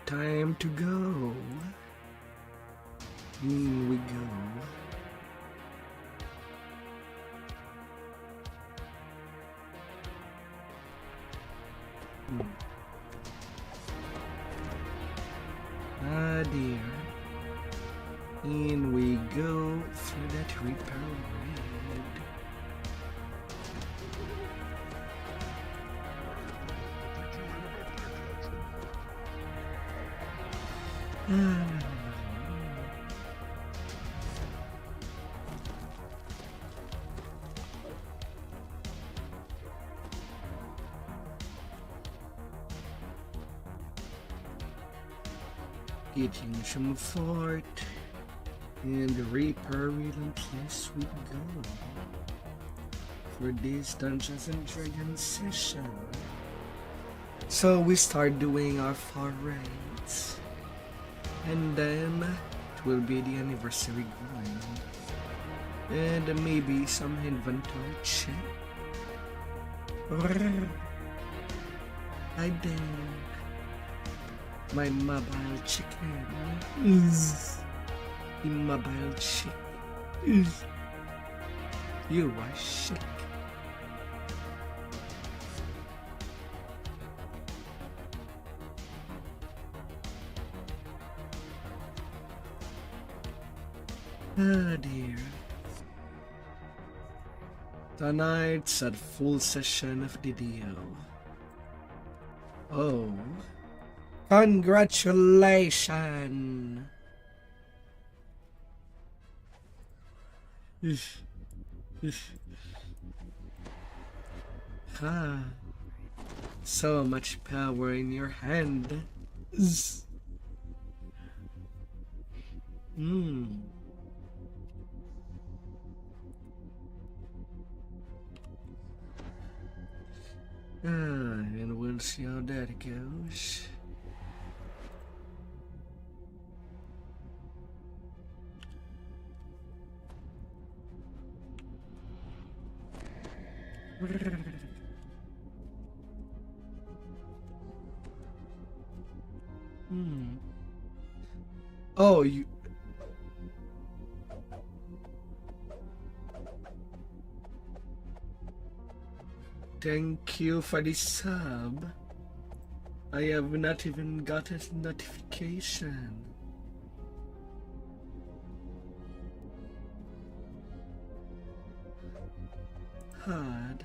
Time to go. In we go. Ah dear. In we go through that reaper road. Getting some fort, and the Reaper Relentless we go for this Dungeons and Dragons session. So we start doing our forays, and then it will be the anniversary grind, and maybe some inventory check. I think my mobile chicken is the mobile chick is you are sick. Ah dear. Tonight's a full session of DDO. Oh. Congratulations! Ah, so much power in your hand. And we'll see how that goes. Oh, you. Thank you for the sub. I have not even got a notification. Hard.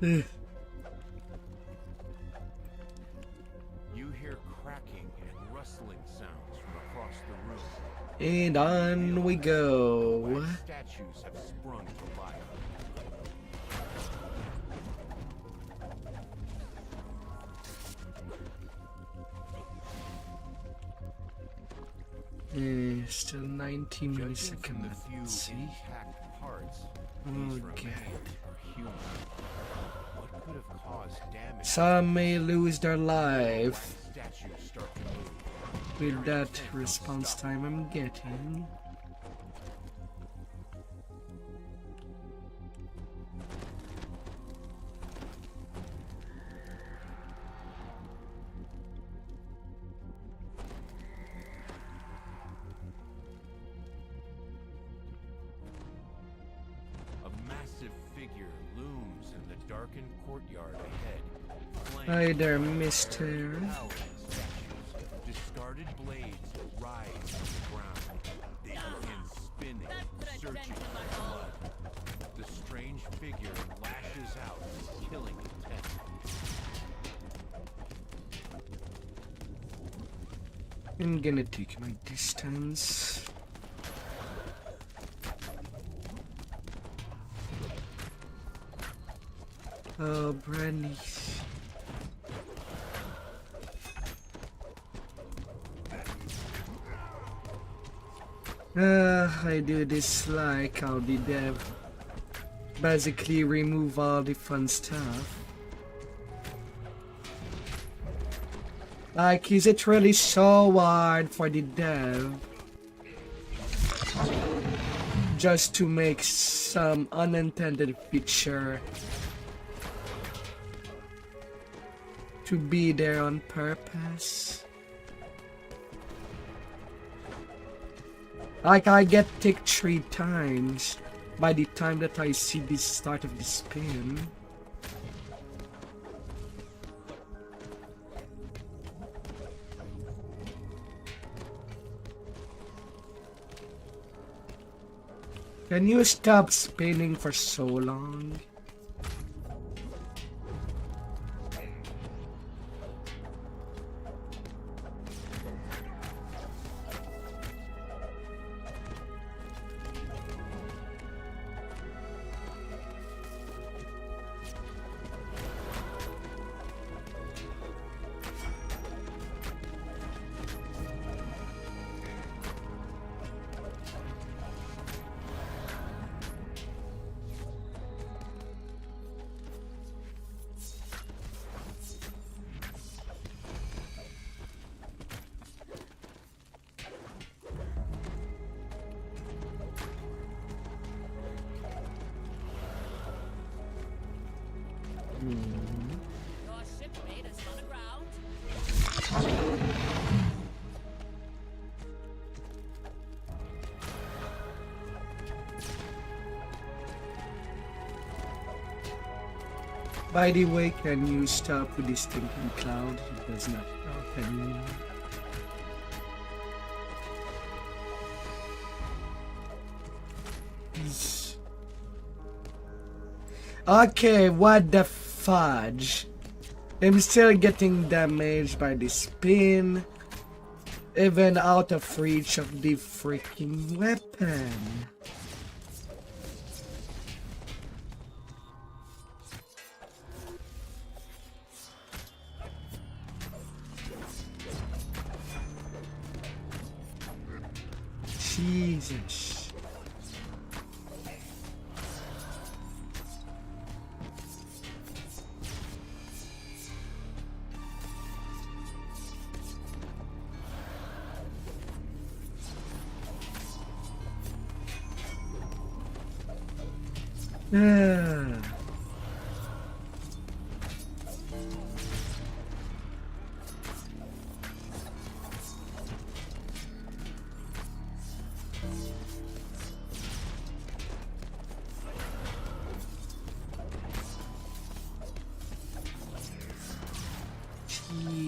You hear cracking and rustling sounds from across the room. And on we go. Statues have sprung to life. Still 19 milliseconds. Let's see. Okay. Some may lose their life with that response time I'm getting. Hi there, mister. Discarded blades rise from the ground. They begin spinning, searching for blood. The strange figure lashes out, killing intent. I'm gonna take my distance. Oh, Brandy. I do this like how the dev basically remove all the fun stuff. Like, is it really so hard for the dev just to make some unintended feature to be there on purpose. Like I get ticked 3 times by the time that I see the start of the spin. Can you stop spinning for so long? Your shipmate is on the ground. By the way, can you stop with this stinking cloud? It does not help anymore. Okay, what the fudge? I'm still getting damaged by the spin, even out of reach of the freaking weapon. Jesus.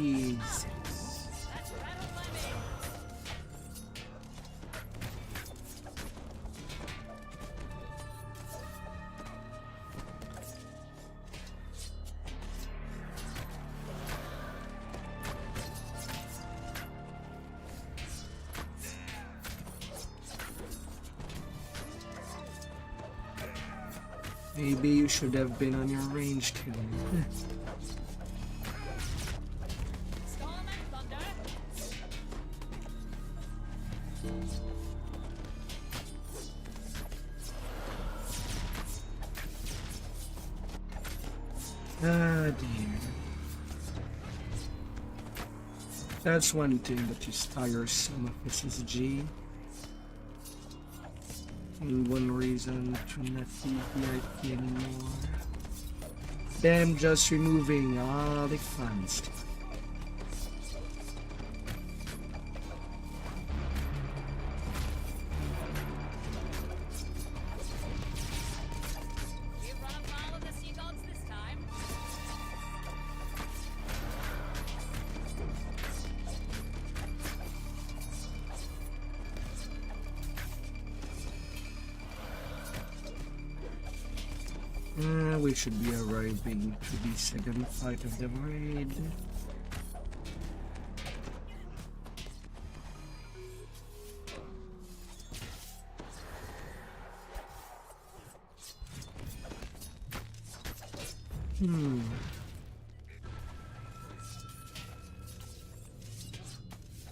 Jesus. That's rattled my veins. Maybe you should have been on your range too. Storm and thunder. Ah dear. That's one thing that is tiresome of SSG. And one reason to not be VIP anymore. Them just removing all the fun stuff. We've run afoul of the sea gods this time. We should be arriving to the second fight of the raid.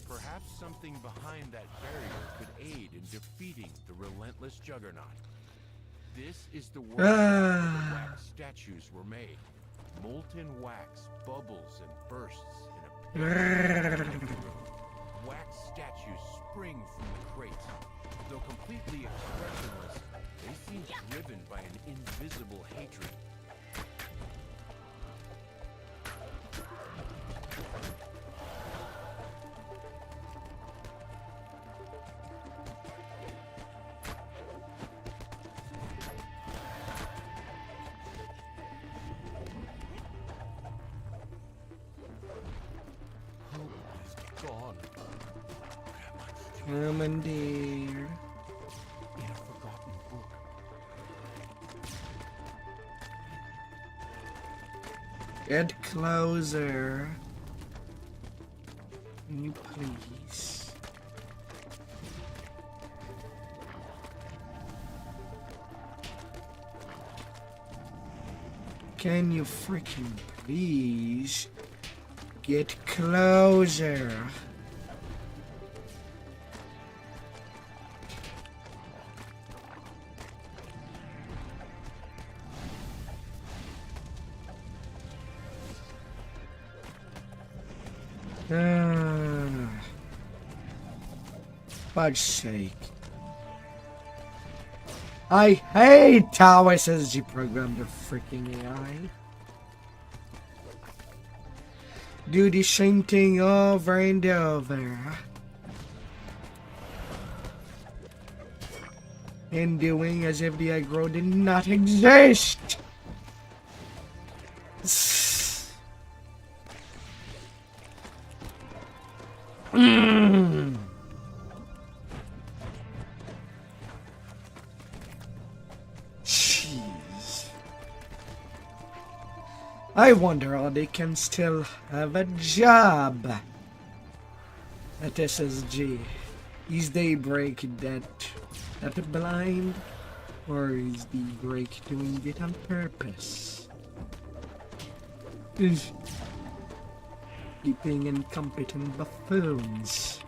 Perhaps something behind that barrier could aid in defeating the relentless juggernaut. This is the world where the wax statues were made. Molten wax bubbles and bursts in a pit. Wax statues spring from the crates. Though completely expressionless, they seem driven by an invisible hatred. Come on, dear. In a forgotten book. Get closer. Can you please? Can you freaking please get closer? Fudge sake. I hate how SSG programmed the freaking AI. Do the same thing over and over. And doing as if the aggro did not exist. Jeez. I wonder how they can still have a job at SSG. Is Daybreak that blind? Or is Daybreak doing it on purpose? Keeping incompetent buffoons.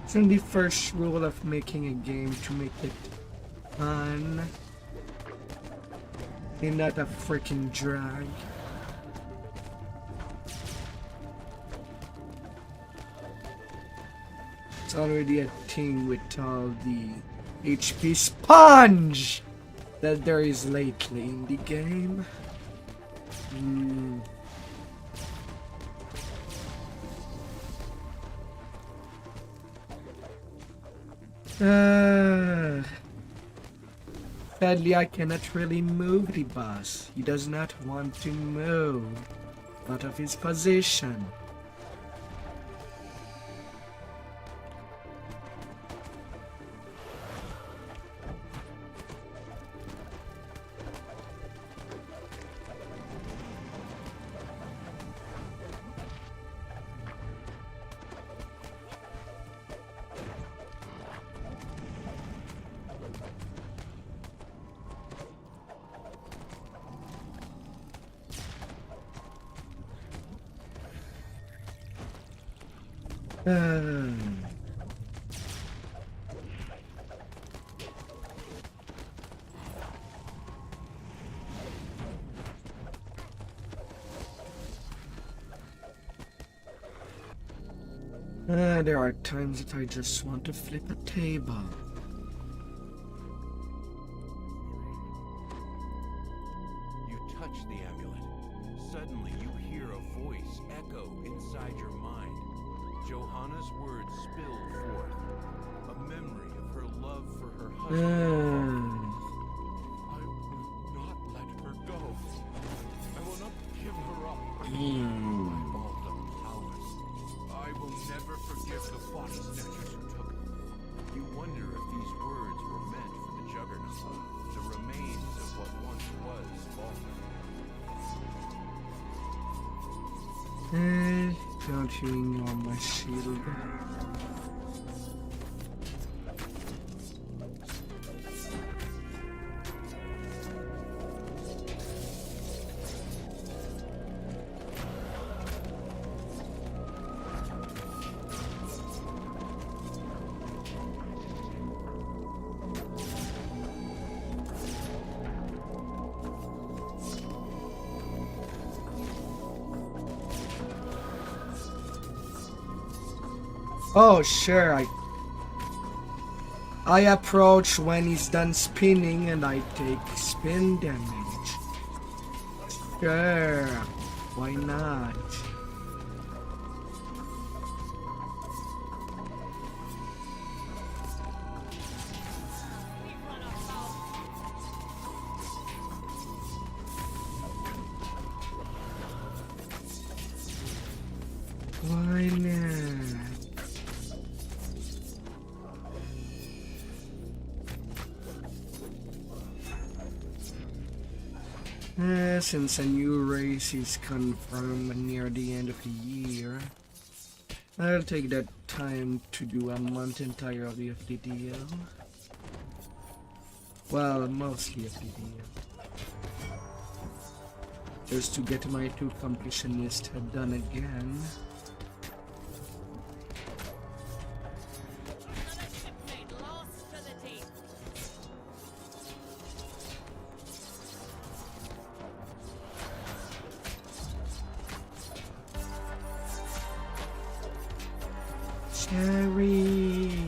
Isn't the first rule of making a game to make it fun and not a freaking drag? It's already a thing with all the HP sponge that there is lately in the game. Sadly, I cannot really move the boss. He does not want to move out of his position. There are times that I just want to flip a table. You touch the amulet. Suddenly you hear a voice echo inside your mind. Johanna's words spill forth. A memory of her love for her husband. I will not let her go. I will not give her up. I balled up powers. I will never forgive the body snatchers who took her. You wonder if these words were meant for the Juggernaut, the remains of what once was Baltimore. Don't you ignore my shield? Oh, sure, I approach when he's done spinning and I take spin damage. Sure, why not? Why not? Since a new race is confirmed near the end of the year, I'll take that time to do a month entirely of the deal. Well, mostly of the deal. Just to get my 2 completionists done again. Another shipmate lost to the deep. Cherries.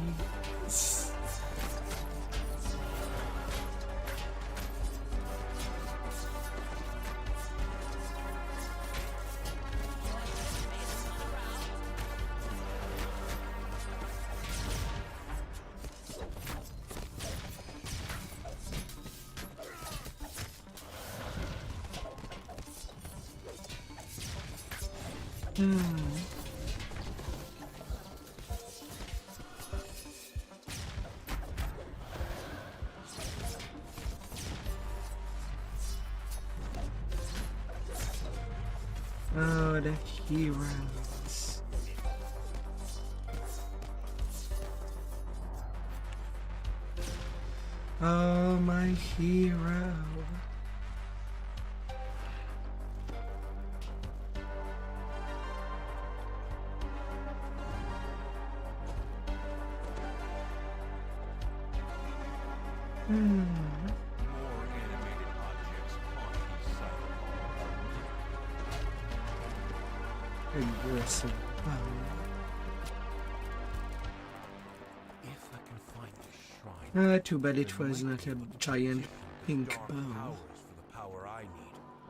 Oh, the heroes. Oh, my hero. More animated objects haunt these silent halls. Aggressive power. If I can find this shrine, Too bad it was not a giant pink dark bow powers for the power I need.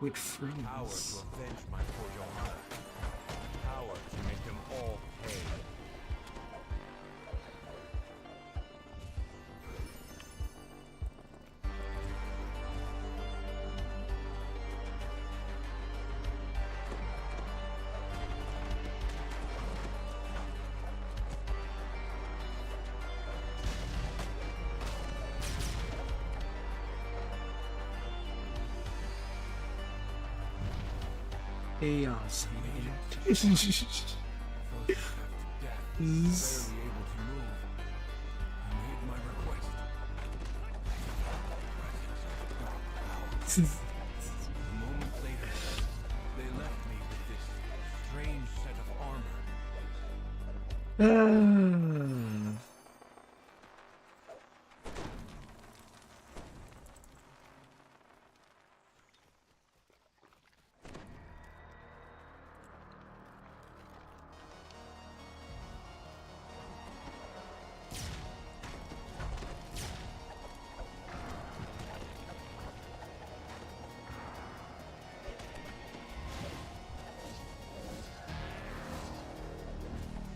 with Power to flames. avenge my poor Johanna. Power to make them all pay. Chaos. Frozen half to death, barely able to move. I made my request. A moment later, they left me with this strange set of armor.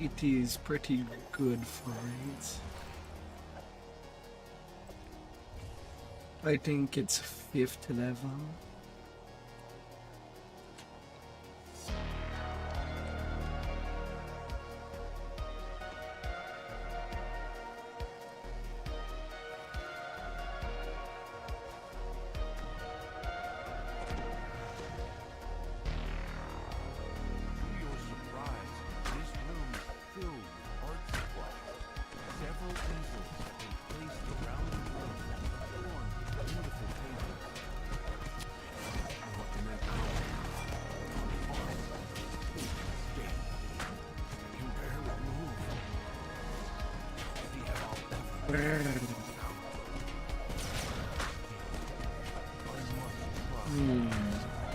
It is pretty good for it. I think it's 5th level. To your surprise, this room is filled with art supplies. Several easels have been placed around the room, adorned with beautiful paintings. I don't know what you meant to know. State. I can barely move. See how I'll ever I must trust.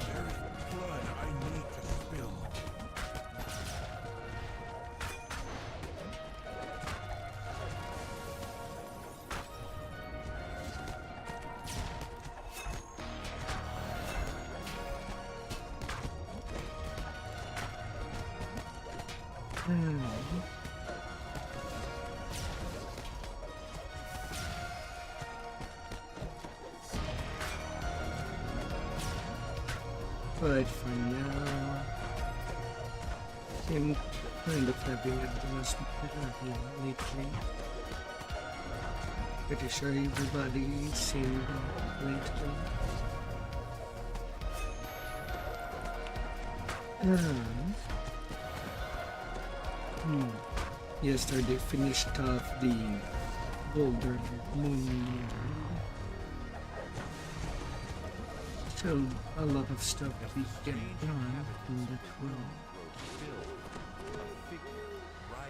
There is blood I need to spill. But for now, Kind of having a buzz here lately. Pretty sure everybody's seen that lately. Yesterday finished off the Boulder Moon. So a lot of stuff we get done in that world,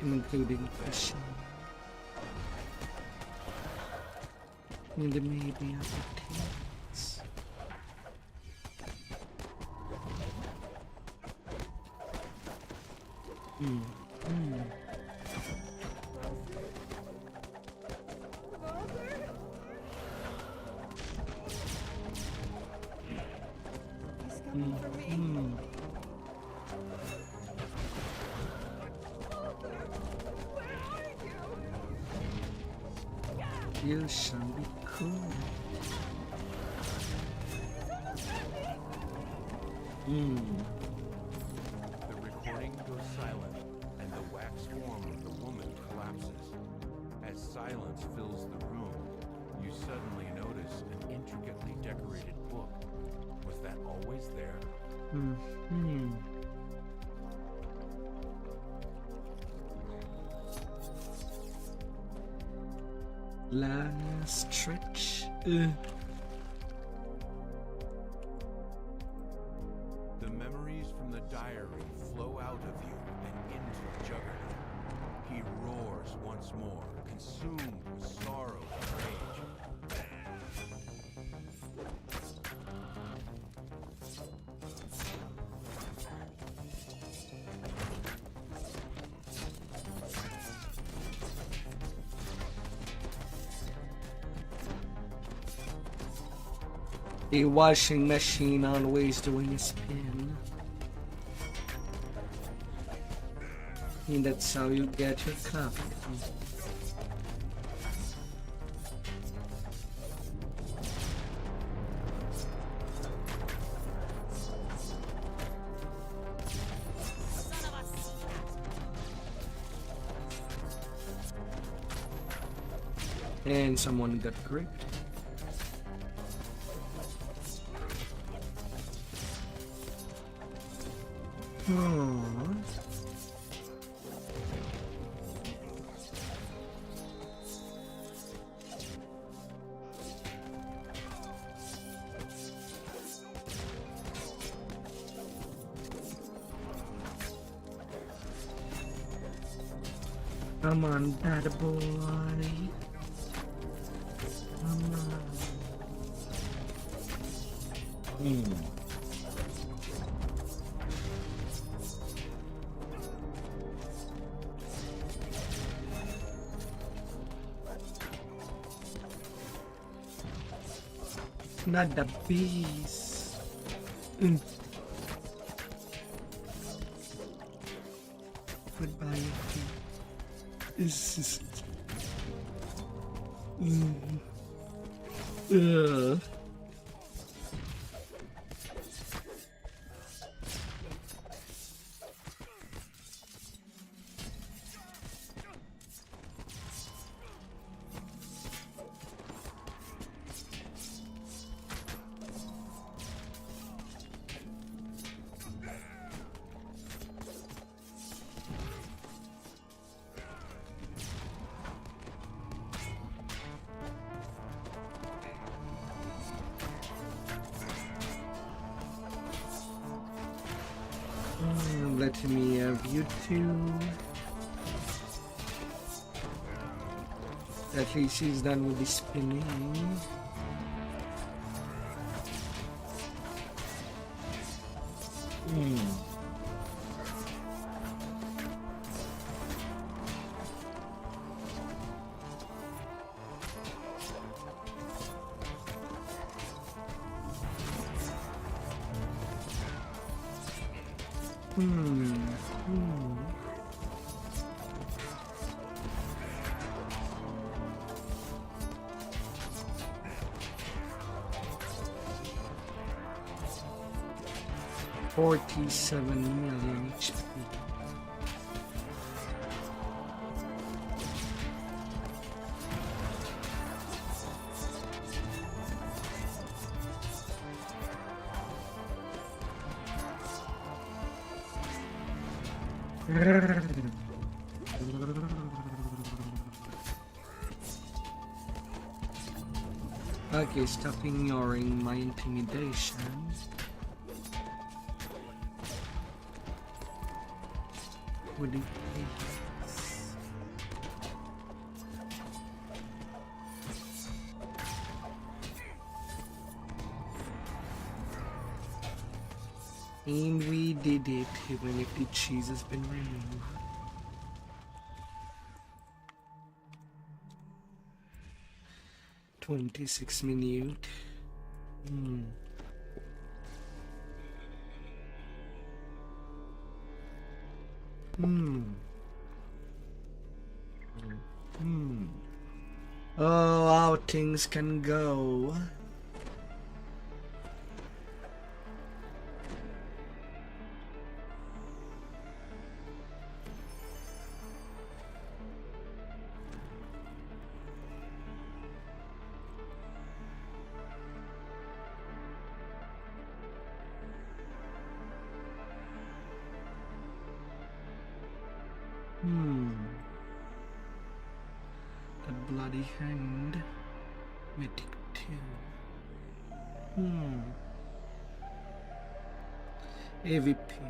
including fishing and maybe other things. You shall be cool. The recording goes silent, and the wax form of the woman collapses. As silence fills the room, you suddenly notice an intricately decorated book. Was that always there? Last stretch. The memories from the diary flow out of you and into Juggernaut. He roars once more, consumed with sorrow and rage. A washing machine always doing a spin. And that's how you get your coffee. Son of a sea cat. And someone got gripped. Come on, bad boy. Come on. Not the bees. Goodbye. This is. Let me have you two. At least he's done with the spinning. $47 million HP. Okay, stop ignoring my intimidation. Would it please? And we did it, even if the cheese has been removed. $26 minutes. Oh, how things can go. That bloody hand. Mythic 2. Heavy pick.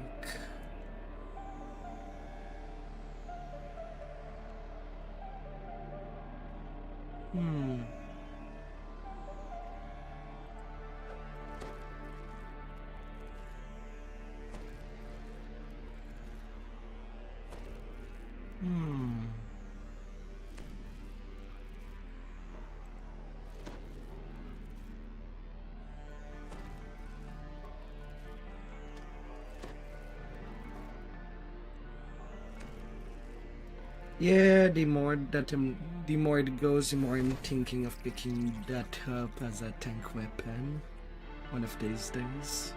Yeah, the more it goes, the more I'm thinking of picking that up as a tank weapon one of these days.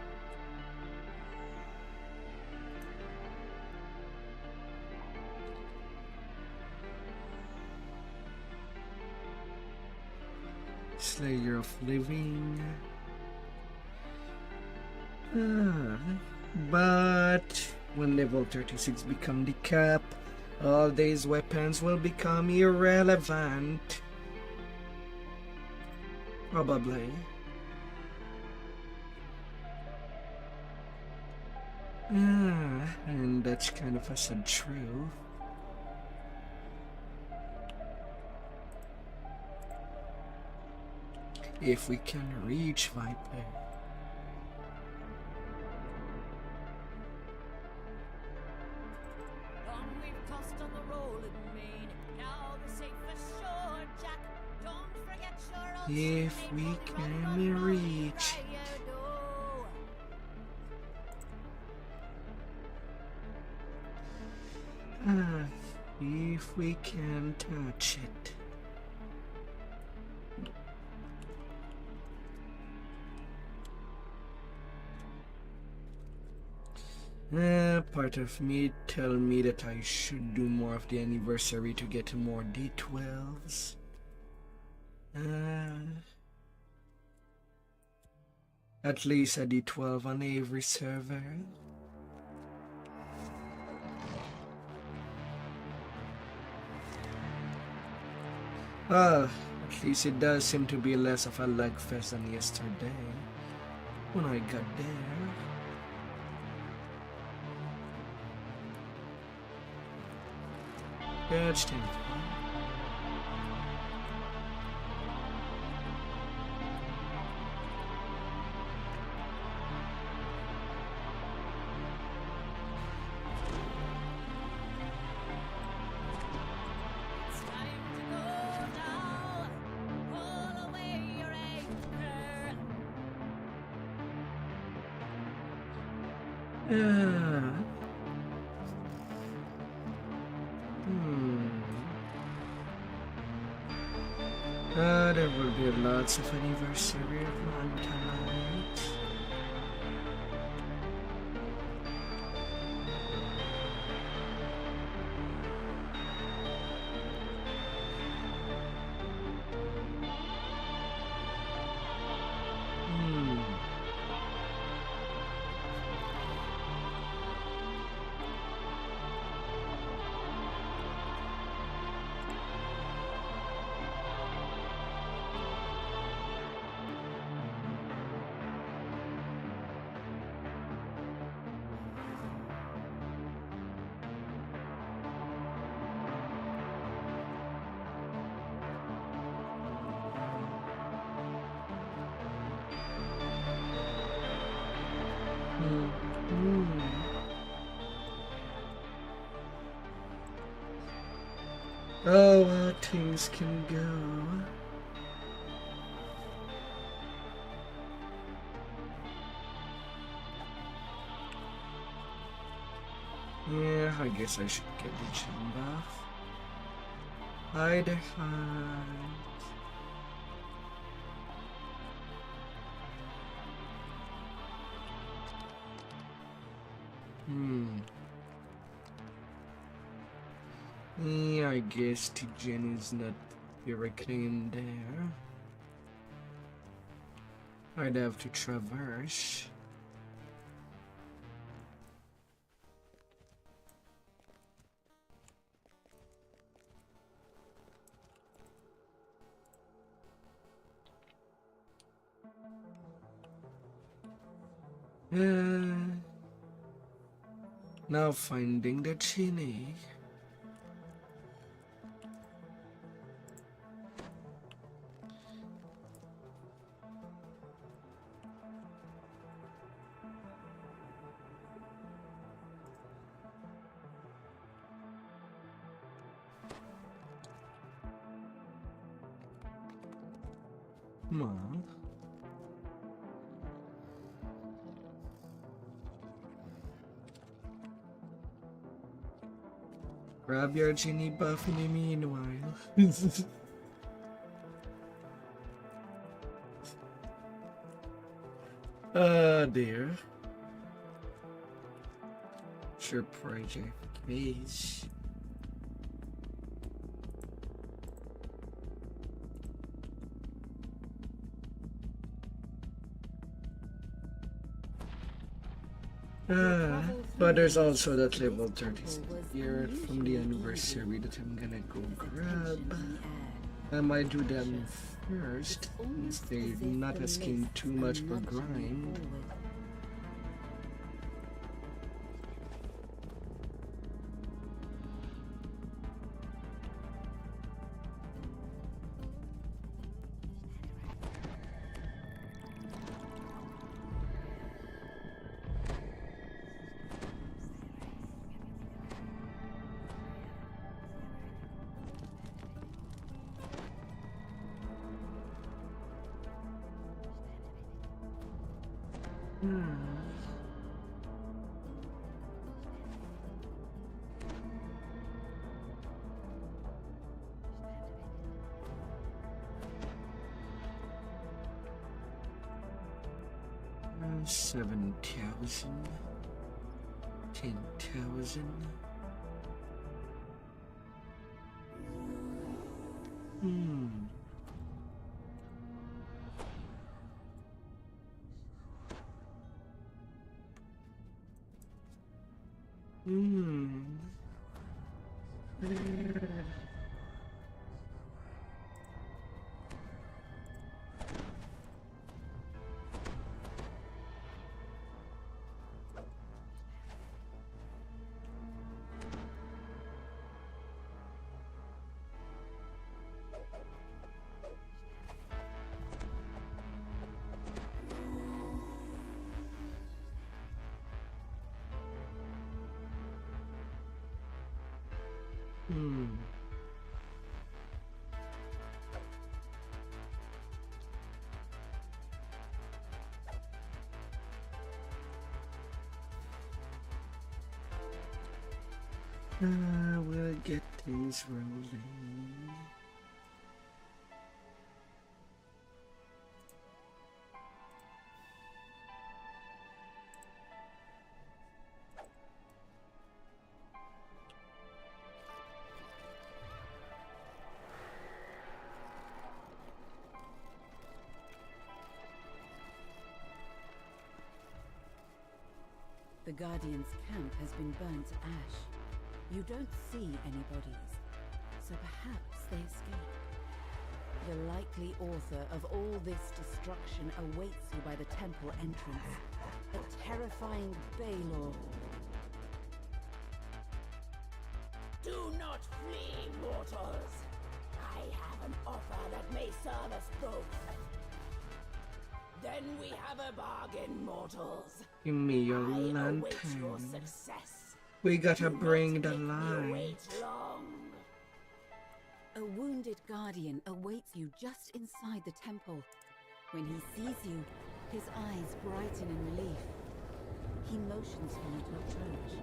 Slayer of Living. But when level 36 become the cap, all these weapons will become irrelevant. Probably. And that's kind of a sad truth. If we can reach Viper. If we can reach if we can touch it. Part of me tell me that I should do more of the anniversary to get more D12s. At least a D12 on every server. Well, at least it does seem to be less of a lag fest than yesterday when I got there. Yeah, it's time. There will be lots of anniversary of Montana. Hmm. Oh, how things can go. Yeah, I guess I should get the gym buff. Hide, hide. Hmm. Yeah, I guess the gen is not directly in there. I'd have to traverse. Now finding the genie. Come on. Grab your genie buff in the meanwhile. Dear. Sure, project base. But there's also that level 36 here from the anniversary that I'm gonna go grab. I might do them first, since they're not asking too much for grind. Hmm. 7,000, 10,000. Hmm. Hmm. Hmm. We'll get things rolling. The Guardian's camp has been burnt to ash. You don't see any bodies, so perhaps they escaped. The likely author of all this destruction awaits you by the temple entrance. A terrifying Baylor. Do not flee, mortals. I have an offer that may serve us both. Then we have a bargain, mortals. Give me your I await your lantern. success. We gotta Do not bring the make me light. wait long. A wounded guardian awaits you just inside the temple. When he sees you, his eyes brighten in relief. He motions for you to approach.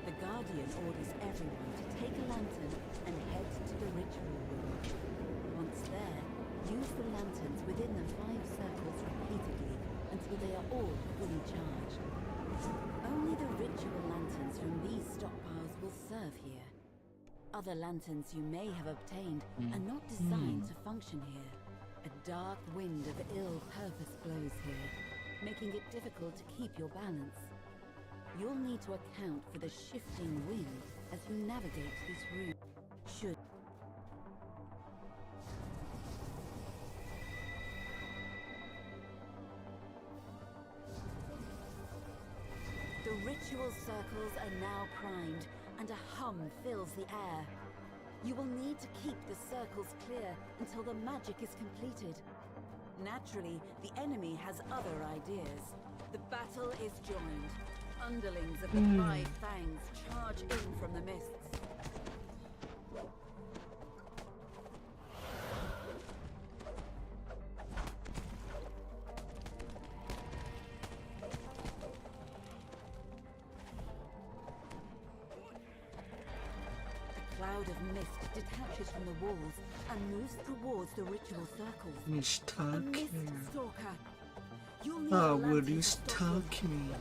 The guardian orders everyone to take a lantern and head to the ritual room. Once there, use the lanterns within the 5 circles repeatedly until they are all fully charged. Only the ritual lanterns from these stockpiles will serve here. Other lanterns you may have obtained are not designed to function here. A dark wind of ill purpose blows here, making it difficult to keep your balance. You'll need to account for the shifting wind as you navigate this route. Should The ritual circles are now primed, and a hum fills the air. You will need to keep the circles clear until the magic is completed. Naturally, the enemy has other ideas. The battle is joined. Underlings of the 5 fangs charge in from the mists. A cloud of mist detaches from the walls and moves towards the ritual circles. Me A stuck mist here. stalker. You'll need Oh, a will lantern you to stop stalk him. me?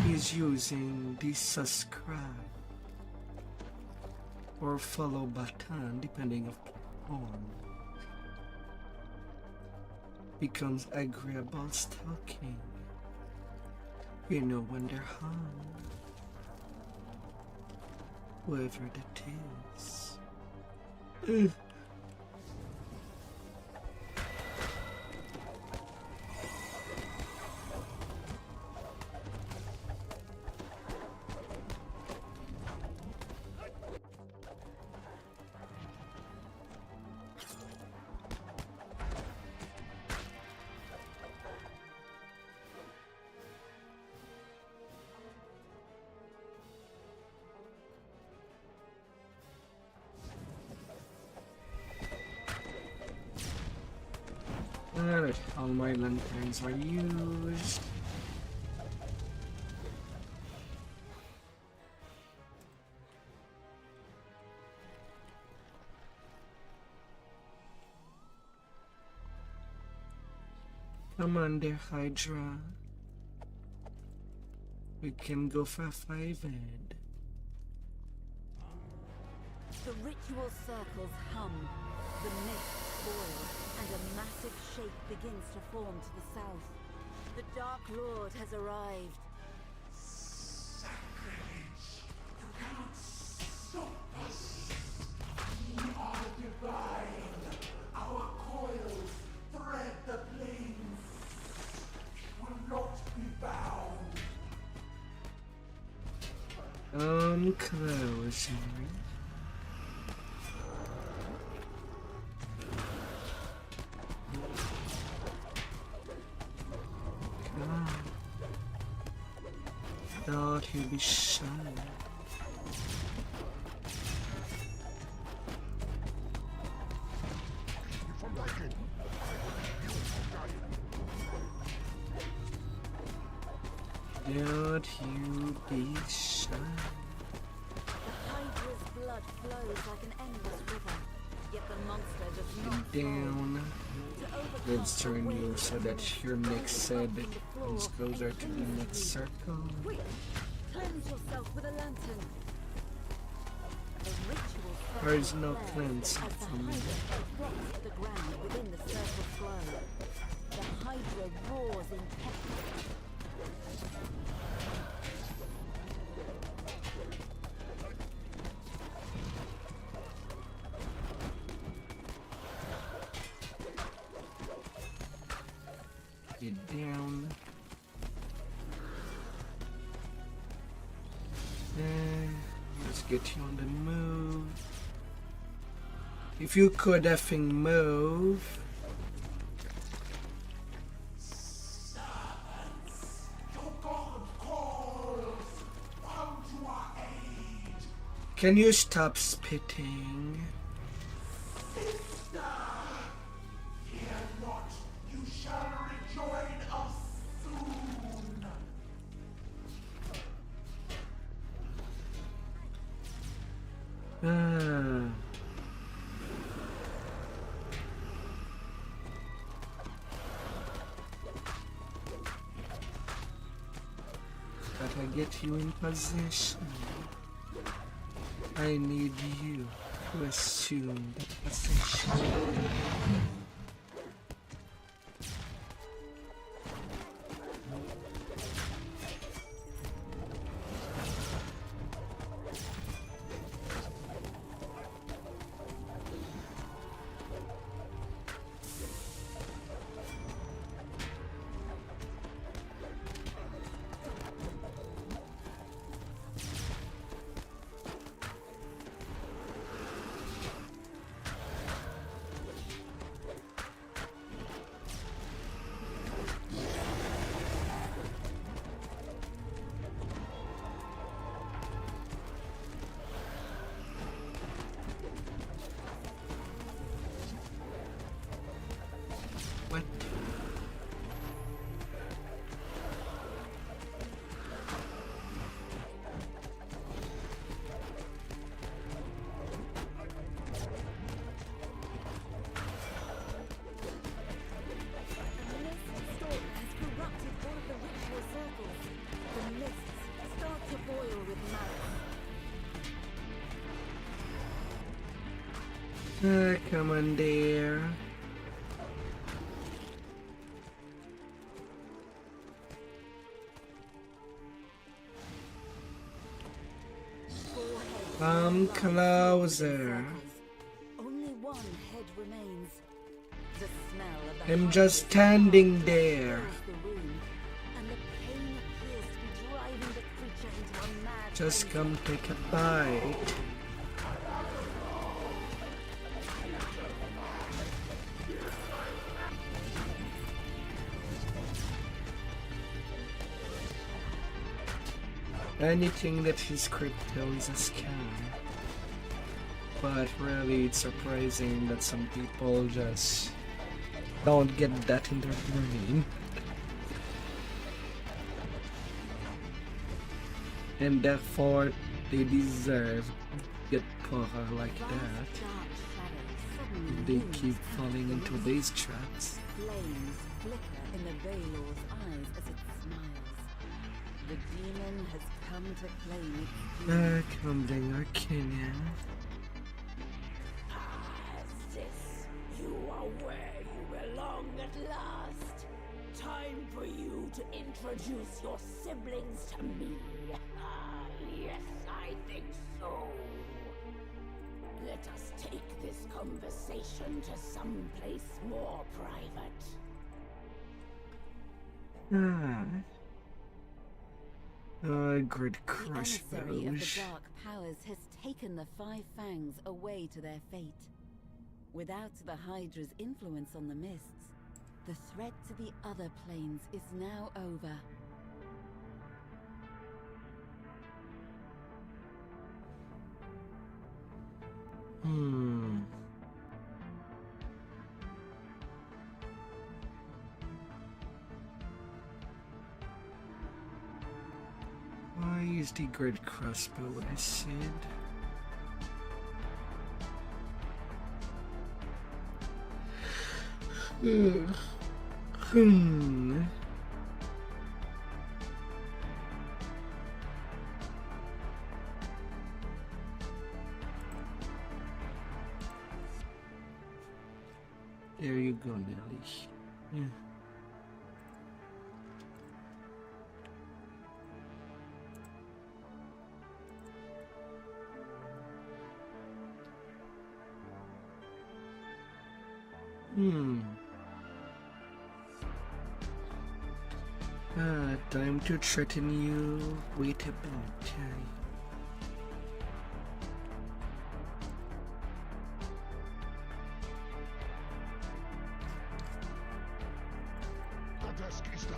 He's using the subscribe or follow button depending upon. Becomes agreeable stalking. You know when they're hung. Whoever that is. Ugh. Alright, all my lanterns are used. Come on there, Hydra. We can go for a 5-ed. The ritual circles hum, the mist boils, and a massive shape begins to form to the south. The Dark Lord has arrived. Our coils thread the plains. Will not be bound. Come closer. Thought he'd be shy. Thought you be shy. The Hydra's blood flows like an endless river, yet the monster does not fall. Down. To overcome Let's the turn you wind, so that your next set comes closer to the next circle. Quick, cleanse yourself with a lantern. The ritual There is circle no flares cleansing as the for me. Hydra drops to the ground within the circle's glow. The Hydra roars in terror. Get down. And let's get you on the move. If you could effing move. Your god calls. Come to our aid. Can you stop spitting? Fear not. You shall rejoin us soon. Gotta get you in position. I need you to assume that position. What? Come on there. Come closer. Only one head remains. The smell of the I'm just standing there. fills the room, and the pain appears to be driving the creature into a mad Just frenzy. come take a bite. Anything that is crypto is a scam. But really, it's surprising that some people just don't get that in their brain. And therefore, they deserve to get power like Vast that. dark shadows suddenly They loom keep just falling above into the these traps. flames flicker in the Veilor's eyes as it smiles. The demon has come to claim its due. Come bring our canyon. This, you are where you belong at last. Time for you to introduce your siblings to me. Yes, I think so. Let us take this conversation to some place more private. Grid The crush emissary of the those. dark powers has taken the Five Fangs away to their fate. Without the Hydra's influence on the mists, the threat to the other planes is now over. Why is the grid crossbow acid? There you go, Nelly. Yeah. Time to threaten you. Wait about time. ask is that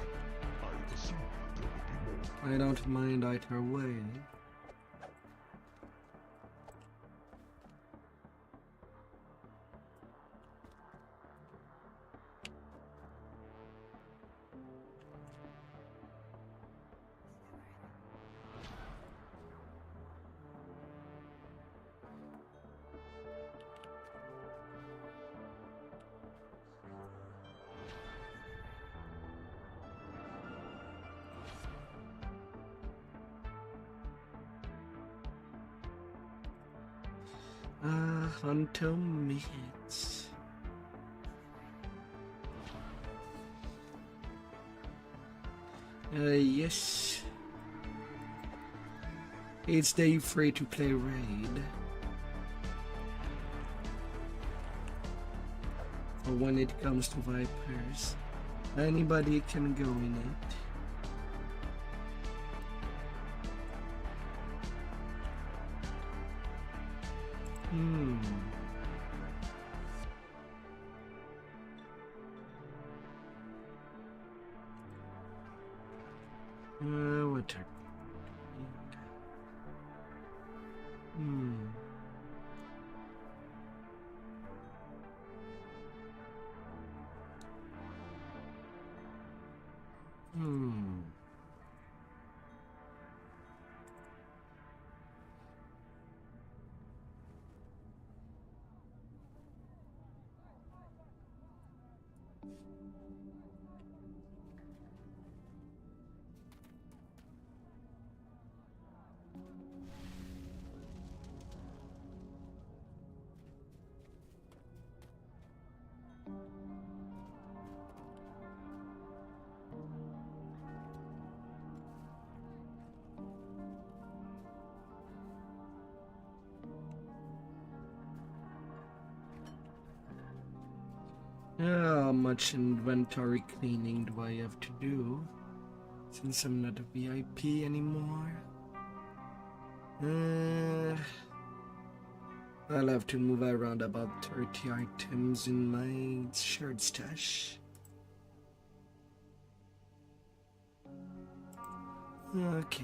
I assumed there would be more. I don't mind either way. Until minutes. Yes. It's day free to play raid. For when it comes to Vipers, anybody can go in it. What are How much inventory cleaning do I have to do? Since I'm not a VIP anymore. I'll have to move around about 30 items in my shared stash. Okay.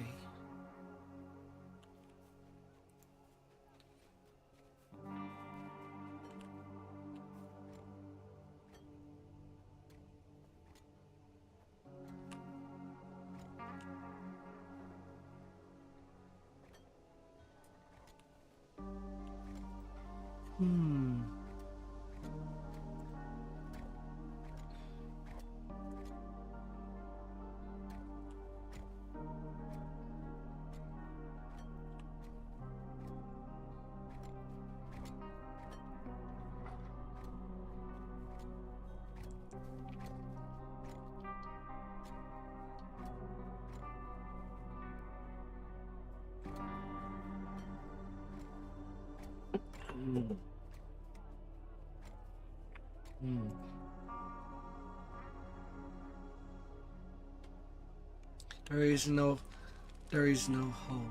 There is no hope.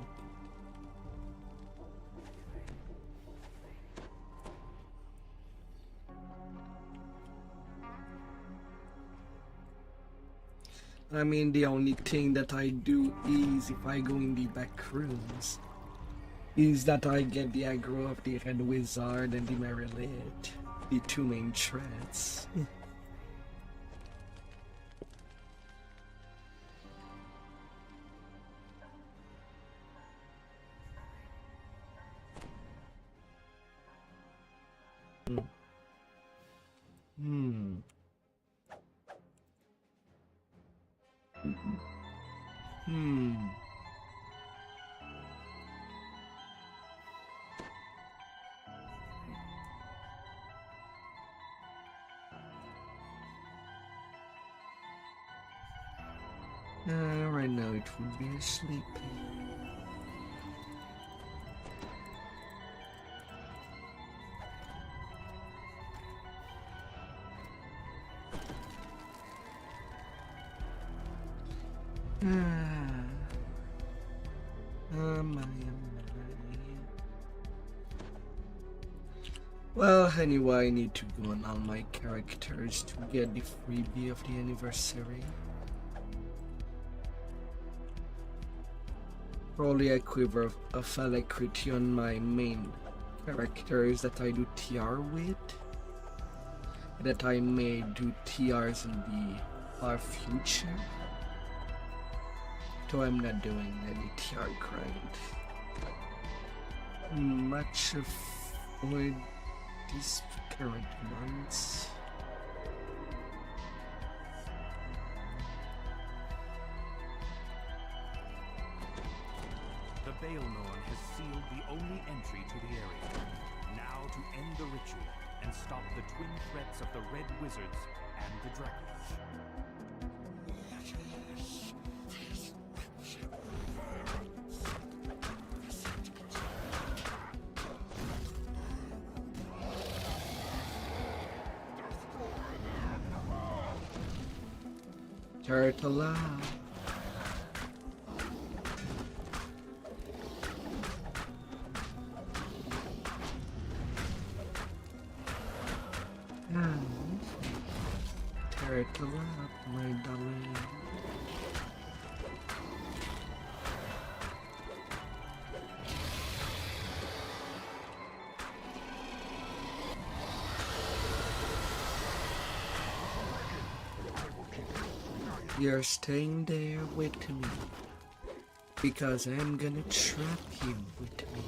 I mean, the only thing that I do is if I go in the back rooms is that I get the aggro of the Red Wizard and the Marilith, the two main threats. Right now it would be asleep. Well, anyway, I need to go on all my characters to get the freebie of the anniversary. Probably equip a alacrity on my main characters that I do TR with. That I may do TRs in the far future. Though I'm not doing any TR grind much of for these current months. The Baelnorn has sealed the only entry to the area. Now to end the ritual and stop the twin threats of the Red Wizards and the Dragonage. Turtle out. Turtle up, my darling. You're staying there with me because I'm gonna trap you with me.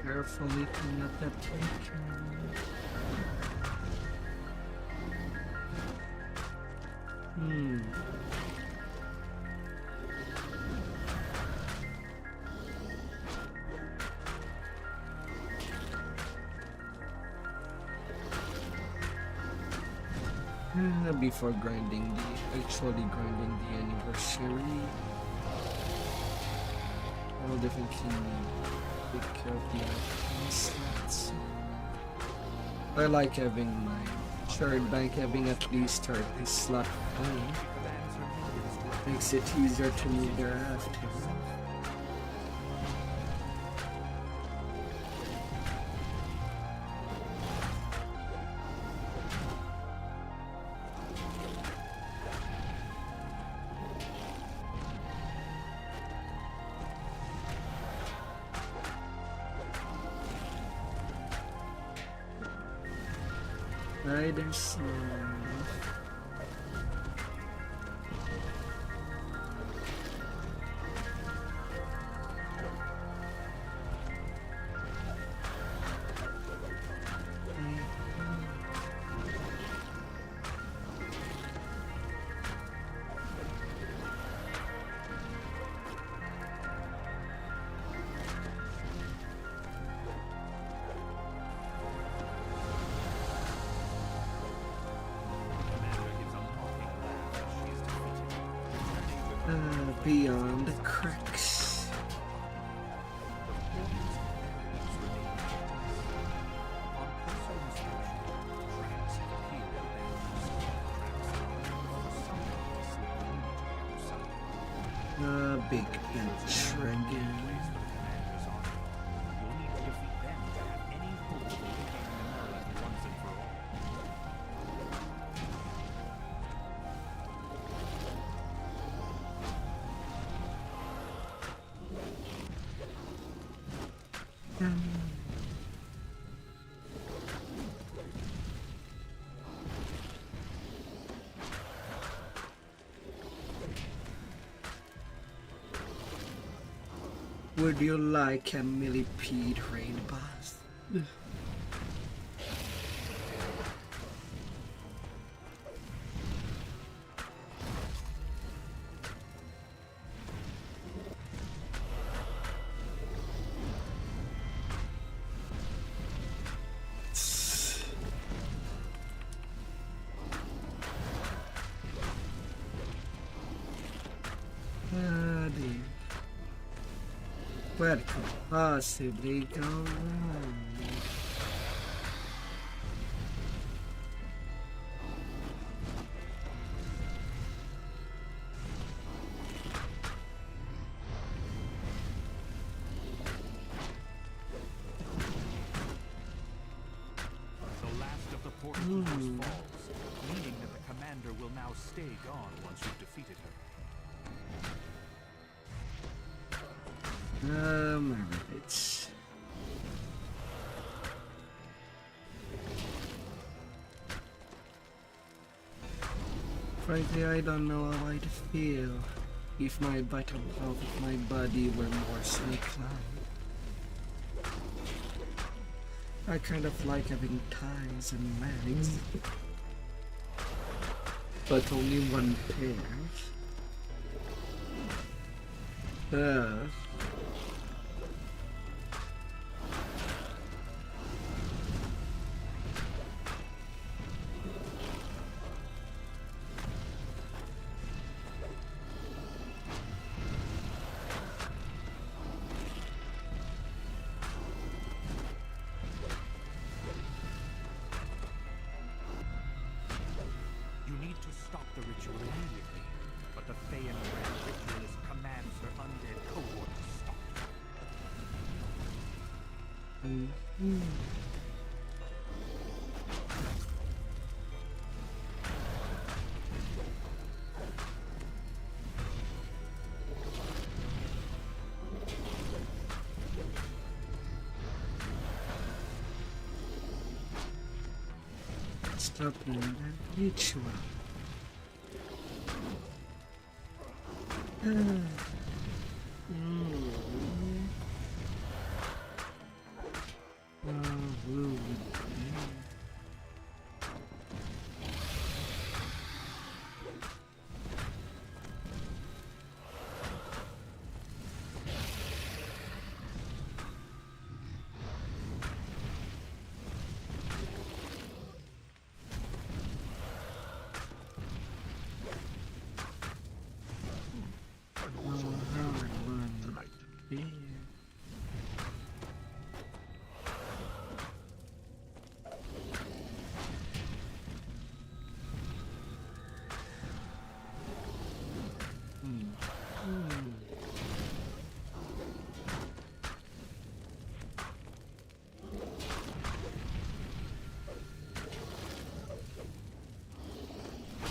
Carefully clean up that picture. Before grinding actually grinding the anniversary, I will definitely take care of the item slots. I like having my shared bank having at least 30 slot full. Makes it easier to move thereafter. Right and slow. Beyond the cracks. Big dragon. Would you like a millipede raid boss? What could possibly go wrong? The last of the Porta Keepers falls, meaning that the commander will now stay gone once you've defeated her. Alright. Frankly, I don't know how I'd feel if my bottom half of my body were more inclined. I kind of like having thighs and legs, but only one pair. You need to stop the ritual immediately, but the Thayan Grand Ritualist commands her undead cohort to stop. Stopping that ritual.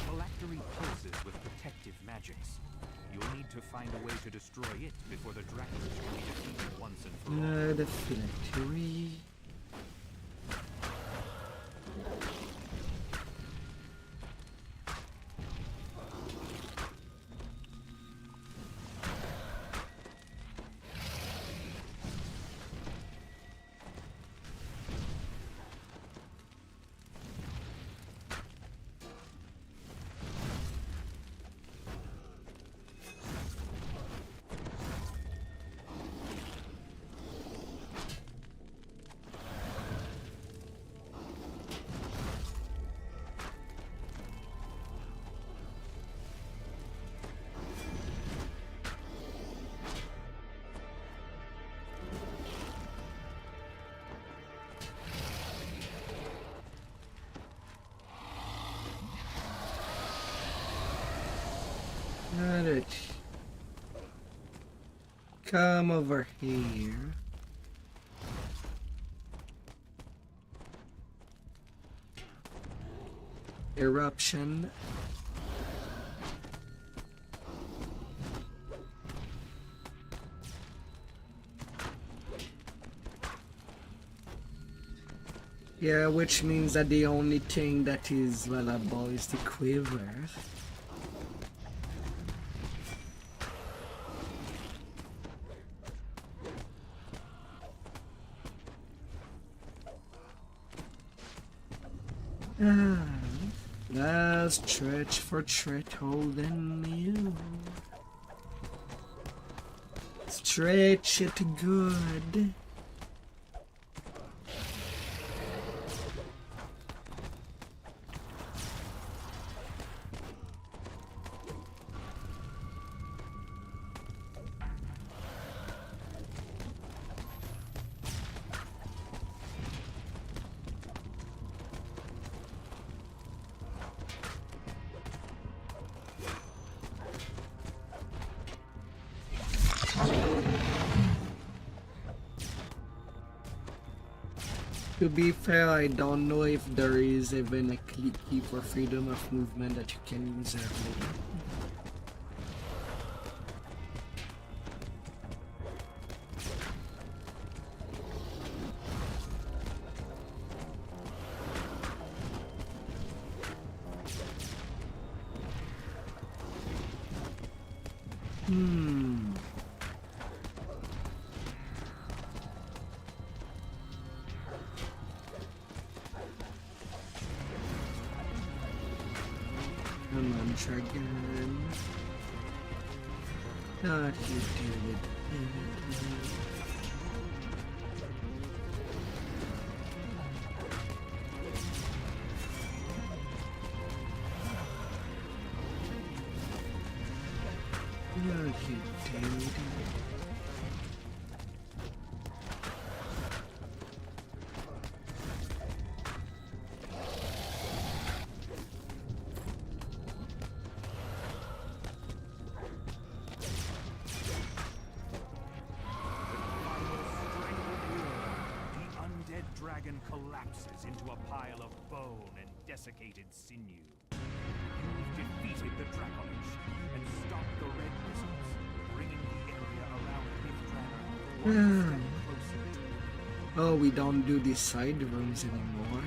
Phylactery pulses with protective magics. You'll need to find a way to destroy it before the Dracula can be defeated once and for all. The phylactery. Got it. Come over here. Eruption. Yeah, which means that the only thing that is valuable is the quiver. That's stretch for threat holding you. Stretch it good. To be fair, I don't know if there is even a click key for freedom of movement that you can use early. Come on, dragon. Not you, David. Not you, David. Dragon collapses into a pile of bone and desiccated sinew. You've defeated the Dragonich and stopped the Red Wizards, bringing the area around Vtuber one step closer. Oh, we don't do these side rooms anymore.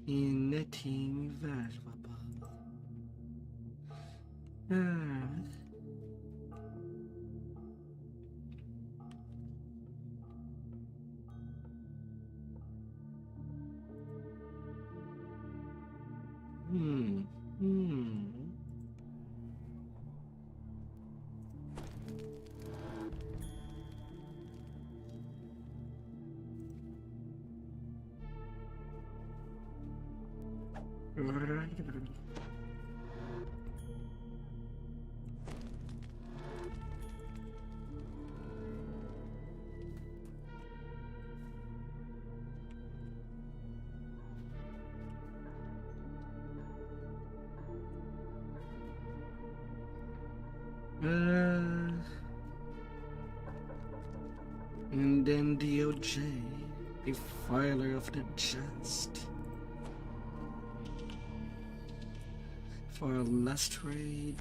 Netting valuable. And then DOJ, a filer of the just. For a last raid.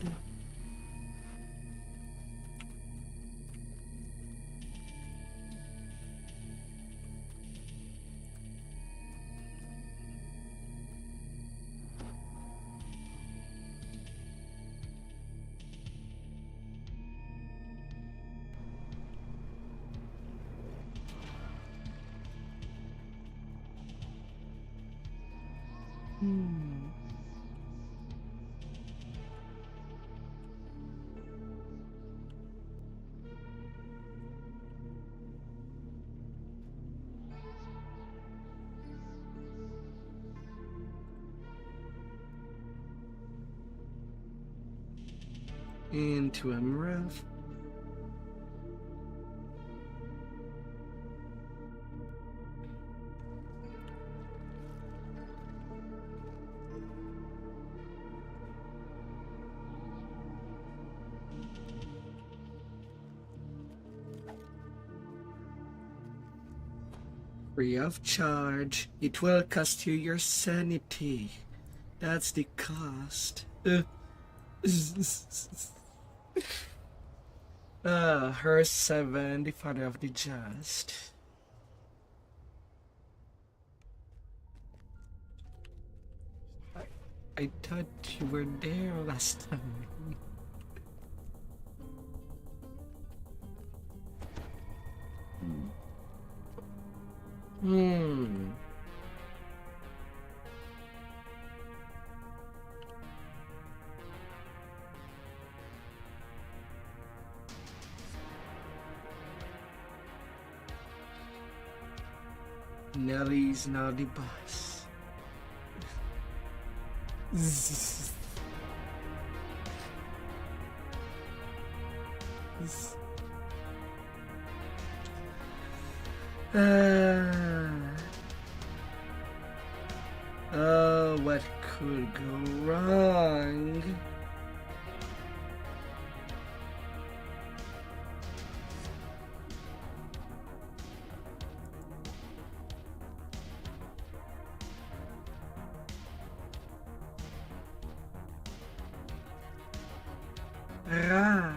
Into Emerald. Free of charge. It will cost you your sanity. That's the cost. Her 7, the father of the just. I thought you were there last time. Nelly's now the boss. Oh, what could go wrong? Ra.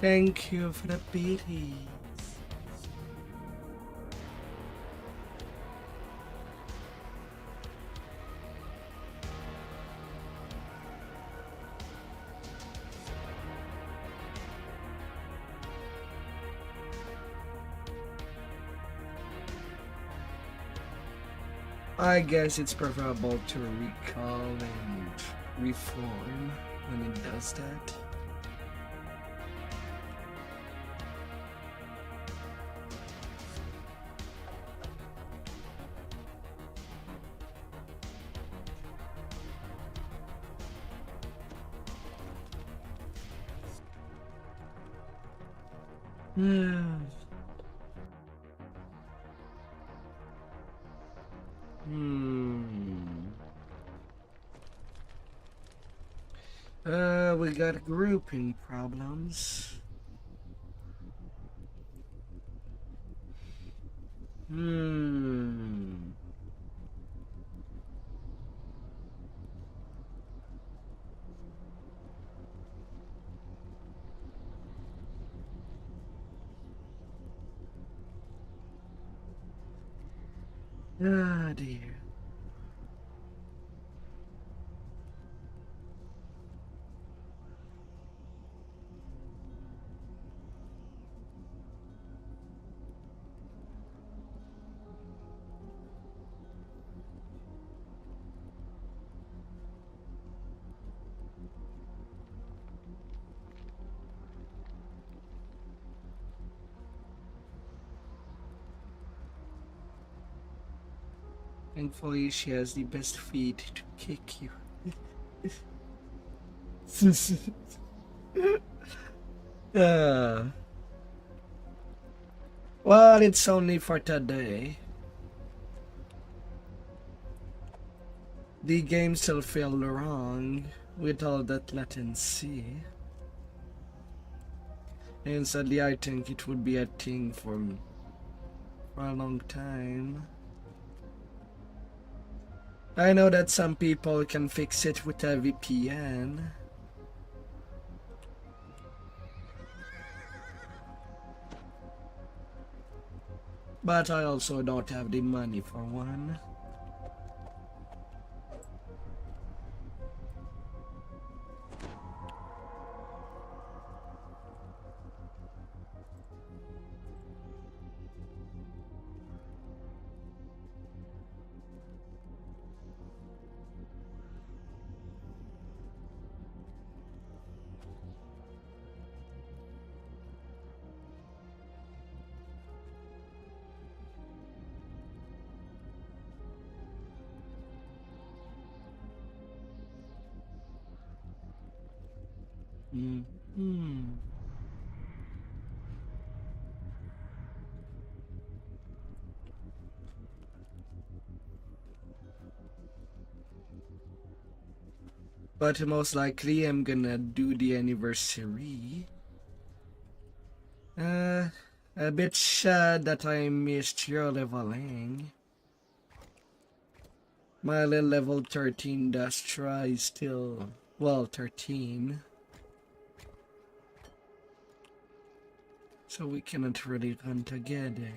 Thank you for the beaties. I guess it's preferable to recall and reform when it does that. We got grouping problems. Ah, dear. Thankfully, she has the best feet to kick you. Well, it's only for today. The game still felt wrong with all that latency. And sadly, I think it would be a thing for a long time. I know that some people can fix it with a VPN. But I also don't have the money for one. But most likely I'm gonna do the anniversary. A bit sad that I missed your leveling. My little level 13 Dastra is still, well, 13. So we cannot really run together.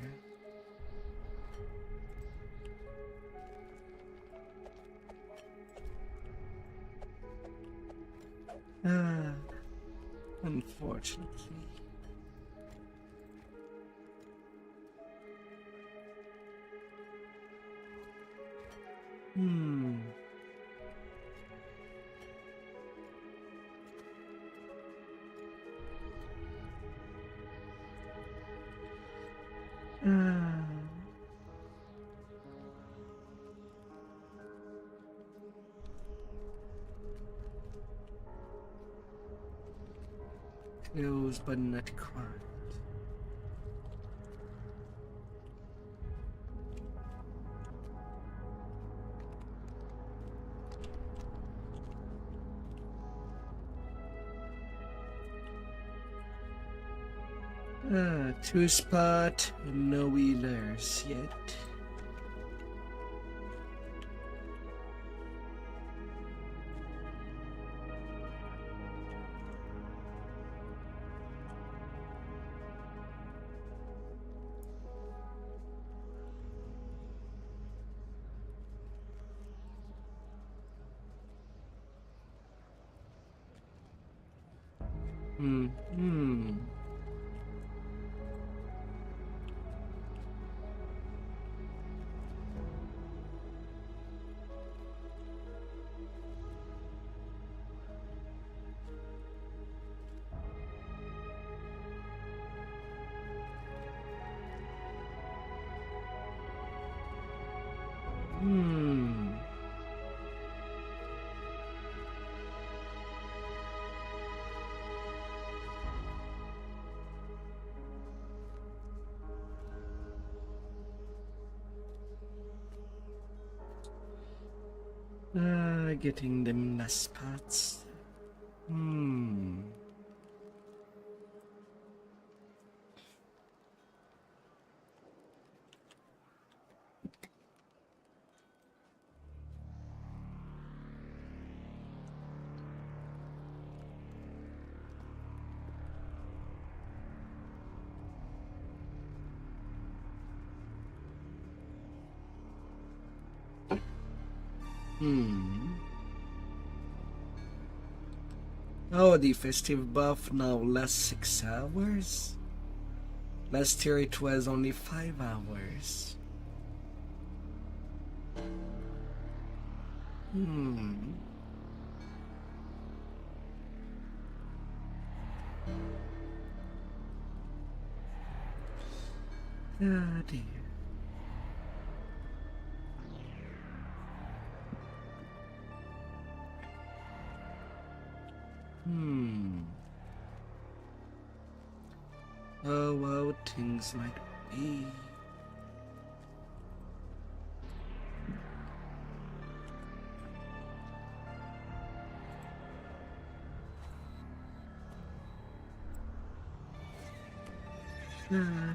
Unfortunately. Close but not quite. Two spot, no wheelers yet. Hmm. Hmm. Getting them last spots. Hmm. Oh, the festive buff now lasts 6 hours? Last year it was only 5 hours. Ah, dear. Oh, how things might be.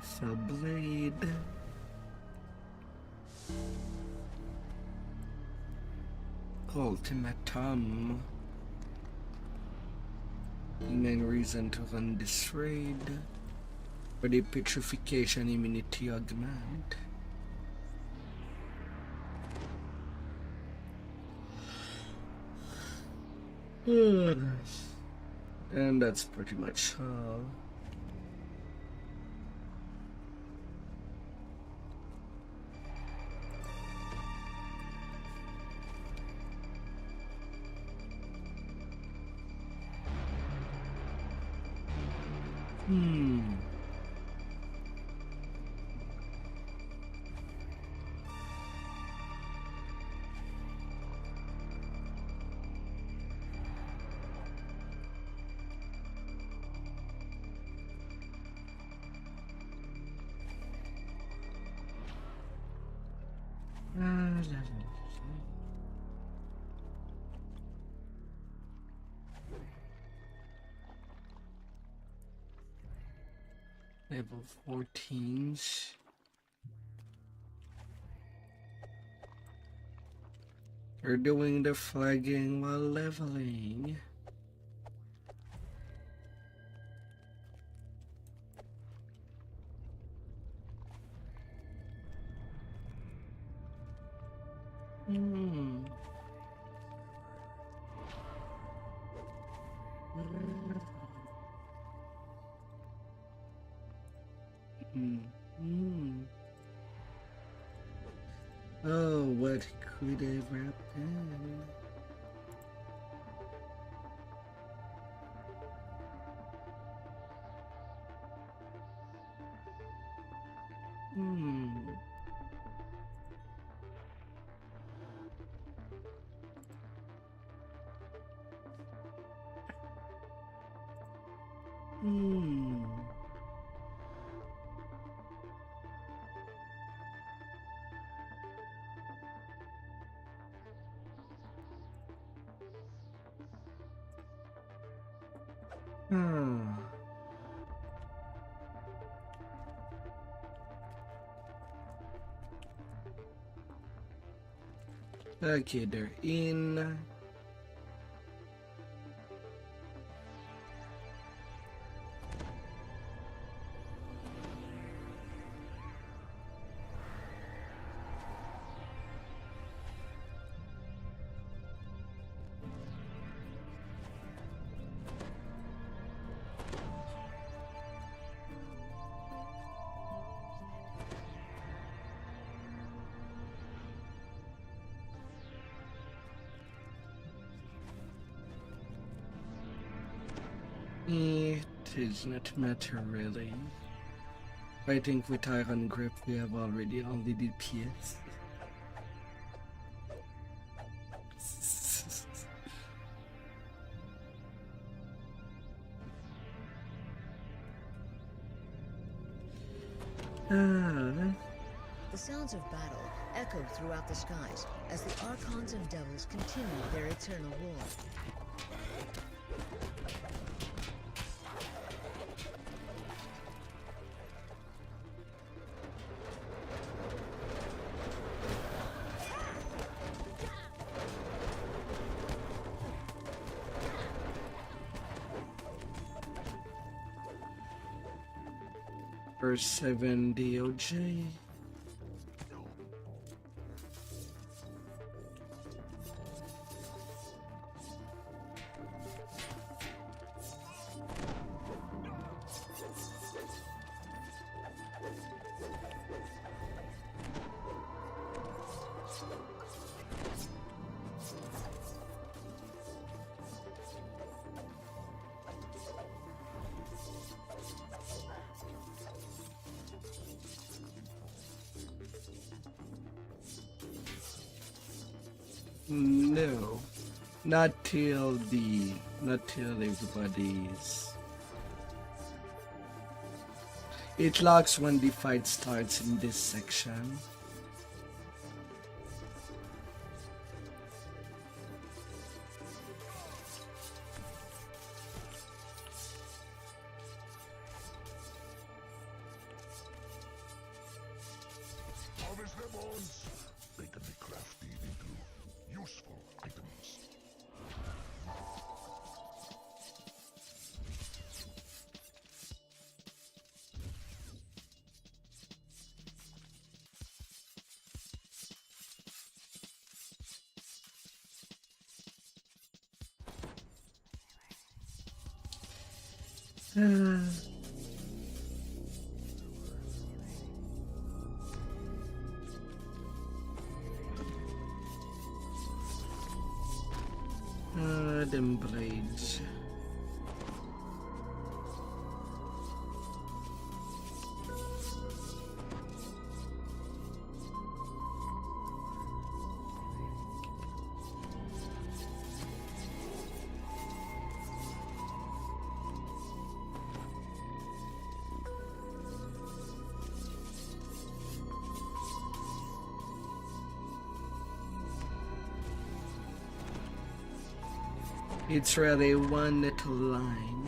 So blade. Ultimatum. The main reason to run this raid for the petrification immunity augment. And that's pretty much all. Level 14s. You're doing the flagging while leveling. Oh, what could have happened? Hmm. Hmm. Okay, they're in. It does not matter really. I think with Iron Grip we have already all the DPS. The sounds of battle echoed throughout the skies as the Archons and Devils continued their eternal war. Verse 7 DOJ. No, not till everybody's. It locks when the fight starts in this section. Harvest lemons. They can be crafted into useful items. Them blades. It's really one little line.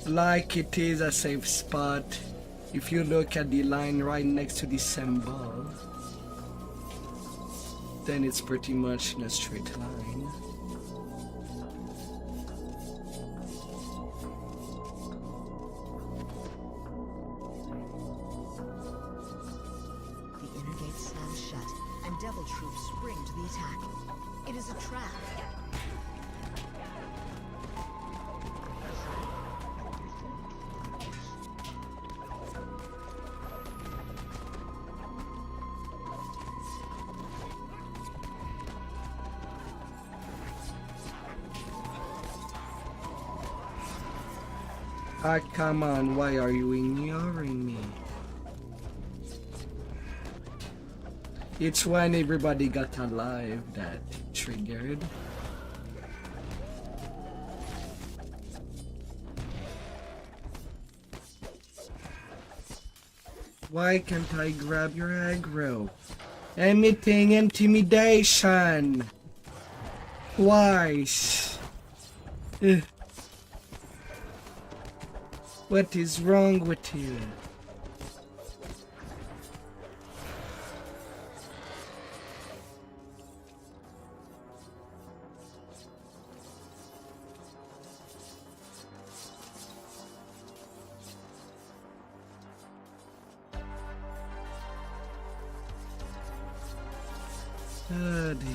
Like it is a safe spot. If you look at the line right next to the symbol, then it's pretty much in a straight line. The inner gate slams shut, and Devil troops spring to the attack. It is a trap. Ah, come on, why are you ignoring me? It's when everybody got alive that triggered. Why can't I grab your aggro? Emitting intimidation. Twice. Ugh. What is wrong with you? Oh dear.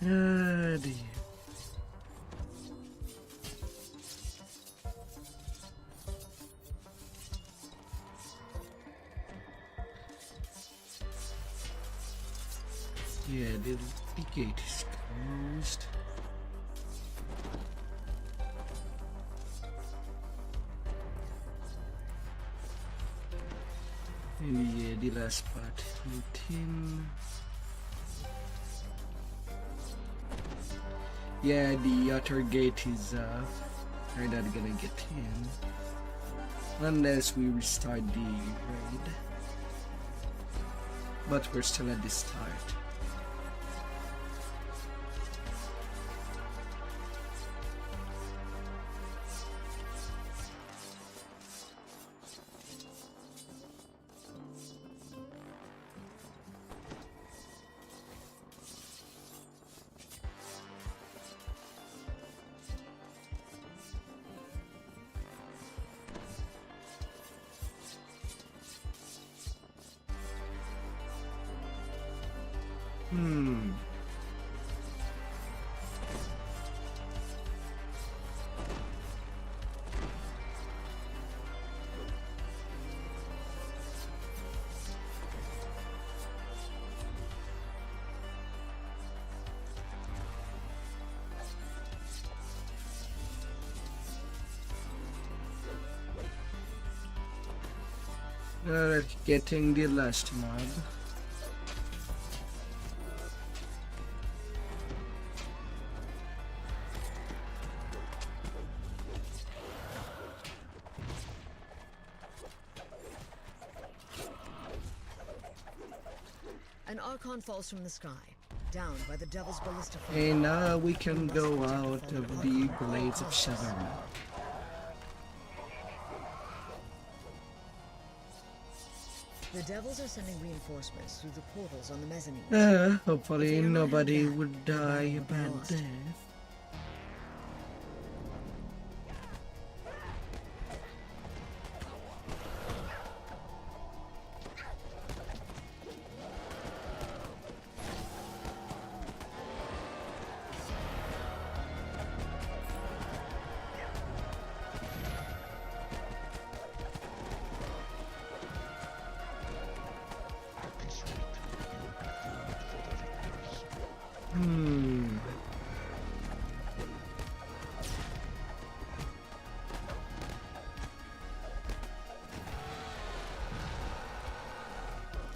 Oh dear. Yeah, the gate is closed. And yeah, the last part routine. Yeah, the outer gate is we're not gonna get in unless we restart the raid. But we're still at the start. Getting the last mob. An Archon falls from the sky, down by the Devil's Ballista. And now we can go out of the Blades of Shadow. The Devils are sending reinforcements through the portals on the mezzanine. Hopefully nobody would die a bad death.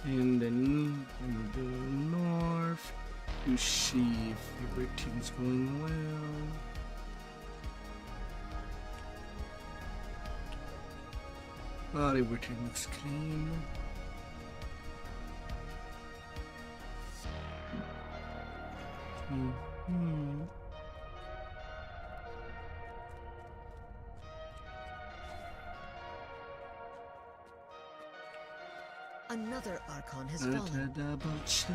And then in the north to see if everything's going well. Oh, everything looks clean. Another Archon has fallen. Double check.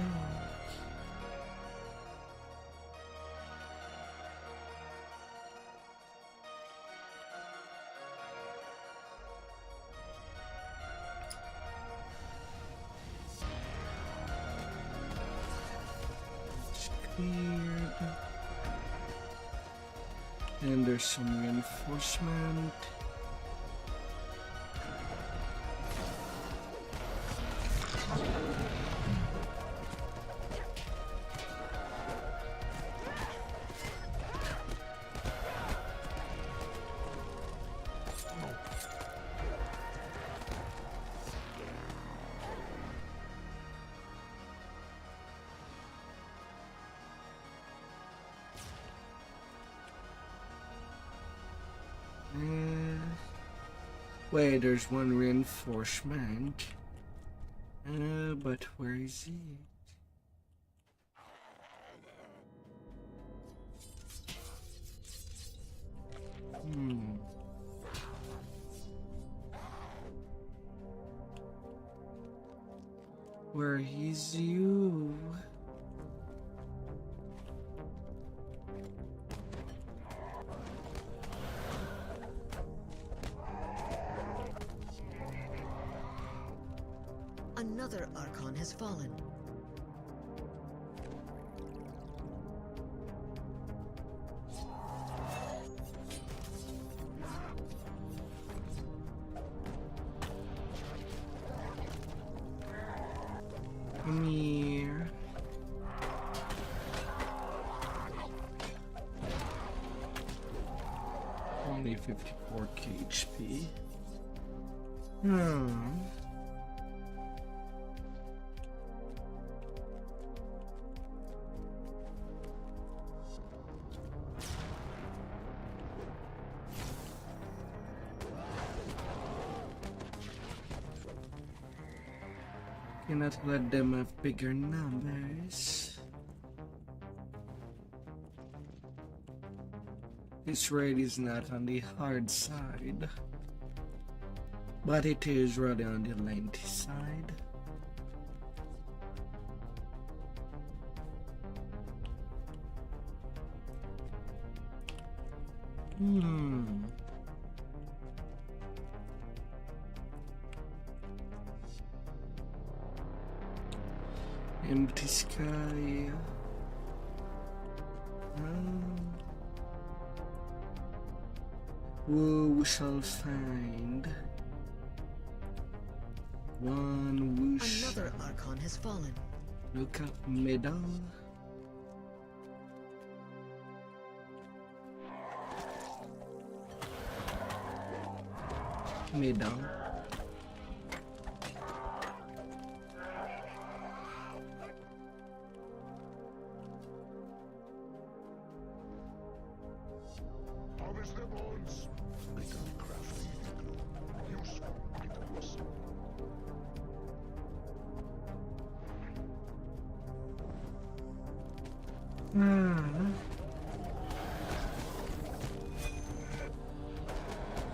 Cleared. And there's some reinforcement. Wait, there's one reinforcement. But where is it? Where is you? Another Archon has fallen. Come here. Only 54 HP. Cannot let them have bigger numbers. This raid is not on the hard side, but it is rather on the lengthy side. Empty sky. We shall find one whoosh. Another Archon has fallen. Look up middle. Middle. Harvest their bones. They can be crafted into useful items.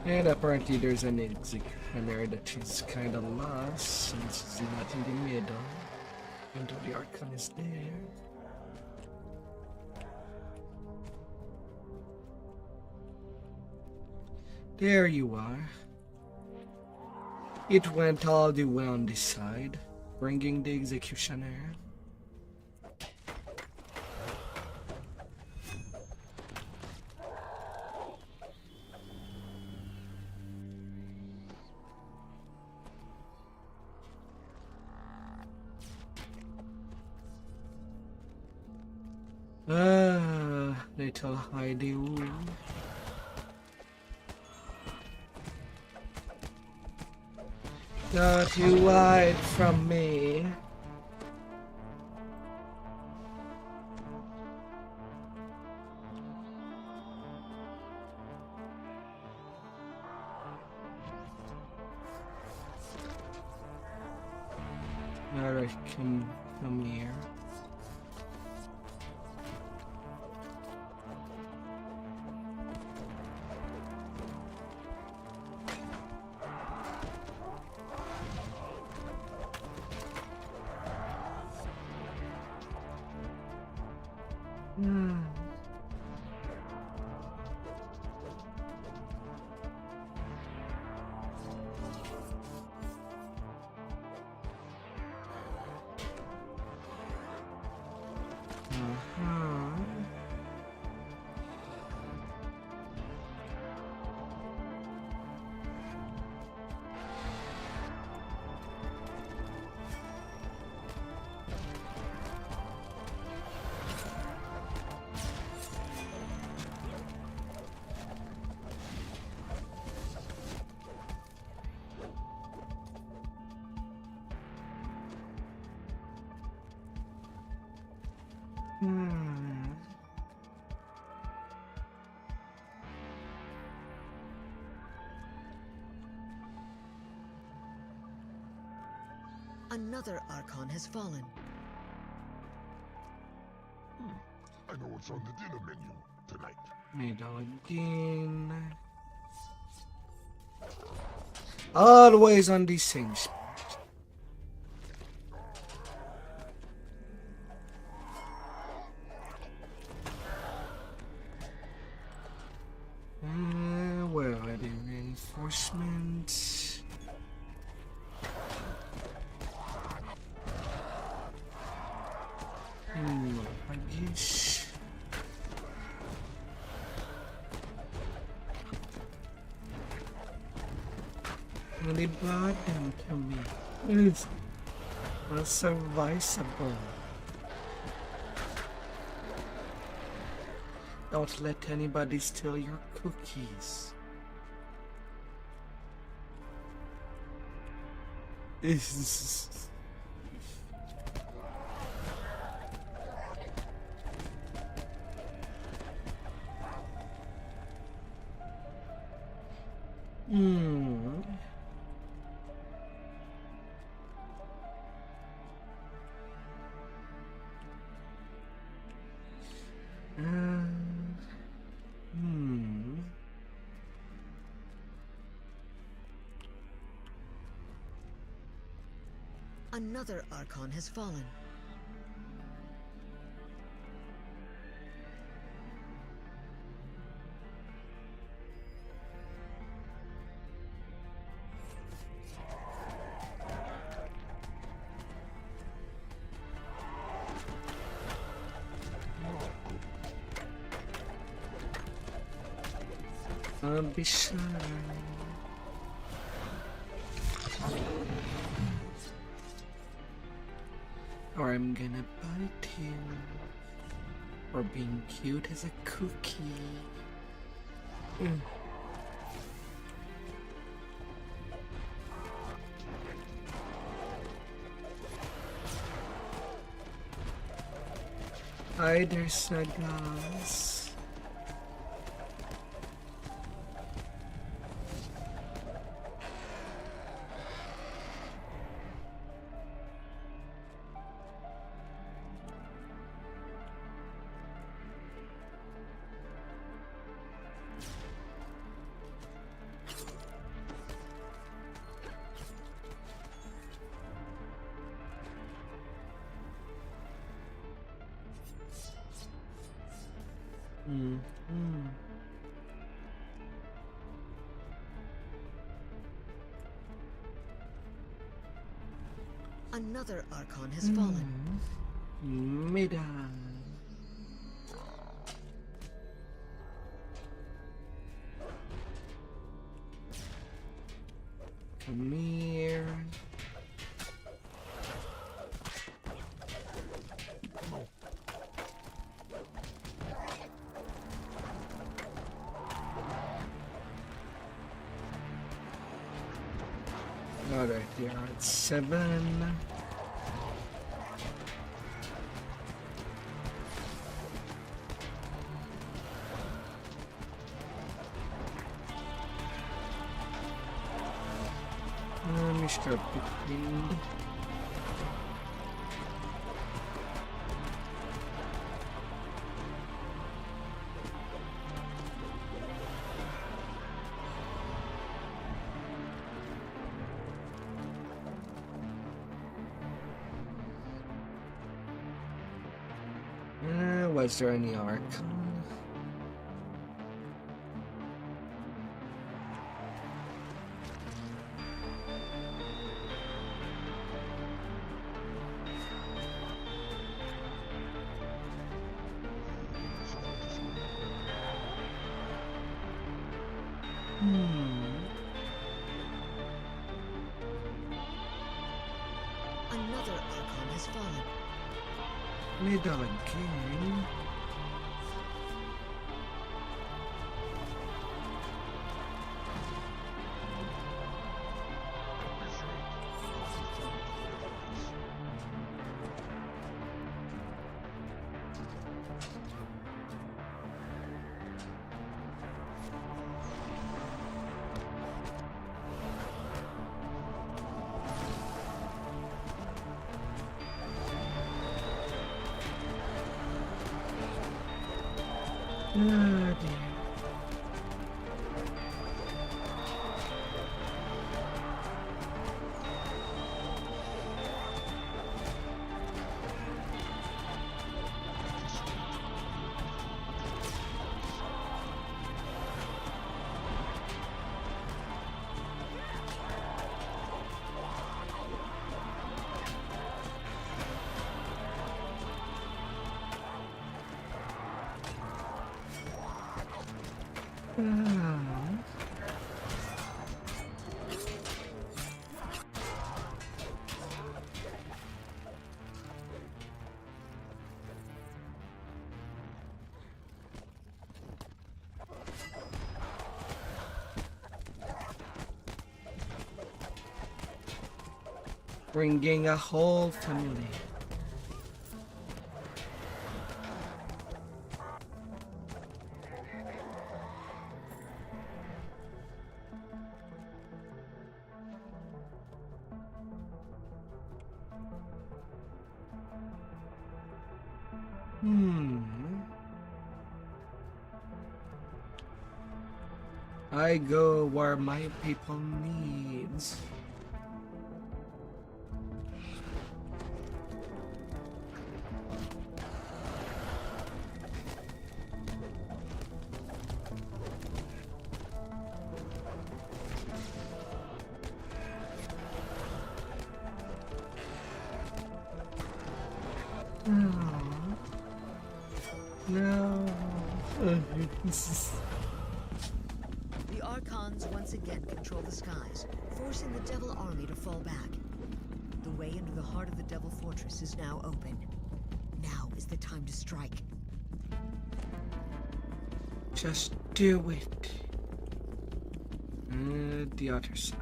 And apparently there's an executioner that is kind of lost since it's not in the middle, even though the Archon is there. There you are. It went all the way on this side, bringing the executioner. Little Heidi. Not you hide from me. Alright, come here. Hmm. Another Archon has fallen. I know what's on the dinner menu tonight. Middle again. Always on these things. Where are the reinforcements? I guess. Really brought them to me. It's unsurvivable. Don't let anybody steal your cookies. Hmm. Hmm. Another Archon has fallen. Be shy. Or I'm gonna bite you. Or being cute as a cookie. Hi there, Sagas. Another Archon has fallen. Mida. Come here. Alright, we are at 7. Mr. Pickling. Was there any arc? Another Archon has fallen. Middle again. Ah, dear. Ah. Bringing a whole family. I go where my people needs. No. The Archons once again control the skies, forcing the Devil army to fall back. The way into the heart of the Devil Fortress is now open. Now is the time to strike. Just do it. The other side.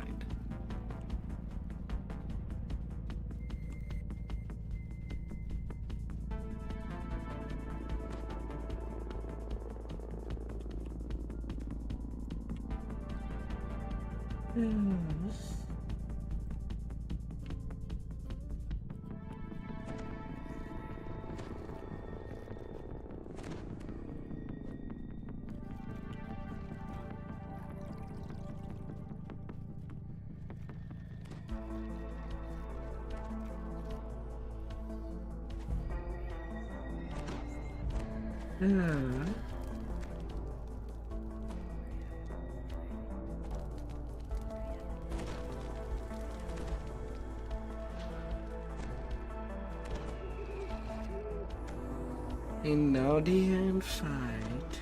And now the end fight.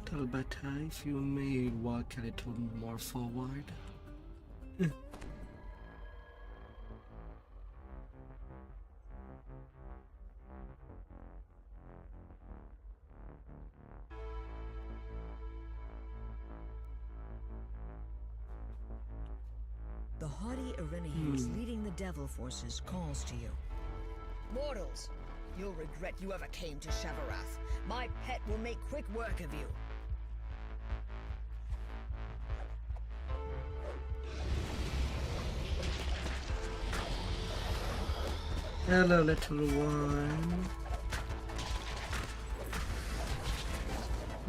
Talbata, if you may walk a little more forward. The haughty Irenaeus leading the Devil forces calls to you. Mortals, you'll regret you ever came to Shavarath. My pet will make quick work of you. Hello, little one.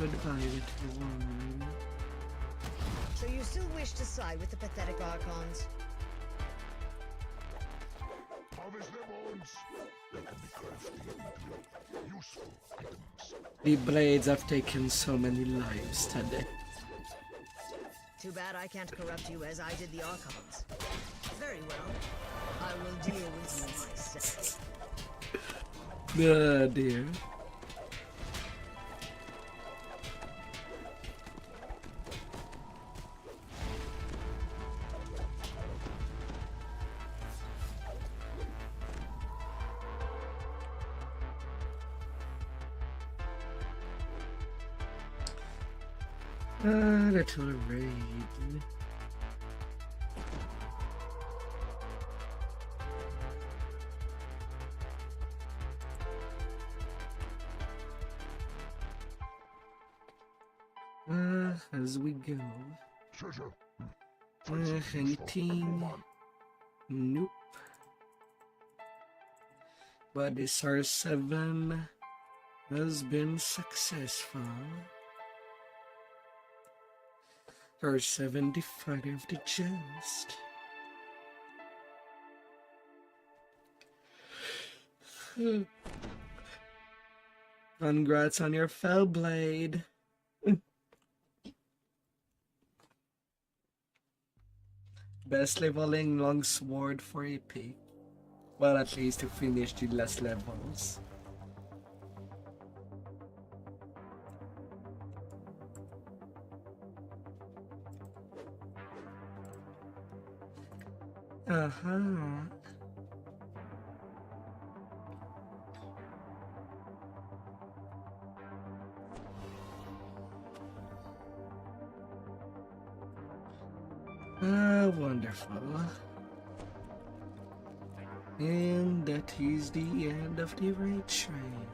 Goodbye, little one. So you still wish to side with the pathetic Archons? Harvest their bones. They can be crafty, useful items. The blades have taken so many lives today. Too bad I can't corrupt you as I did the Archons. Very well. I will deal with you myself. Oh dear. Little raid. As we go. Treasure. Find some useful Anything? Pokemon. Nope. But this R7 has been successful. R7 the fighter of the just. Congrats on your fell blade. Best leveling longsword for AP. Well, at least to finish the last levels. Uh-huh. Wonderful. And that is the end of the raid train.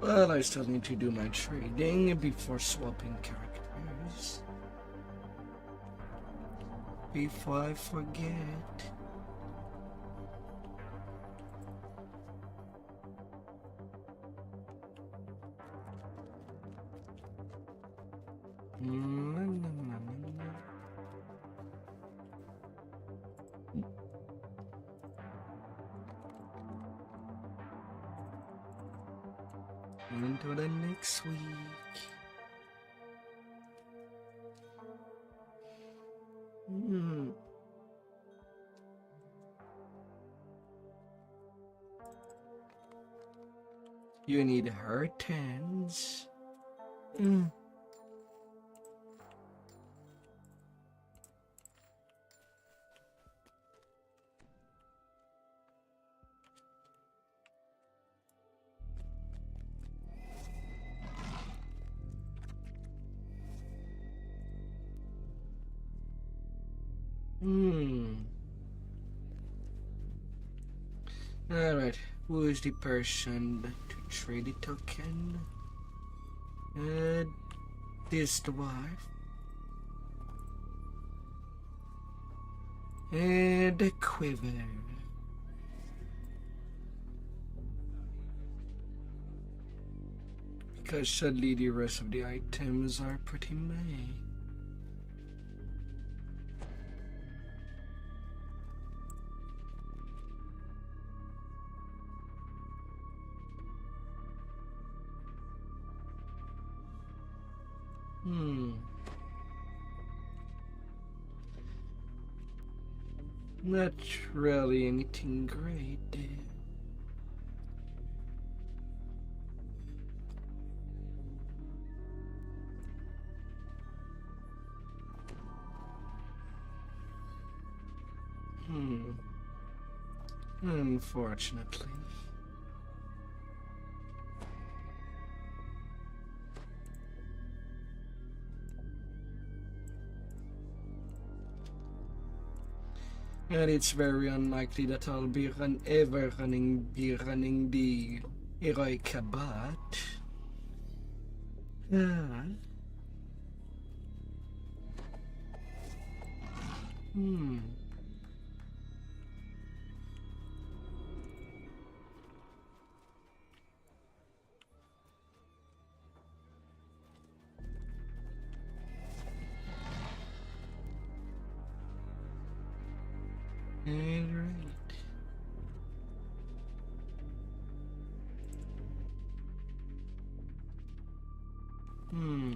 Well, I still need to do my trading before swapping characters. Before I forget. Until the next week. You need her tens. Alright, who is the person to trade the token? This dwarf. And the quiver. Because sadly the rest of the items are pretty meh. Not really anything great there. Unfortunately. And it's very unlikely that I'll be running the heroic Kabat. Alright. Hmm.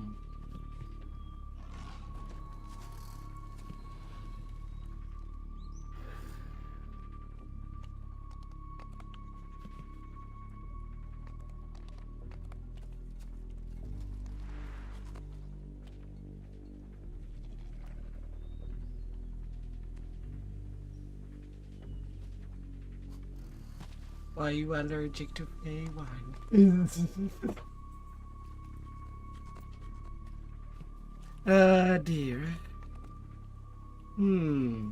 Why are you allergic to A1? Dear. Hmm.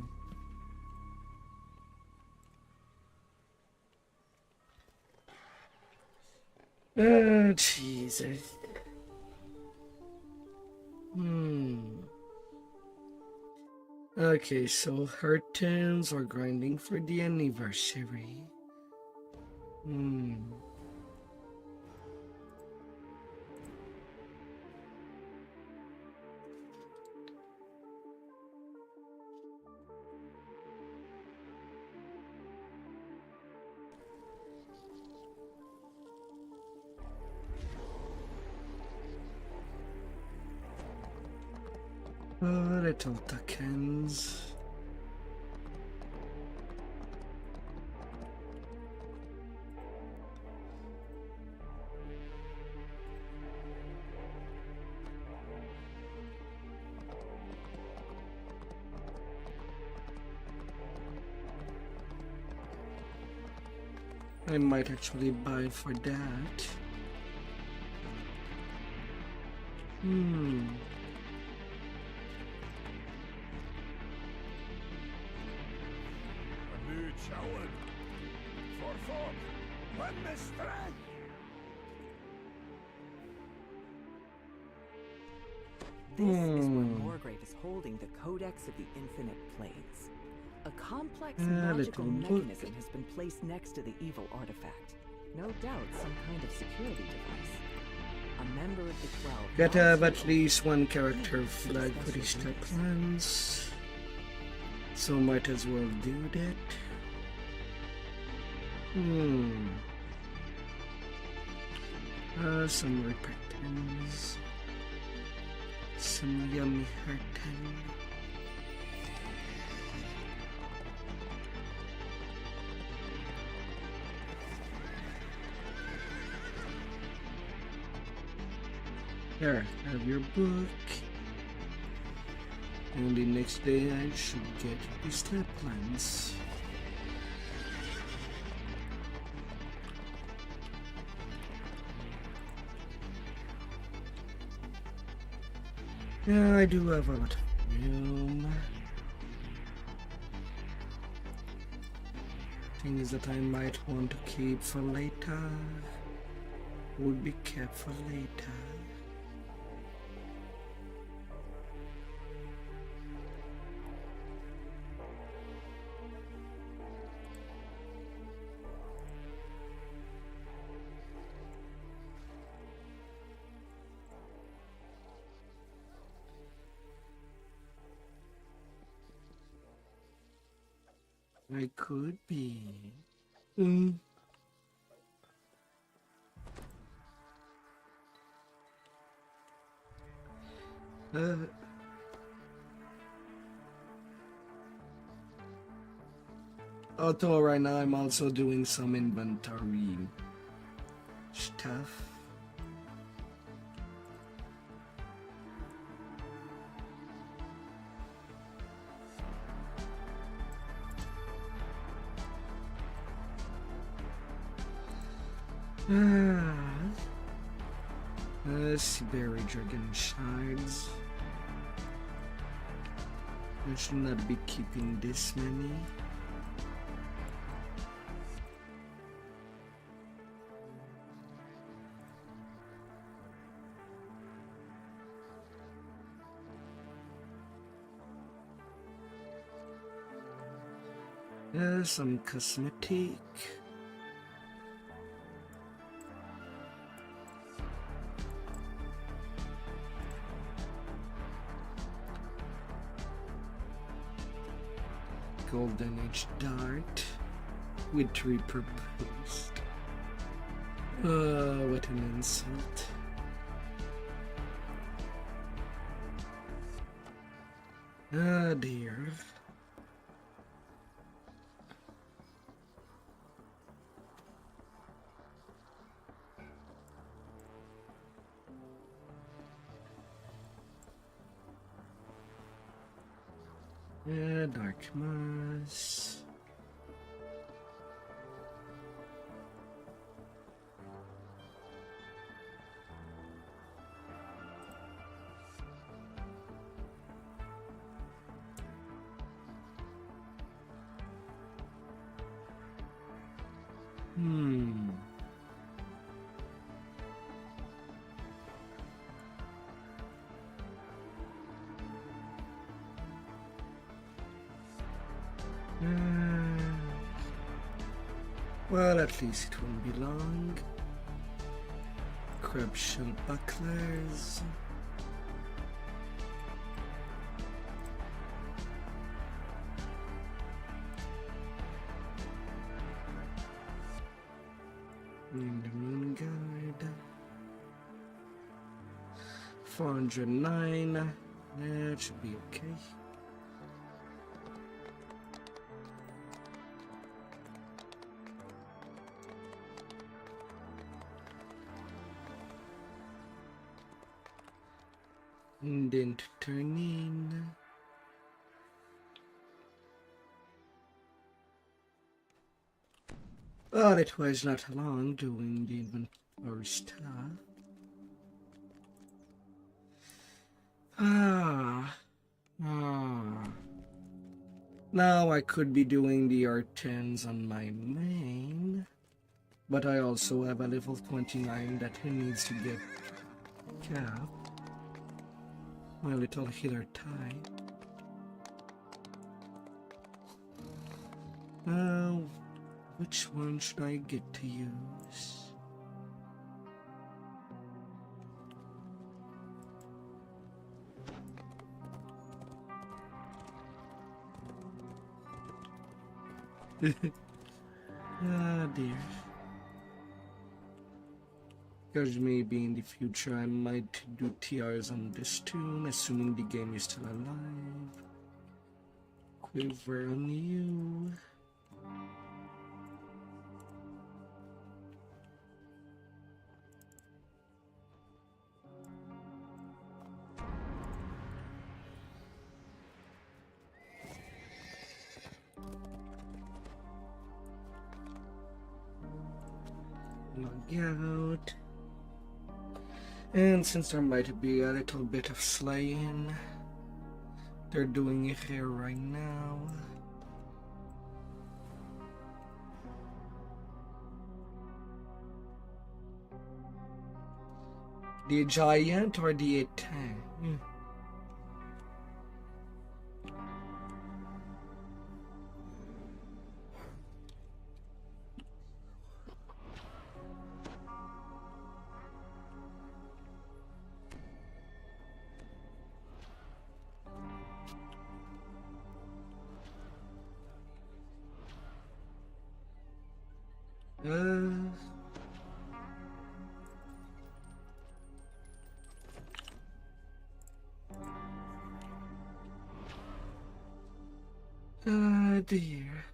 Jesus. Okay, so her turns are grinding for the anniversary. Little tokens. I might actually buy for that. This is where Morgrave is holding the Codex of the Infinite Planes. A complex magical mechanism has been placed next to the evil artifact. No doubt some kind of security device. A member of the 12... Gotta have at least one character flag for these step plans. So might as well do that. Some repentance. Some yummy hurtin. There, have your book. And the next day I should get the step plans. Yeah, I do have a lot of room. Things that I might want to keep for later would be kept for later. I could be. Although right now I'm also doing some inventory stuff. Berry Dragon Shards. I should not be keeping this many. Some cosmetic. Golden Age Dart with repurposed. What an insult. Ah, dear. Dark mass. Well, at least it won't be long. Crab shell bucklers. In the moon guard. 409. That should be okay. And then to turn in. But it was not long doing the inventory stuff. Now I could be doing the R10s on my main, but I also have a level 29 that he needs to get capped. My little healer type. Now, which one should I get to use? Ah, dear. Because maybe in the future I might do TRs on this tune, assuming the game is still alive. Quiver on you. Log out. And since there might be a little bit of slaying, they're doing it here right now. The giant or the tank? Dear.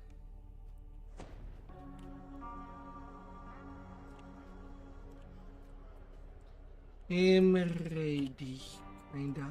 I'm ready, kinda.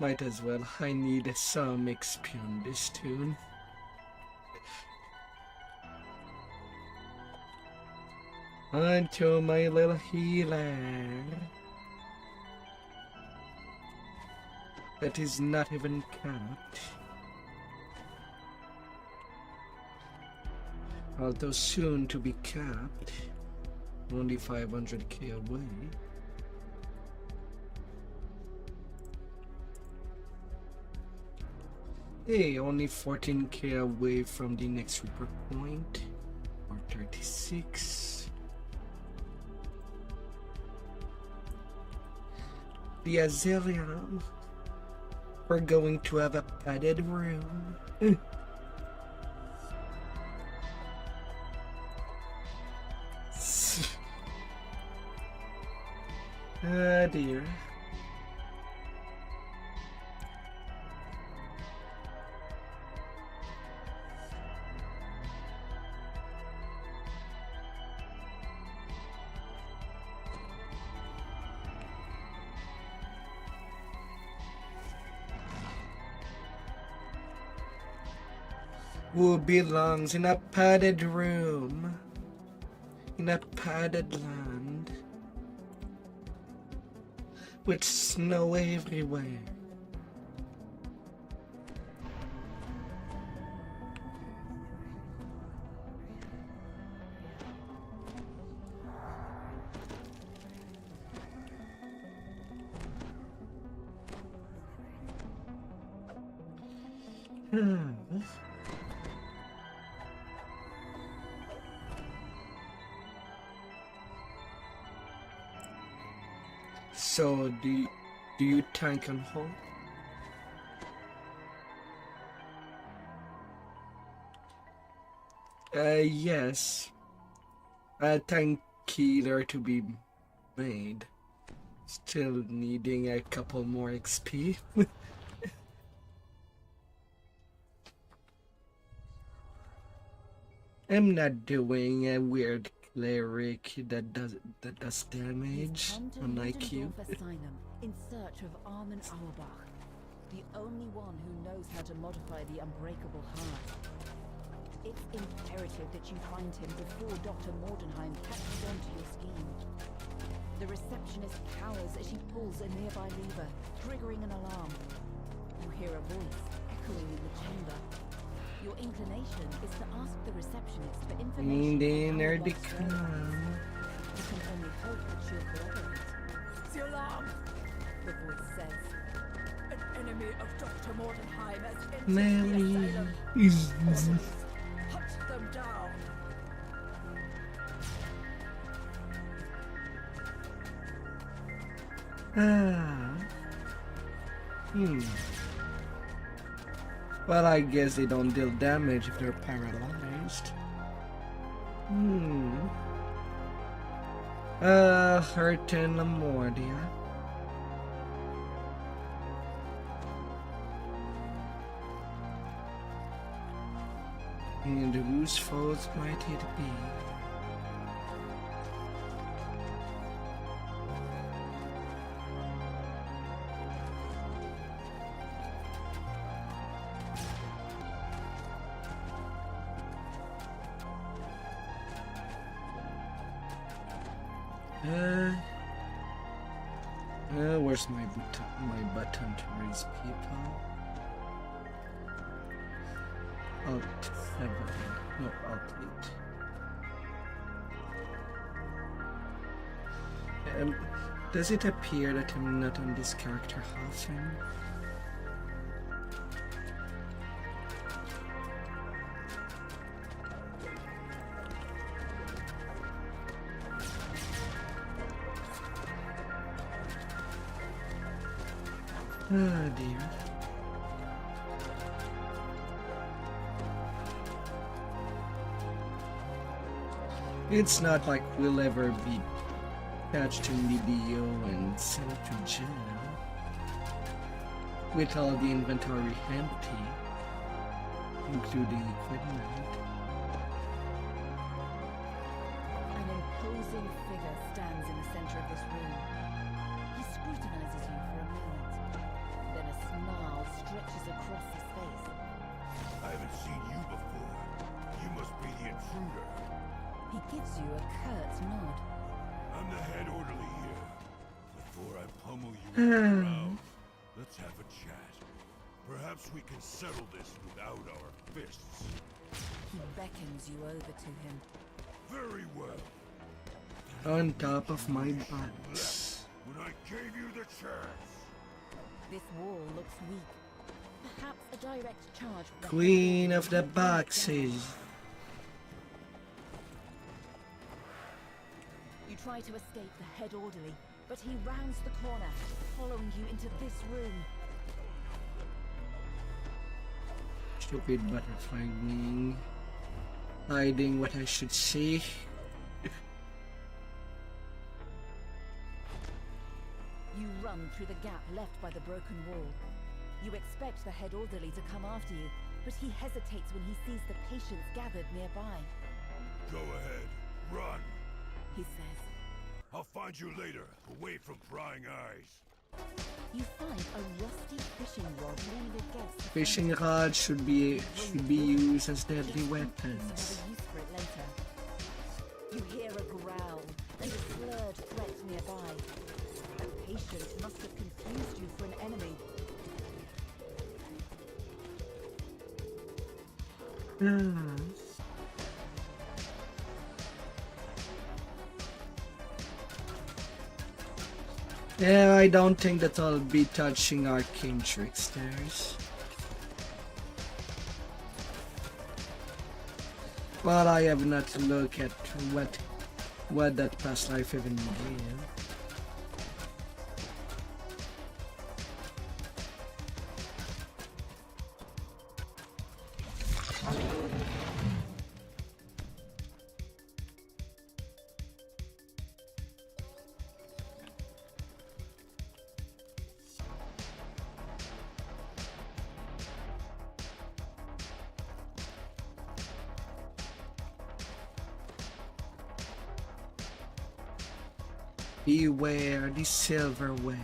Might as well. I need some XP on this tune. Onto my little healer. That is not even capped. Although soon to be capped. Only 500k away. Hey, only 14k away from the next Reaper point. Or 36. the asylum. We're going to have a padded room. Ah dear. Who belongs in a padded room? In a padded land? With snow everywhere. So, do you tank and hold? Yes. A tank killer to be made. Still needing a couple more XP. I'm not doing a weird cleric that does damage on IQ. Asylum in search of Armin Auerbach, the only one who knows how to modify the unbreakable heart. It's imperative that you find him before Dr. Mordenheim catches on to your scheme. The receptionist cowers as she pulls a nearby lever, triggering an alarm. You hear a voice echoing in the chamber. Your inclination is to ask the receptionist for information on Auerbach's whereabouts. You can only hope that she'll corroborate. The alarm! The voice says. An enemy of Dr. Mordenheim has entered Mary. the asylum. Hunt them down! Well, I guess they don't deal damage if they're paralyzed. Hurt in the more, dear. And whose fault might it be? Where's my button to raise people? Alt 7. No, Alt 8. Does it appear that I'm not on this character often? Ah dear. It's not like we'll ever be catched in video and sent to jail with all the inventory empty, including equipment. An imposing figure stands in the center of this room. He scrutinizes you for a moment. Then a snarl stretches across his face. I haven't seen you before. You must be the intruder. He gives you a curt nod. I'm the head orderly here. Before I pummel you around, let's have a chat. Perhaps we can settle this without our fists. He beckons you over to him. Very well. On top of my butt. When I gave you the chance. This wall looks weak. Perhaps a direct charge from the Queen head of the orderly will break boxes. them. You try to escape the head orderly, but he rounds the corner, following you into this room. Stupid butterfly wing. Hiding what I should see. You run through the gap left by the broken wall. You expect the head orderly to come after you, but he hesitates when he sees the patients gathered nearby. Go ahead. Run. He says. I'll find you later, away from prying eyes. You find a rusty fishing rod leaning against the Fishing rods should be used as deadly Have weapons. a use for it later. You hear a growl and a slurred threat nearby. A patient must have confused you for an enemy. Yeah, I don't think that I'll be touching arcane tricksters. But I have not looked at what that past life even gave. Beware the silverware.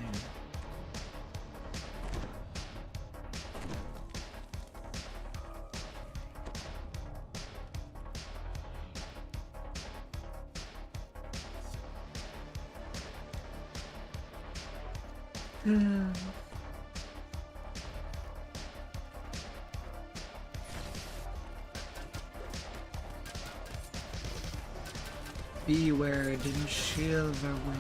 Beware the silverware.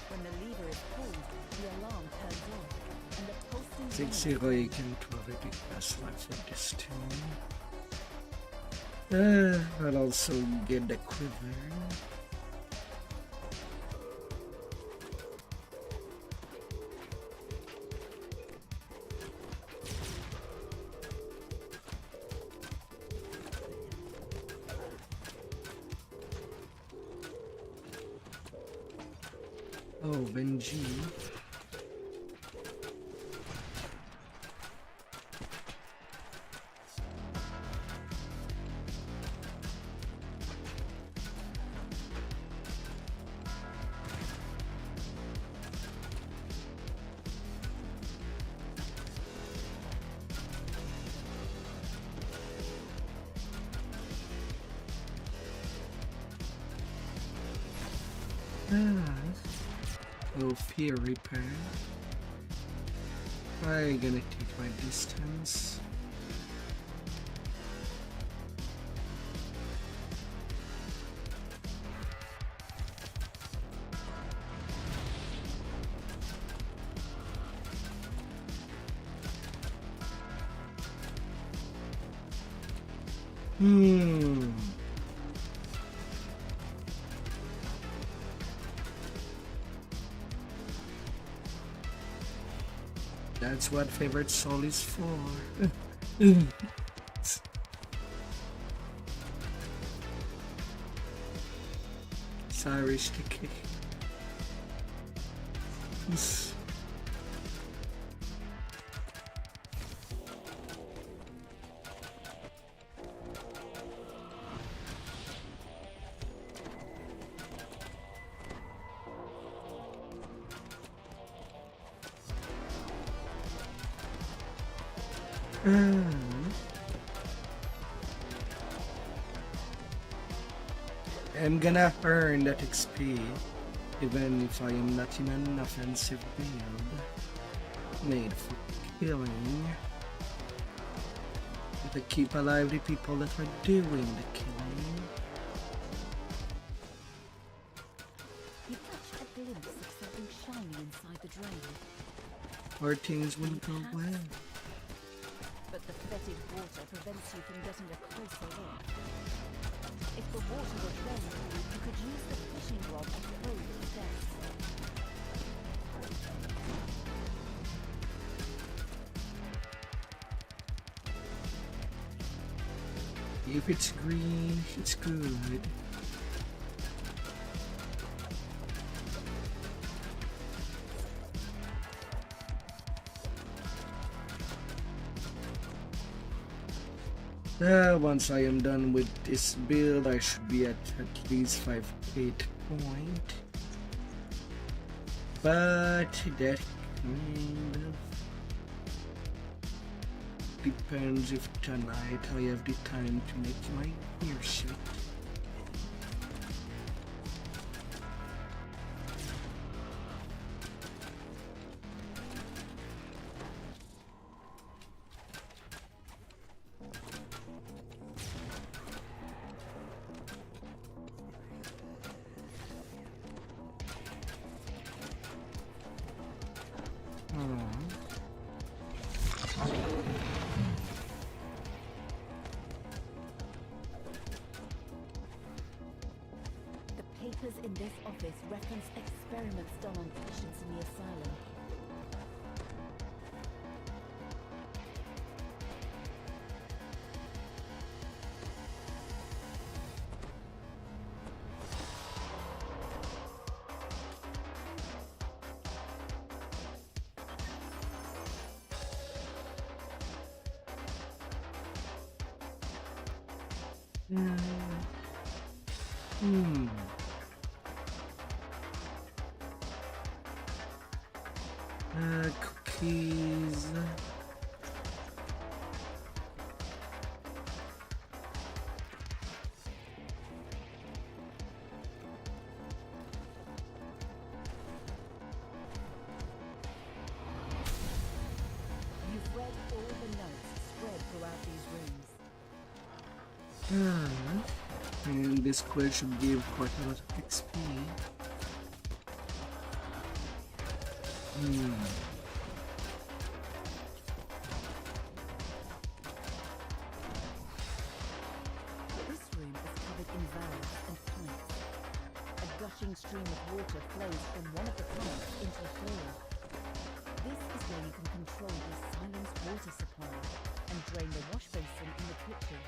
When the lever is pulled, the alarm turns off, and the pulsing 6-0 you can probably pass life for this too. I'll also get the quiver. Oh, Benji. Oh, fear repair. I'm gonna take my distance. That's what favorite soul is for. It's Irish to kick. I'm gonna earn that XP even if I am not in an offensive build made for killing, to keep alive the people that are doing the killing. You catch a glimpse of something shiny inside the drain. Or things will go well. But the fetid water prevents you from getting a closer look. If the water were red, you could use the fishing rod to probe its depth. If it's green, it's good. Once I am done with this build, I should be at least 5-8 point. But that kind of depends if tonight I have the time to make my hair shit. Papers in this office reference experiments done on patients in the asylum. Cookies. You've read all the notes spread throughout these rooms. And this quest should give quite a lot of XP. This room is covered in valves and pipes. A gushing stream of water flows from one of the pipes into the floor. This is where you can control the asylum's water supply and drain the wash basin in the kitchen.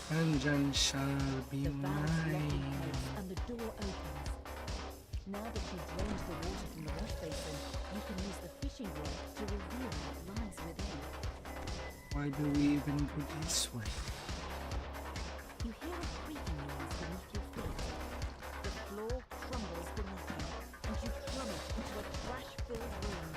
Vengeance shall be The valves lock in mine. place and the door opens. Now that you've drained the water from the wash basin, you can use the fishing rod to reveal what lies within. Why do we even go this way? You hear a creaking noise beneath your feet. The floor crumbles beneath you, and you plummet into a trash-filled room.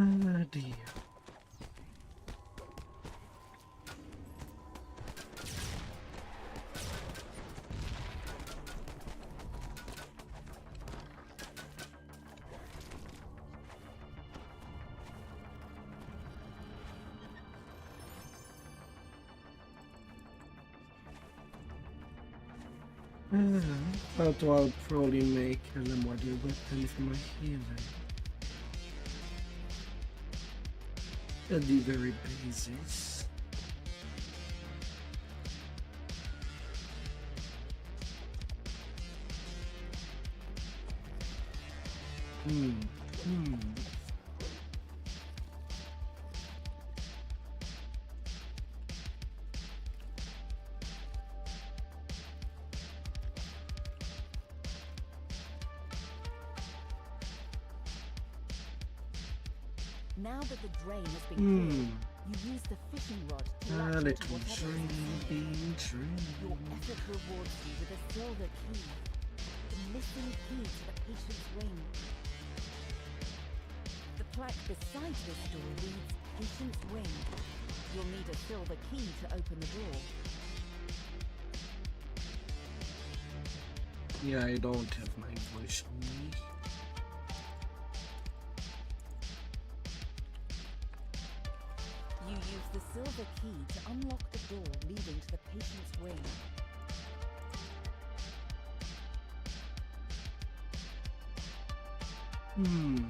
Ah, dear. But I'll probably make a model weapon for my healing. At the very basis. Now that the drain has been cleared, you use the fishing rod to latch onto little whatever dream, is being dream. Your effort rewards you with a silver key, the missing key to the patient's wing. The plaque beside this door reads Patient's Wing. You'll need a silver key to open the door. Yeah, I don't have my voice on me. You use the silver key to unlock the door leading to the patient's wing. Yeah.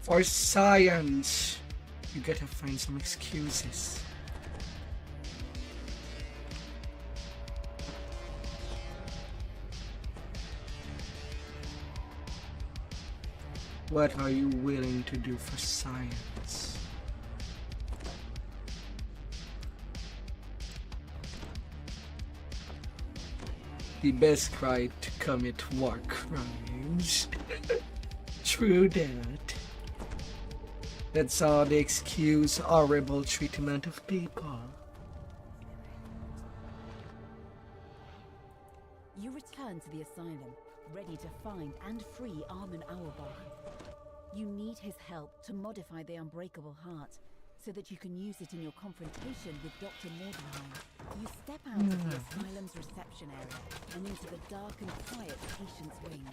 For science, you gotta find some excuses. What are you willing to do for science? The best crime to commit war crimes. True that. That's all they excuse horrible treatment of people. You return to the asylum, ready to find and free Armin Auerbach. You need his help to modify the unbreakable heart, so that you can use it in your confrontation with Dr. Mordenheim. You step out of the asylum's reception area and into the dark and quiet patient's wing.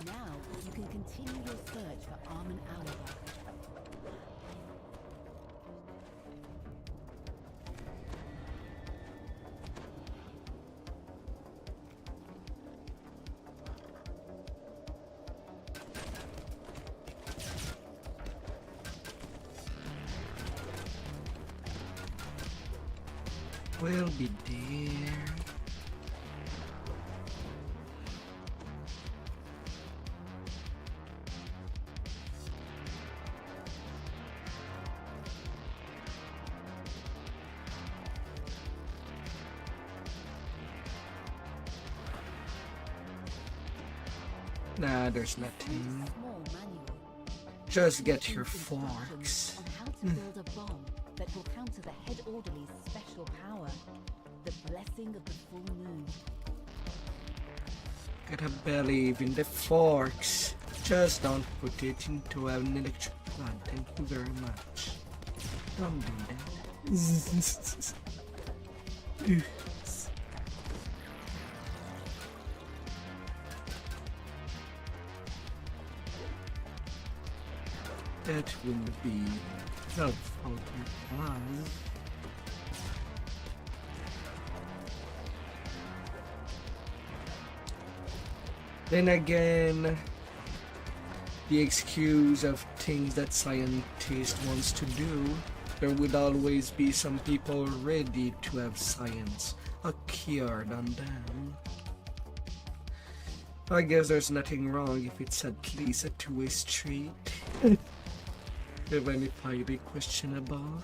Now you can continue your search for Armin Auerbach. We'll be there. Nah, there's nothing. Small manual. Just get your Instructions forks. on how to build a bomb that will counter the head orderly's special power, the blessing of the full moon. Gotta believe in the forks. Just don't put it into an electric plant. Thank you very much. Don't do that. That would be helpful to us. Then again, the excuse of things that scientists wants to do, there would always be some people ready to have science occurred on them. I guess there's nothing wrong if it's at least a two-way street. Even if highly questionable.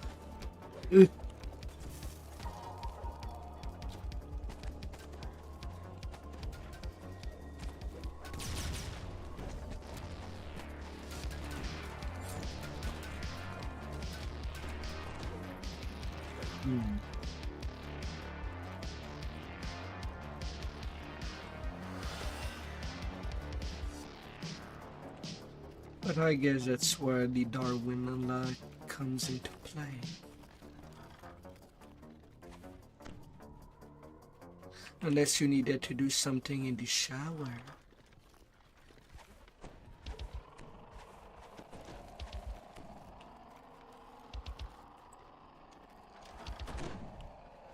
But I guess that's where the Darwin law comes into play. Unless you needed to do something in the shower.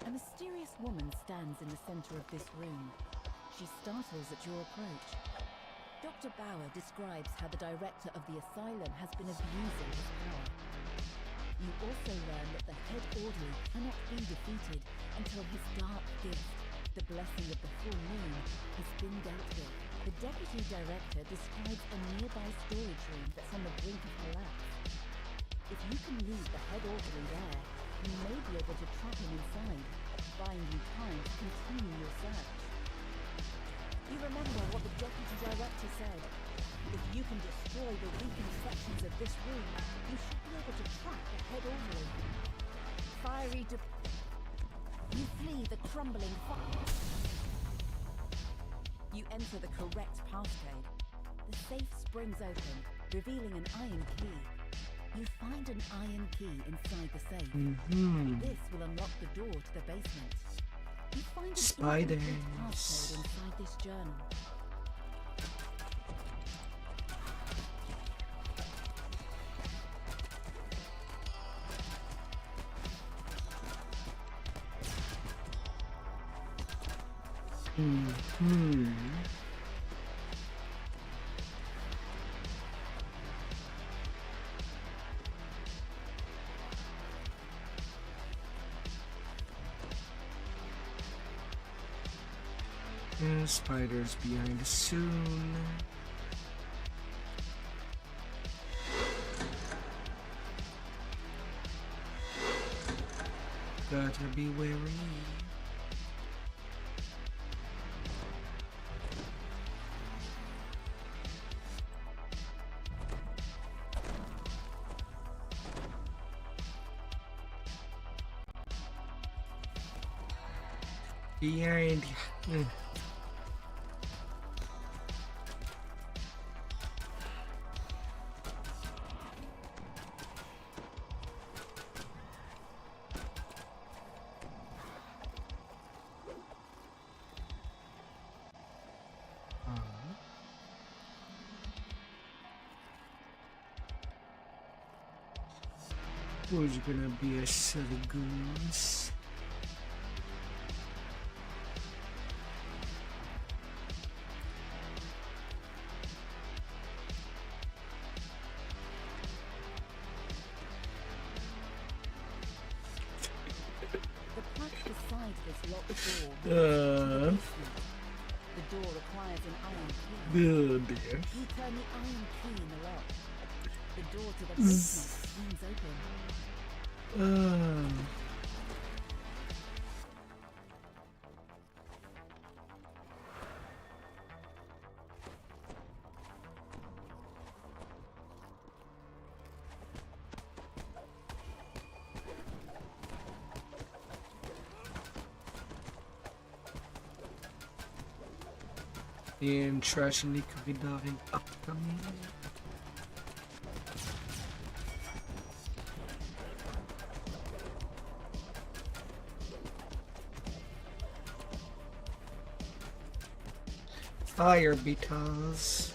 A mysterious woman stands in the center of this room. She startles at your approach. Dr. Bauer describes how the director of the asylum has been abusing his power. You also learn that the head orderly cannot be defeated until his dark gift, the blessing of the full moon, has been dealt with. The deputy director describes a nearby storage room that's on the brink of collapse. If you can leave the head orderly there, you may be able to trap him inside, buying you time to continue your search. You remember what the deputy director said? If you can destroy the weakened sections of this room, you should be able to trap the head orderly. Fiery You flee the crumbling fire. You enter the correct passcode. The safe springs open, revealing an iron key. You find an iron key inside the safe. This will unlock the door to the basement. You find an incomplete passcode inside this journal. Spiders behind soon. Gotta be wary. Behind. Who's gonna be a silly goose? The plaque beside this locked door. The door requires an iron key. Oh dear. You turn the iron key in the lock. The door to the basement swings open. And trash and likvidering upcoming. Fire beetles.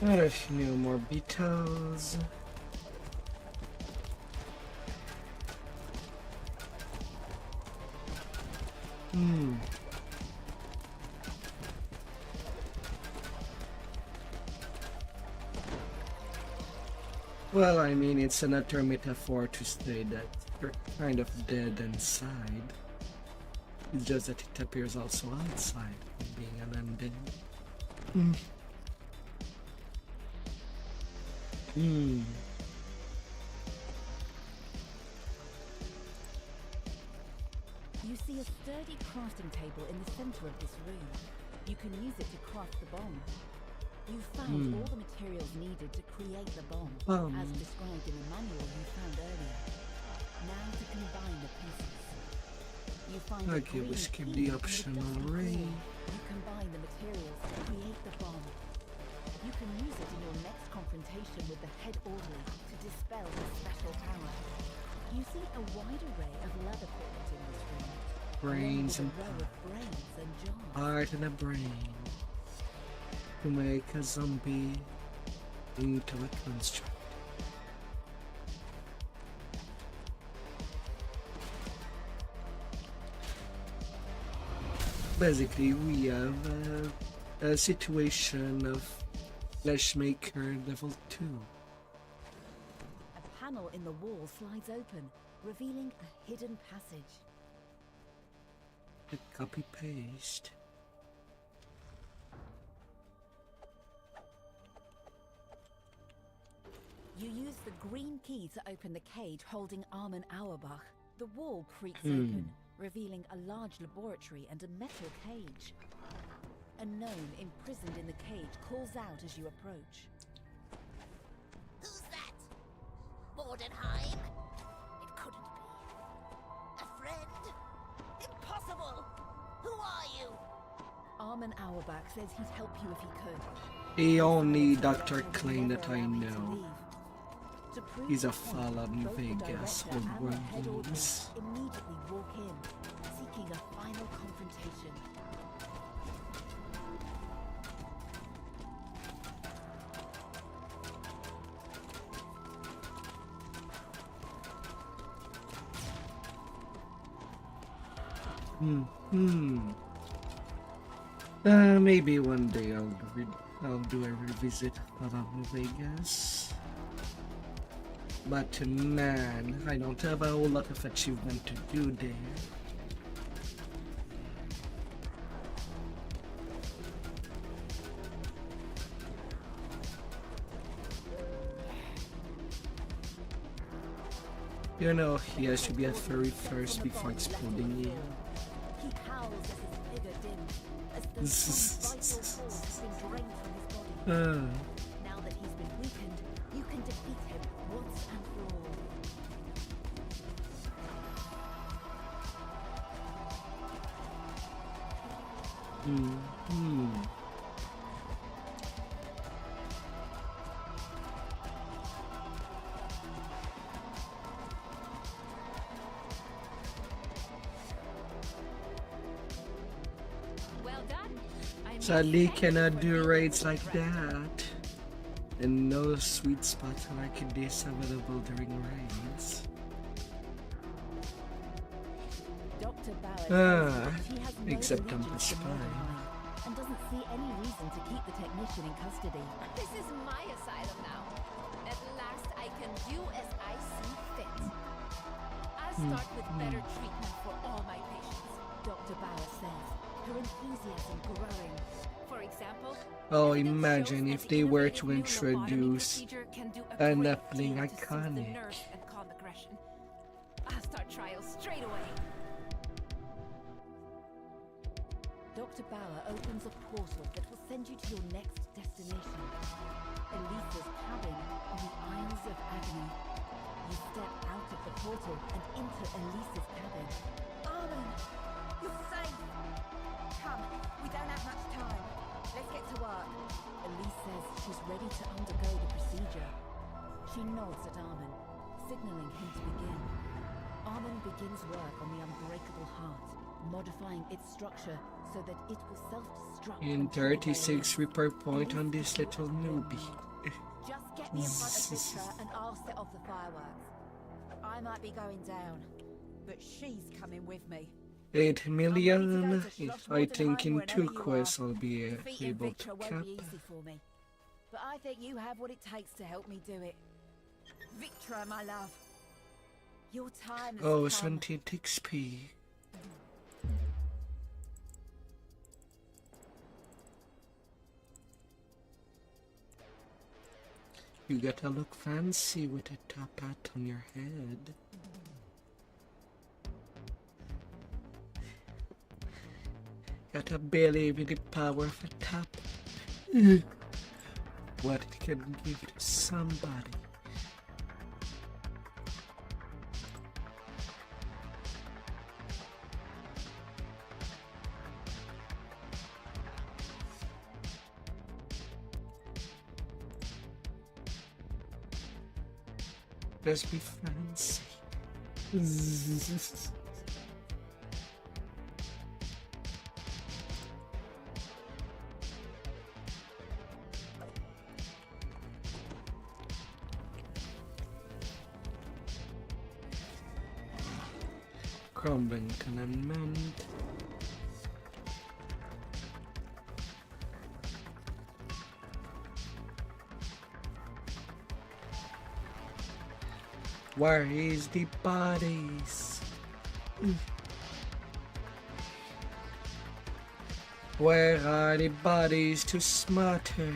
A few more beetles. Well, I mean, it's another metaphor to say that you're kind of dead inside. It's just that it appears also outside, being an undead. You see a sturdy crafting table in the center of this room. You can use it to craft the bomb. You found all the materials needed to create the bomb, as described in the manual you found earlier. Now to combine the pieces. You find Okay, we skip the optional ray. You combine the materials to create the bomb. communication with the head orderly to dispel his special power. You see a wide array of lab equipment in this room. Brains and along with a row of brains and jaws. heart and a brain to make a zombie into a construct. Basically, we have a situation of Fleshmaker level 2. A panel in the wall slides open, revealing a hidden passage. A copy paste. You use the green key to open the cage holding Armin Auerbach. The wall creaks open, revealing a large laboratory and a metal cage. A gnome imprisoned in the cage calls out as you approach. Who's that? Mordenheim? It couldn't be. A friend? Impossible! Who are you? Armin Auerbach says he'd help you if he could. The only Dr. Klein that I Never allow me to know. leave. To prove He's a the point, Fallout both the Vegas director and the head with audience immediately walk in, seeking a final confrontation. Maybe one day I'll do a revisit of Vegas. But man, I don't have a whole lot of achievement to do there. You know, he has to be a furry first before exploding you. He howls as his figure dims, as though some vital force has been drained from his body. Now that he's been weakened, you can defeat him once and for all. Well done. I Sadly, cannot do raids like that. And no sweet spot like this available during raids. Dr. Bauer Ah, says she has no except on allegiance the to spine. Mordenheim and doesn't see any reason to keep the technician in custody. This is my asylum now. At last I can do as I see fit. I'll start with better treatment for all my patients. Dr. Bauer says, her enthusiasm growing. For example, Oh, evidence imagine shows if that they the were innovative to new lobotomy introduce procedure can do a an great uplink deal to soothe the iconic. nerves and calm aggression. I'll start trials straight away. Dr. Bauer opens a portal that will send you to your next destination. Elisa's cabin on the Isles of Agony. You step out of the portal and enter Elisa's cabin. Armin, you're safe. Come, we don't have much time. Let's get to work. Elise says she's ready to undergo the procedure. She nods at Armin, signaling him to begin. Armin begins work on the unbreakable heart, modifying its structure so that it will self-destruct. In and trigger 36 repair point on this little newbie. Just get me in front of Victor and I'll set off the fireworks. I might be going down, but she's coming with me. 8 million. I think in 2 quests I'll be Defeating able Victor to won't cap. be easy for me, but I think you have what it takes to help me do it. Victor, my love. Your time has Oh, come. 17 XP. You gotta look fancy with a top hat on your head. Got a belly with the power of a top. What it can give to somebody. Let's be fancy. Crumbling tenement. Where is the bodies? Where are the bodies to smother? You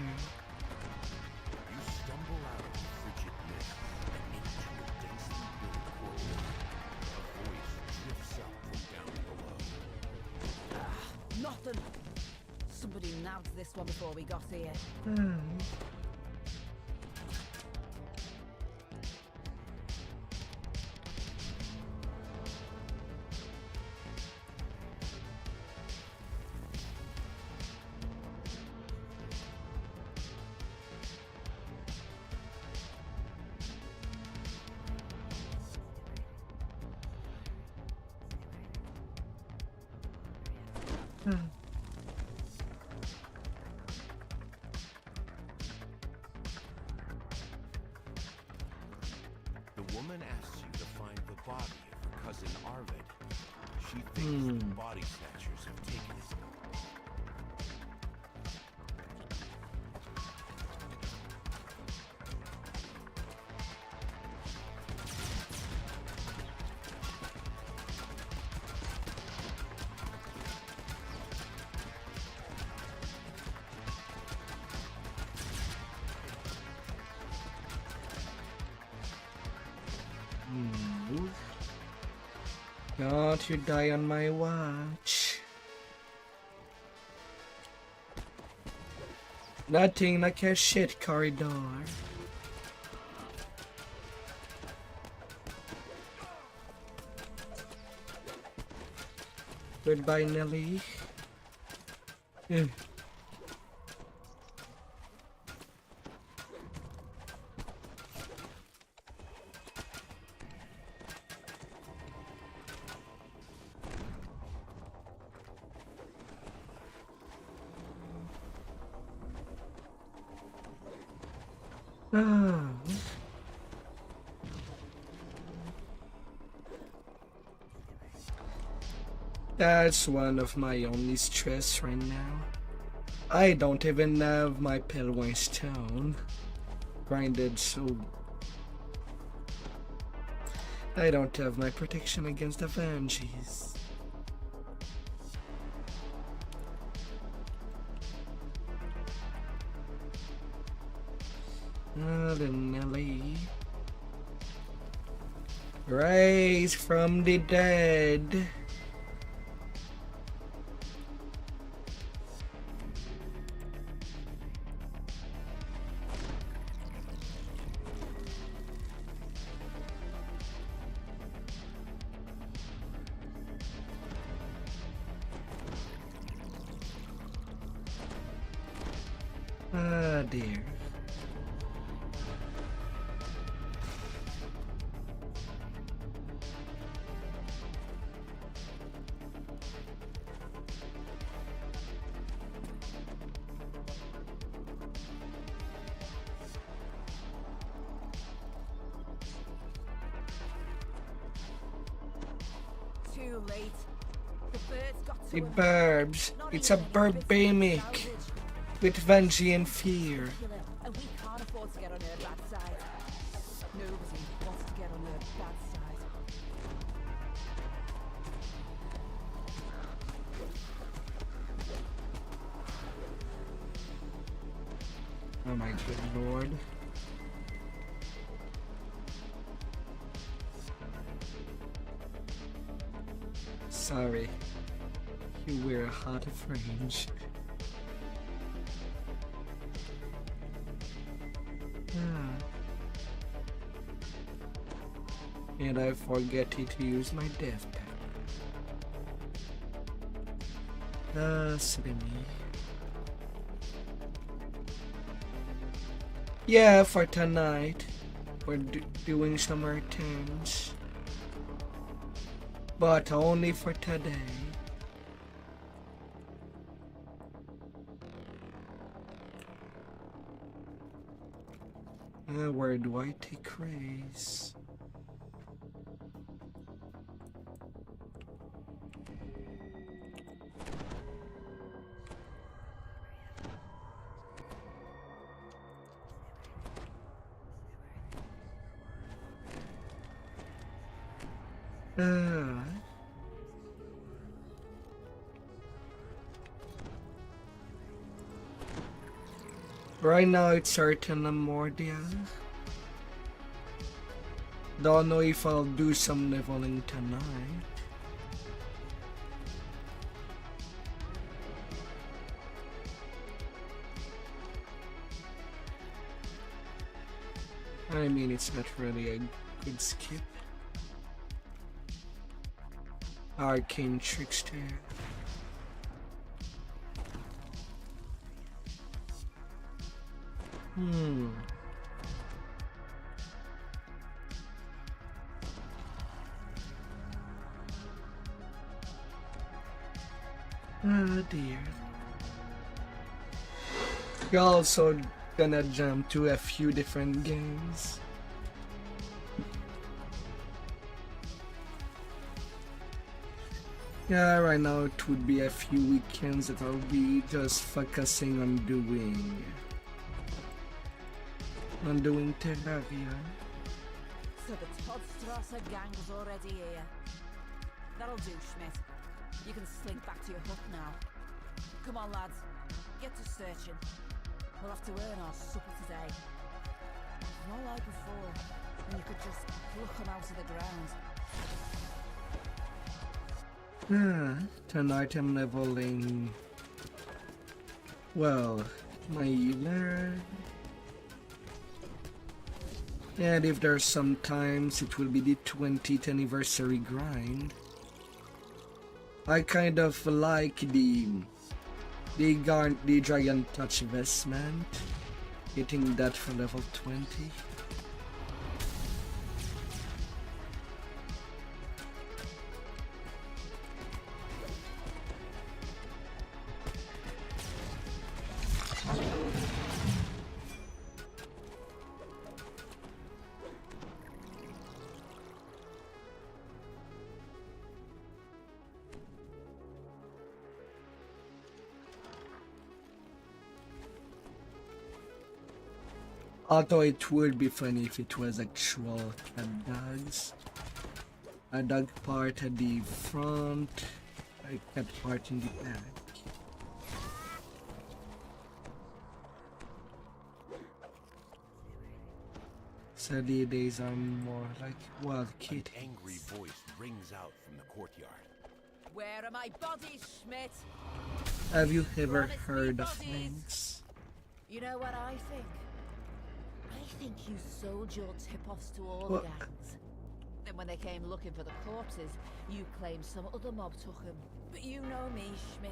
stumble out of the frigid mist and into a densely built corridor. A voice drifts up from down below. Nothing. Somebody nabbed this one before we got here. The woman asks you to find the body of her cousin Arvid. She thinks the body snatchers have taken it. Don't you die on my watch. Nothing like a shit corridor. Goodbye, Nelly. That's one of my only stress right now. I don't even have my Pillwine stone grinded, so I don't have my protection against the Banshees. Nelly. Rise from the dead. Ah, dear. Too late. The birds got to The him. burbs. Not It's a even any risk burbamic salvage. with Vanjie and fear. Kill him, and we can't afford to get on her bad side. Nobody wants to get on her bad side. Oh my good lord. Sorry. You were out of range. And I forget to use my death pack. Silly me. Yeah, for tonight. We're doing some more things, but only for today. Where do I take race? Right now it's certain Amordia. Don't know if I'll do some leveling tonight. I mean, it's not really a good skip. Arcane Trickster. Oh dear. You're also gonna jump to a few different games. Yeah, right now it would be a few weekends that I'll be just focusing on doing Terraria. So the Toddstrasser gang's already here. That'll do, Schmidt. You can slink back to your hut now. Come on, lads. Get to searching. We'll have to earn our supper today. It's not like before, when you could just pluck them out of the ground. Tonight I'm leveling, well, my healer. And if there's some times, it will be the 20th anniversary grind. I kind of like the Dragon Touch investment, getting that for level 20. Although it would be funny if it was actual cat dogs. A dog part at the front, a cat part in the back. So the days are more like wild kitties. An angry voice rings out from the courtyard. Where are my bodies, Schmidt? Have you ever Promise me heard of bodies. things? You know what I think? I think you sold your tip-offs to all What? the gangs. Then when they came looking for the corpses, you claimed some other mob took them. But you know me, Schmidt.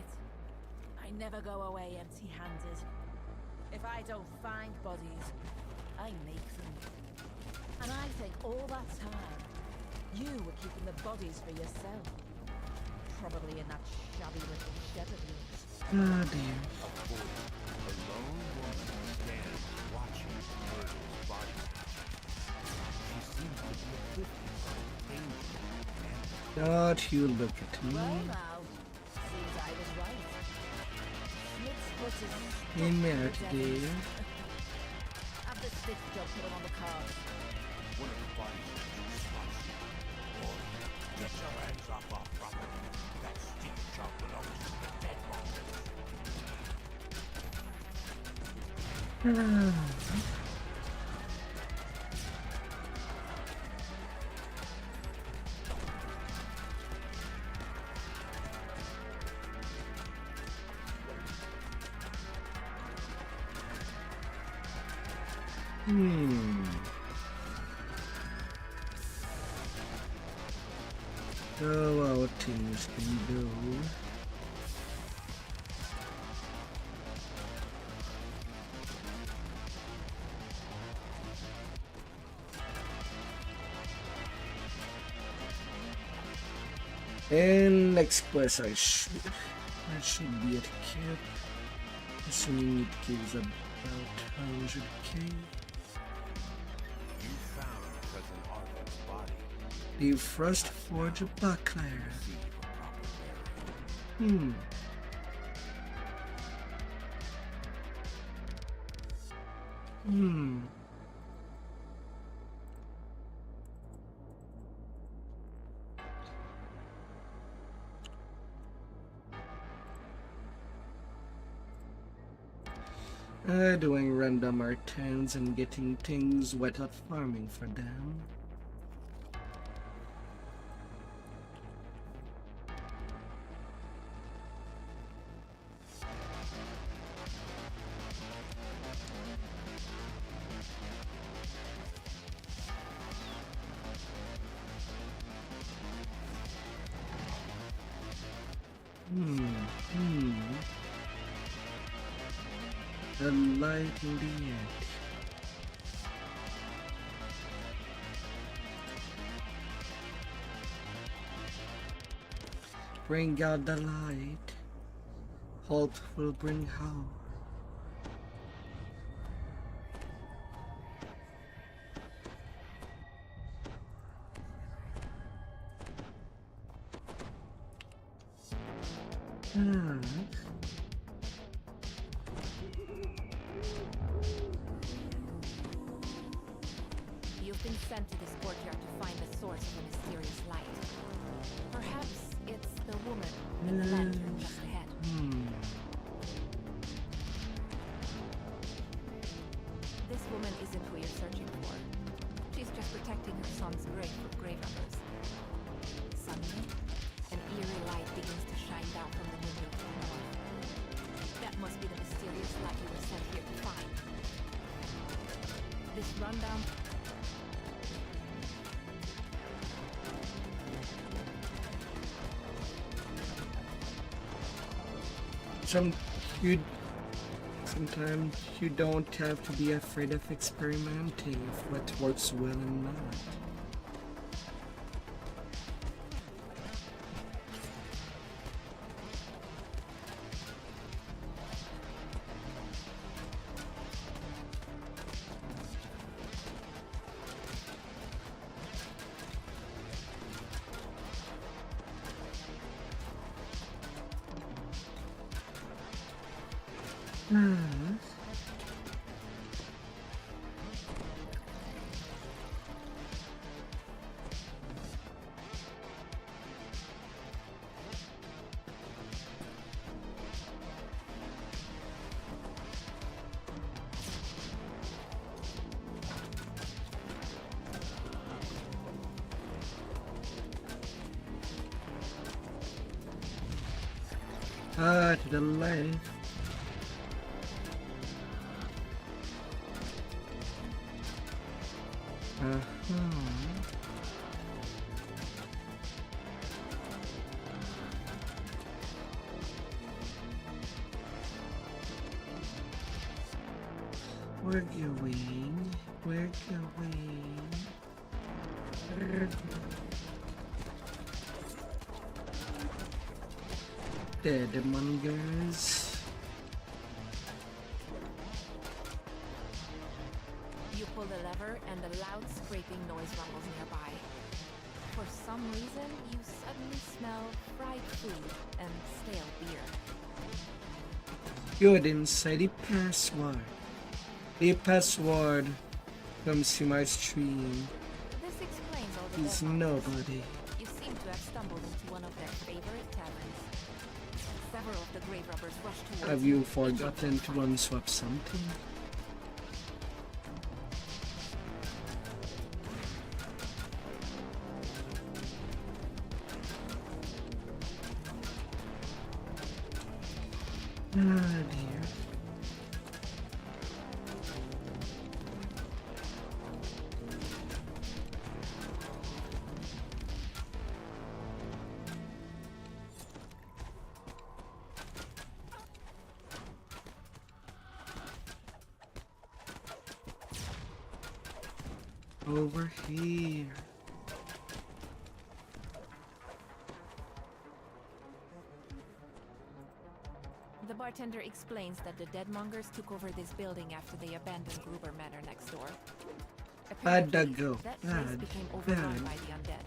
I never go away empty-handed. If I don't find bodies, I make them. And I think all that time, you were keeping the bodies for yourself. Probably in that shabby little shed of yours. Oh dear. A lone woman stands watching murderous bodies. She seems to be oblivious of danger and Don't you look at me. Well now, seems I was right. Schmidt's foot is In stuck there to the today. desert. Have the stick job put him on the cart. One of the bodies is spots. Boy, get your hands off our property. That stick job belongs to the dead bodies. Oh, what things can do. And next quest I should be at camp, assuming it gives about 100k. You found Cousin Arthur's body. The Frost Forge buckler. Receive a proper burial. Doing random art turns and getting things without farming for them. The light in the end. Bring out the light. Hope will bring hope. You've been sent to this courtyard to find the source of the mysterious light. Perhaps it's the woman in the lantern just ahead. This woman isn't who you're searching for. She's just protecting her son's grave from grave robbers. Suddenly, an eerie light begins to shine down from the window to the north. That must be the mysterious light we were sent here to find. This rundown Sometimes you don't have to be afraid of experimenting if what works well and not. To the left. We're going. Dead mongers. You pull the lever and a loud scraping noise rumbles nearby. For some reason, you suddenly smell fried food and stale beer. You're inside the password. The password comes to my stream. This explains all the Is dead bodies. nobody. You seem to have stumbled into one of their favorite taverns. Several of the grave robbers rush towards Have you forgotten to unswap something? Ah, dear. Over here. bartender explains that the Deadmongers took over this building after they abandoned Gruber Manor next door. Apparently, that place became overrun by the undead.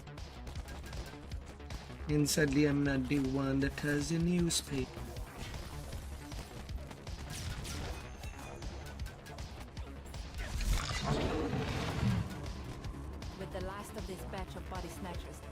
And sadly, I'm not the one that has a newspaper. With the last of this batch of body snatchers,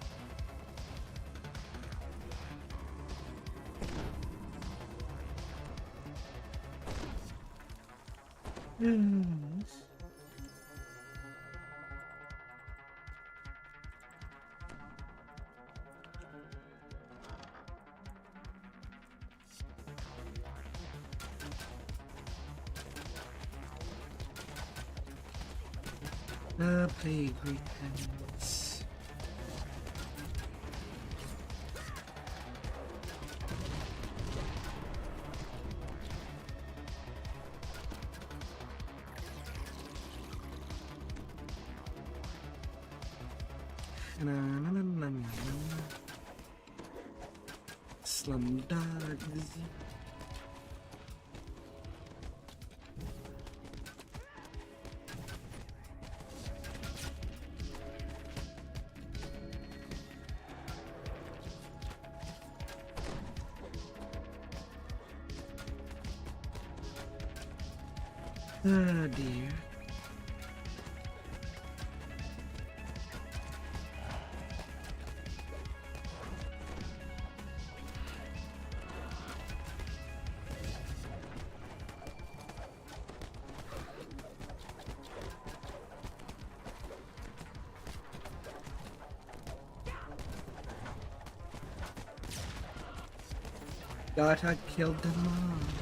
The plague returns. Slumdogs. Oh dear. God, I killed them all.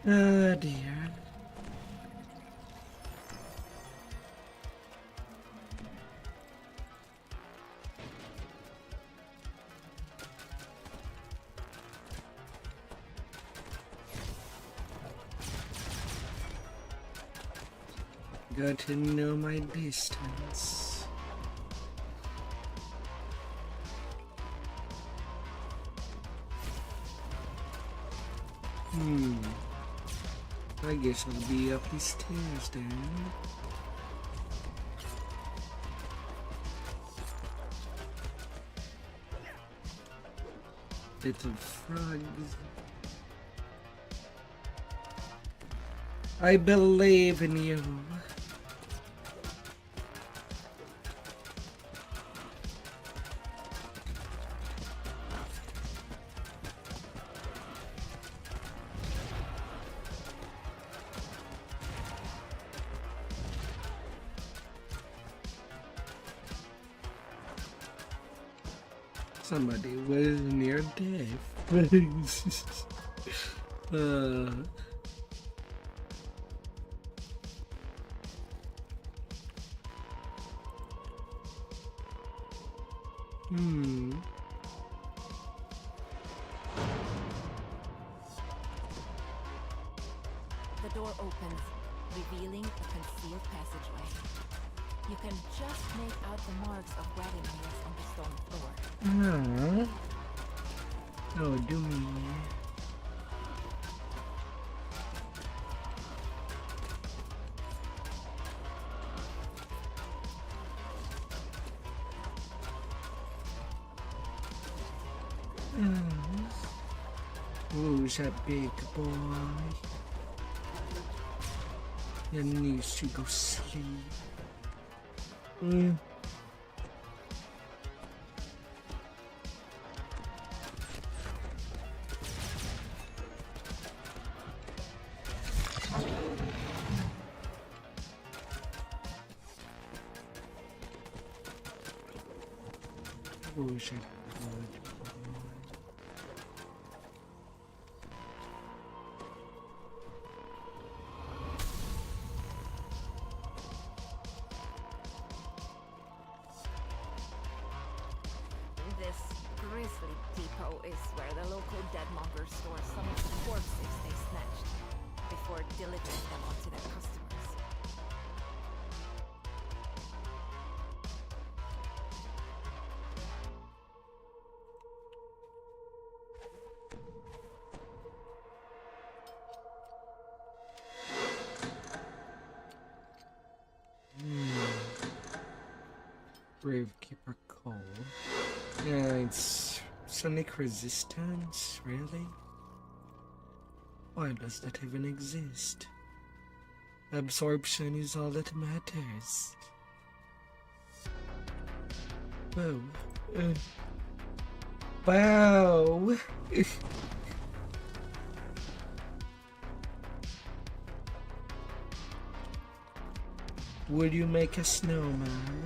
Oh dear. Got to know my distance. I guess I'll be up these stairs then. Little frogs. I believe in you. Somebody was near death. the door opens, revealing a concealed passageway. You can just make out the marks of wagon wheels on the stone floor. Oh, do me. Who's that big boy? He needs to go sleep. Who's that good boy? This grisly depot is where the local deadmongers store some of the corpses they snatched before delivering them onto their customers. Gravekeeper Cole. Yeah, it's sonic resistance, really? Why does that even exist? Absorption is all that matters. Whoa. Wow. Would you make a snowman?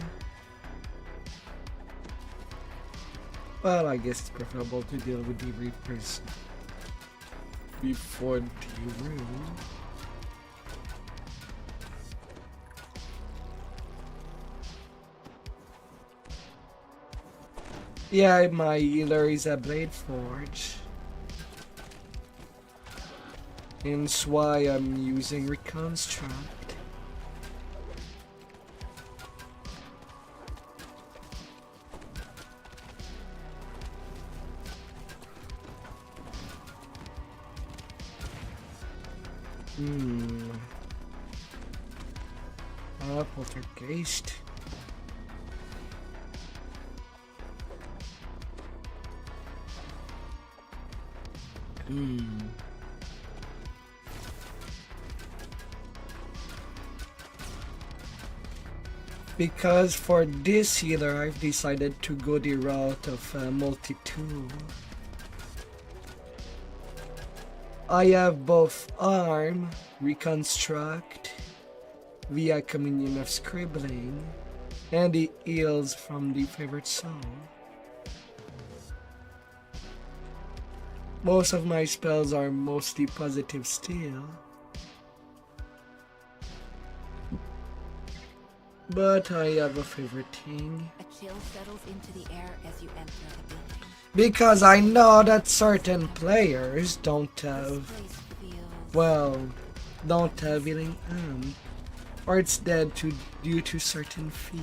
Well, I guess it's preferable to deal with the Reapers before the room. Yeah, my healer is a Blade Forge. Hence why I'm using Reconstruct. Poltergeist. Because for this healer, I've decided to go the route of multi-tool. I have both arm, reconstruct, via communion of scribbling, and the heals from the favorite song. Most of my spells are mostly positive still, but I have a favorite thing. A chill settles into the air as you enter the building. Because I know that certain players don't have, don't have healing or it's dead due to certain feat.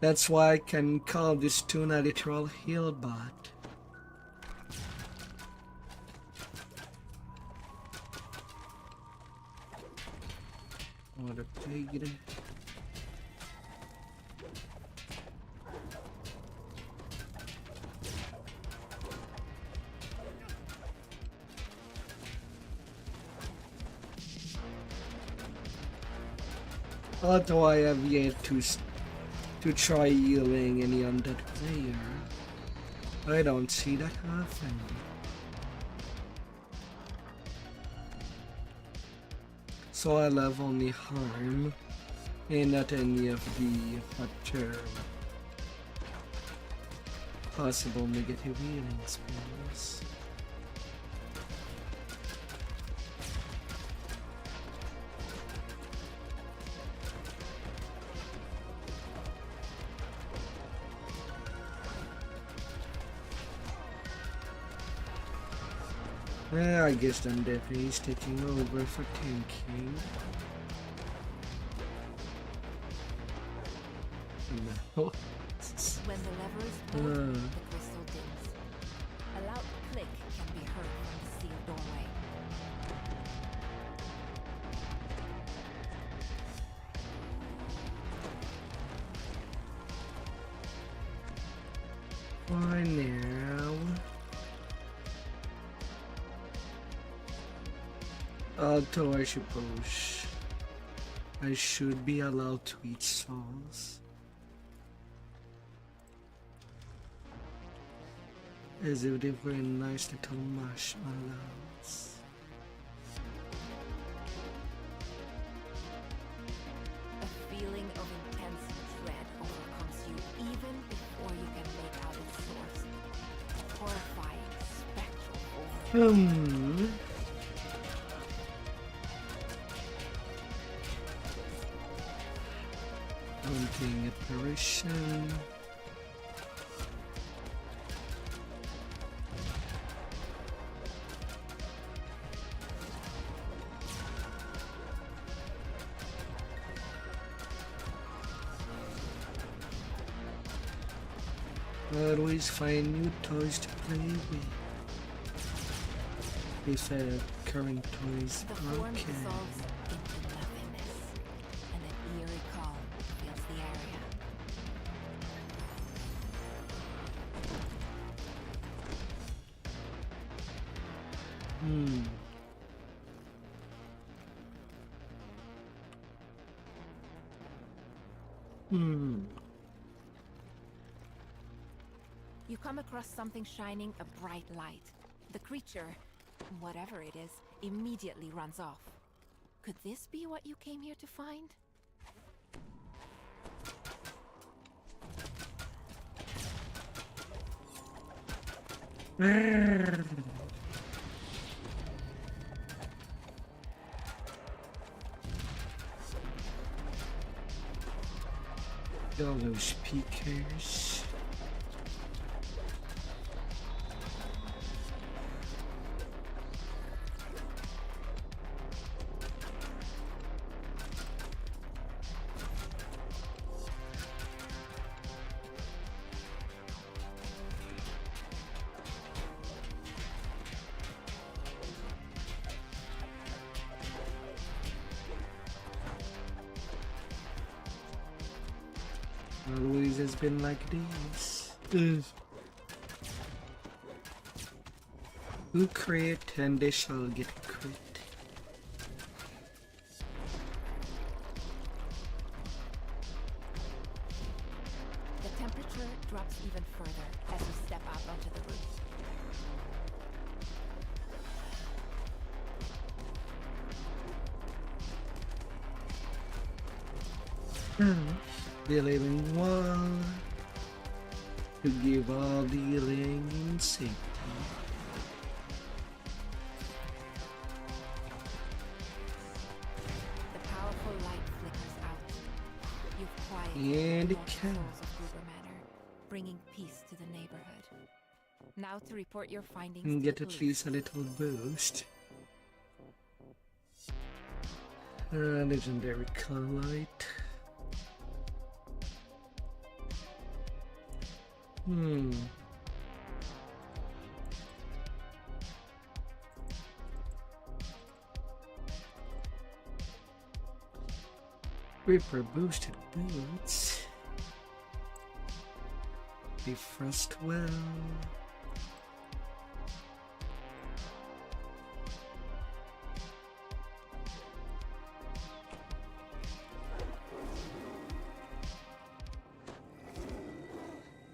That's why I can call this tune a literal heal bot. What a pig. Although I have yet to try healing any undead player, I don't see that happen. So I'll have only harm and not any of the other possible negative healing spells. I guess Undead is taking over for tanking. No. When the lever is pulled, the crystal dims. Why now? Although I suppose I should be allowed to eat sauce. As if they were nice little marshmallows. A feeling of intense dread overcomes you even before you can make out its source. Horrifying, spectral form. Haunting apparition. Always find new toys to play with. If current toys The are form okay. dissolves into nothingness, and an eerie calm fills the area. You come across something shining a bright light. The creature, whatever it is, immediately runs off. Could this be what you came here to find? All those speakers. Always has been like this. Who create and they shall get crit. The temperature drops even further as you step out onto the roof. The living wall to give all the living safety. The powerful light flickers out. You've quieted And the it lost can. souls of Gruber Manor, bringing peace to the neighborhood. Now to report your findings And to get the at police. least a little boost. Legendary colorlight. Reaper boosted boots. Defrost well.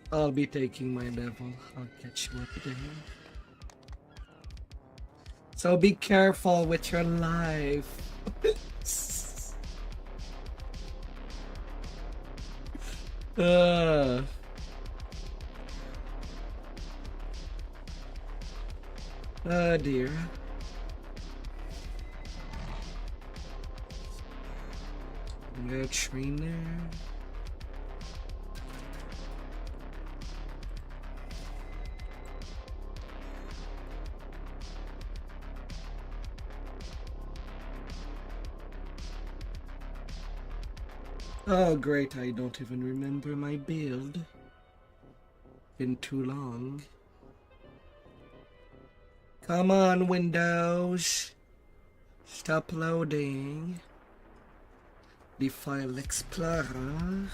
I'll be taking my level. I'll catch you up there. So be careful with your life. Oh dear. Got train there. Oh great, I don't even remember my build. Been too long. Come on, Windows. Stop loading. The File Explorer.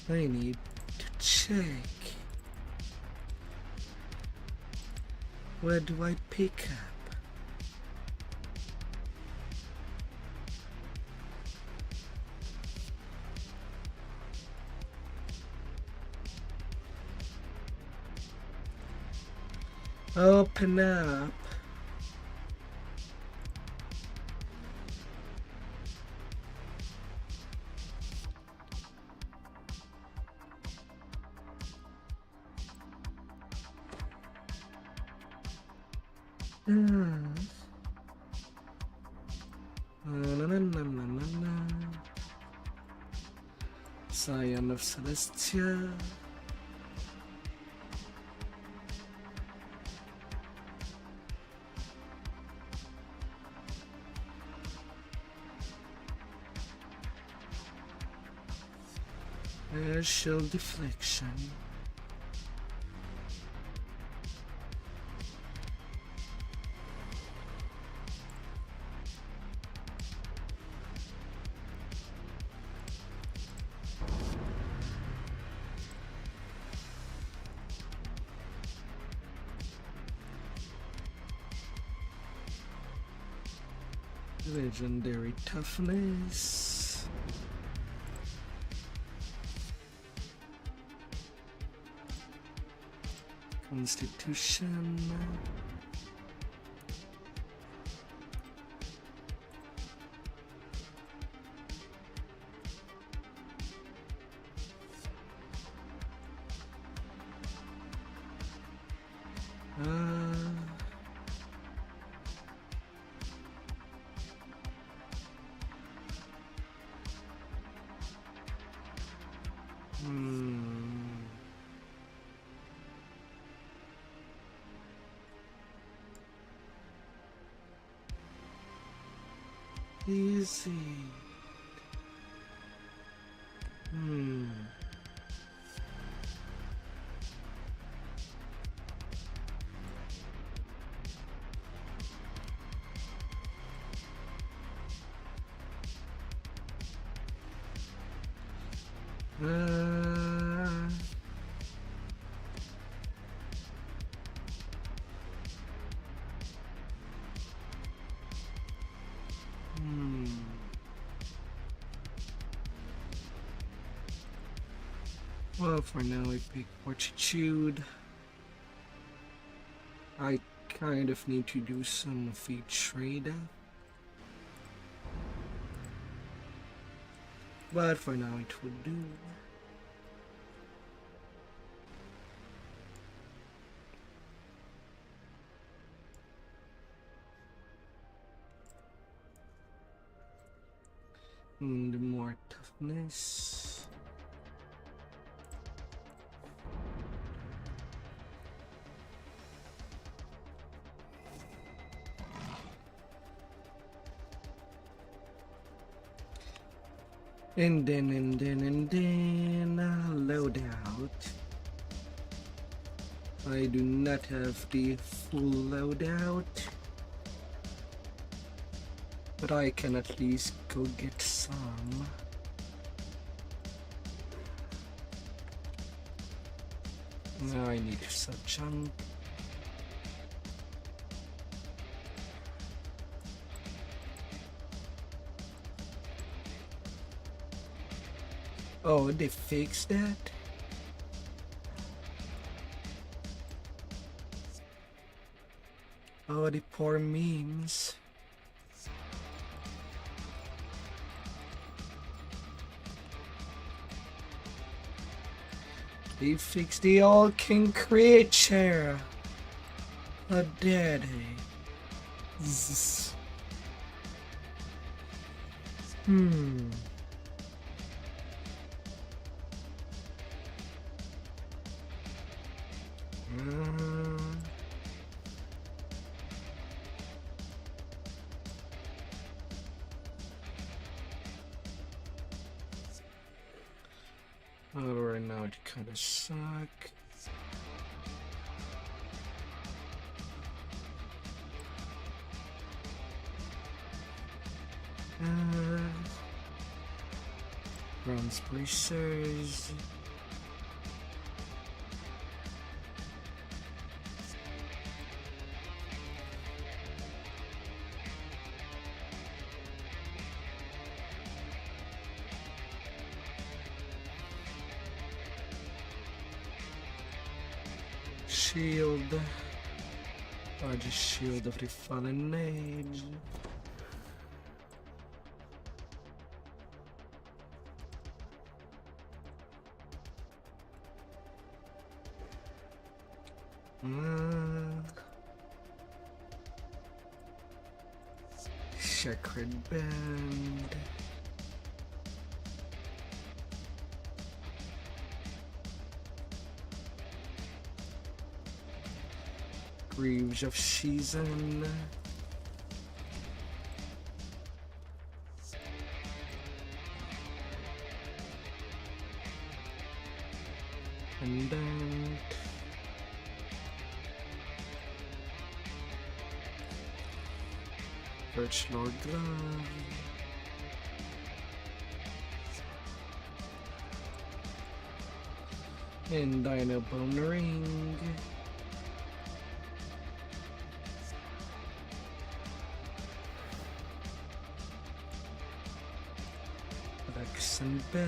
I need to check. What do I pick up? Open up. Scion of Celestia. Air shield deflection. Legendary toughness. Constitution. Easy. Well, for now I pick Fortitude. I kind of need to do some feed trade. But for now it would do. And more toughness. And then loadout. I do not have the full loadout, but I can at least go get some. Now I need some junk. Oh, they fixed that? Oh, the poor memes. They fixed the all-king creature. A daddy. Oh, right now it kind of suck. Bronze bracers. shield. Largest shield of the fallen age. Chakra band. Greaves of Season. And then Birch Lord Glove. And Dino Bone Ring. Accent Belt.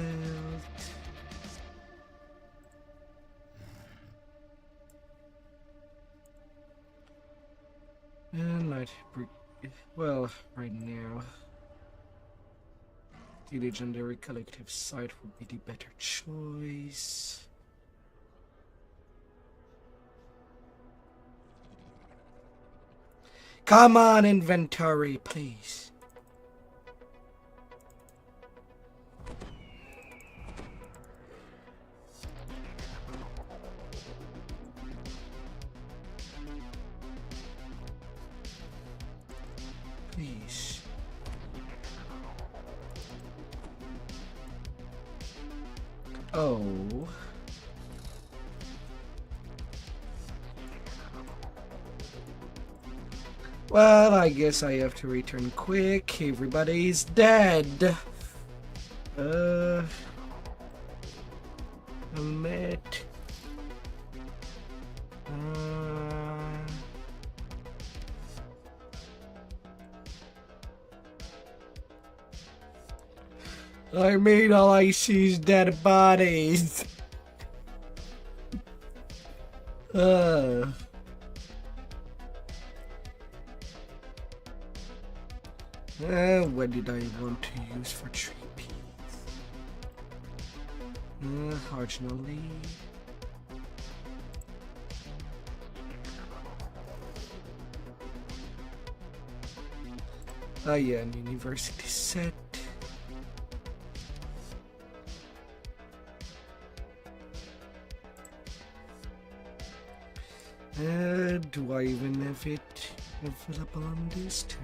And Night Breed. Well, right now, the legendary collective site would be the better choice. Come on, inventory, please. Please. Oh. Well, I guess I have to return quick. Everybody's dead. A minute. I mean, all I see is dead bodies. What did I want to use for 3P? Originally. Oh yeah, an university set. Do I even have it available on this too?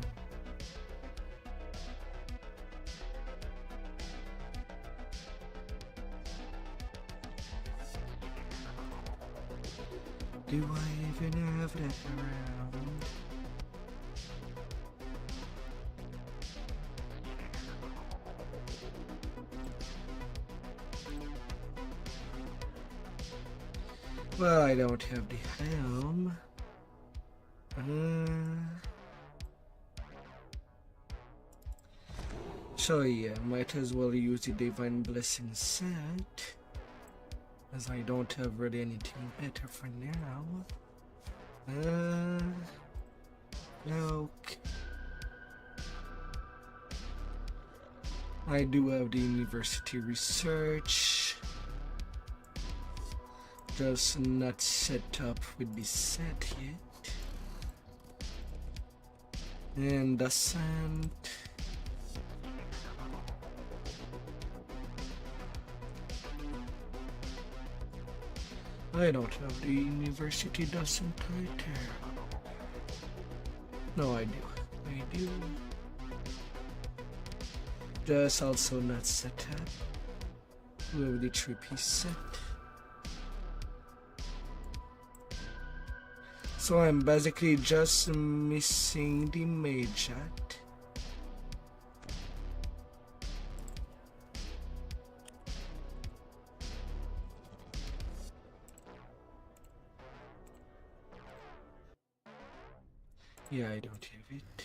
Do I even have that around? Well, I don't have the helm. So yeah, might as well use the Divine Blessing set, as I don't have really anything better for now. Okay. I do have the University Research, just not set up with the set yet. And Ascent. I don't have the University Doesn't either. No, I do. I do. Just also not set up. We have the 3-piece set. So I'm basically just missing the mage hat. Yeah, I don't have it.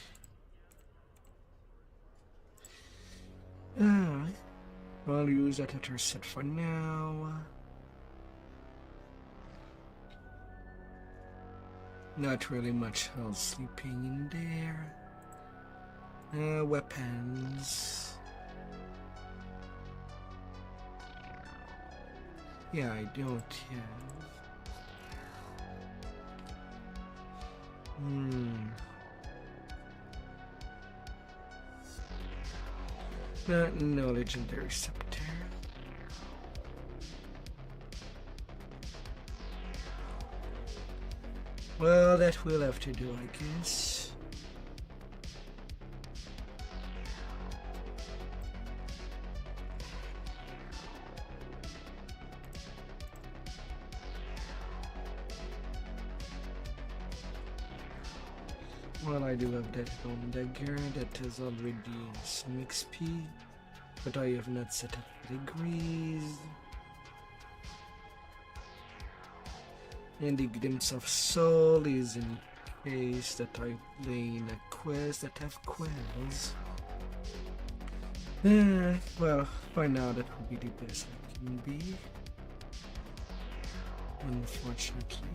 I'll use that at our set for now. Not really much else sleeping in there. Weapons. Yeah, I don't have. No legendary scepter. Well, that will have to do, I guess. Well, I do have that home dagger that has already some XP, but I have not set up degrees. And the glimpse of soul is in case that I play in a quest that have quells. Well, for now that would be the best I can be. Unfortunately.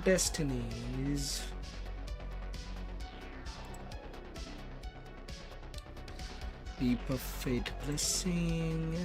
Destinies. Deep of Fate Blessing.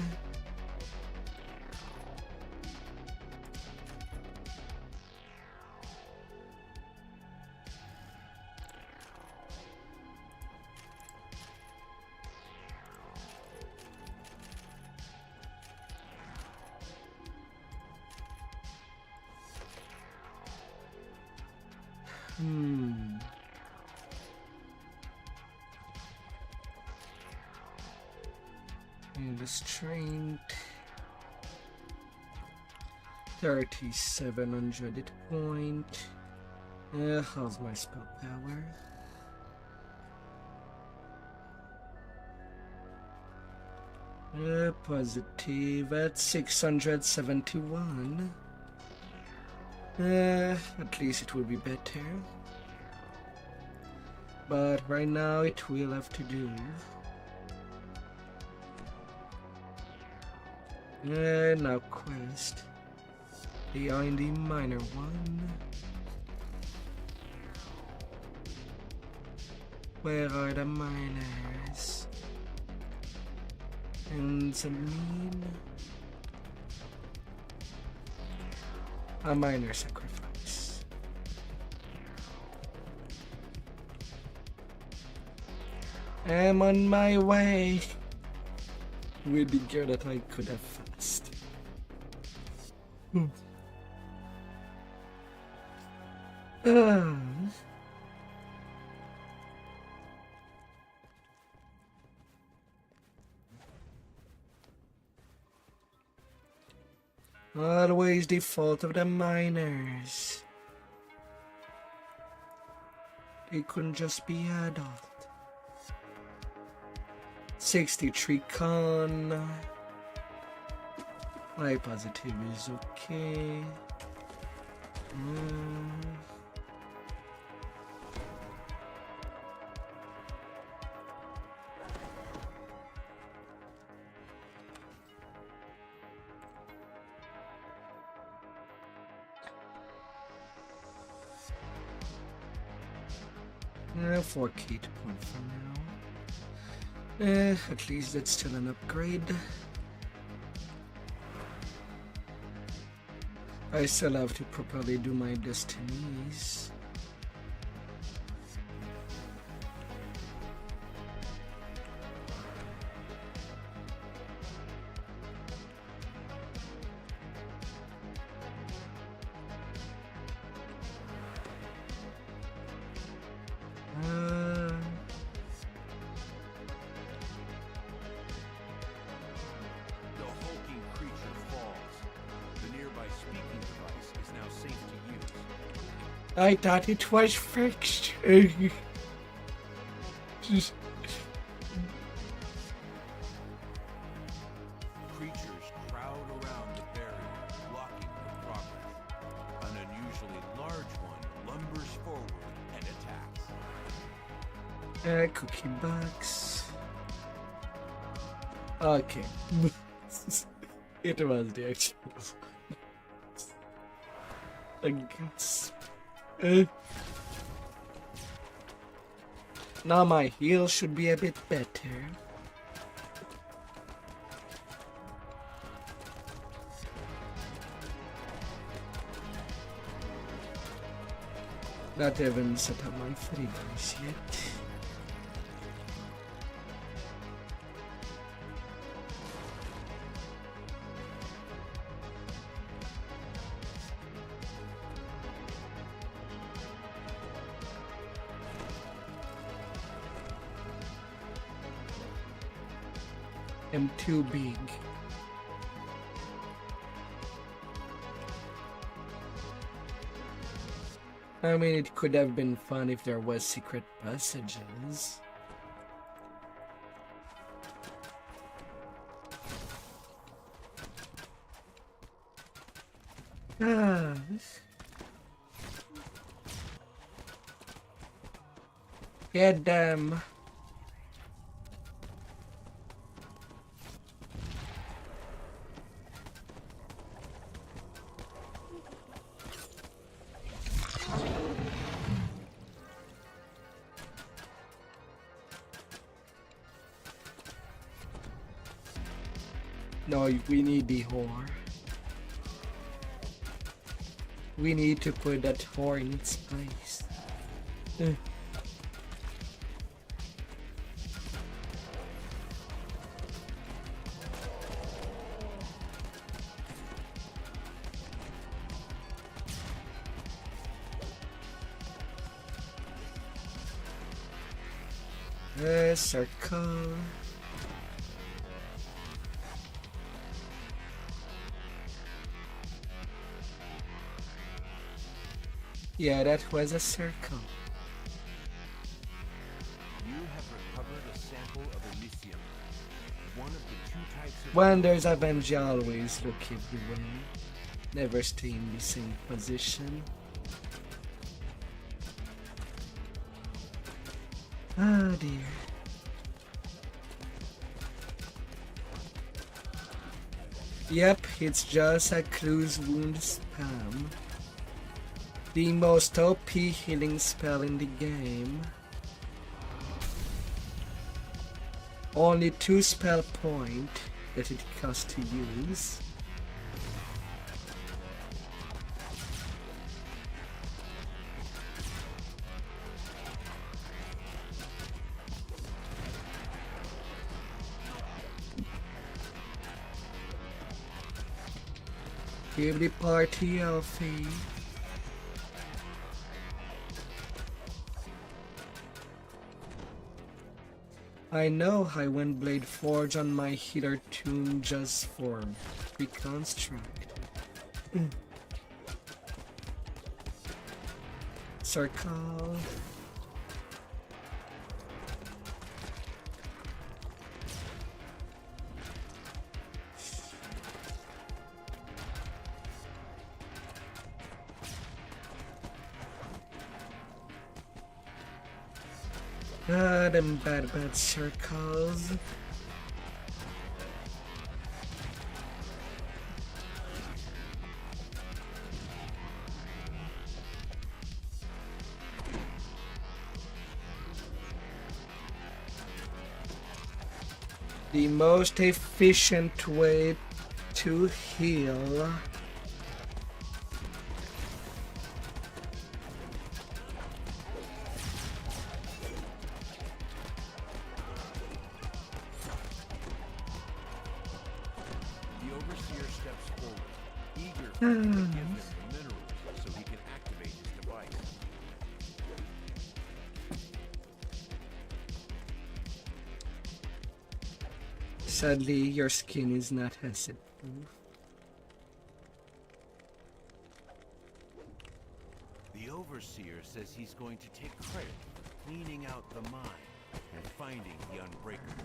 Strength 3700 hit point. How's my spell power? Positive at 671. At least it will be better. But right now it will have to do. Now quest. They are in the minor one. Where are the miners? And mean a minor sacrifice. I'm on my way with the gear that I could have fast. Always the fault of the miners. They couldn't just be adult. 63 con. My positive is okay. For key to point for now. At least that's still an upgrade. I still have to properly do my destinies. I thought it was fixed. Creatures crowd around the barrier, blocking their progress. An unusually large one lumbers forward and attacks. Cookie box. Okay. It was the actual. I guess. Now my heal should be a bit better. Not even set up my freebies yet. I'm too big. I mean, it could have been fun if there was secret passages. Ah. Get them. No, we need the whore. We need to put that whore in its place. Circle. Yeah, that was a circle. You have recovered a sample of Elysium, one of the two types of... When there's Avenger, always look everywhere. Never stay in the same position. Oh dear. Yep, it's just a cruise wound spam. The most OP healing spell in the game. Only 2 spell point that it costs to use. Give the party Alfie. I know I went Blade Forge on my healer tune just for reconstruct. Circle. Ah, them bad circles. The most efficient way to heal. Sadly, your skin is not acid proof. The Overseer says he's going to take credit for cleaning out the mine and finding the Unbreakable.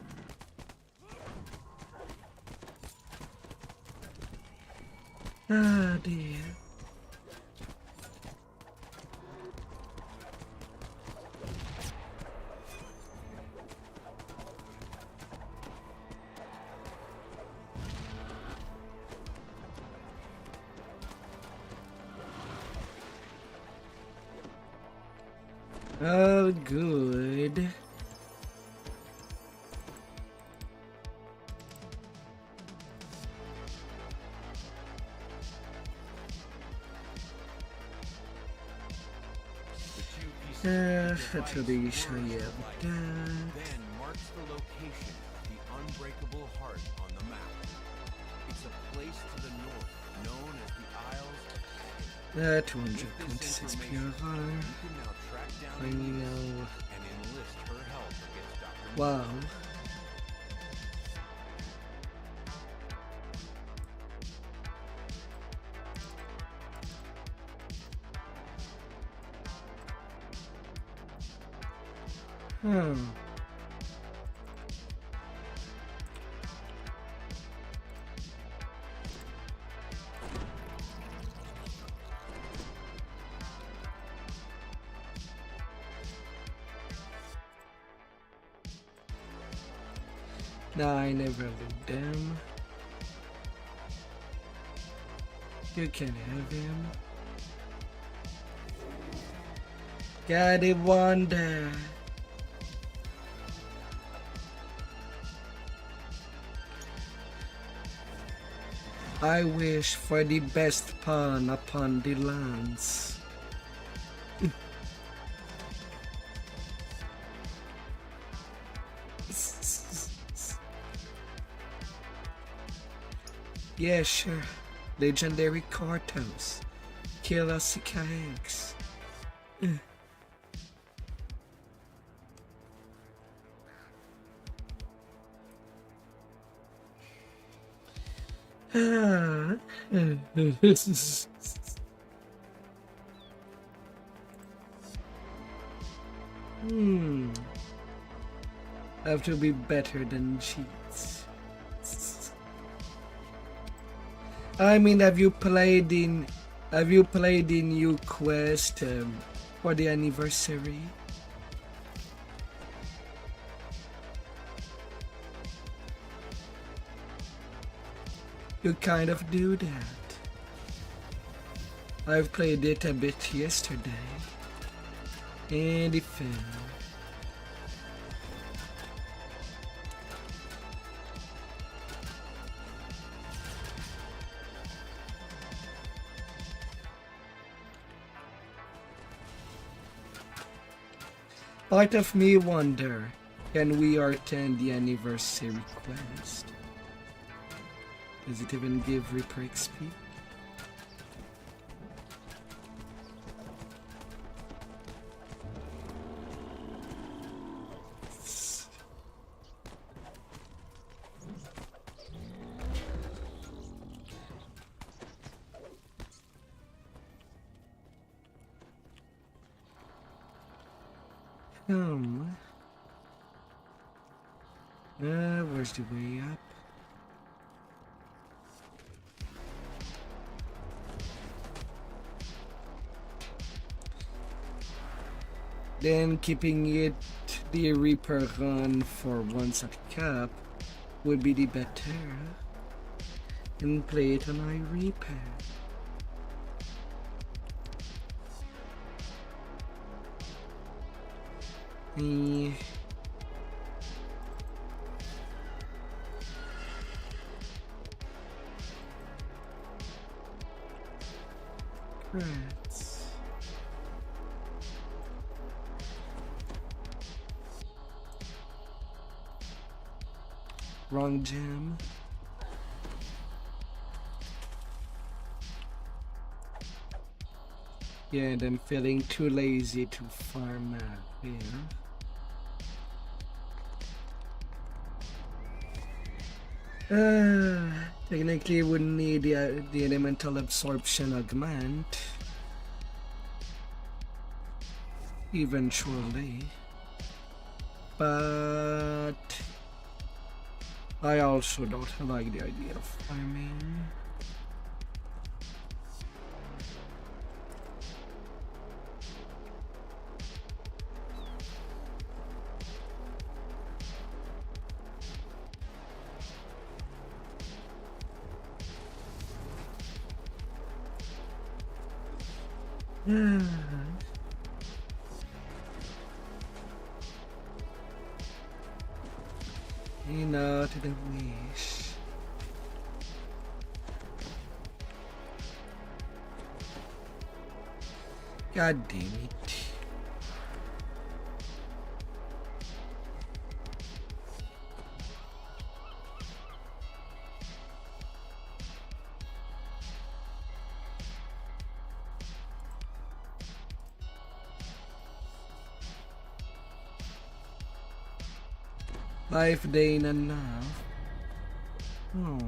Ah, dear. Oh, good. Actually, I have that. Then marks the location of the unbreakable heart on the map. It's a place to the north known as the Isles of 226 PRR. You can now track down I Elise know. and enlist her help against Dr. Wow. Hmm. No, I never looked them. You can have him. Gotta wonder. I wish for the best pawn upon the lands. Yeah, sure. Legendary Kartos. Killer CKX. Have to be better than cheats. I mean, have you played the new quest for the anniversary? You kind of do that. I've played it a bit yesterday, and it failed. Part of me wonder, can we attend the anniversary quest? Does it even give Reaper XP? Where's the way up? Then keeping it the Reaper run for once at cap would be the better. And play it on my Reaper. Rats. Wrong gem. Yeah, and I'm feeling too lazy to farm out here. Technically wouldn't need the elemental absorption augment. Eventually. But I also don't like the idea of farming. Not the wish. God damn it. Life day ain't enough. Oh.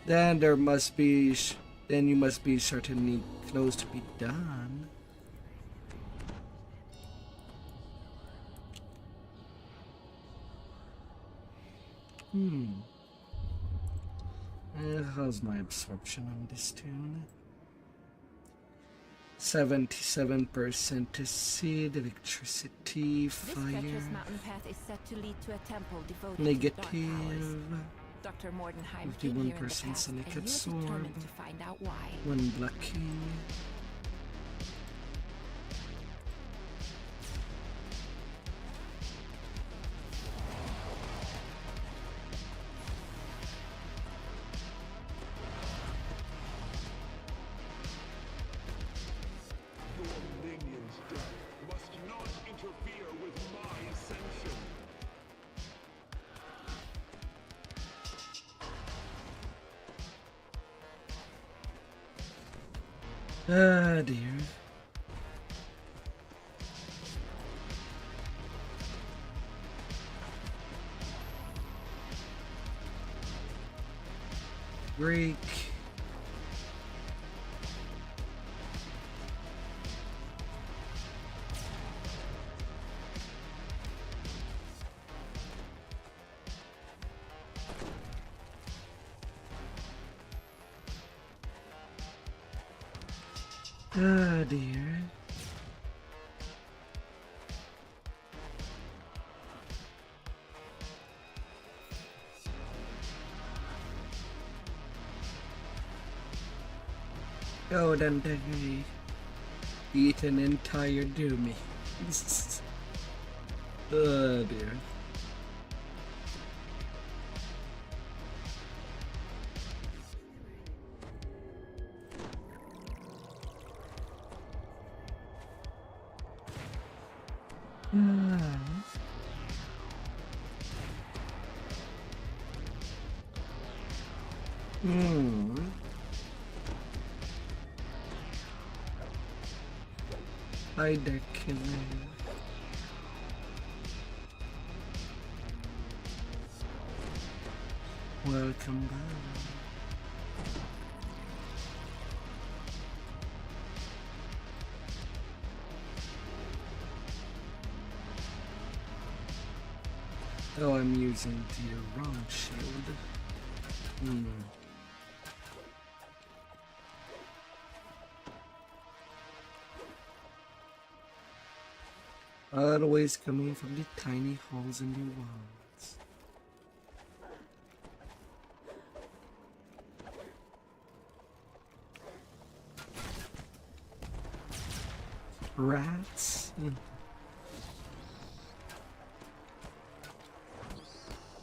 Then there must be. Then you must be certainly close to be done. How's my absorption on this tune? 77% to seed, electricity, This fire, treacherous mountain path is said to lead to a temple devoted to dark powers. negative, Dr. Mordenheim came here in the 51% past, sonic and you're absorb, determined to find out why. 1 blocking. Your minion's death must not interfere with my ascension. Ah, dear. Break. Ah, dear. Oh, then they eat an entire doomy. Oh, dear. Hi there, killer. Welcome back. Oh, I'm using the wrong shield. Always coming from the tiny holes in the walls. Rats?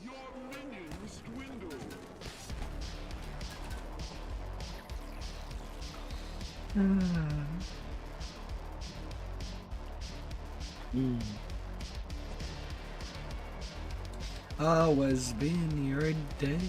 Your minions dwindle. How has been your day?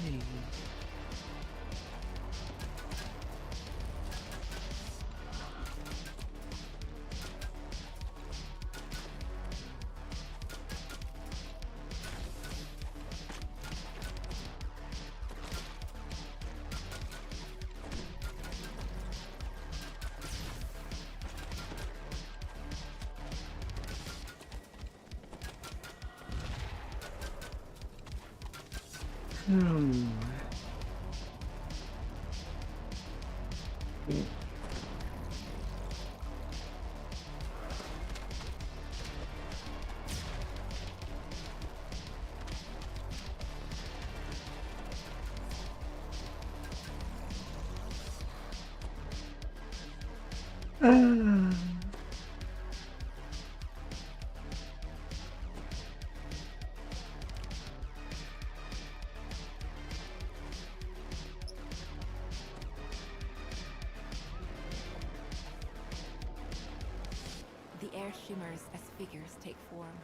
shimmers as figures take form.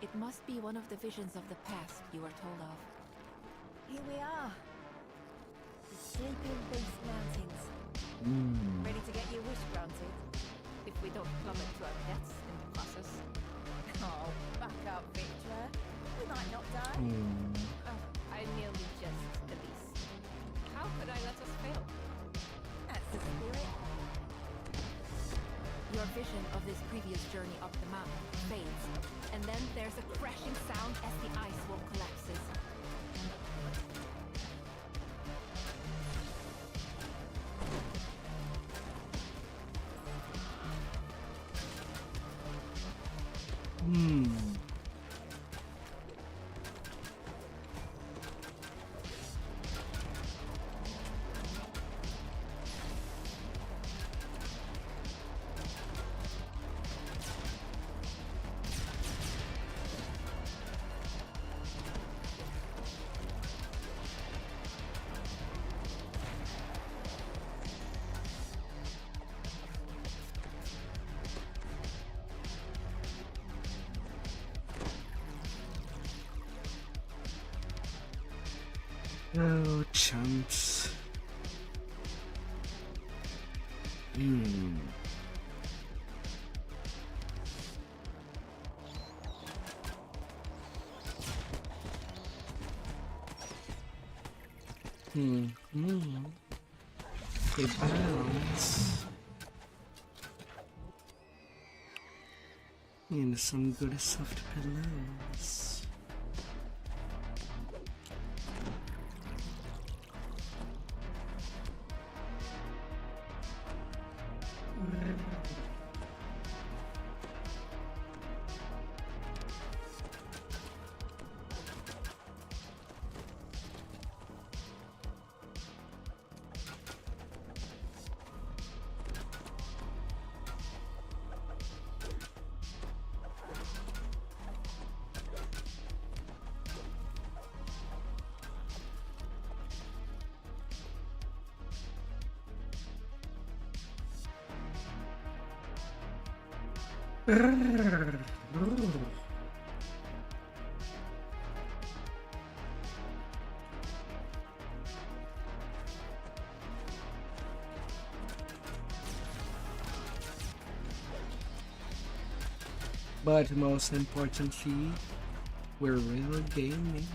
It must be one of the visions of the past you were told of. Here we are. The sleeping beast mountains. Ready to get your wish granted? If we don't plummet to our deaths in the process. Oh, back up, Victor. We might not die. I merely jest, Elise. How could I let us fail? That's the spirit. Your vision of this previous journey up the mountain fades, and then there's a crashing sound as the ice wall collapses. Oh, chumps. It bounce. And some good soft pillows. But most importantly, we're real gaming.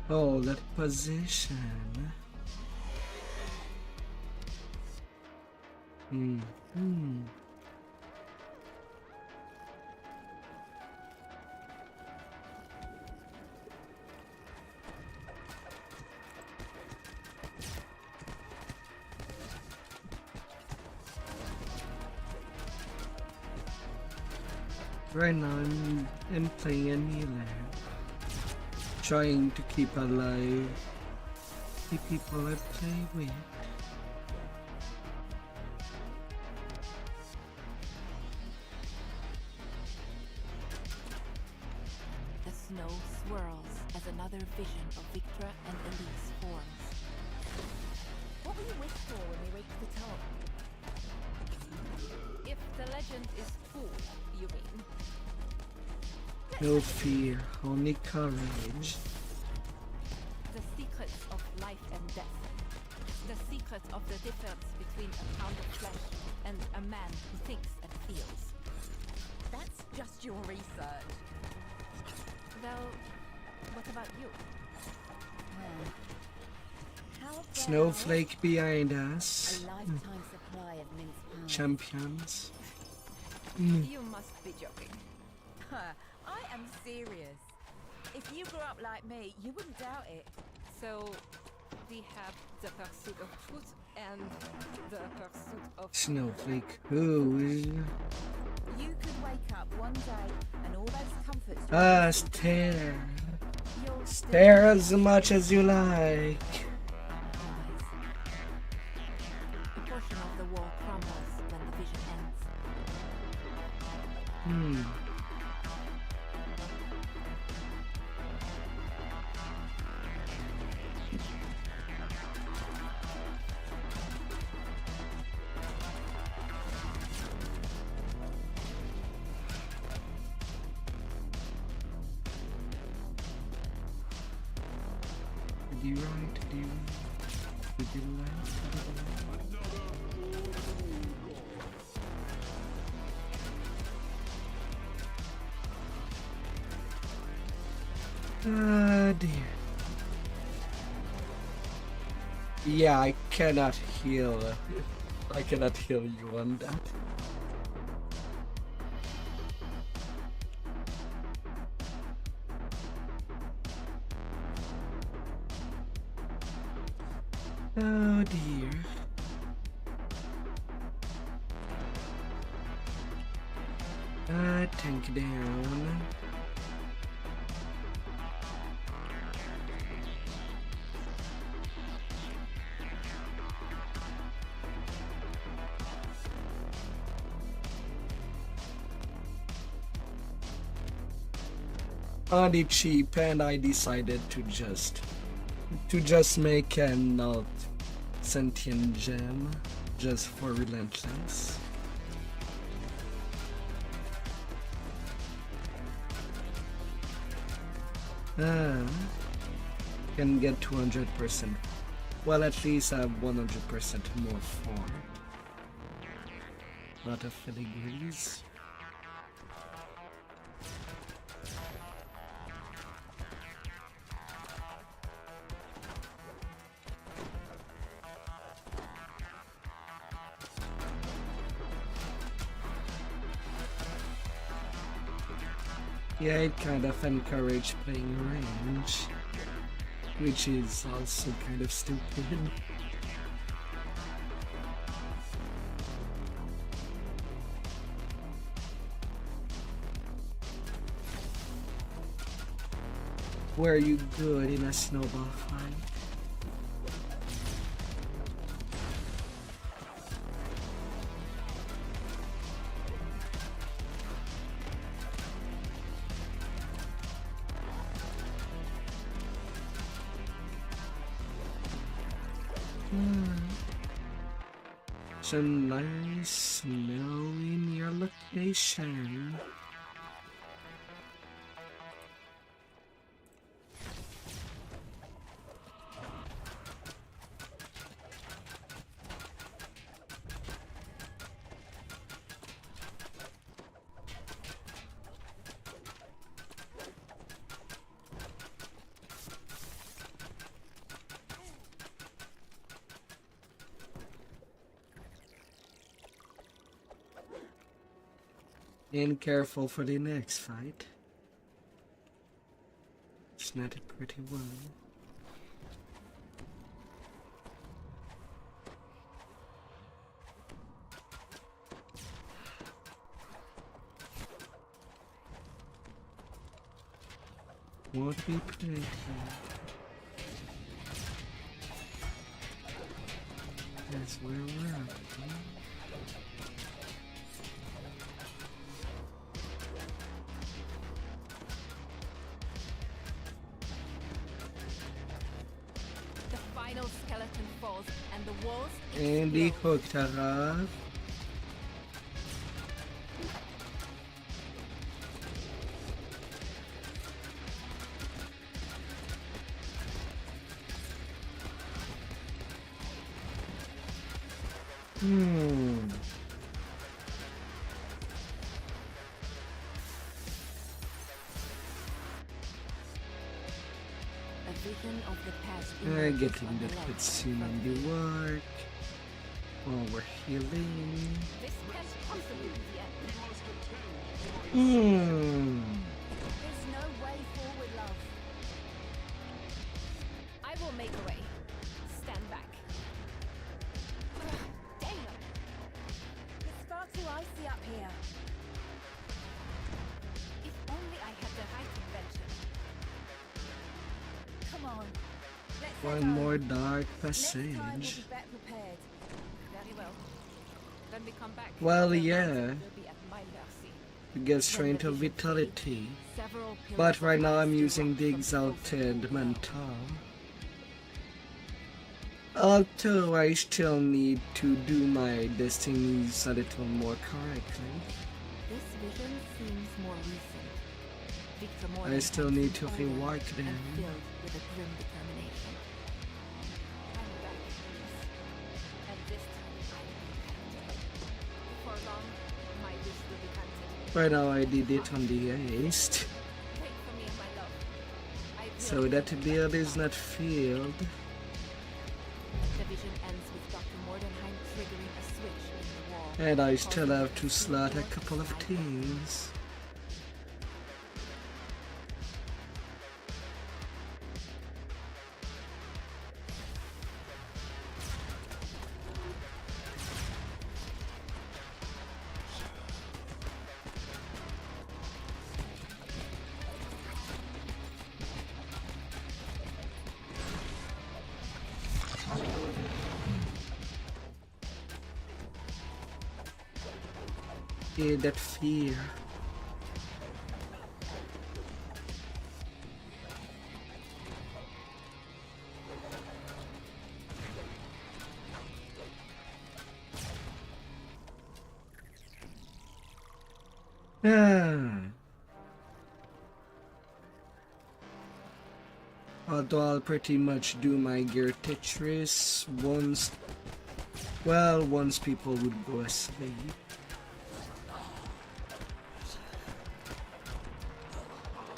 Oh, that position. Right now I'm playing a healer, trying to keep alive the people I play with. The snow swirls as another vision of Victra and Elise forms. What will you wish for when we reach the top? If the legend is true, you mean? No fear, only courage. The secrets of life and death. The secret of the difference between a pound of flesh and a man who thinks and feels. That's just your research. Well, what about you? How about Snowflake behind a us. lifetime supply of mince pies? Champions. You must be joking. I am serious. If you grew up like me, you wouldn't doubt it. So, we have the pursuit of truth and the pursuit of... Snowflake. Ooh. You could wake up one day and all those comforts... Stare. You'll Stare as much as you like. Hmm. To the right, to the right, to the left, to the left. Ah, dear. Yeah, I cannot heal. I cannot heal you on that. Oh dear. Tank down. On the cheap, and I decided to just make an alt sentient gem just for relentless. Can get 200%. Well, at least I have 100% more for. Lot of filigrees. Yeah, it kind of encouraged playing range, which is also kind of stupid. Were you good in a snowball fight? Some nice snow in your location. And careful for the next fight. It's not a pretty one. Won't be pretty. That's where we're at. Huh? Skeleton falls and the walls And the hook, Tara. Getting that cutscene on the work while we're healing. This can't possibly be the end. There's no way forward, love. I will make a way. Stand back. Damn! It's far too icy up here. If only I had the right invention. Come on. One more dark Next time we'll passage. be better prepared. Very well. When we come back, Well, the yeah. mountain will be at my mercy. to get strength of vitality. But right now I'm using the exalted mental. Although I still need to do my destinies a little more correctly. This vision seems more recent. Victor I Morgan still had need been to older rework and them. filled with a grim determination. I'm back, and this time I will be active. Before long, my wish will be granted. Right now I did it on the 8th, Wait for me, my love. I will so that build is not filled. The vision ends with Dr. Mordenheim triggering a switch in the wall. And I still have to slot a couple of things. Yeah, that fear. Although I'll pretty much do my gear Tetris once, well, once people would go asleep.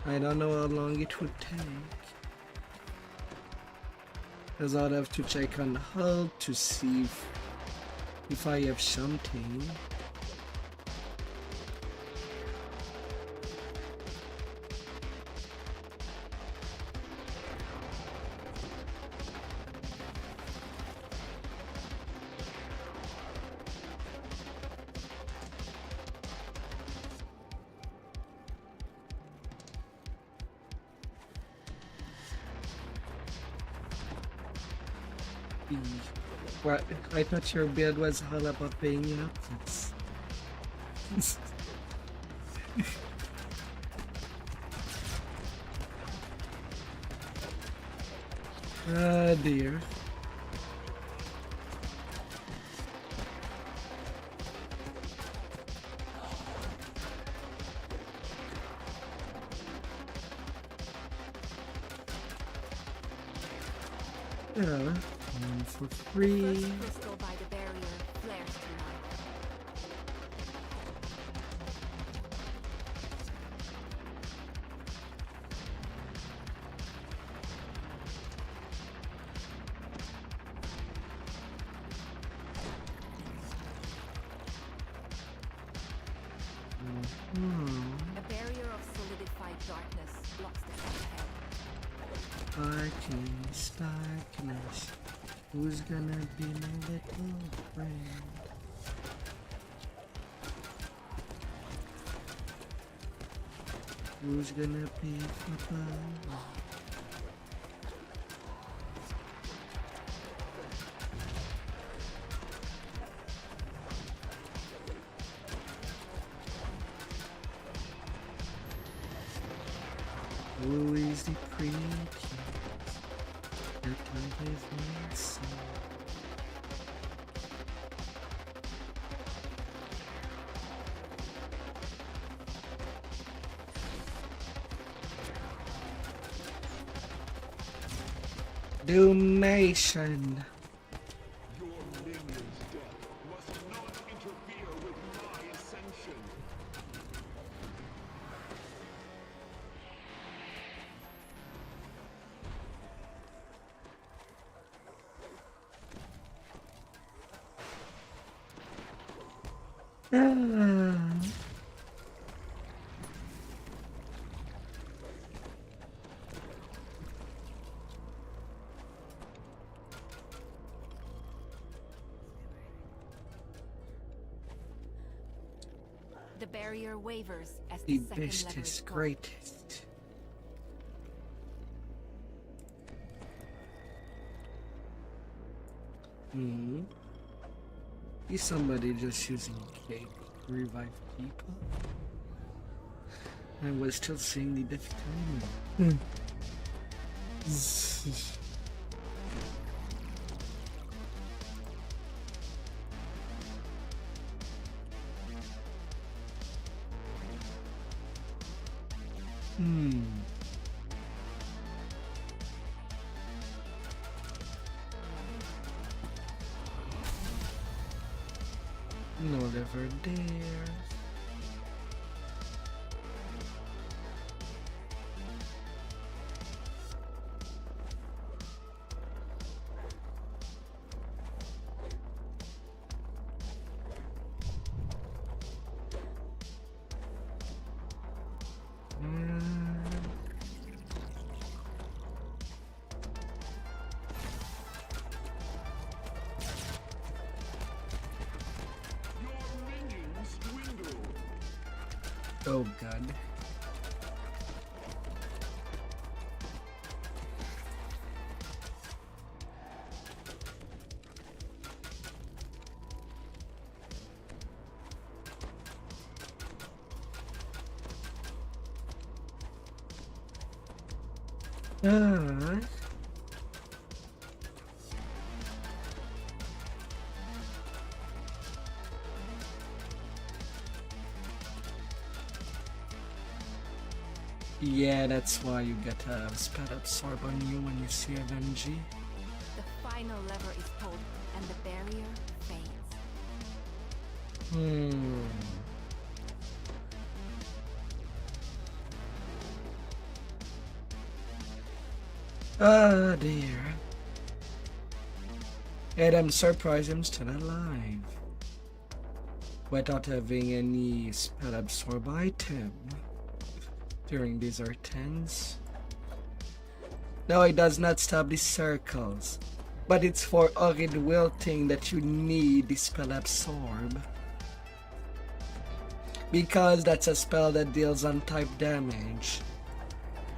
I don't know how long it would take, because I'd have to check on the hull to see if I have something. What? I thought your build was all about paying you up. Ah dear. Yeah, one for free. First crystal by the barrier flares to life. A barrier of solidified darkness blocks the path ahead. Darkness. Who's gonna be my little friend? Who's gonna be Papa? Who is the prettiest that I've ever seen? Doomation. Your minion's death must not interfere with my ascension. The barrier wavers as The the second best lever is is pulled. greatest. Is somebody just using cake to revive people? And we're still seeing the difficulty. No lever there. Oh god. Yeah, that's why you get a spell absorb on you when you see FMG. The final lever is pulled, and the barrier fades. Oh dear. And I'm surprised I'm still alive. Without having any spell absorb item during these turns. No, it does not stop the circles. But it's for Arid Wilting that you need the spell absorb. Because that's a spell that deals on type damage.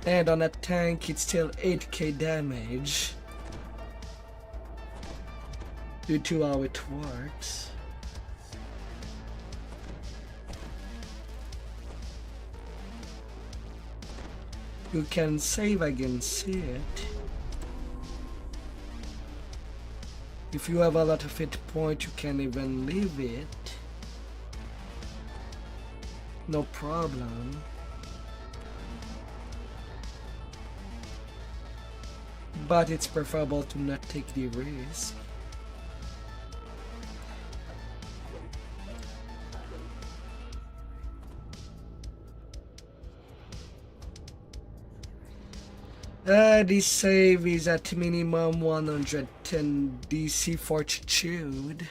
And on a tank it's still 8k damage. Due to how it works. You can save against it. If you have a lot of hit points, you can even leave it. No problem. But it's preferable to not take the risk. This save is at minimum 110 DC Fortitude.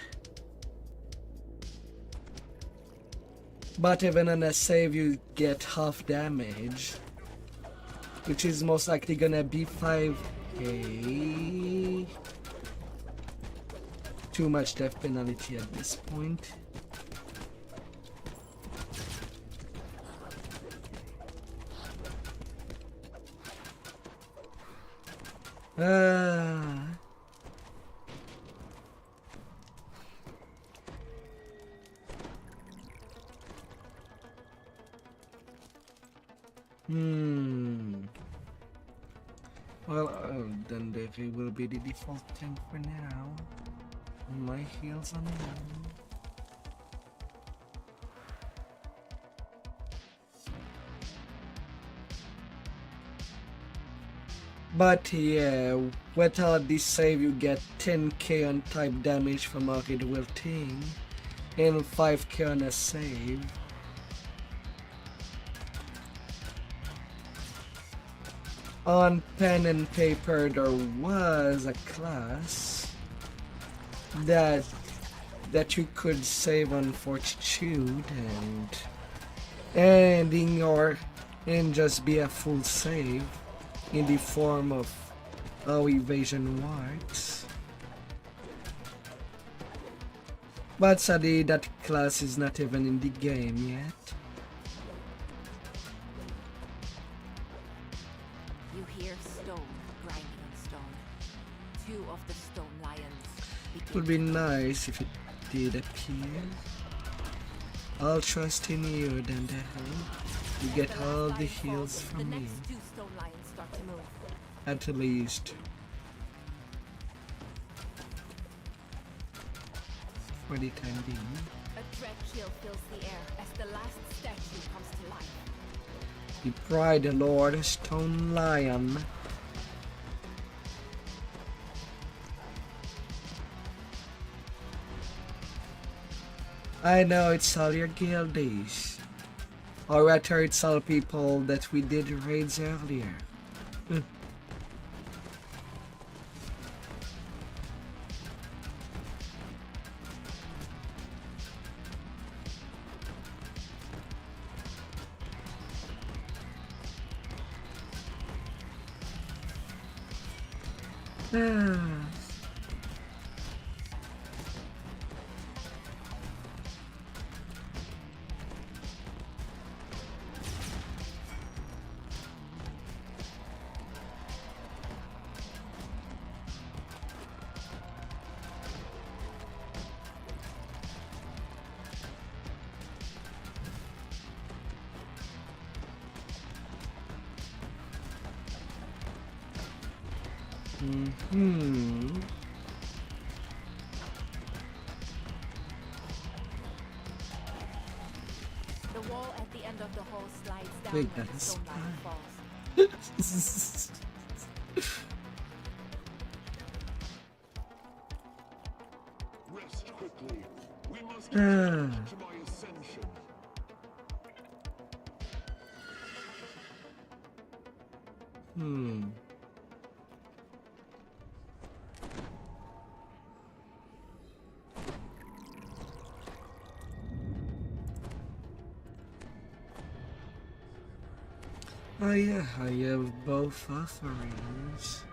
But even on a save you get half damage. Which is most likely gonna be 5k. Too much death penalty at this point. Well, then Devi will be the default tank for now. My heals on him. But yeah, without this save you get 10k on type damage from Arid Wilting and 5k on a save. On pen and paper there was a class that you could save on Fortitude and just be a full save in the form of how evasion works. But sadly that class is not even in the game yet. You hear stone grinding on stone. Two of the stone lions. It would be nice if it did appear. I'll trust in you then the hell. You get The all last the lion heals falls, from the me. next 2 stone lions start to move. At least. For the time being. A dread chill fills the air as the last statue comes to life. The Pride Lord Stone Lion. I know it's all your guildies. Or rather it's all people that we did raids earlier. The wall at the end of the hall slides down Wait, when the that's stone lion fine. falls. Rest quickly. We must get to my ascension. Oh yeah, I have both offerings.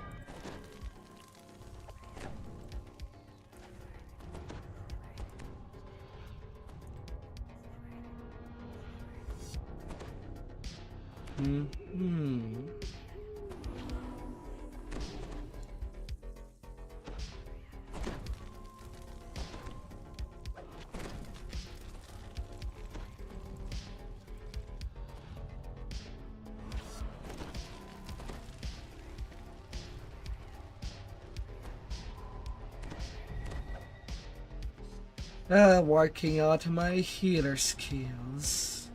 Working out my healer skills.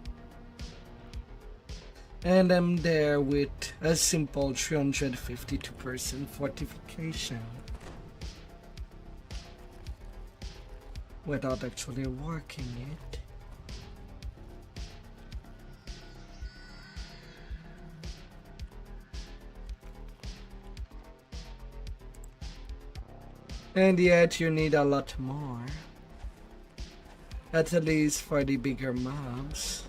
And I'm there with a simple 352% fortification. Without actually working it. And yet you need a lot more. At least for the bigger mobs.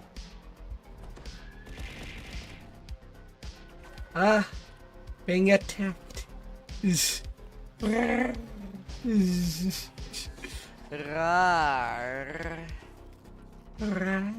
Being attacked. Rar. Rar.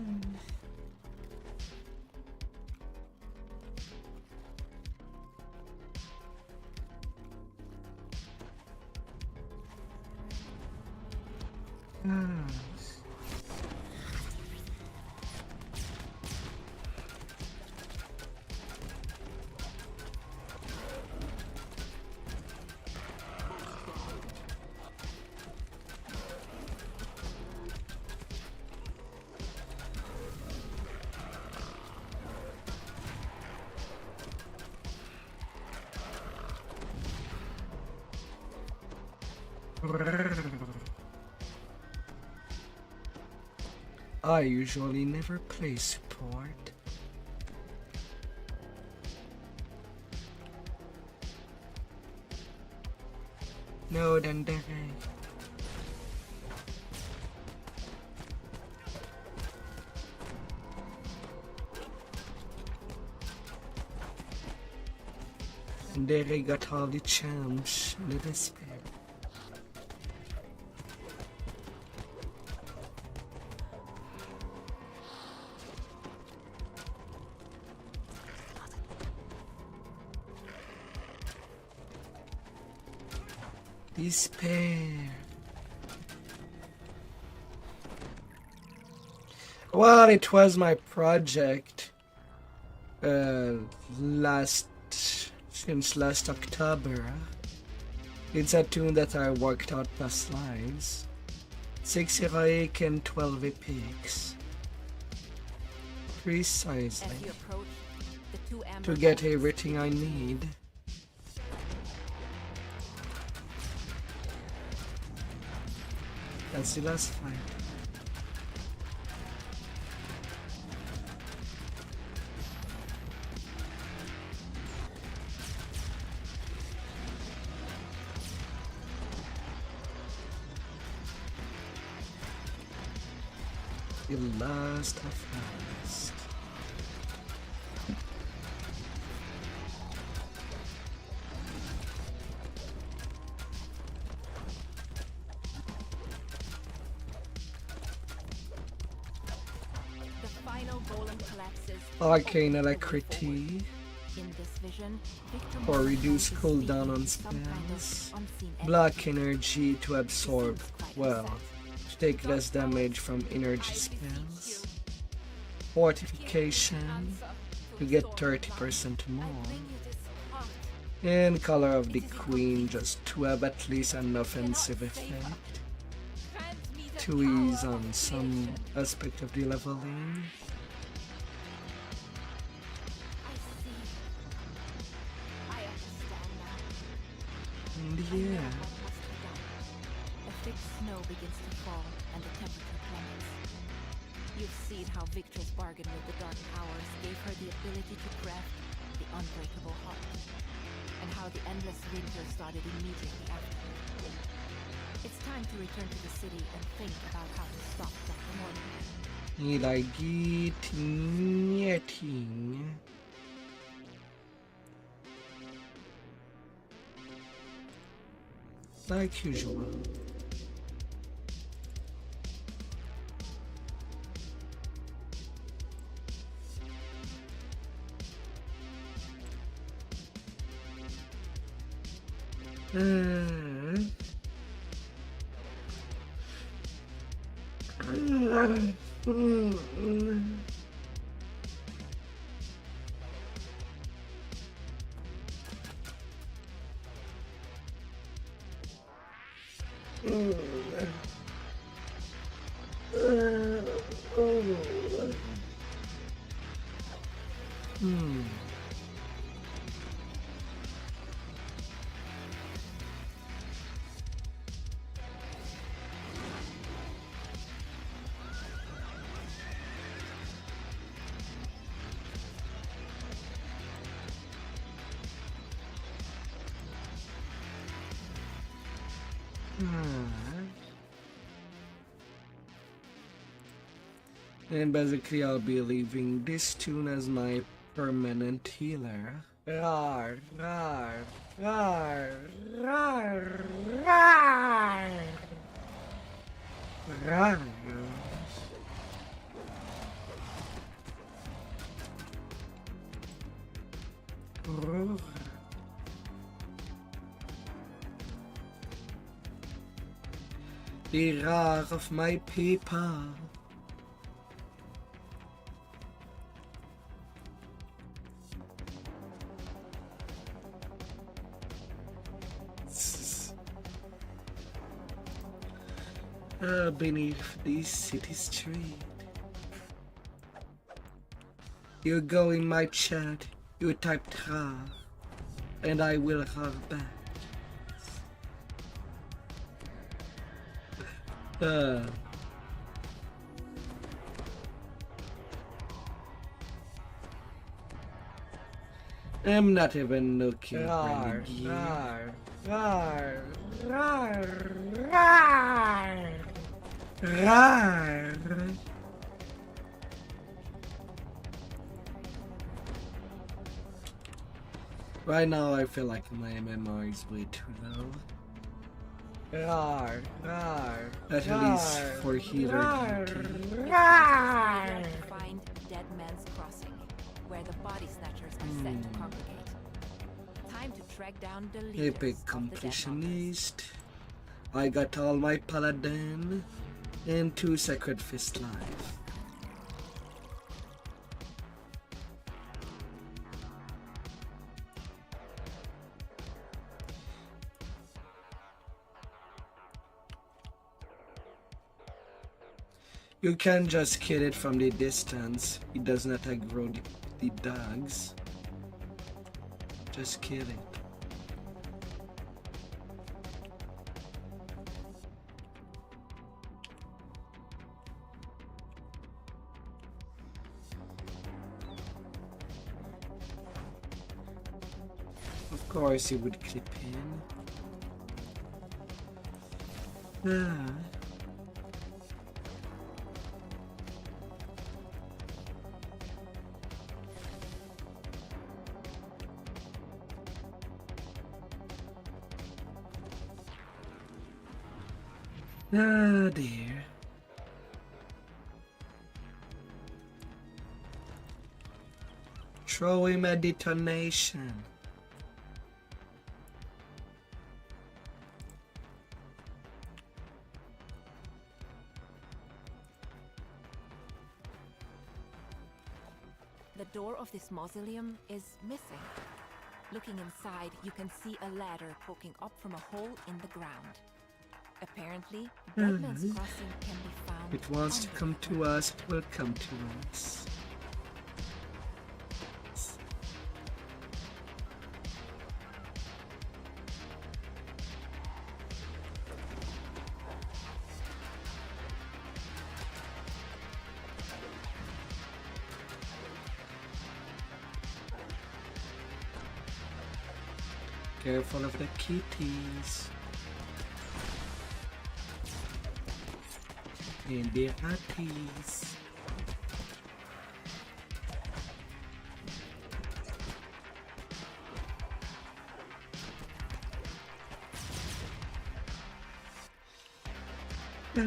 I usually never play support. No, then there I got all the champs. Let us spare. Despair. Well, it was my project last since last October. It's a tune that I worked out past lives. 6 heroic and 12 epics. Precisely. As you approach, the two To amber get bolts everything I need. That's the last fight. The last of last. The final golem collapses. Arcane opening the way Alacrity forward. In this vision, Victor for Morgan reduce finds cooldown on speaking to some kind of spells. unseen Black entity. energy to absorb, Seems quite well, upset. to take less damage from energy spells. Fortification to get 30% more. And Color of the Queen just to have at least an offensive effect. To ease on some aspect of the leveling. I understand now. And I know yeah. what must be done. A thick snow begins to fall, and the temperature plummets. You've seen how Victor's bargain with the Dark Powers gave her the ability to craft the unbreakable heart, and how the endless winter started immediately after. It's time to return to the city and think about how to stop Dr. Morgan. Nilagiting. Like usual. And basically I'll be leaving this tune as my permanent healer. Rar, rar, rar, rar, rar. Rar. Roar. The roar of my people. Beneath this city street. You go in my chat, you type tra, and I will roar back. I'm not even looking for the gear. Rar, rar, rar, rar. Right now I feel like my MMR is way too low. Rar, rar, at least for healer duty. Rar. Find Dead Man's Crossing, where the body snatchers are set to congregate. Time to track down the leaders Epic of the Dead Hunters. completionist. I got all my paladin and 2 sacred fist life. You can just kill it from the distance. It does not aggro the dogs. Just kill it. Of course, it would clip in. Ah. Ah, dear. Throw him a detonation. The door of this mausoleum is missing. Looking inside, you can see a ladder poking up from a hole in the ground. Apparently, Deadman's Crossing can be found. It wants to come to us, it will come to us. Careful of the kitties. And the hatties. A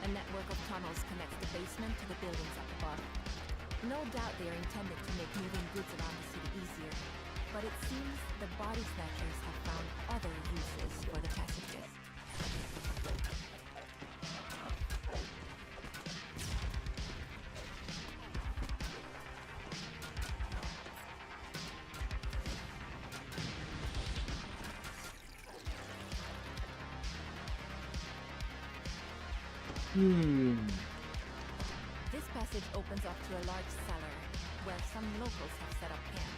network of tunnels connects the basement to the buildings up above. No doubt they are intended to make moving goods around the city easier, but it seems the body snatchers have found other uses for the passages. This passage opens up to a large cellar, where some locals have set up camp.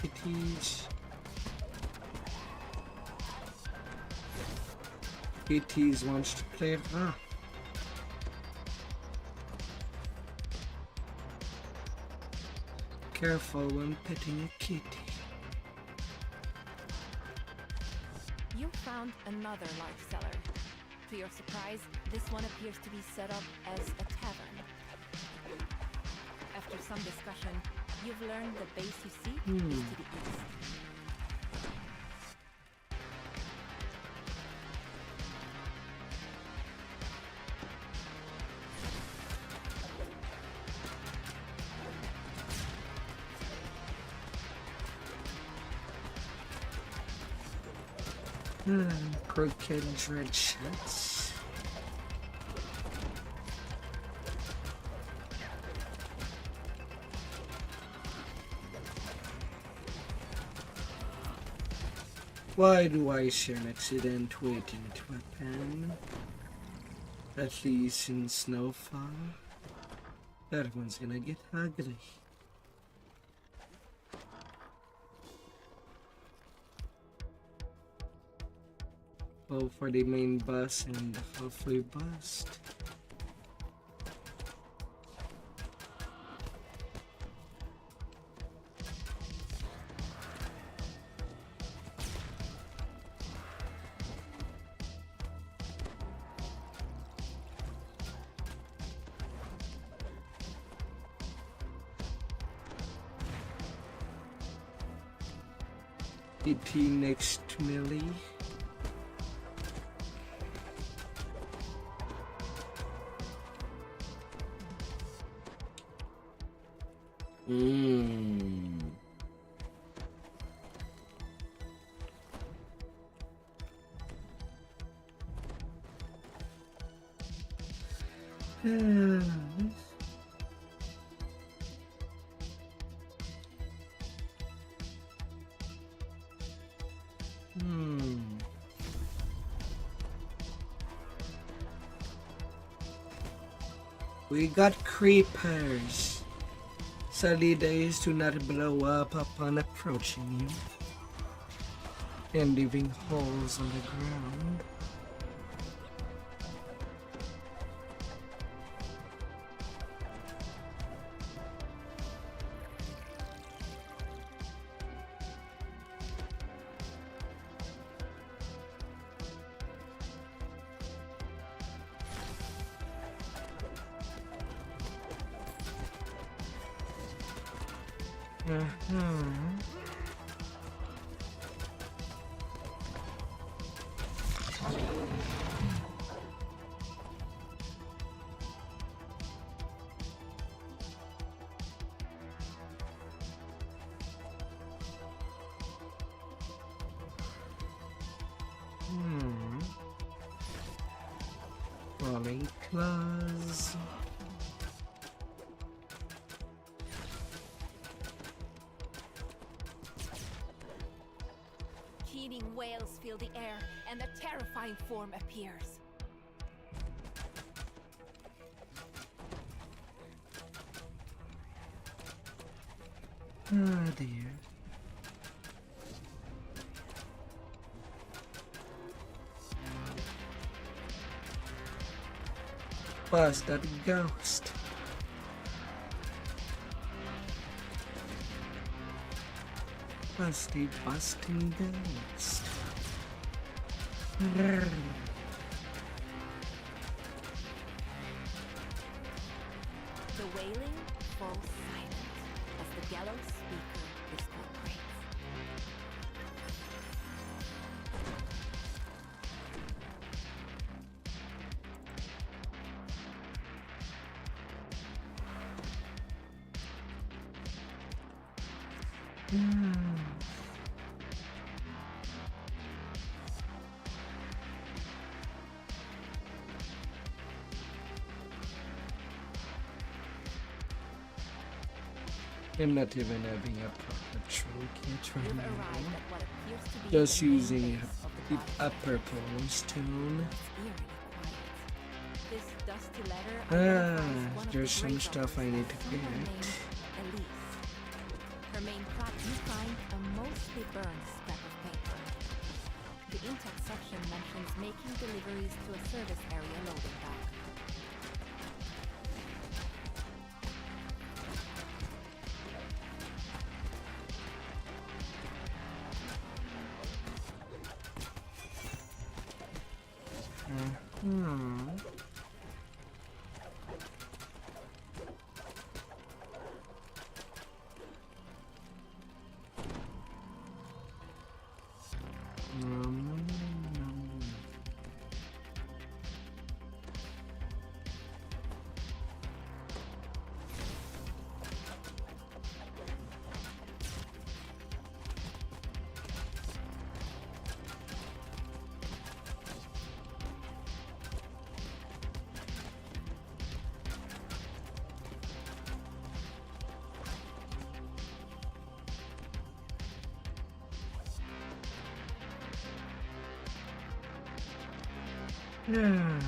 Kitties. Kitties wants to play rough. Careful when petting a kitty. You found another large cellar. To your surprise, this one appears to be set up as a tavern. After some discussion, you've learned the base you seek is to the east. Crooked dread shits. Why do I share an accident waiting to happen? At least in snowfall, that one's gonna get ugly. Go for the main bus and hopefully bust. PT next to Millie. We got creepers. Sadly, these do not blow up upon approaching you and leaving holes on the ground. Falling claws. Keening wails fill the air, and a terrifying form appears. Ah, dear. Was that ghost? Was the busting ghost? Grrr. The wailing falls silent as the gallows speaker discorporates. I'm not even having a proper toolkit right You've now. arrived at what appears to be Just the main using base of the a purple stone. It's eerily quiet. This dusty letter identifies one of There's the some grave stuff I robbers, need to someone get. named Elise. Her main plaque, you find a mostly burned scrap of paper. The intact section mentions making deliveries to a service area loading dock. Yeah.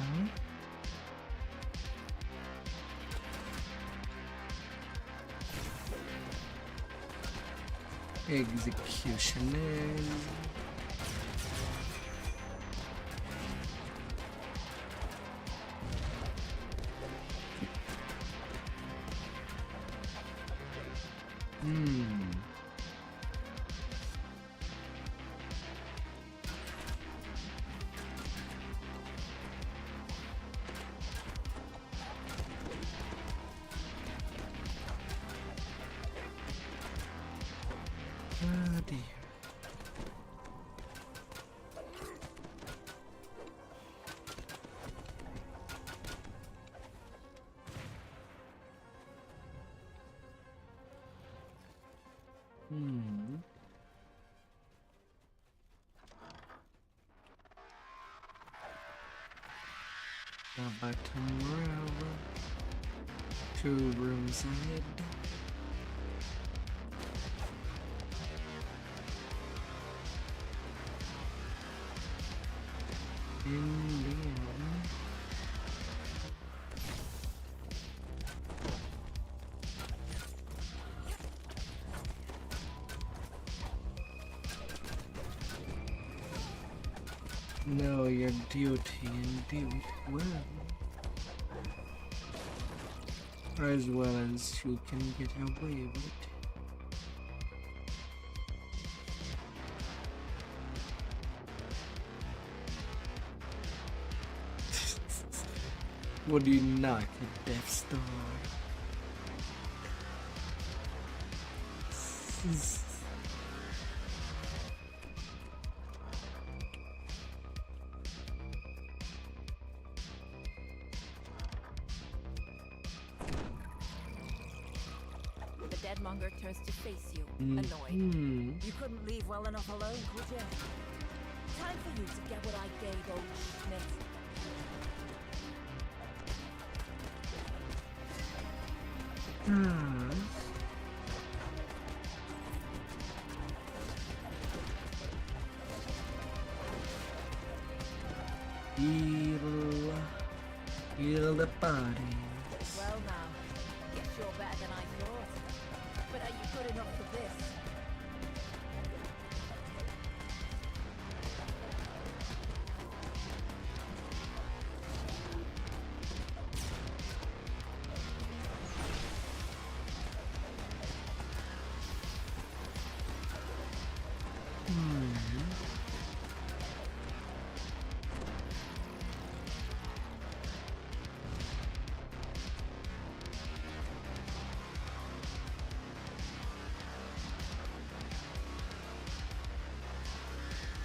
Executioner. Ah, dear. about tomorrow? 2 rooms ahead. Indian. Know your duty and do it well. As well as you can get away with it. Would you knock a Death Star? The Deadmonger turns to face you, annoyed. You couldn't leave well enough alone, could you? Time for you to get what I gave old Schmidt. Heal the body. Well now, guess you're better than I thought. But are you good enough for this?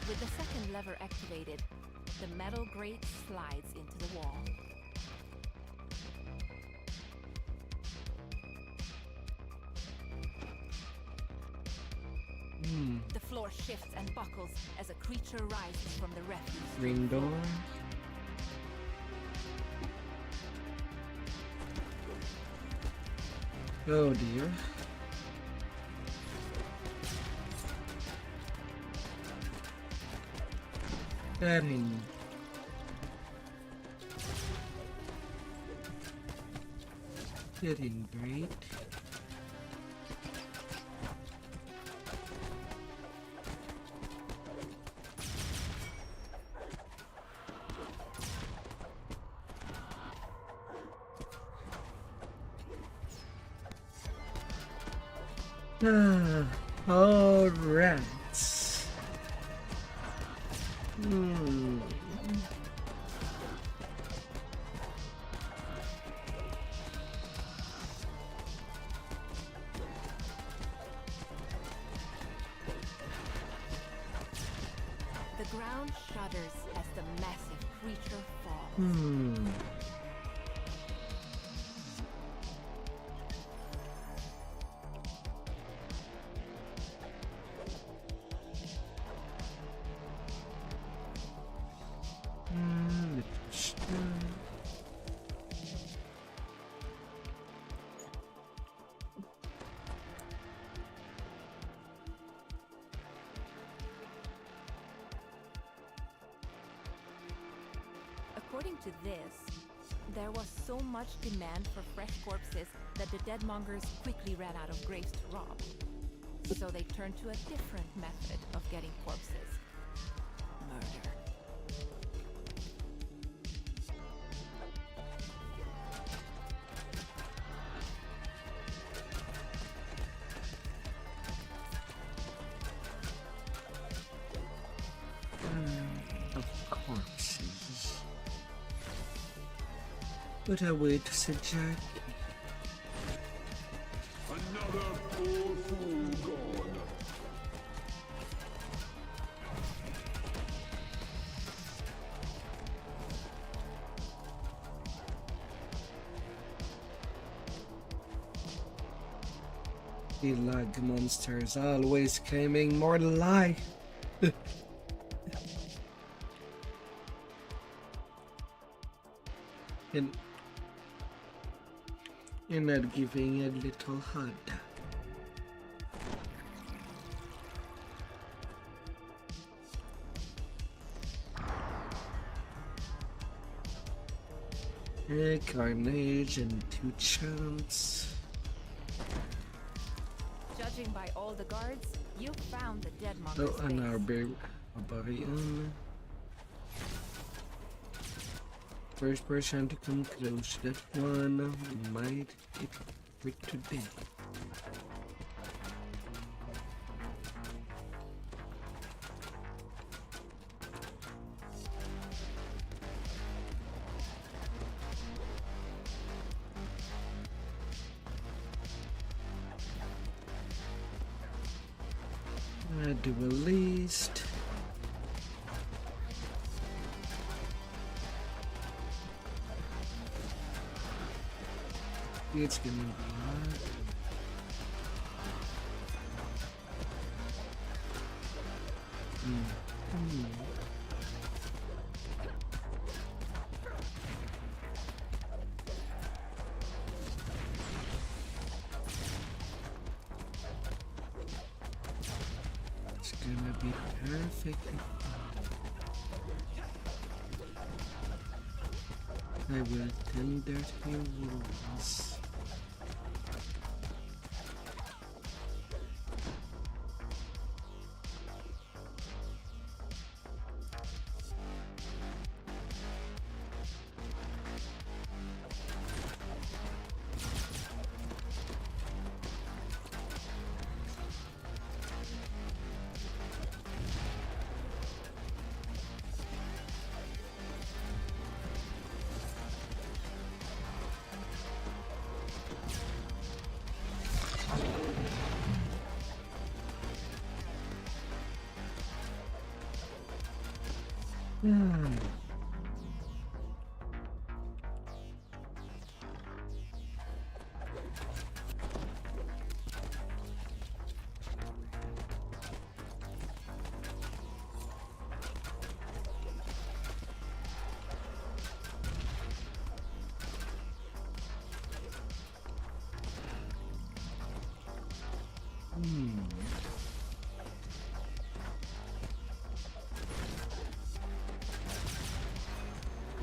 With the second lever activated, the metal grate slides into the wall. The floor shifts and buckles as a creature rises from the refuse. Ring door. Oh dear. Getting great. All right. The ground shudders as the massive creature falls. According to this, there was so much demand for fresh corpses that the Deadmongers quickly ran out of graves to rob. So they turned to a different method of getting corpses. Murder. Of corpses. What a way to suggest. Another poor fool gone. The lag monsters always claiming more life. You're not giving a little hug. Carnage and 2 chance. Judging by all the guards, you found the dead monster's Oh, and our base. barbarian. First person to come close to that one might get rid today. Duelist. It's gonna be hard. It's gonna be perfect. I will tender to your wounds.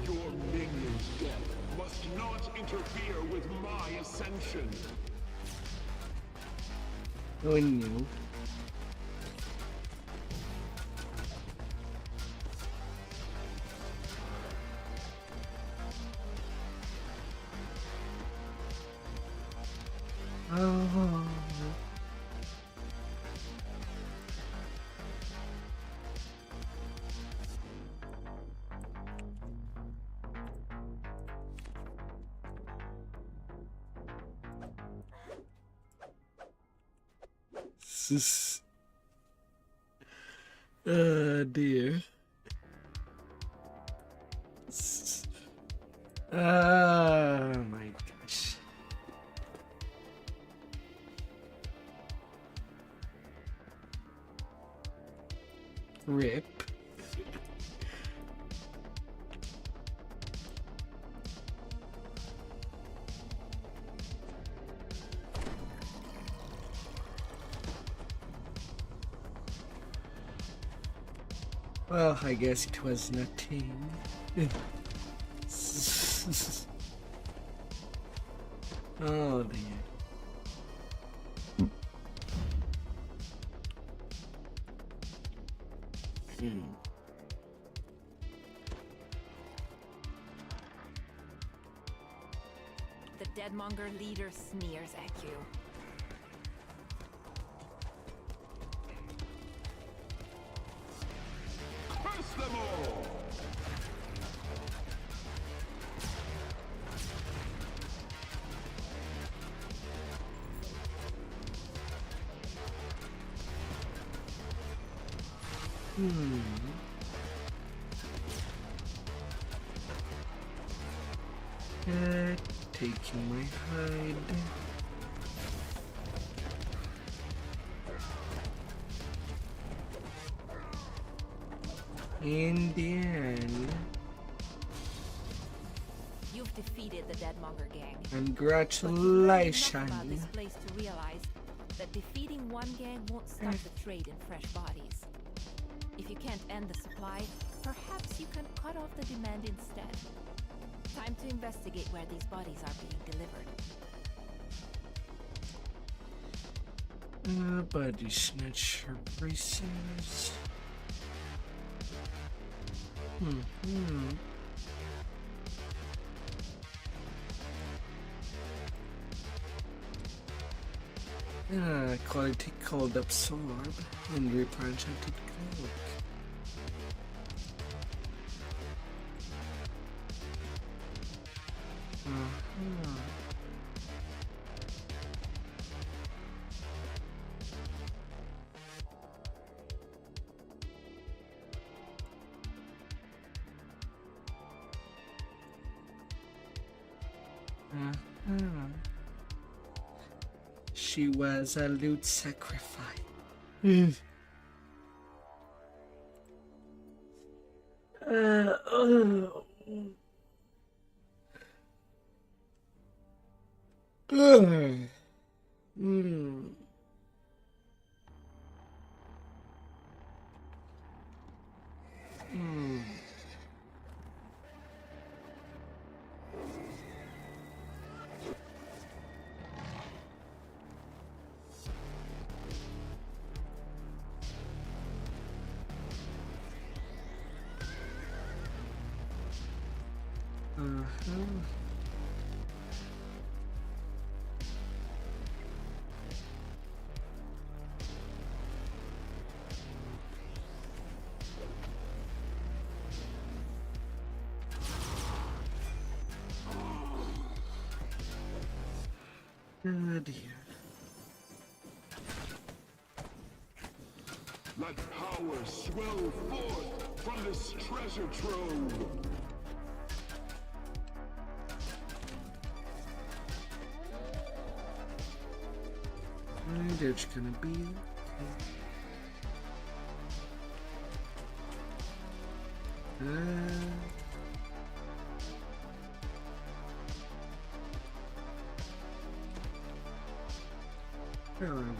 Your minion's death must not interfere with my ascension. Oh no. Oh. Dear. Oh my gosh. Rip. Well, I guess it was nothing. Oh dear. The Deadmonger leader sneers at you. Curse them all! Taking my hide. In the end, You've defeated defeated the Deadmonger gang. Congratulations. But you've learned enough about this place to realize that defeating one gang won't stop the trade in fresh bodies. If you can't end the supply, perhaps you can cut off the demand instead. Time to investigate where these bodies are being delivered. Body snatcher braces. Quality cold absorb and repair enchanted cloak. She was a loot sacrifice. Oh dear. Let power swell forth from this treasure trove. There's gonna be. Where are we going?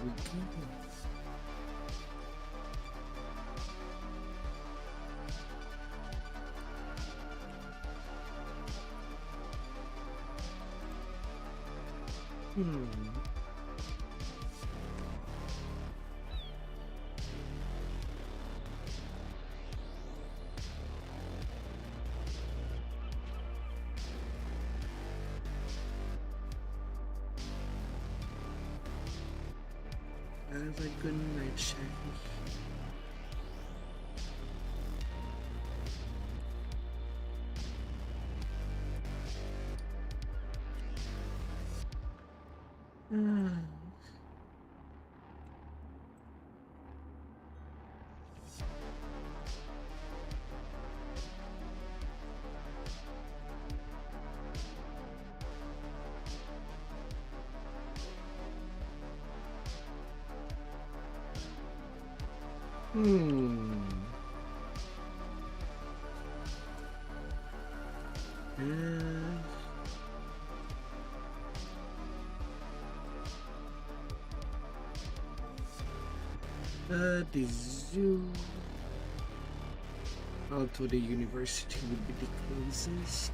Have a good night, Shaggy. The zoo. Although the university would be the closest.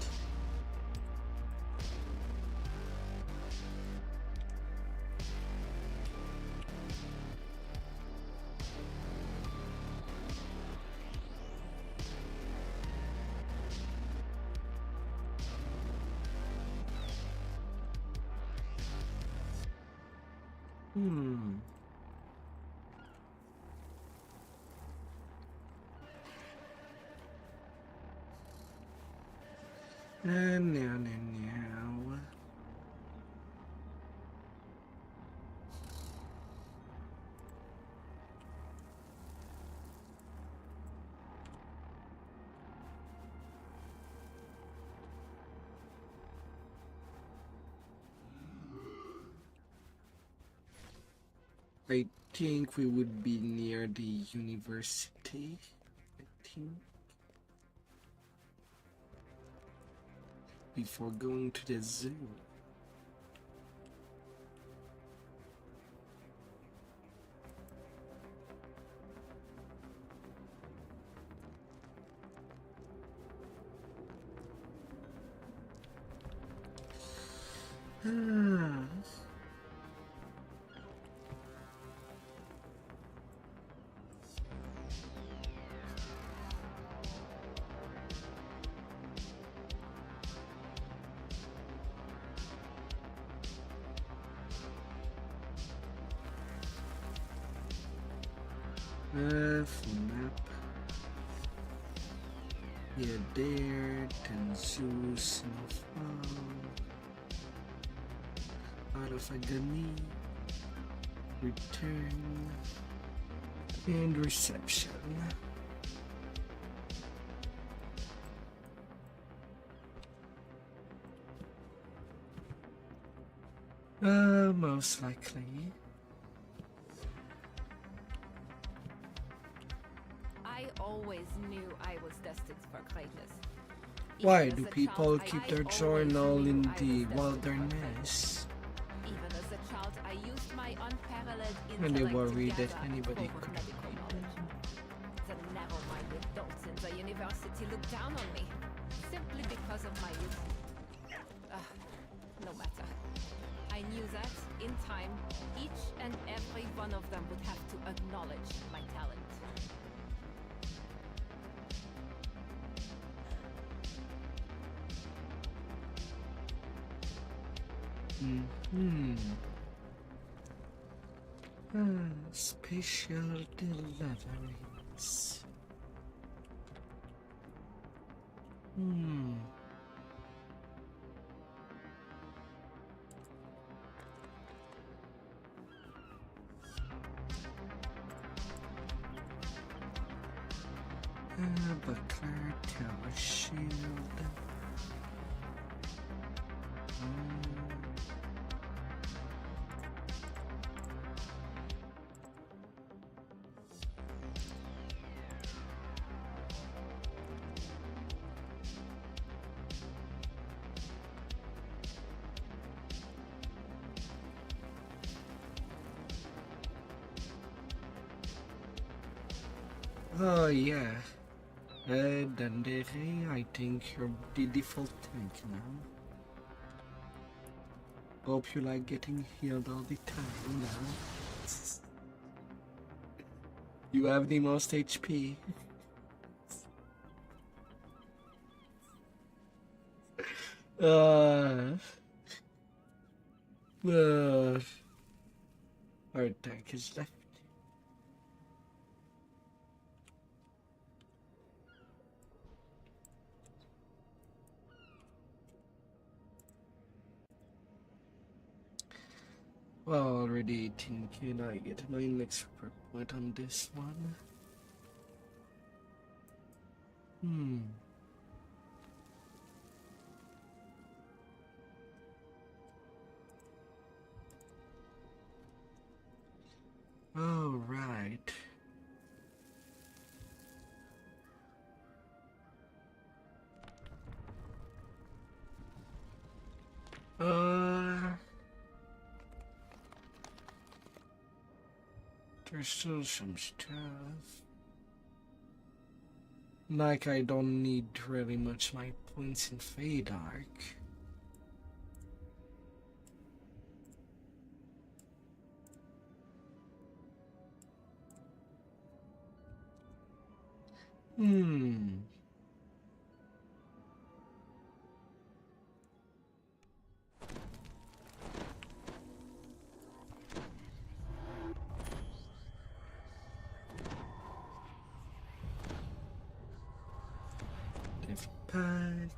Now. I think we would be near the university. I think. before going to the zoo. Full map. Yeah, there, Tenzu, Snowfall, out of Agony, return, and reception. Most likely. I always knew I was destined for greatness. Why Even do as a people child, keep I their always journal knew in I the was destined for wilderness? Even as a child, I used my unparalleled And they intellect worry to that gather anybody forward could medical read knowledge. The narrow-minded dolts in the university looked down on me, simply because of my youth. No matter. I knew that, in time, each and every one of them would have to acknowledge my talent. Special deliveries. Buckler, tower shield. Oh yeah. Dandere, I think you're the default tank now. Hope you like getting healed all the time now. You have the most HP. Our tank is left. Well, already 18k, now I get 9 extra per point on this one. All right. There's still some stuff. Like I don't need really much my points in Fade Arc. Div pack.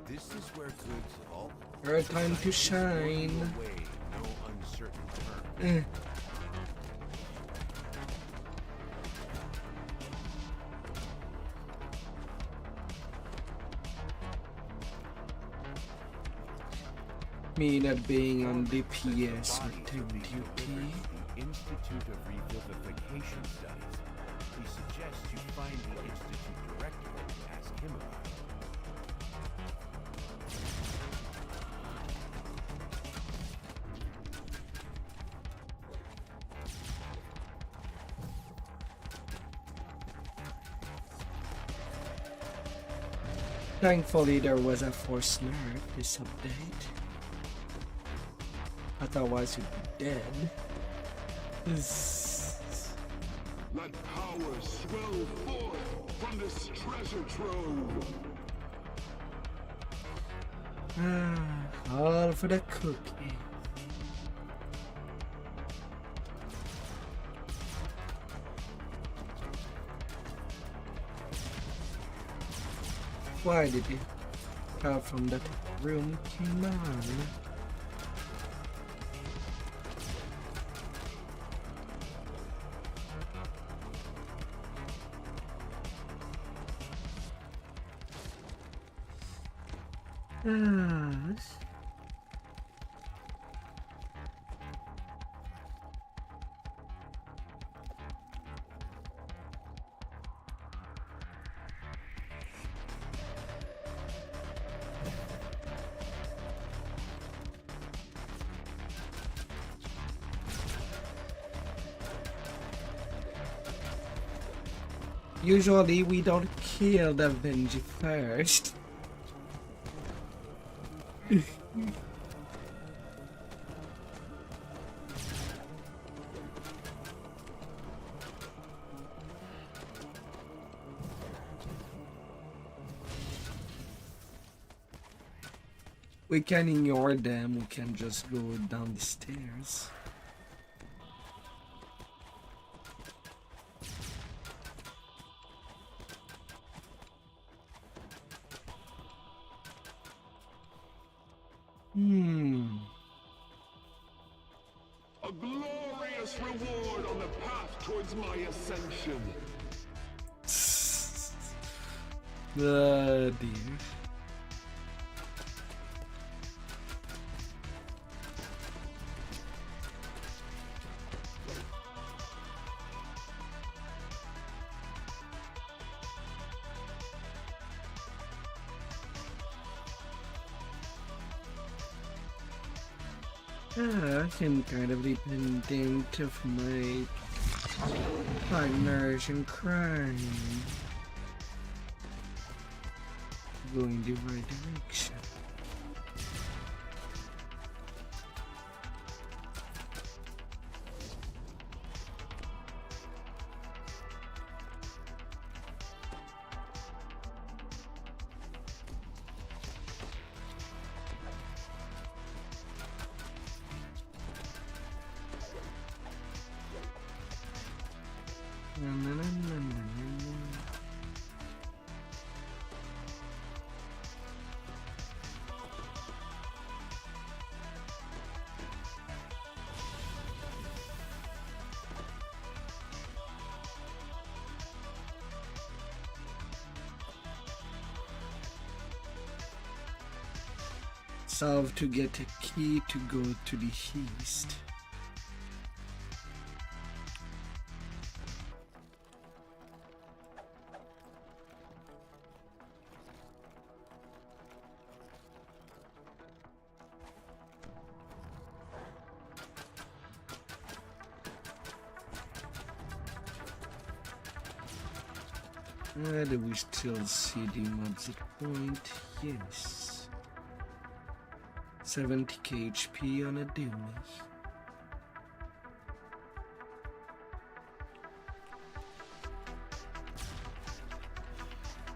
This is where goods all Our time to shine. away, no certain terms. Me not being on DPS Body or to be duty. delivered to the Institute of Revivification Studies. He suggests you find the Institute director and ask him about it. Thankfully, there was a force nerf this update. Otherwise, you'd be dead. Let power swell forth from this treasure trove. All for the cookie. Why did he come from that room? Come on. Usually we don't kill the Benji first. We can ignore them, we can just go down the stairs. A glorious reward on the path towards my ascension. Dear. I'm kind of dependent of my partners in crime. Going the right direction. Solve to get a key to go to the east. Do we still see the mobs at point? Yes. 70 HP on a dummy.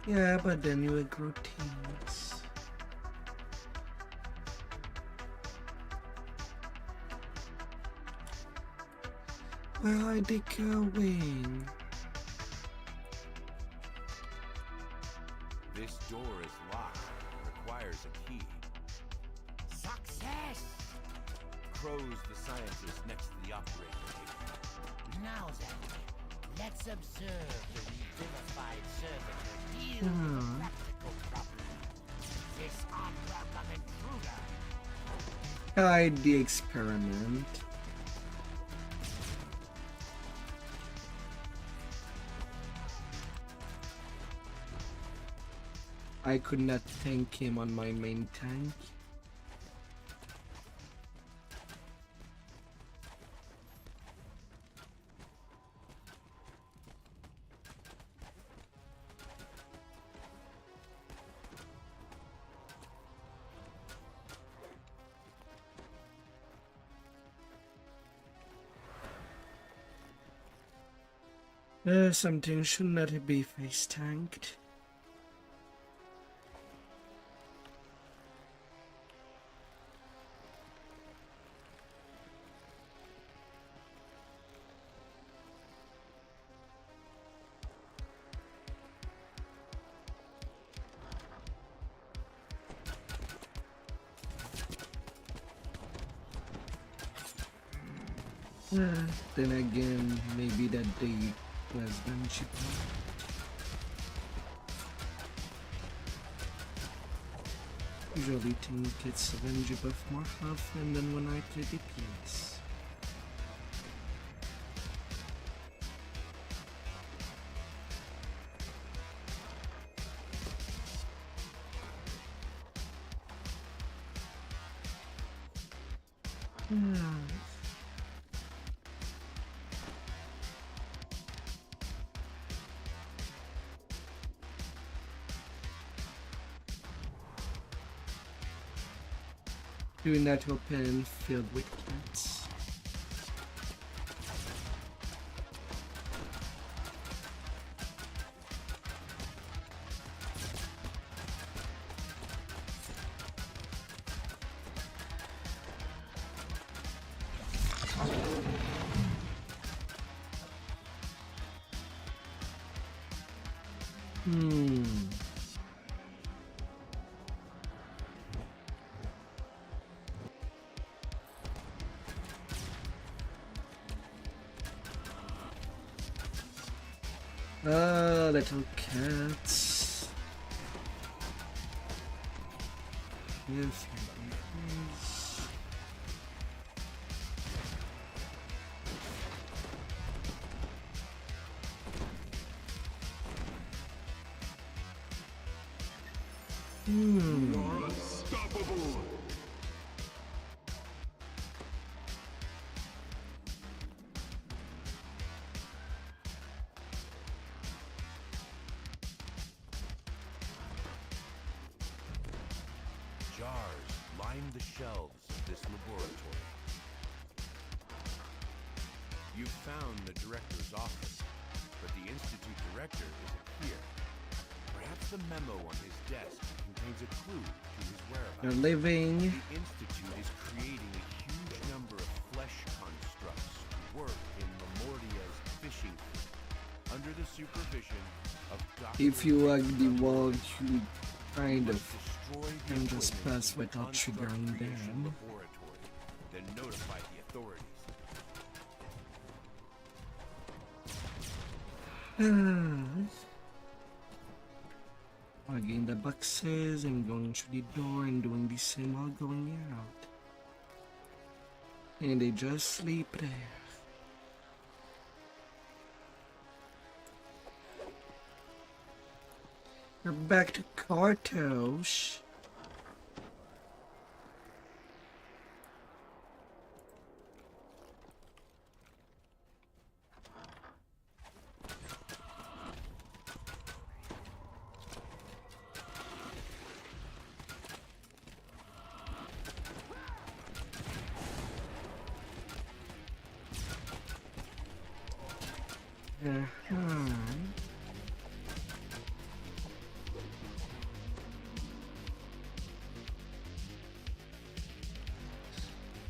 Yeah, but then you grow teams. Where are they going? This door is locked. Requires a key. Success! crows the scientist next to the operator table. Now then, let's observe the revivified servitor deal with a practical problem. This unwelcome intruder. Hide the experiment. I could not thank him on my main tank. Something should not be face tanked. Then again, maybe that day was done cheaper. Usually think it's Avenger buff more often than when I play DPS. Doing that open filled with cats. Little cats. Yes, please. You're unstoppable. Jars line the shelves of this laboratory. You've found the director's office, but the Institute director isn't here. Perhaps the memo on his desk contains a clue to his whereabouts. You're living. The Institute is creating a huge number of flesh constructs to work in Lamortia's fishing fleet, under the supervision of Dr. If you hug the wall, you kind of Destroy the can just equipment pass in the without Construct triggering Creation them. Laboratory, then notify the authorities. Plugging the boxes and going through the door and doing the same while going out. And they just sleep there. We're back to Kartosh.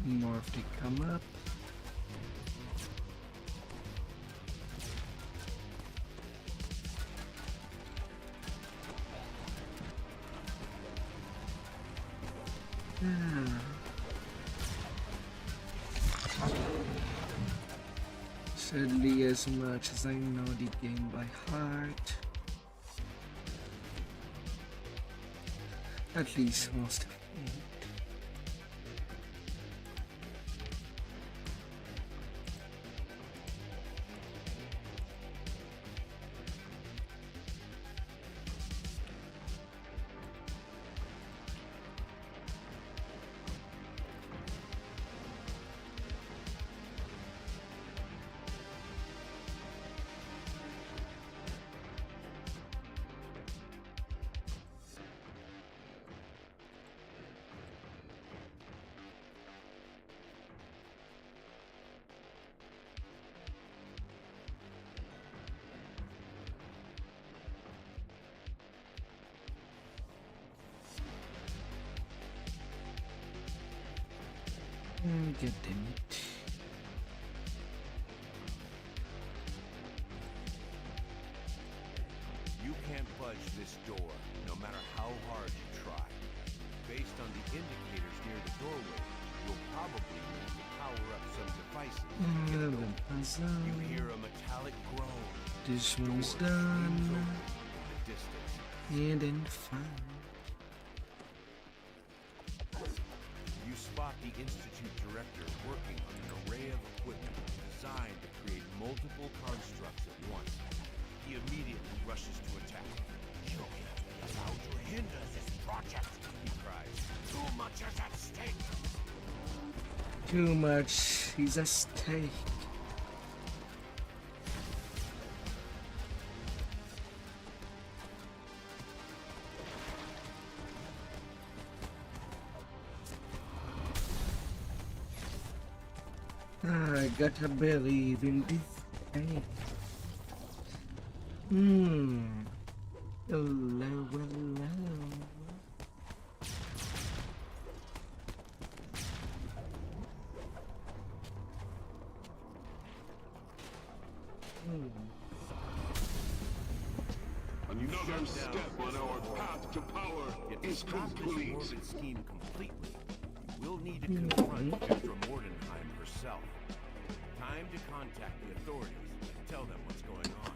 More if they come up. Sadly, as much as I know the game by heart, at least most of it. God damn it. You can't budge this door, no matter how hard you try. Based on the indicators near the doorway, you'll probably need to power up some devices to get it open. You hear a metallic groan. This one's Door swings done. open in the distance. And then fine. You spot the Institute director working on an array of equipment designed to create multiple constructs at once. He immediately rushes to attack. You can't be allowed to hinder this project, He cries. too much is at stake. Too much is at stake. I gotta believe in this thing. Hello, hello. Another step on our path to power Yet to is stop this complete. morbid scheme completely, you will need to confront Petra Mordenheim herself. Time to contact the authorities and tell them what's going on.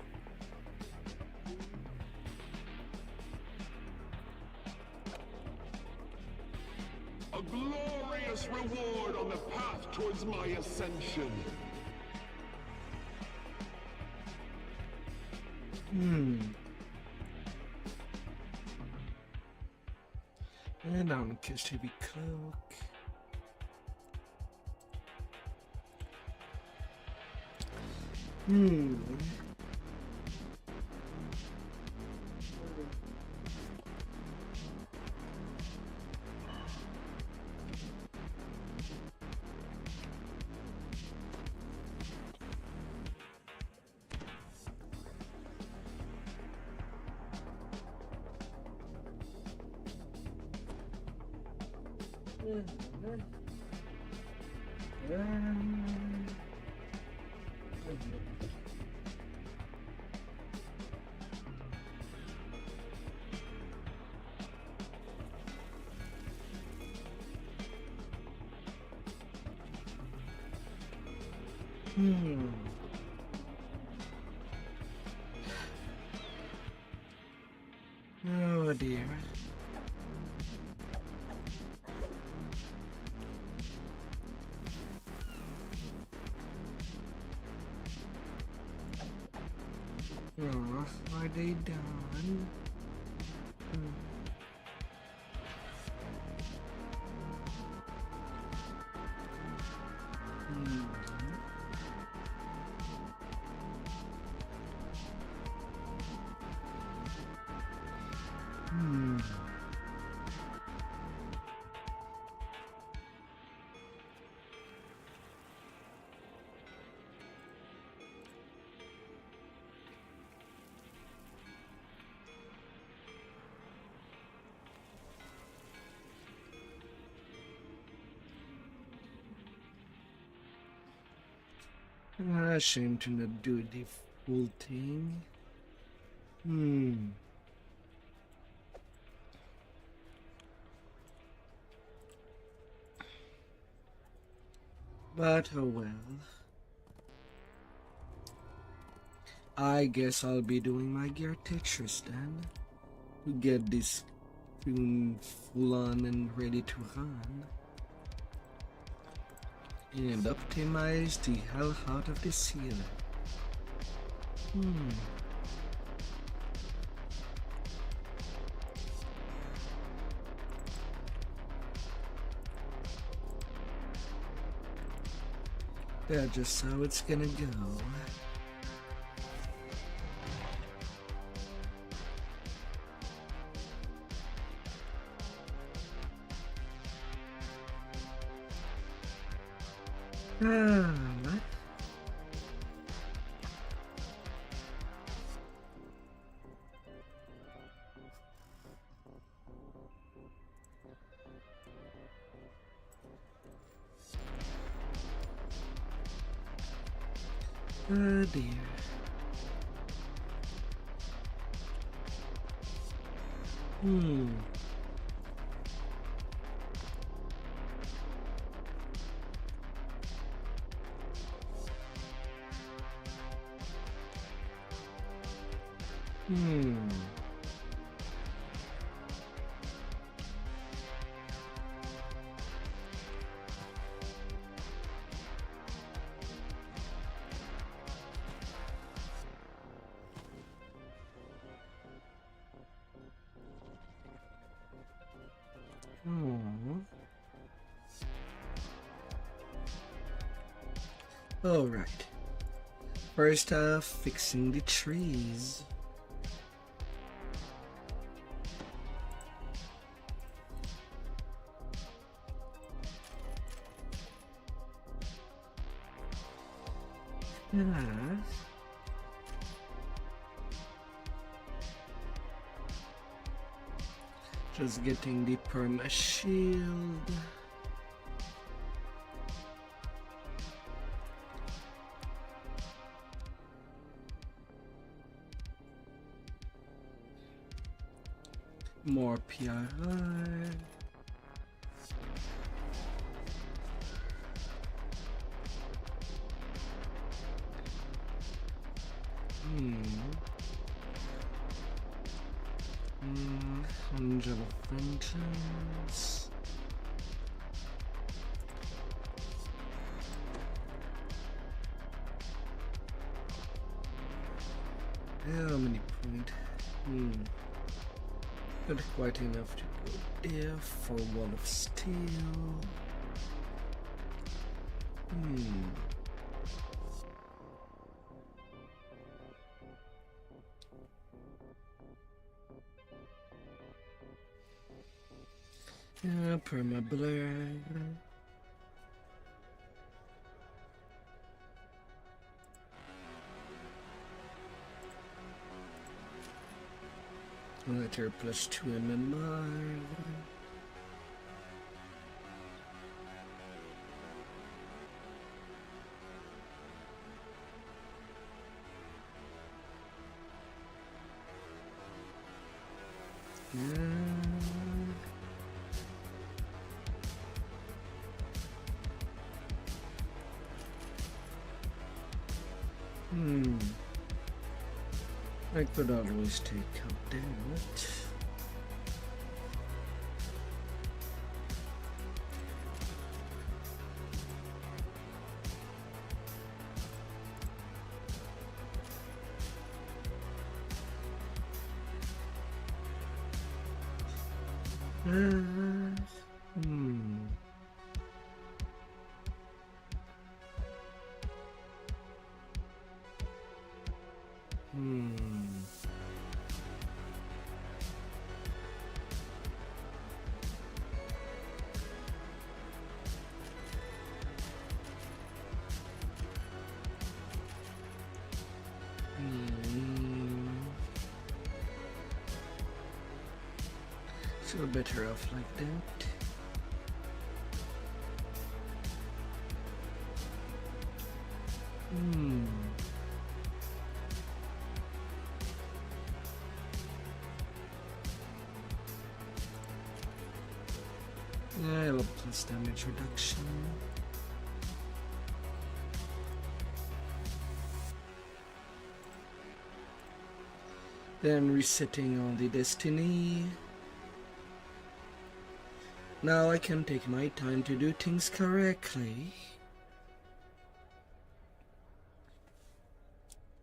A glorious reward on the path towards my ascension. And I'm kissed to be cloak. Oh dear. Oh, are they done? Shame to not do the full thing. But oh well. I guess I'll be doing my gear Tetris then. To get this thing full on and ready to run. And optimize the hell out of the ceiling. That's just how it's gonna go. Oh dear. Alright. First off, fixing the trees. Just getting the perma shield. More PRI. Angel of Vengeance. How many points? Not quite enough to go there for Wall of Steel. Perma blur. Letter plus 2 MMR. I could always take out that. So better off like that. Yeah, I'll plus damage reduction. Then resetting all the destiny. Now I can take my time to do things correctly.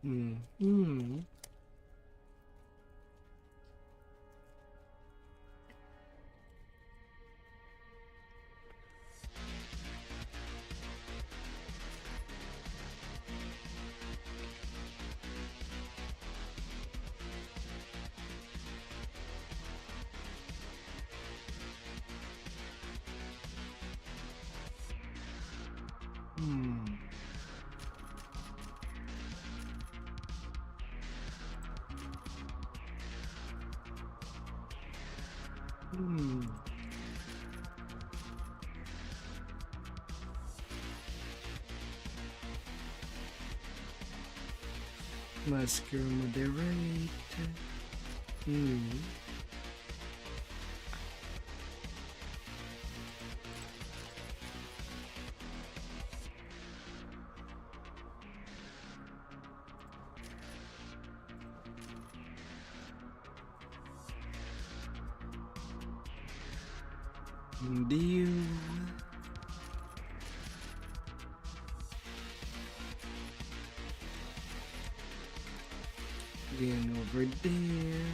Hmm. Masker moderate. Deal. Again over there.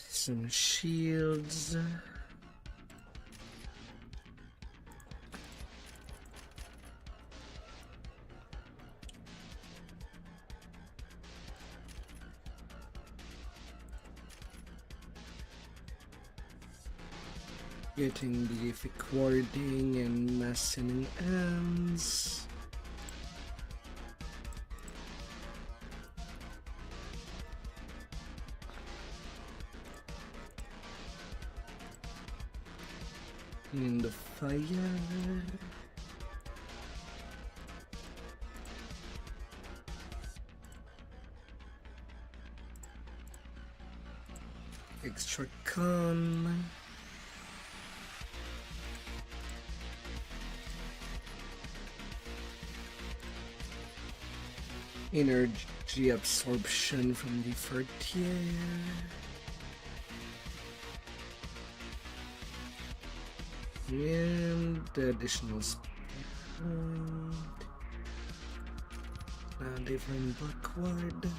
Some shields. Getting the recording and messing ends. In the fire. Extra con. Energy absorption from the Fertier. And the additional speed point. And even backward.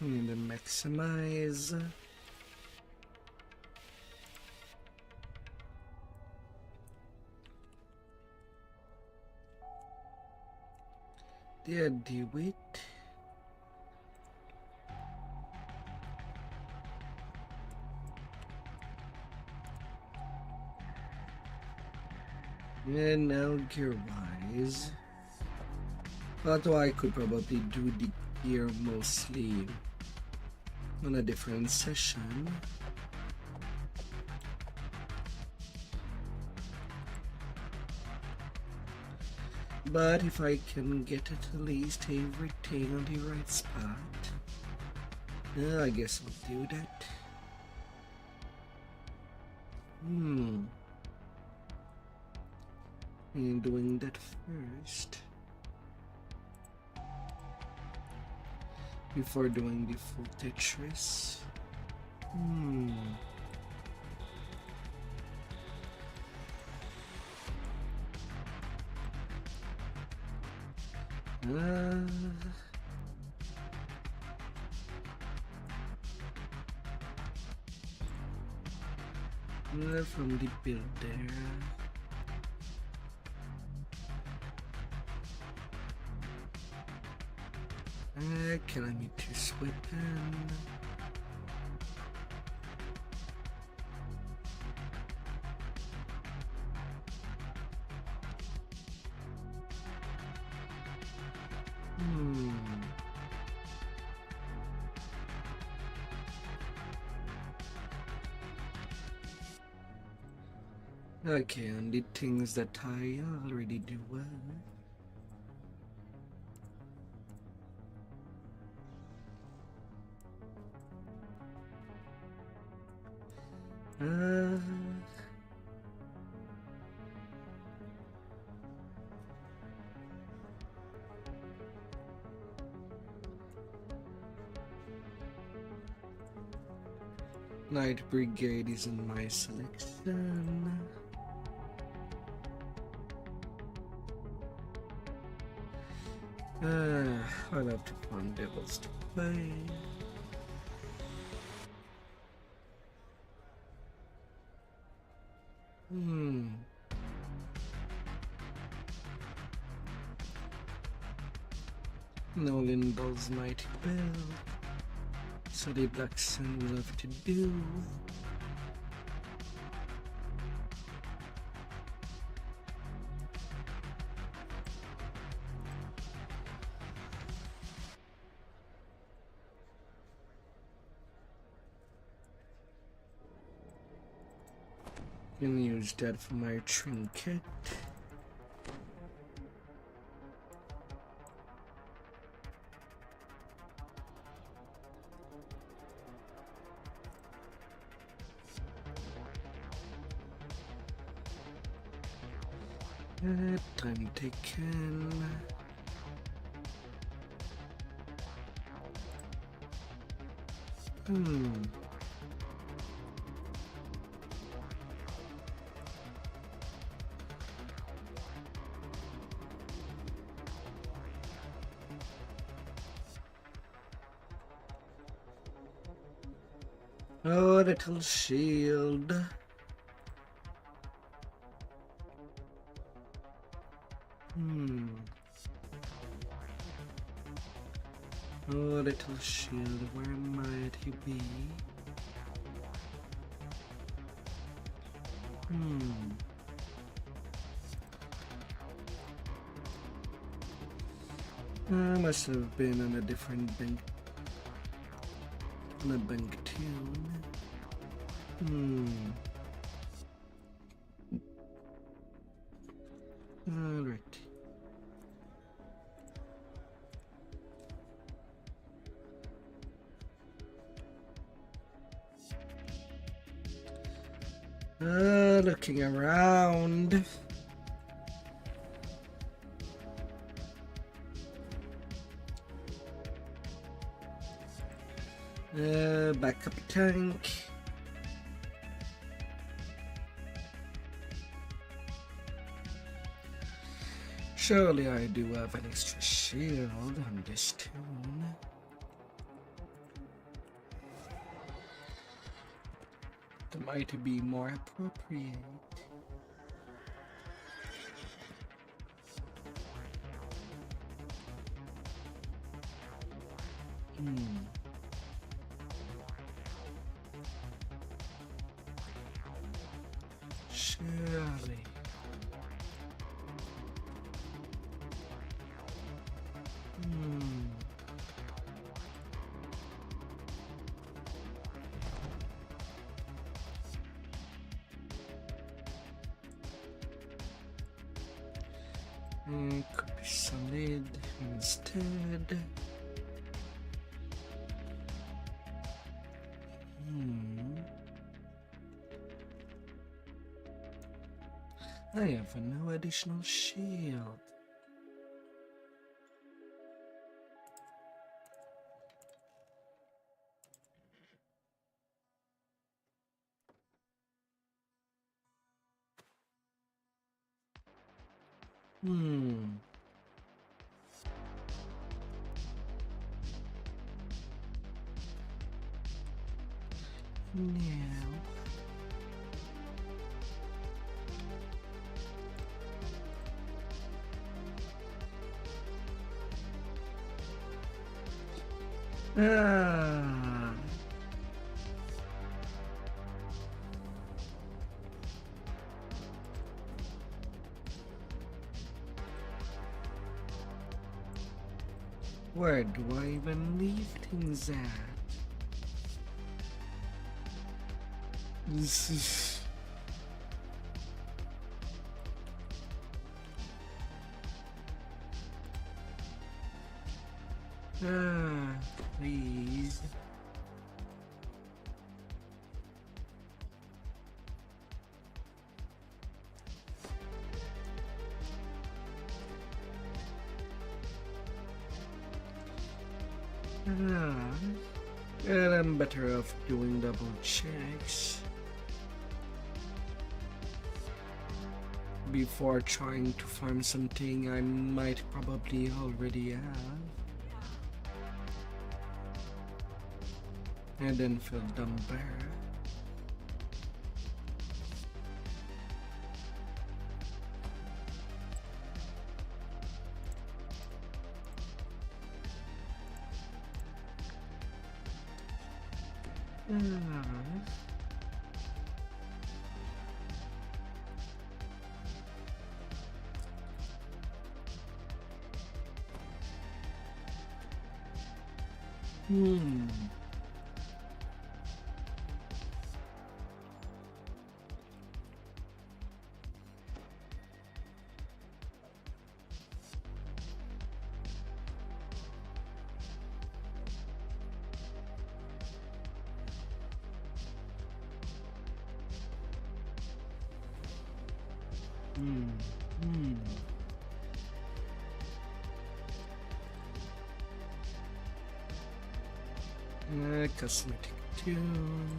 And then maximize. There, do it. And now gear wise. Although I could probably do the gear mostly on a different session. But if I can get at least everything on the right spot, I guess I'll do that. And doing that first. Before doing the full Tetris. From the build there. Can I meet this weapon? Okay, and the things that I already do well. Night Brigade is in my selection. I'll have to find devils to play. Nolan Ball's Mighty Bell. So the Black Sun will have to do. Can use that for my trinket. Time taken. Oh, little shield. Oh, little shield, where might he be? I must have been on a different bank. On a bank tune. Alright. Looking around. Backup tank. Surely I do have an extra shield on this tune. That might be more appropriate. Surely. Could be solid instead. I have no additional shield. Where do I even leave things at? This is... Please. And I'm better off doing double checks before trying to farm something I might probably already have, and then feel dumb there. Cosmetic tune.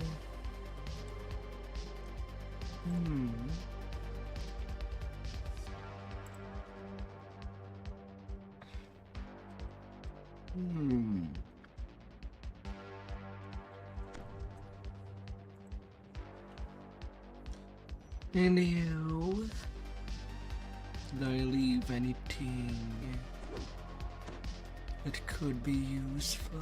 And you, did I leave anything that could be useful?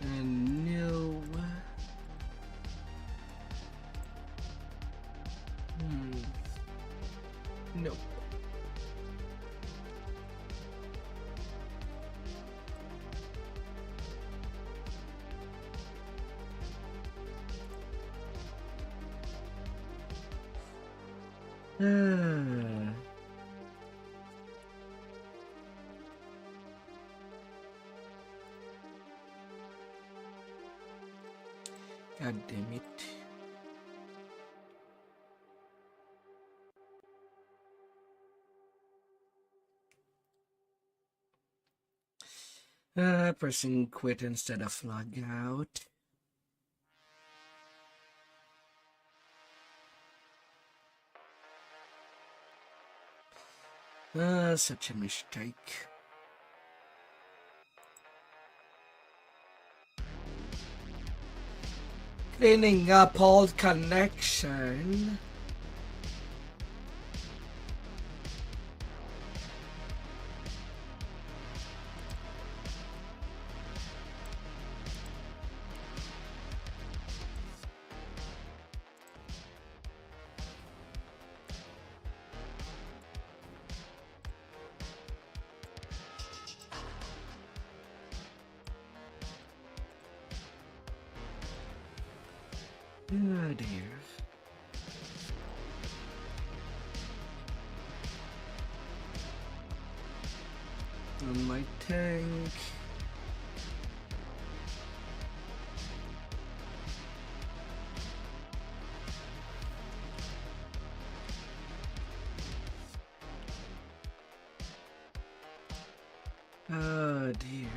And no. Nope. God damn it. Pressing quit instead of log out. Such a mistake. Cleaning up old connection. Oh dear. On my tank. Oh dear.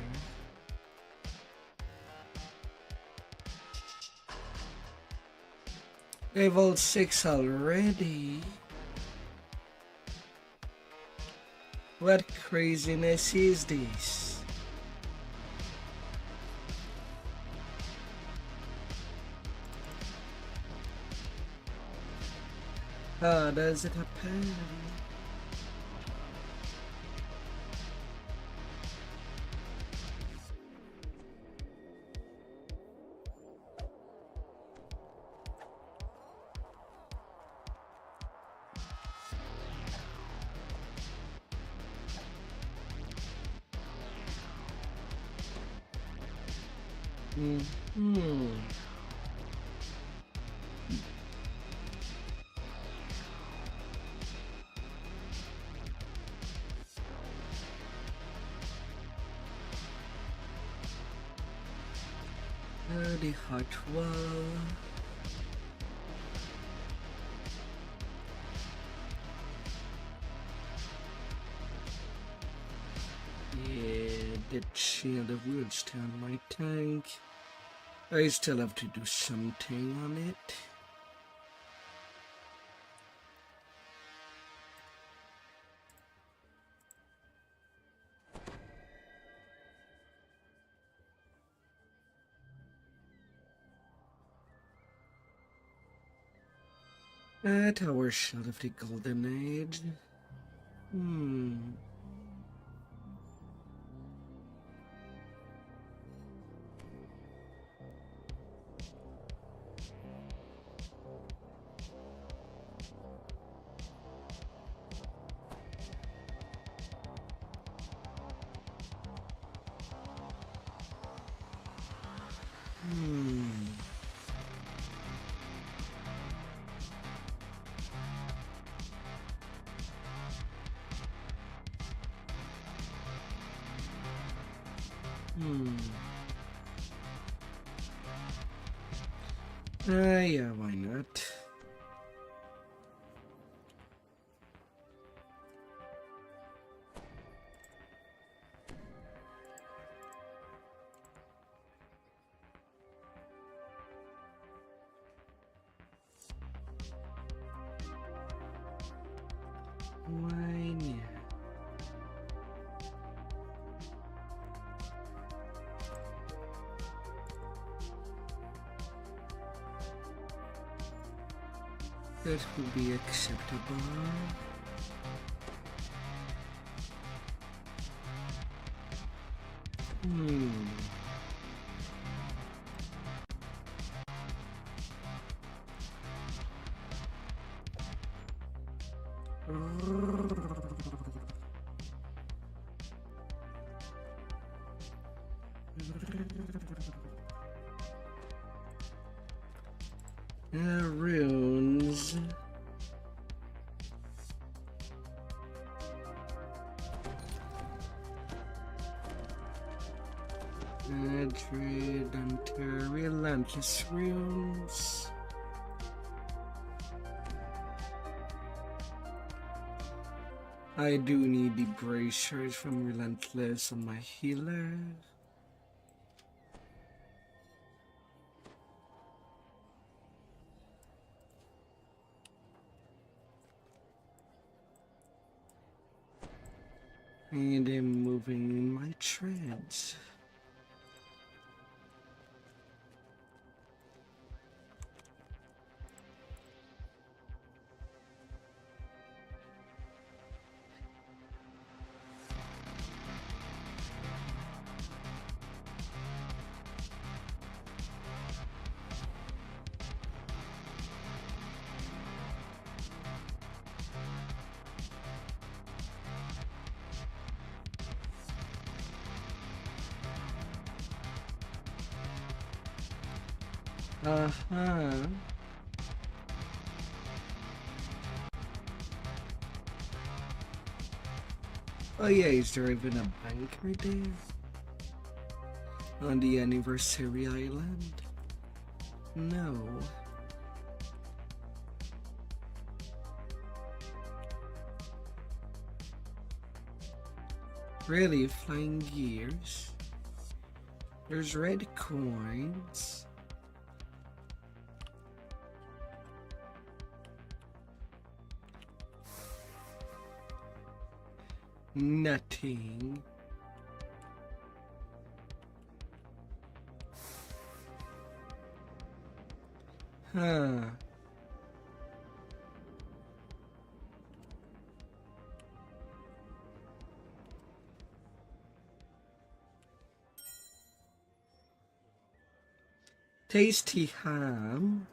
Level 6 already? What craziness is this? How does it happen? Mm-hmm. The hot wall. Yeah, the shield of woods down my tank. I still have to do something on it. A tower shot of the golden age. Yeah, why not? Why not? That would be acceptable. Runes. Dread until relentless runes. I do need the bracers from Relentless on my healer. And I'm moving in my treads. Oh yeah, is there even a bank right there? On the Anniversary Island? No. Really, flying gears? There's red coins. Nothing. Huh. Tasty ham.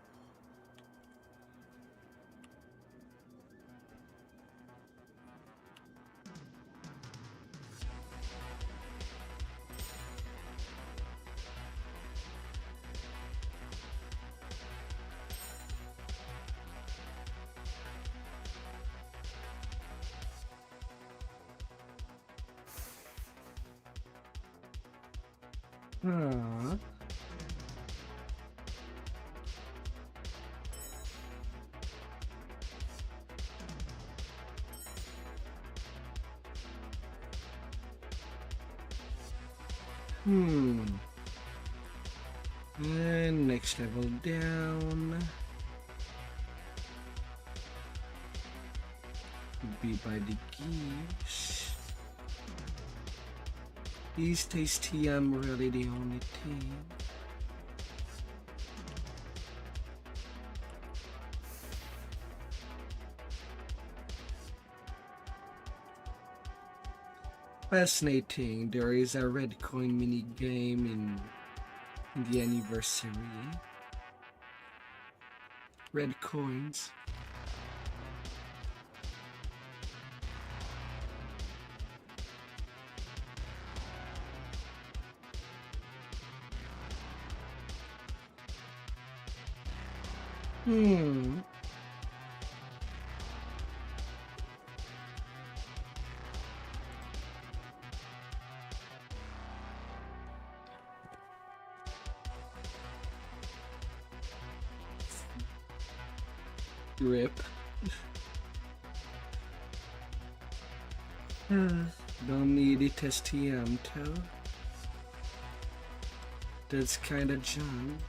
Ah. And next level down would be by the geese. These tasty, I'm really the only thing. Fascinating, there is a red coin mini game in the anniversary. Red coins. Rip. Don't need it STM too. That's kinda junk.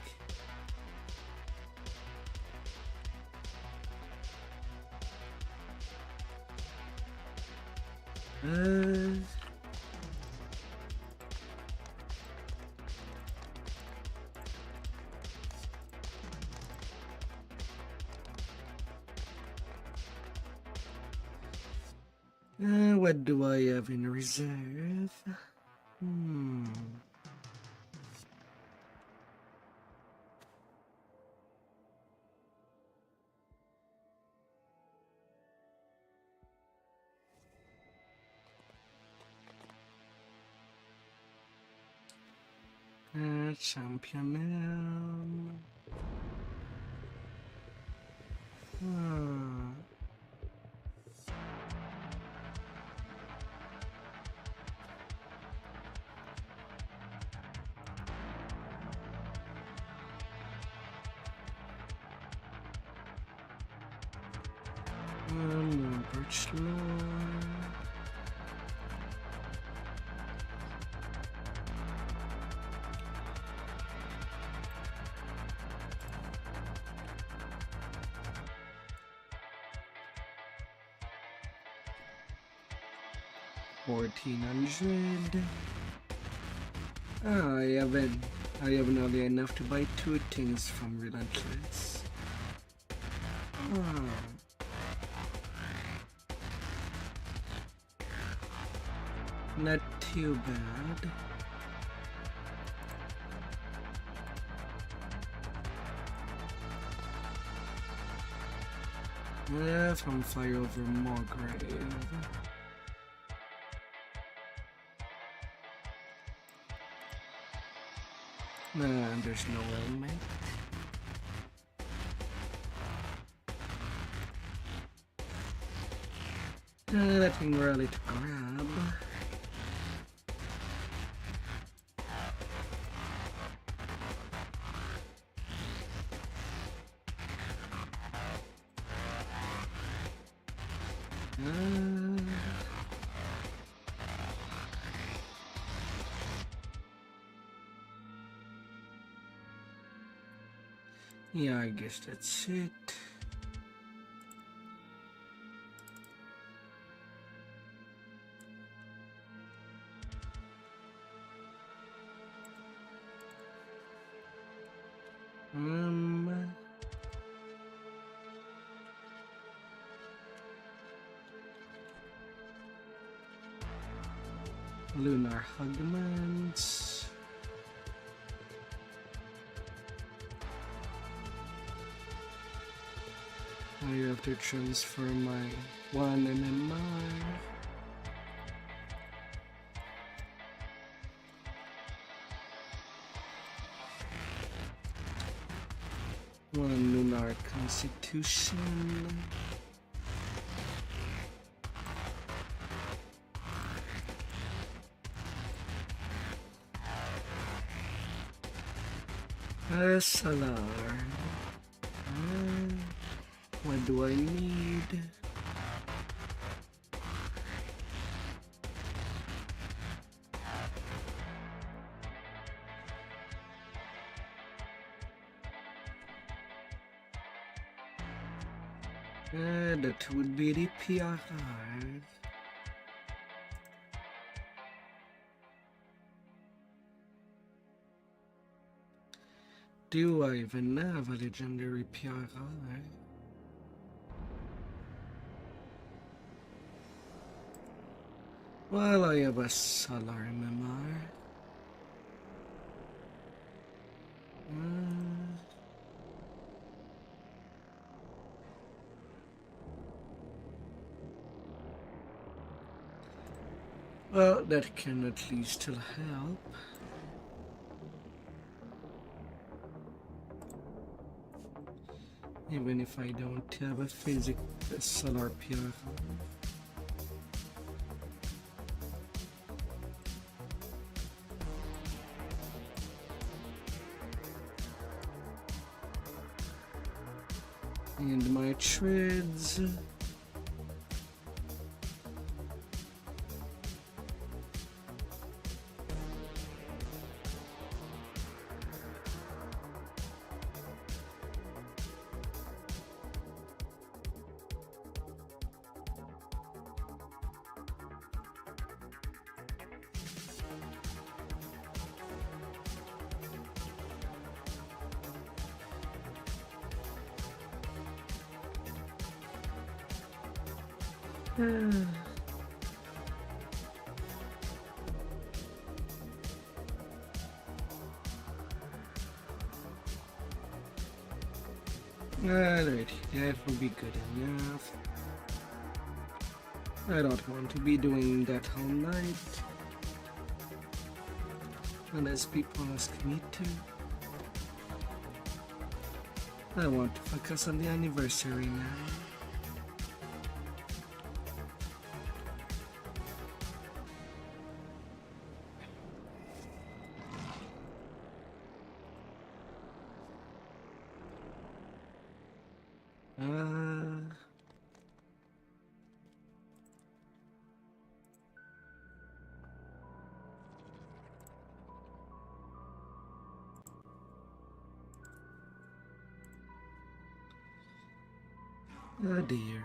What do I have in reserve? Champion now. Birch Lord. $1,400. I have only enough to buy 2 things from Relentless. Not too bad. From Fire over Morgrave. There's no element. Nothing really to grab. Yeah, I guess that's it. Lunar Hugmans. I have to transfer my 1 MMR. One Lunar Constitution. Solar. What do I need? That would be the PR. Do I even have a legendary PR? Well, I have a solar MMR. Well, that can at least still help. Even if I don't have a solar PR. And my treads. Alright, that will be good enough. I don't want to be doing that all night. Unless people ask me to. I want to focus on the anniversary now. Oh dear.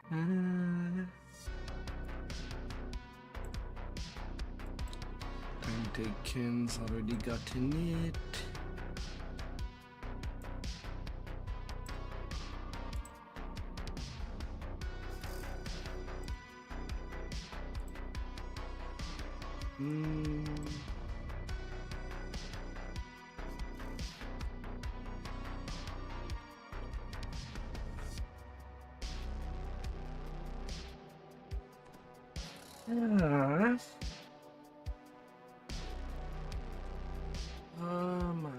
Time taken's already gotten it. Oh my.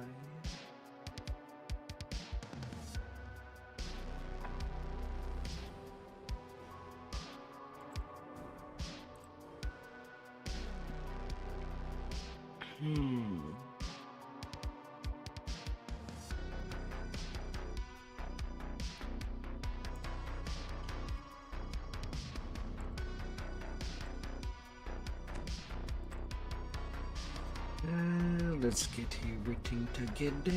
Let's get everything together.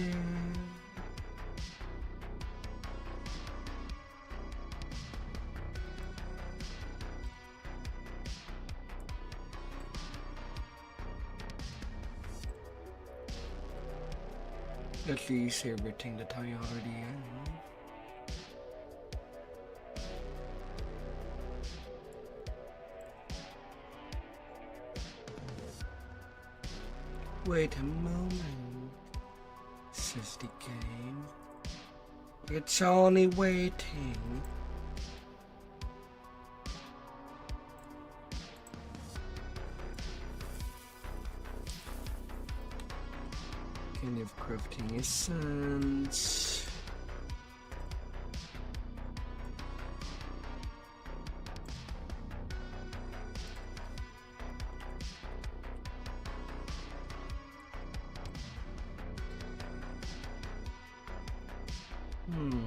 At least everything that I already have. Wait a moment, says the game. It's only waiting. Kind of crafting essence. Hmm.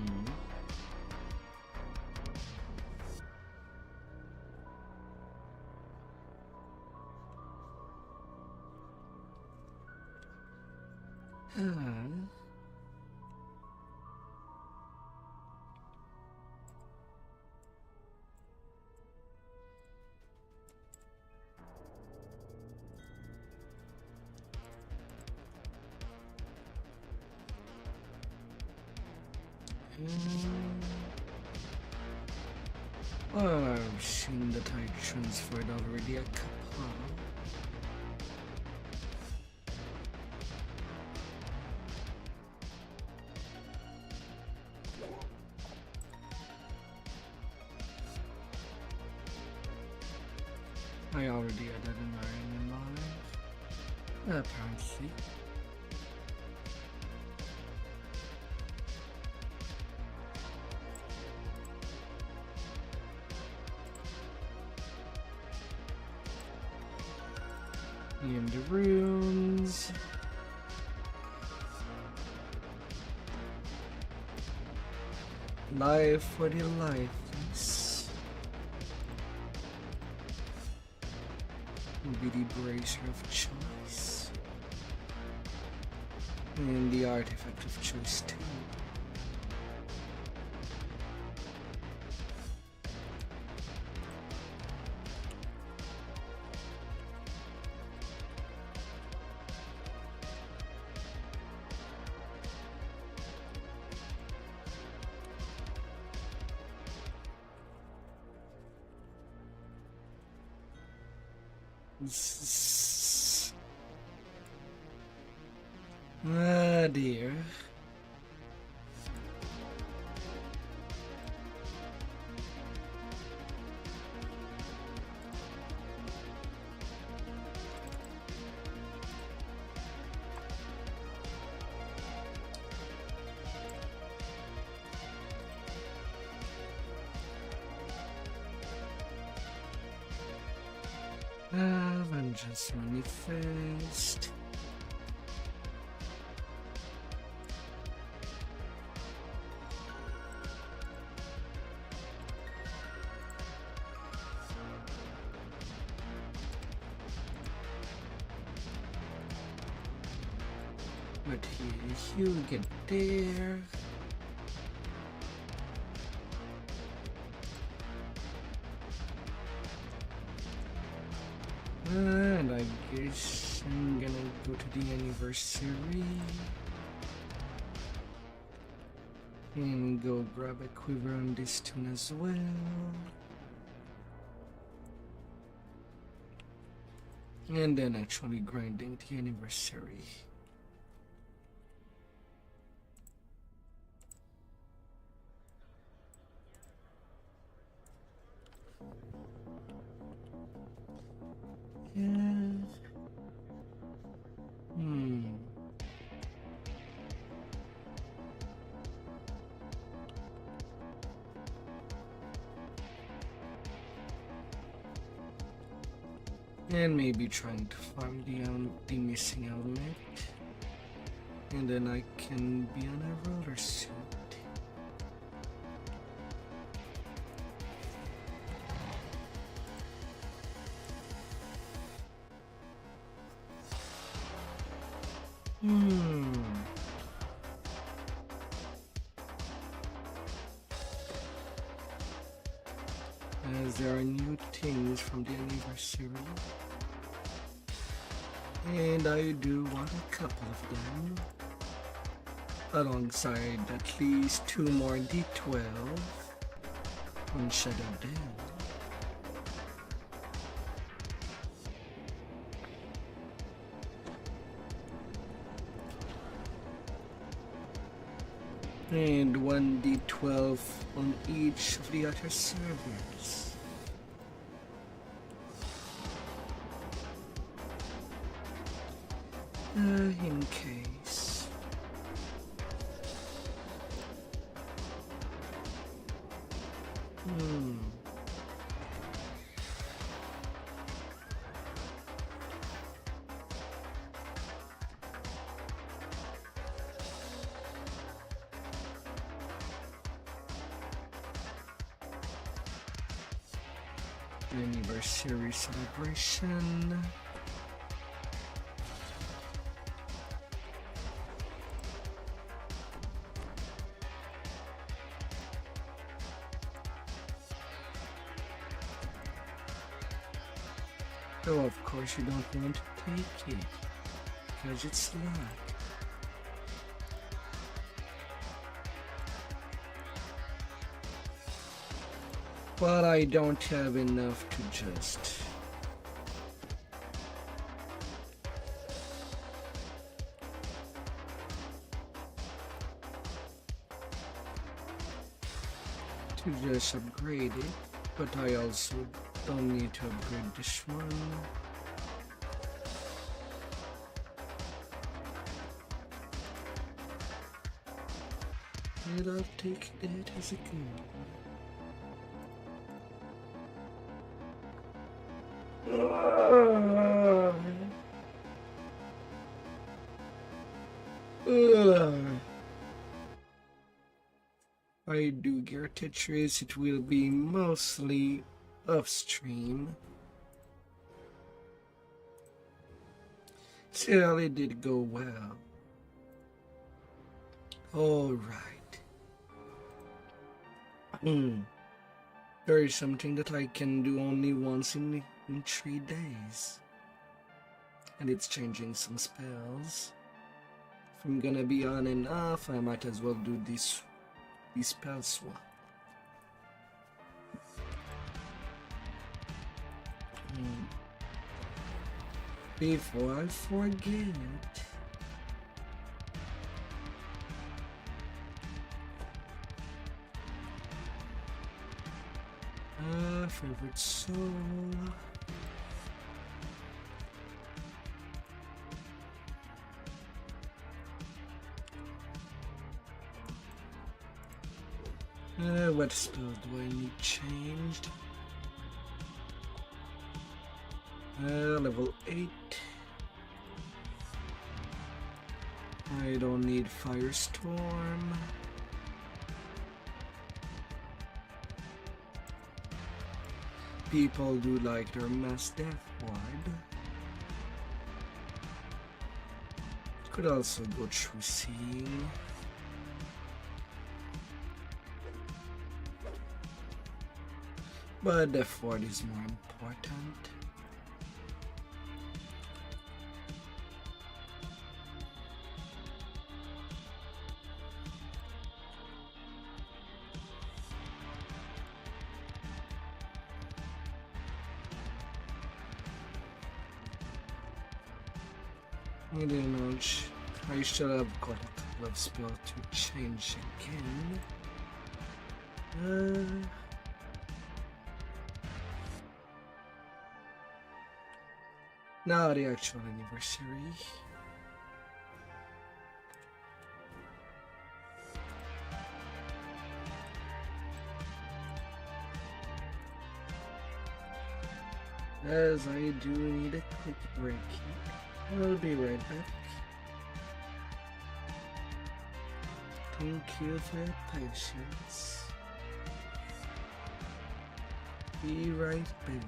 I've seen that I transferred already a couple. I already added an iron in mine, apparently. In the runes. Life for the lifeless. Will be the bracer of choice. And the artifact of choice too. Ah dear. Vengeance manifest. But here you get there. And I guess I'm gonna go to the anniversary and go grab a quiver on this tune as well. And then actually grinding the anniversary. And maybe trying to farm the missing element. And then I can be on a roller suit. As there are new things from the anniversary. And I do want a couple of them. Alongside at least 2 more D12 on Shadow Dam. And 1 D12 on each of the other servers. In case. Anniversary celebration. Oh, of course you don't want to take it, because it's luck. But I don't have enough to just... upgrade it, but I also don't need to upgrade this one. And I'll take that as a good. I do get Tetris, it will be mostly off stream. Still, it did go well. Alright. There is something that I can do only once in 3 days. And it's changing some spells. If I'm gonna be on and off, I might as well do this spell swap. Before I forget, favorite soul. What spell do I need changed? Level 8. I don't need Firestorm. People do like their Mass Death Ward. Could also go through Seeing. But Death Ward is more important. I should have got a couple of spells to change again. Now the actual anniversary. As I do need a quick break here. I'll be right back. Thank you for your patience. Be right back.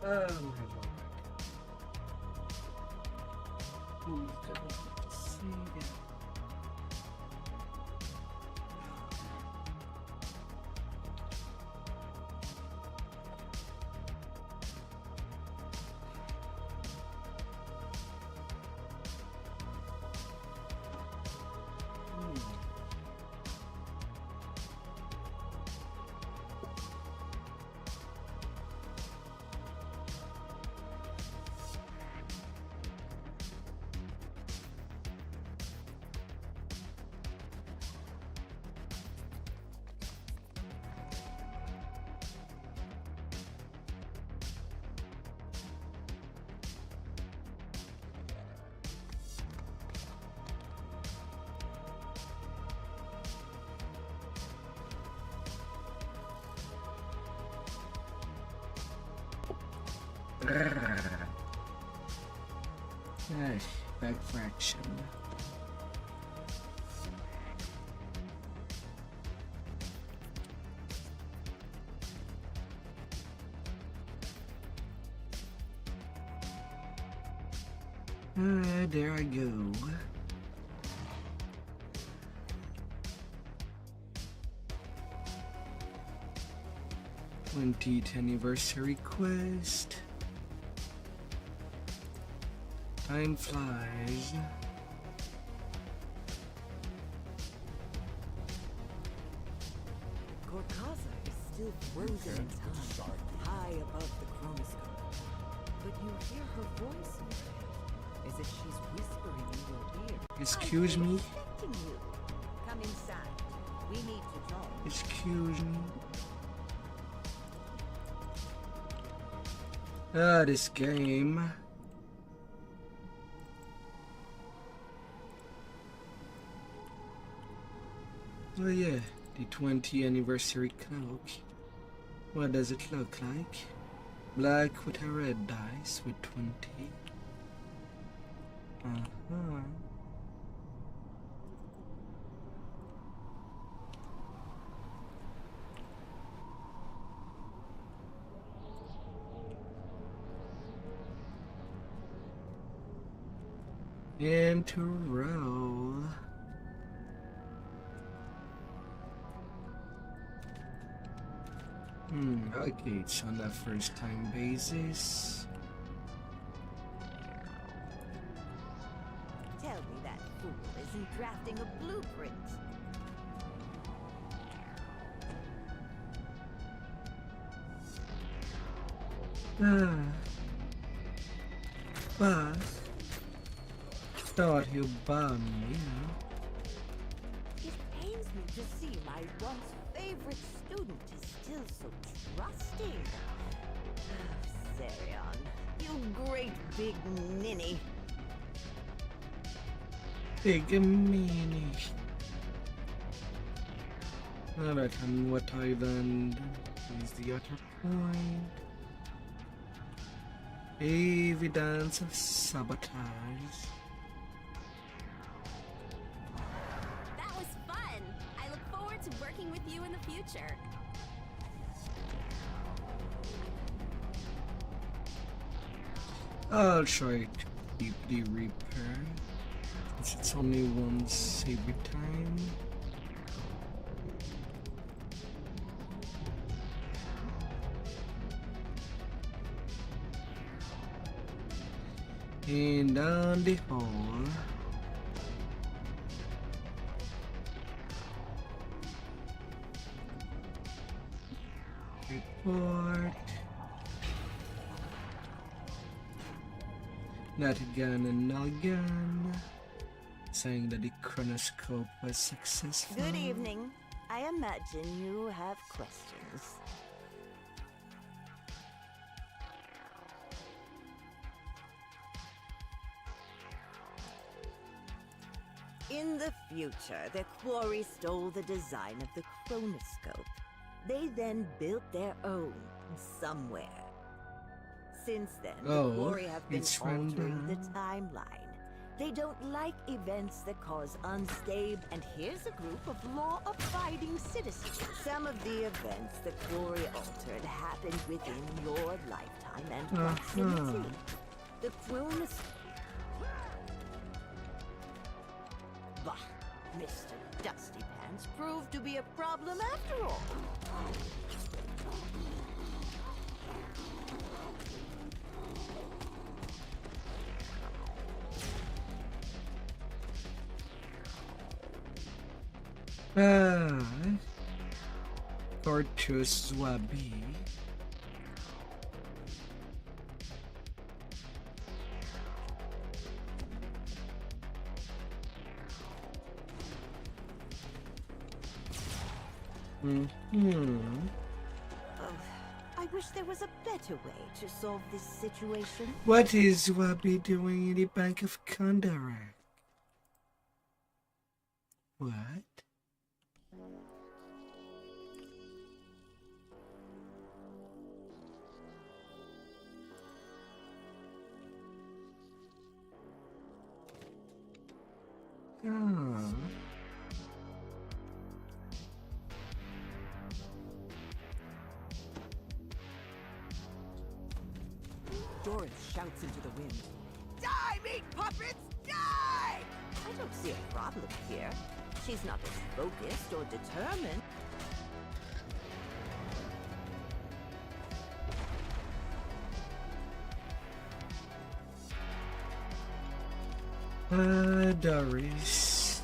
Oh my lord. Who's gonna see it? Ay, back fraction. There I go. 20th anniversary quest. Time flies. Gorkaza is still frozen in time, high above the chronoscope. But you hear her voice in your head, as if she's whispering in your ear. Excuse me? Expecting you. Come inside. We need to talk. Excuse me? Ah, this game. Oh yeah, the 20th anniversary cloak. What does it look like? Black with a red dice with 20. Uh-huh. And to roll. Okay, it's on a first time basis. Tell me that fool isn't drafting a blueprint. But thought you bummed me. It pains me to see my once favorite student is still so trusting. Serion, you great big ninny. Big meanie. Alright, and what island is the other point? Evidence of sabotage. That was fun! I look forward to working with you in the future. I'll try to keep the repair, since it's only once every time. And down the hole. Report. Not again and not again. Saying that the chronoscope was successful. Good evening. I imagine you have questions. In the future, the quarry stole the design of the chronoscope. They then built their own somewhere. Since then, the quarry have been it's altering the random. timeline. They don't like events that cause unstable. And here's a group of law-abiding citizens. Some of the events that Glory altered happened within your lifetime and proximity. The Queen is... Bah, Mr. Dusty Pants proved to be a problem after all. Tortuous Wabi. I wish there was a better way to solve this situation. What is Wabi doing in the Bank of Kondarak? What? Doris shouts into the wind. Die, meat puppets! Die! I don't see a problem here. She's not as focused or determined. Doris.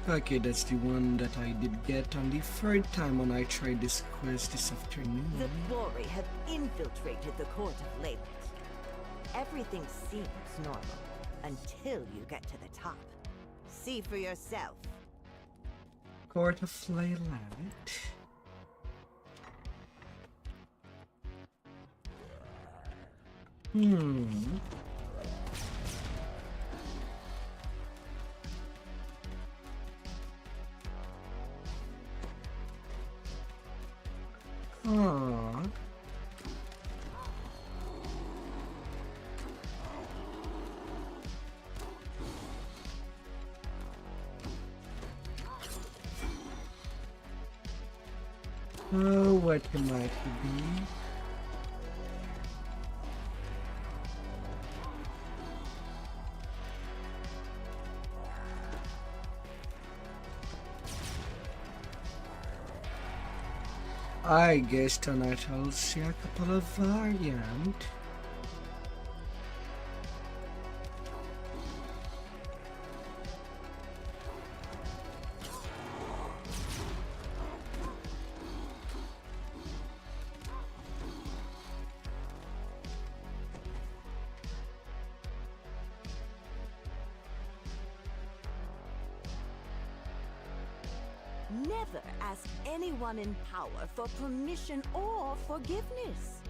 Okay, that's the one that I did get on the third time when I tried this quest this afternoon. The Glory have infiltrated the Court of Leyland. Everything seems normal until you get to the top. See for yourself. Court of Leyland. Oh, what might it be? I guess tonight I'll see a couple of variants. Never ask anyone in power for permission or forgiveness.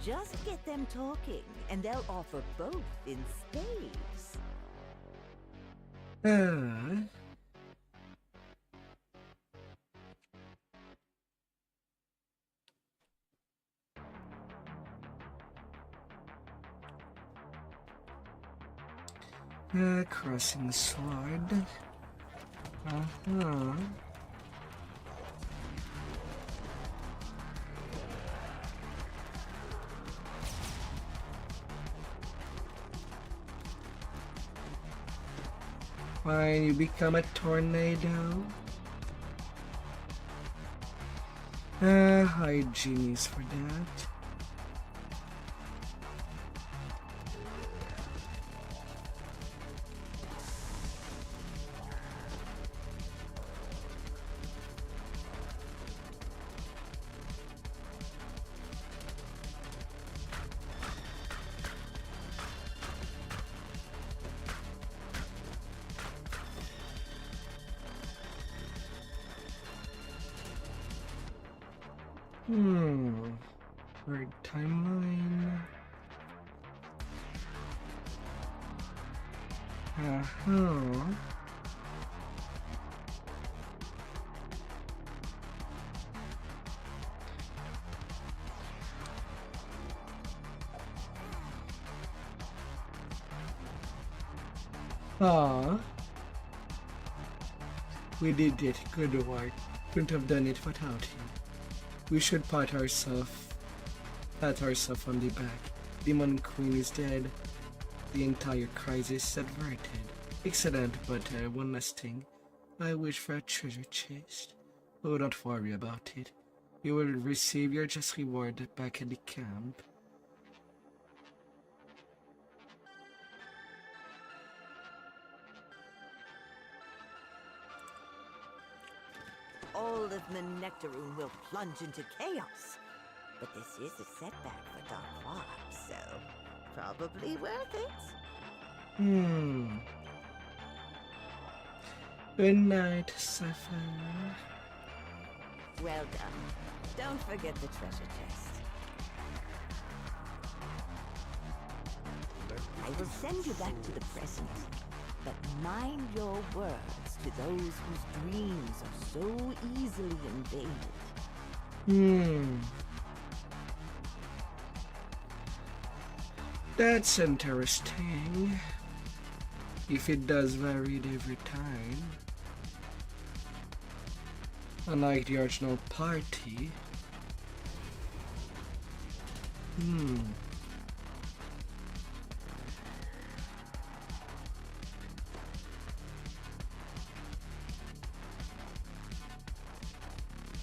Just get them talking, and they'll offer both in spades. Crossing sword. Fine, you become a tornado. High genius for that. Right timeline. Ah, we did it. Good work. Couldn't have done it without you. We should pat ourselves on the back. Demon Queen is dead. The entire crisis averted. Excellent, but one last thing. I wish for a treasure chest. Oh, don't worry about it. You will receive your just reward back at the camp. All of the Nectaroon will plunge into chaos. But this is a setback for Dark Quark, so probably worth it. Good night, Sapphire. Well done. Don't forget the treasure chest. I will send you back to the present. But mind your words to those whose dreams are so easily invaded. That's interesting. If it does vary every time. Unlike the original party.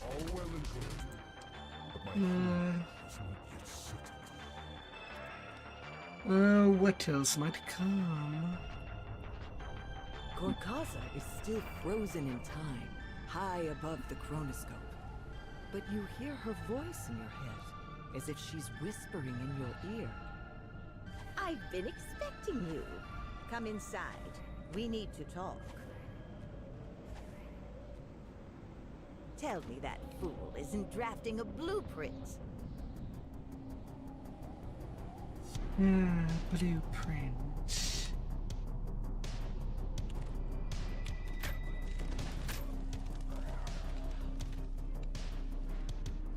All well and good. But my hand is not yet settled. What else might come? Gorkaza is still frozen in time, high above the chronoscope. But you hear her voice in your head, as if she's whispering in your ear. I've been expecting you. Come inside. We need to talk. Tell me that fool isn't drafting a blueprint. Blueprint.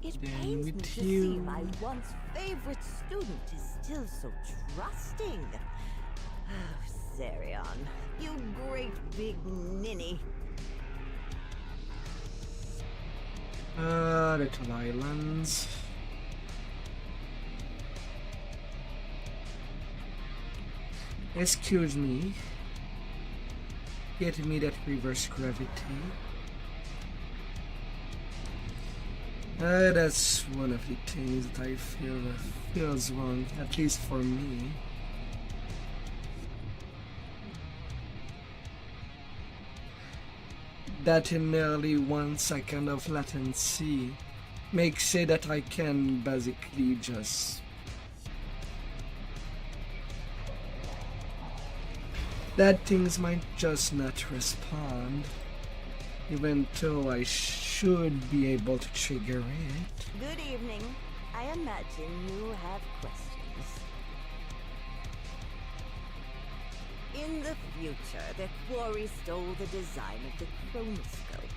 It Then pains me with to you. see my once favorite student is still so trusting. Oh, Zerion, you great big ninny. Little islands. Excuse me. Get me that reverse gravity. That's one of the things that I feel feels wrong, at least for me. That in nearly 1 second of latency makes it that I can basically just that things might just not respond, even though I should be able to trigger it. Good evening. I imagine you have questions. In the future, the Quarry stole the design of the chronoscope.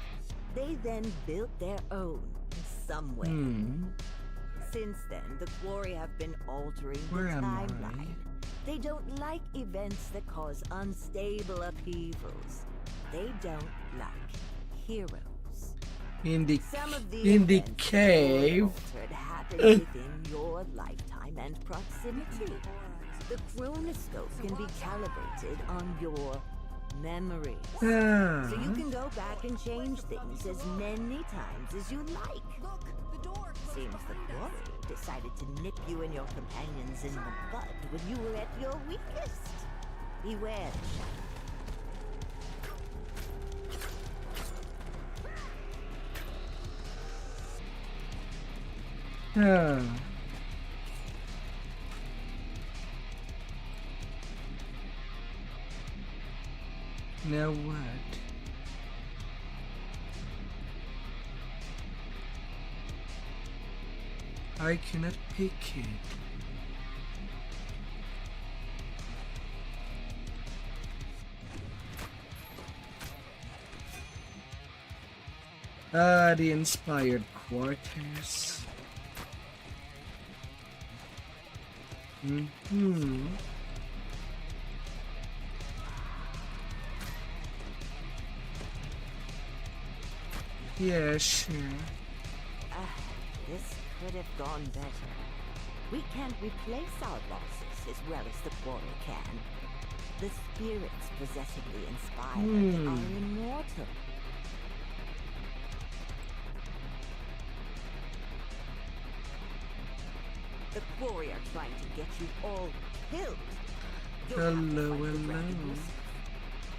They then built their own in some way. Since then, the Quarry have been altering Where the am I? timeline. They don't like events that cause unstable upheavals. They don't like heroes. In the Some of the cave. altered happened within your lifetime and proximity. The chronoscope can be calibrated on your memories. So you can go back and change things as many times as you like. Look, the door. Seems the Quarry decided to nip you and your companions in the bud when you were at your weakest. Beware the shadow. Now what? I cannot pick it. The inspired quarters. Yeah, sure. This could have gone better. We can't replace our losses as well as the quarry can. The spirits possessing the inspired are immortal. The quarry are trying to get you all killed. You'll have to Hello, fight the dragon hello. yourself.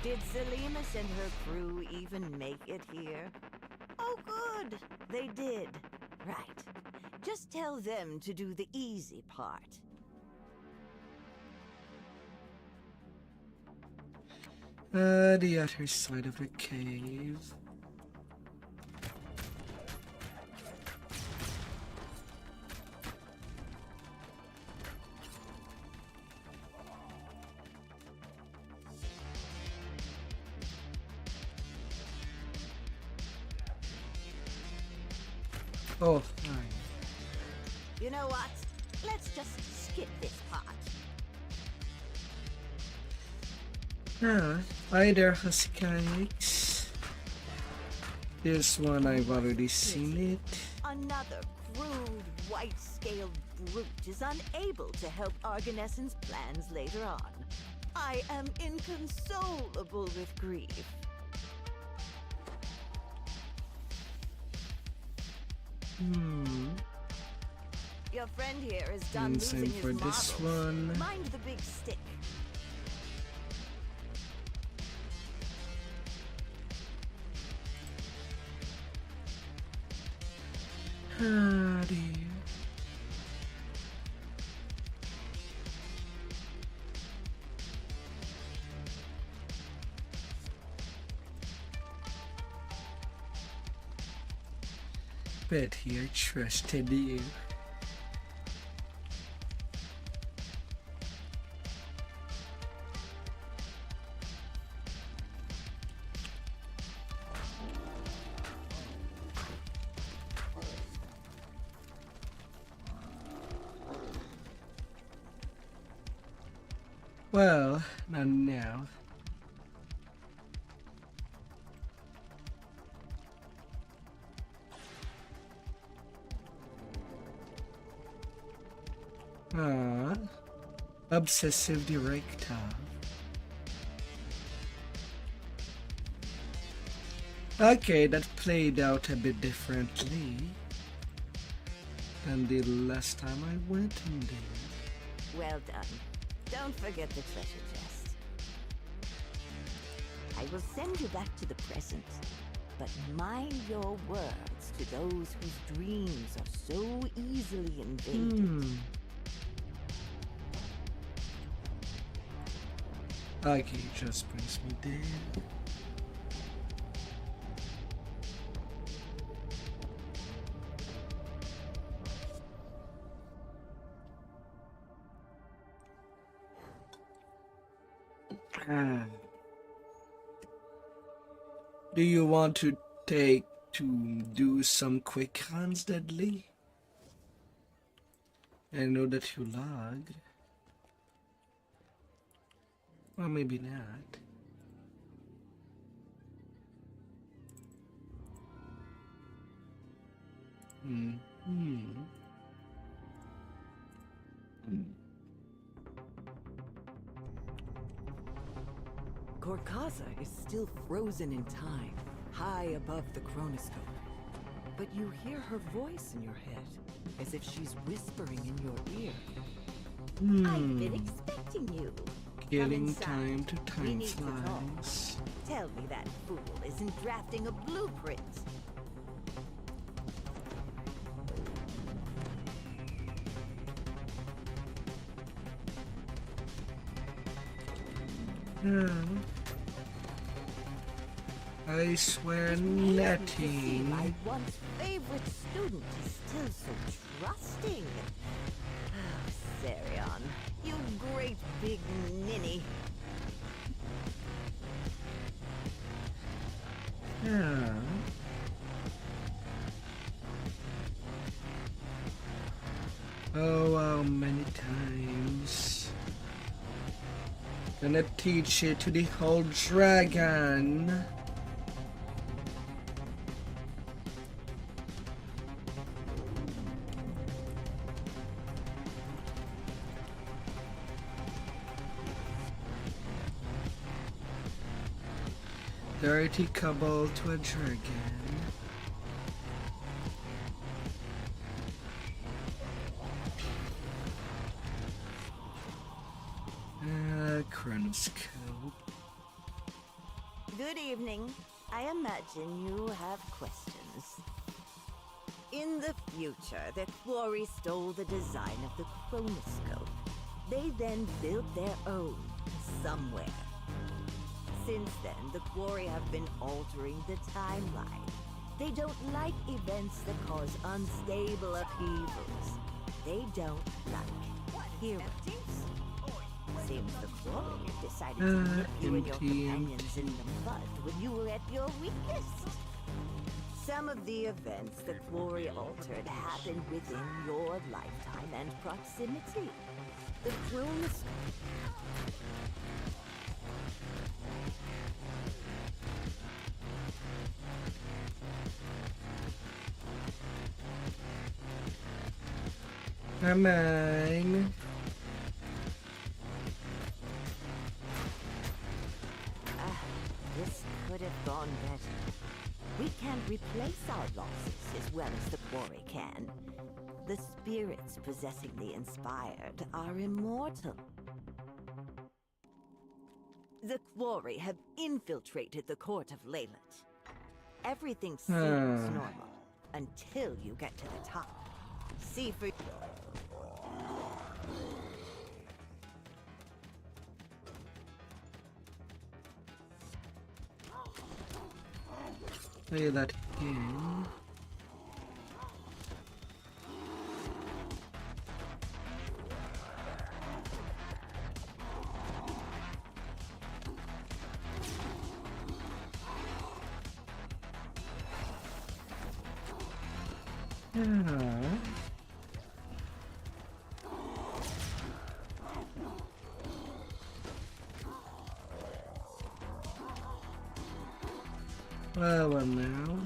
Did Selimus and her crew even make it here? Oh, good. They did. Right. Just tell them to do the easy part. The other side of the cave. Oh, fine. You know what? Let's just skip this part. Hi there, Huskykes. This one I've already seen it. Another crude, white-scaled brute is unable to help Argonessen's plans later on. I am inconsolable with grief. Your friend here is done And losing same his for marbles. this one. Mind the big stick. Ah, dear. Bet he I trusted you. Well, not now. Obsessive director. Okay, that played out a bit differently than the last time I went in there. Well done. Don't forget the treasure chest. I will send you back to the present, but mind your words to those whose dreams are so easily invaded. Okay, just brings me there. Do you want to do some quick runs, Deadly? I know that you log. Well, maybe not. Gorkaza is still frozen in time, high above the chronoscope. But you hear her voice in your head, as if she's whispering in your ear. I've been expecting you. Killing Come time inside. to We time need to talk. flies. Tell me that fool isn't drafting a blueprint. I swear See, nothing. my once favorite student is still so trusting. Oh, Sarion, you great big ninny. Oh, how many times? Gonna teach it to the whole dragon. Dirty cobble to a dragon. Chronoscope. Good evening. I imagine you have questions. In the future, the Quarry stole the design of the chronoscope. They then built their own somewhere. Since then, the Quarry have been altering the timeline. They don't like events that cause unstable upheavals. They don't like heroes. Seems the Quarry decided to nip you and your companions in the bud when you were at your weakest. Some of the events the Quarry altered happened within your lifetime and proximity. The chronoscope. Come on. This could have gone better. We can't replace our losses as well as the Quarry can. The spirits possessing the inspired are immortal. The Quarry have infiltrated the court of Leyland. Everything seems normal until you get to the top. See for Play that game. Well, now.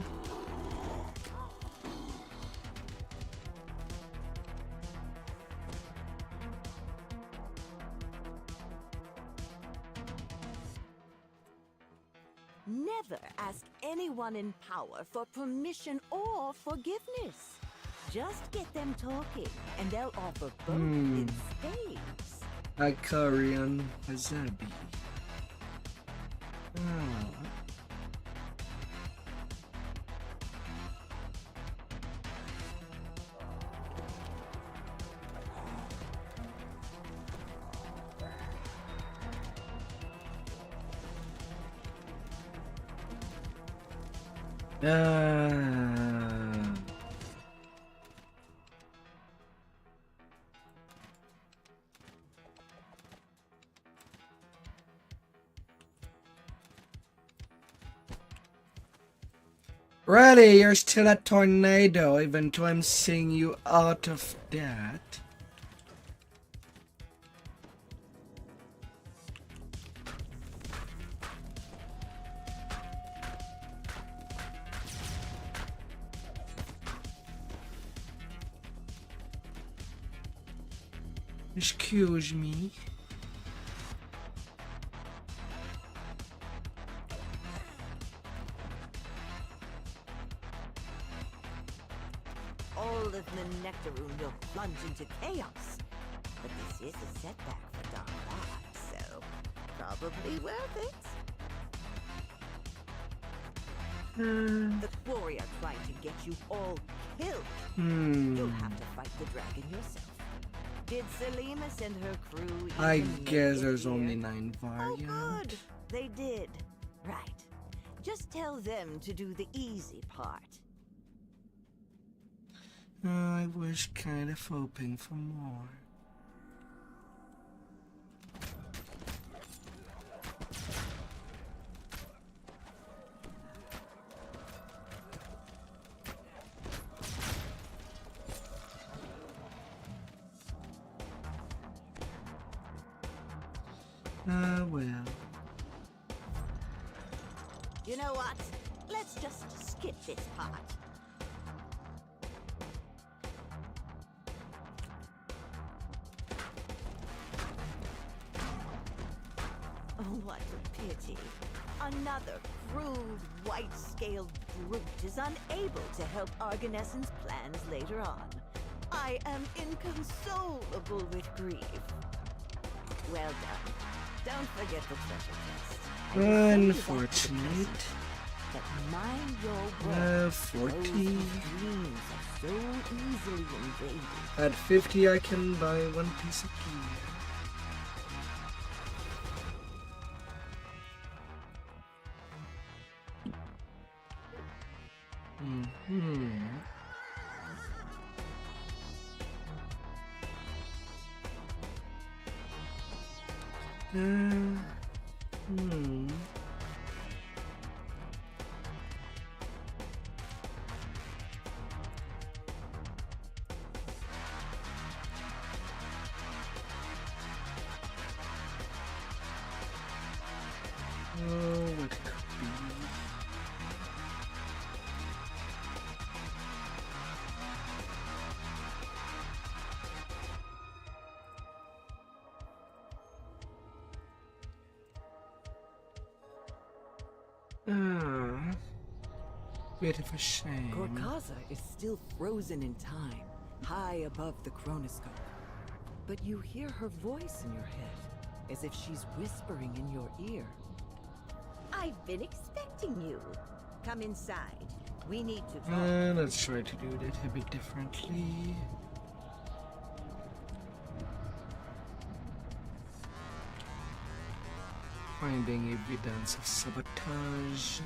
never ask anyone in power for permission or forgiveness. Just get them talking, and they'll offer both in spades. Akarian Hazabi. Really, you're still a tornado, even though I'm seeing you out of that. Excuse me. All of the Nectaroon will plunge into chaos. But this is a setback for Dark Lord, so probably worth it. The Quarry are trying to get you all killed. You'll have to fight the dragon yourself. Did Selimus and her crew even I make guess it there's here? only 9 variants. Oh, good. They did. Right. Just tell them to do the easy part. I was kind of hoping for more. Well. You know what? Let's just skip this part. Oh, what a pity. Another crude, white-scaled brute is unable to help Argonessen's plans later on. I am inconsolable with grief. Well done. Don't forget the treasure chest. I will send you back to the Unfortunate. present. But mind your words. 40. Those dreams are so easily invaded. At 50, I can buy one piece of gear. Oh, what could be? Bit of a shame. Gorkaza is still frozen in time, high above the chronoscope. But you hear her voice in your head, as if she's whispering in your ear. I've been expecting you. Come inside. We need to talk. Let's try to do that a bit differently. Finding evidence of sabotage.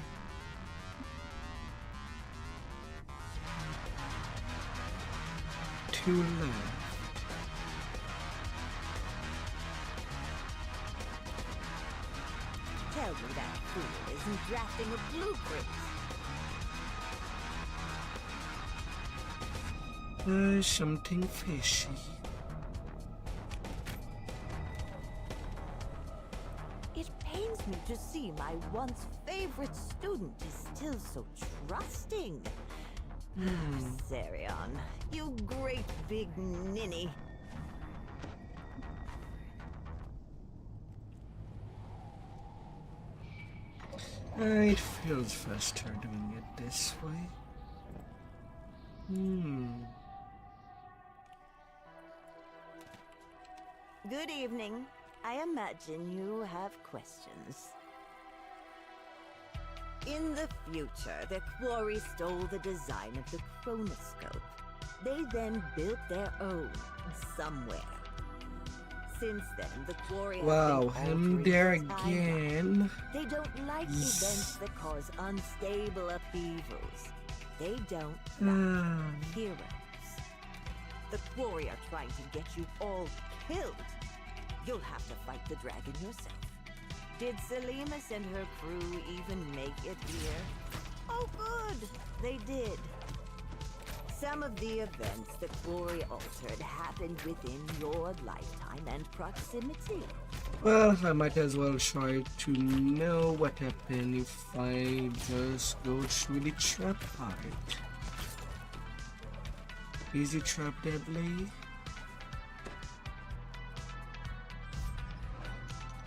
Two left. Tell me that fool isn't drafting a blueprint. Something fishy. It pains me to see my once favorite student is still so trusting. Sarion, you great big ninny. It feels faster doing it this way. Good evening. I imagine you have questions. In the future, the Quarry stole the design of the chronoscope. They then built their own somewhere. Since then, the Quarry have Wow, been him altering there the timeline. again. They don't like events that cause unstable upheavals. They don't like heroes. The Quarry are trying to get you all killed. You'll have to fight the dragon yourself. Did Selimus and her crew even make it here? Oh, good! They did. Some of the events the Quarry altered happened within your lifetime and proximity. Well, I might as well try to know what happened if I just go through the trap part. Is the trap deadly?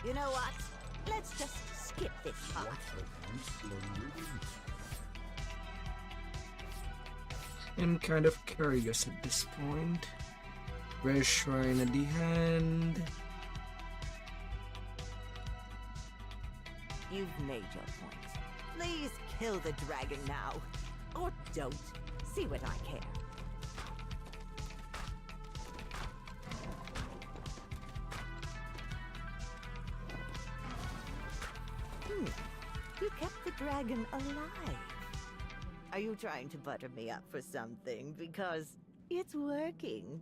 You know what? Let's just skip this part. I'm kind of curious at this point. Red Shrine at the hand. You've made your point. Please kill the dragon now. Or don't. See what I care. You kept the dragon alive. Are you trying to butter me up for something? Because it's working.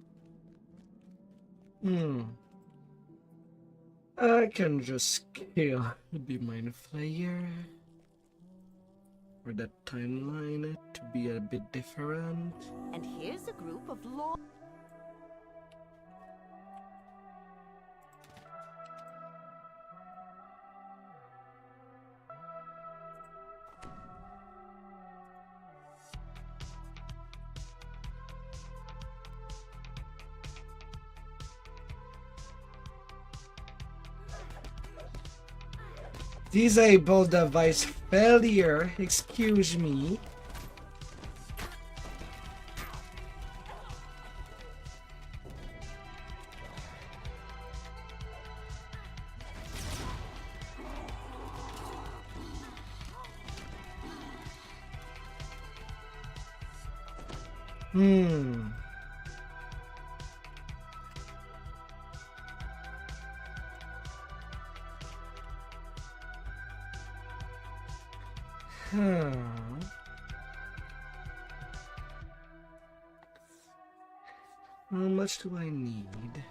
I can just kill the Mind Flayer. For that timeline to be a bit different. And here's a group of law... Disable device failure. Excuse me. How much do I need?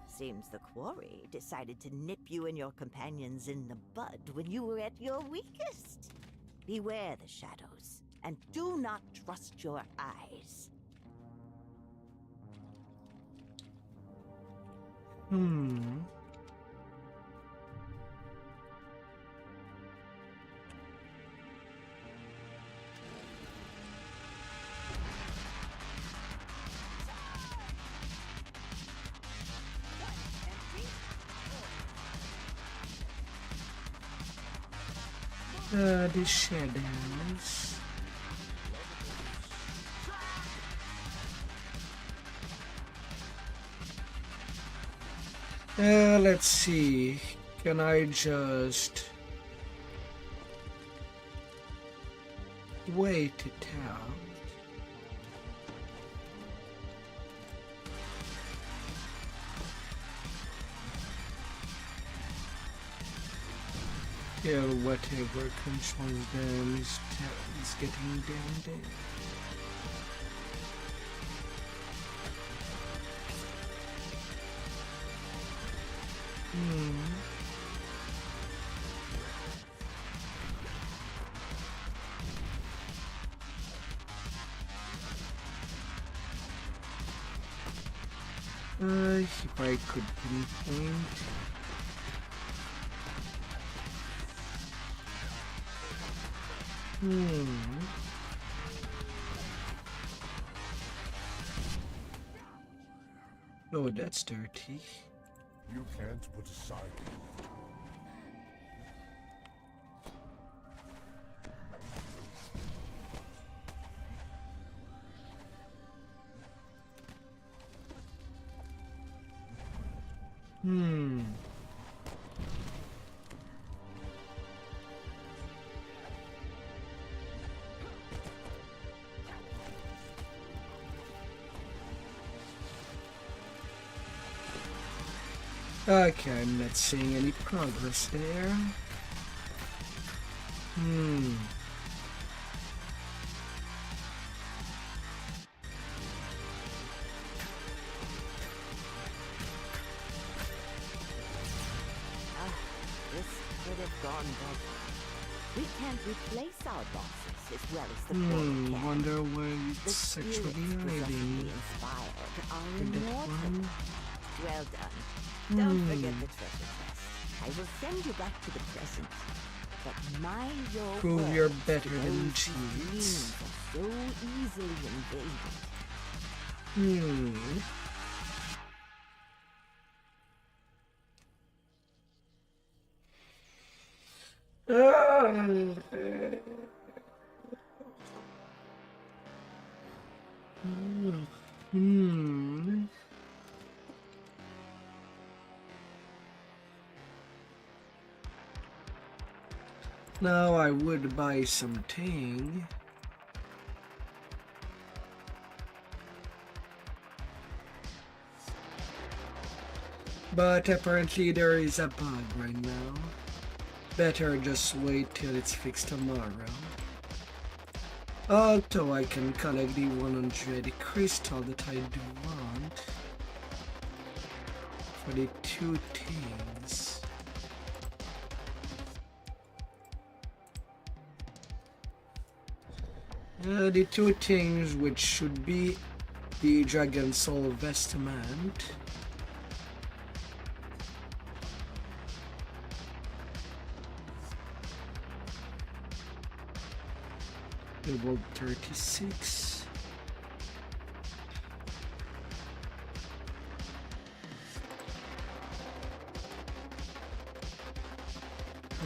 Seems the quarry decided to nip you and your companions in the bud when you were at your weakest. Beware the shadows, and do not trust your eyes. The shadows. Let's see. Can I just wait it out? Yeah, whatever controls them is getting down there. If I could pinpoint. Oh, that's dirty. You can't put aside. Okay, I'm not seeing any progress there. This could have gone better. We can't replace our bosses as well as the quarry can. Wonder where The it's actually spirits possessively hiding. inspired are Did that immortal. one? Well done. Don't forget the treasure chest. I will send you back to the present. But mind your Prove words you're to better than those whose cheats. dreams are so easily invaded. Now I would buy something. But apparently there is a bug right now. Better just wait till it's fixed tomorrow. Although I can collect the 100 crystal that I do want for the two things. The two things which should be the Dragon Soul Vestment level 36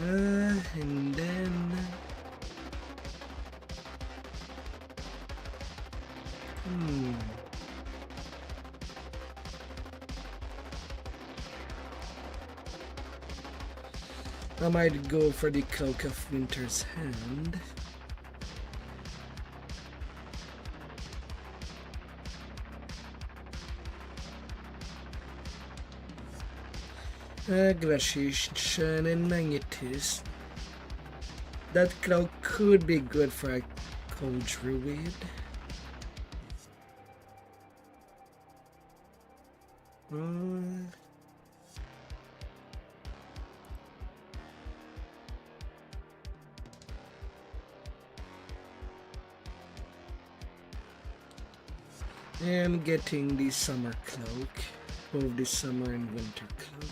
And then I might go for the Cloak of Winter's Hand. Glaciation and Magnetism. That cloak could be good for a cold druid. And getting the summer cloak, both the summer and winter cloak.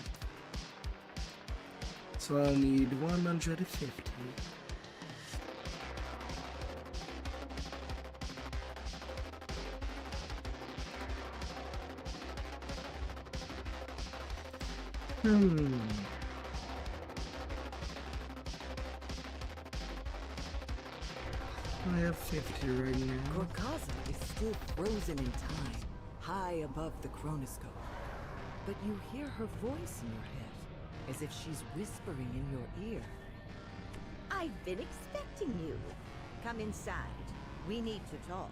So I'll need 150. I have 50 right now. Gorkaza is still frozen in time, high above the chronoscope. But you hear her voice in your head, as if she's whispering in your ear. I've been expecting you. Come inside. We need to talk.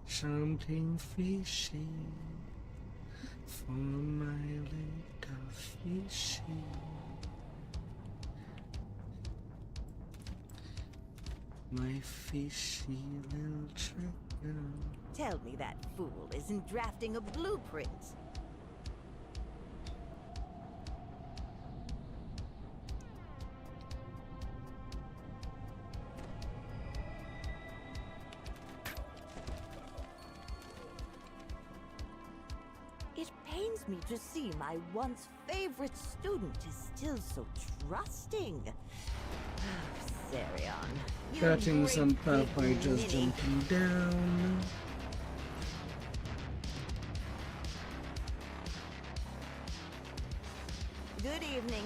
Something fishy for my little fishy. My fishy little trigger. Tell me that fool isn't drafting a blueprint. It pains me to see my once favorite student is still so trusting. Sarion, Catching some pep by just jumping down. Good evening.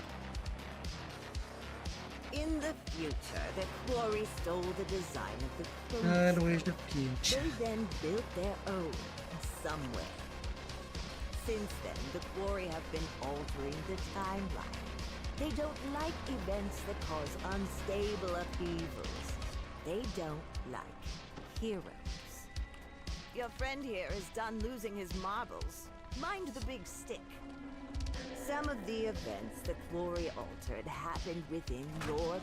In the future, the quarry stole the design of the clone. Where's the future? They then built their own somewhere. Since then, the quarry have been altering the timeline. They don't like events that cause unstable upheavals. They don't like heroes. Your friend here is done losing his marbles. Mind the big stick. Some of the events the quarry altered happened within your life.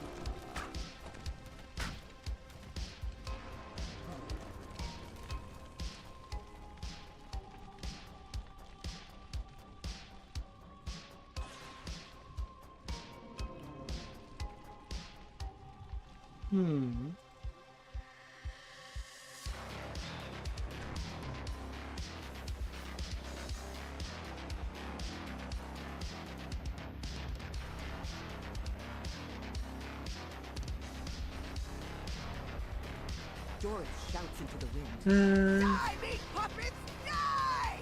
Doris shouts into the wind. Die, meat puppets, die!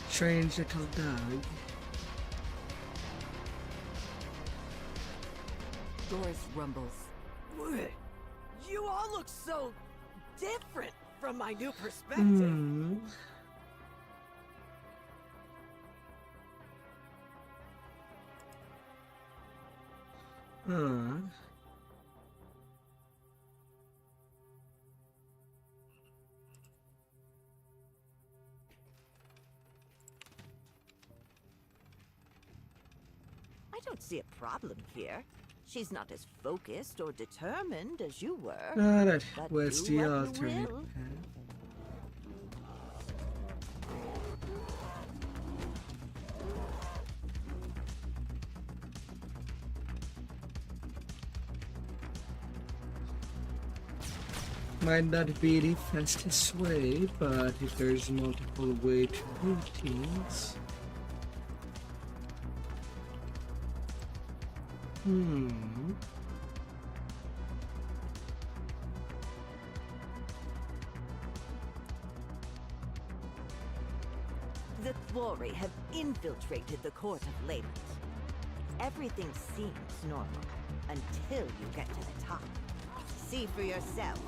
Strange little dog. Doris rumbles. You all look so different from my new perspective. I don't see a problem here. She's not as focused or determined as you were. That But was do the what you alternate will. path. Might not be the fastest way, but if there's multiple way to do things. The Thwori have infiltrated the court of Leyland. Everything seems normal until you get to the top. See for yourself.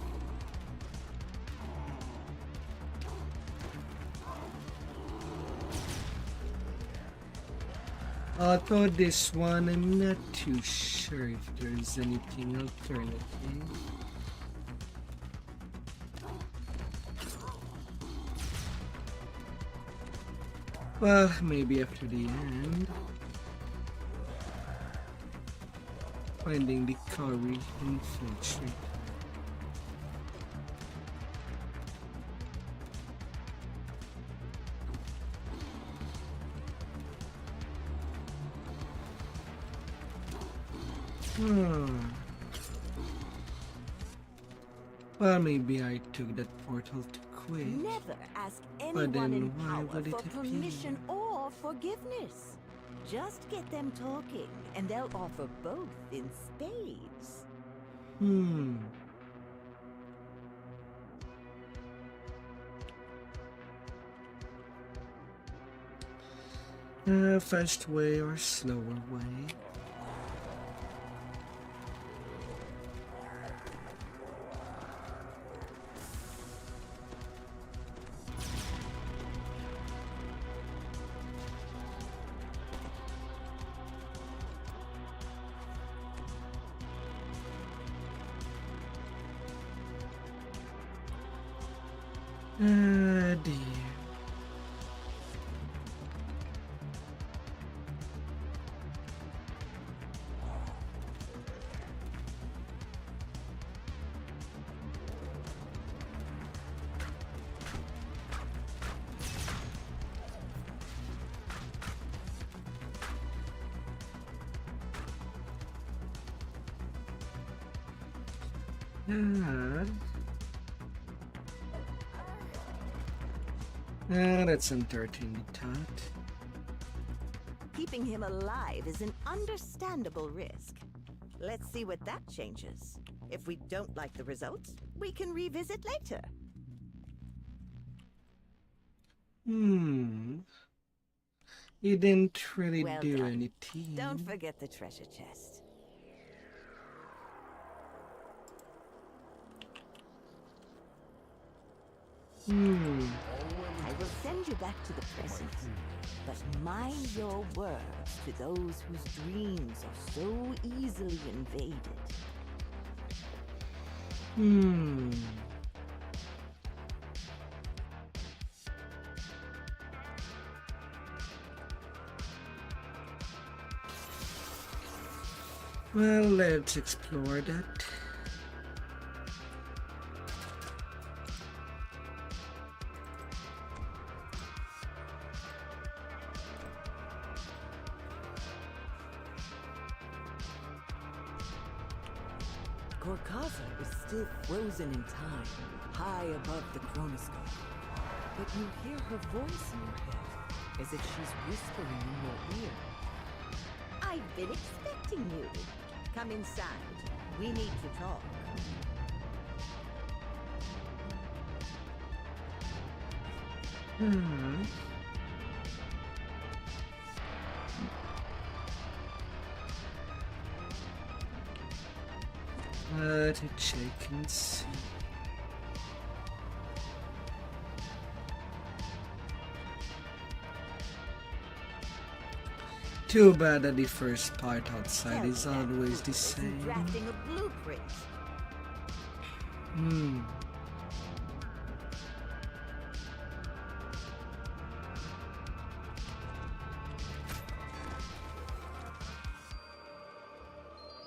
Although this one, I'm not too sure if there's anything alternative. Well, maybe after the end. Finding the Kari infiltrate. Well, maybe I took that portal too quick. Never ask But anyone then in why power would it for appear? permission or forgiveness. Just get them talking, and they'll offer both in spades. Fast way or slower way? Dear. That's entertaining thought. Keeping him alive is an understandable risk. Let's see what that changes. If we don't like the results, we can revisit later. He didn't really Well do done. anything. Don't forget the treasure chest. I will send you back to the present, but mind your words to those whose dreams are so easily invaded. Well, let's explore that. Gorkaza is still frozen in time, high above the chronoscope. But you hear her voice in your head, as if she's whispering in your ear. I've been expecting you. Come inside. We need to talk. To check and see. Too bad that the first part outside is always the same. Drafting a blueprint.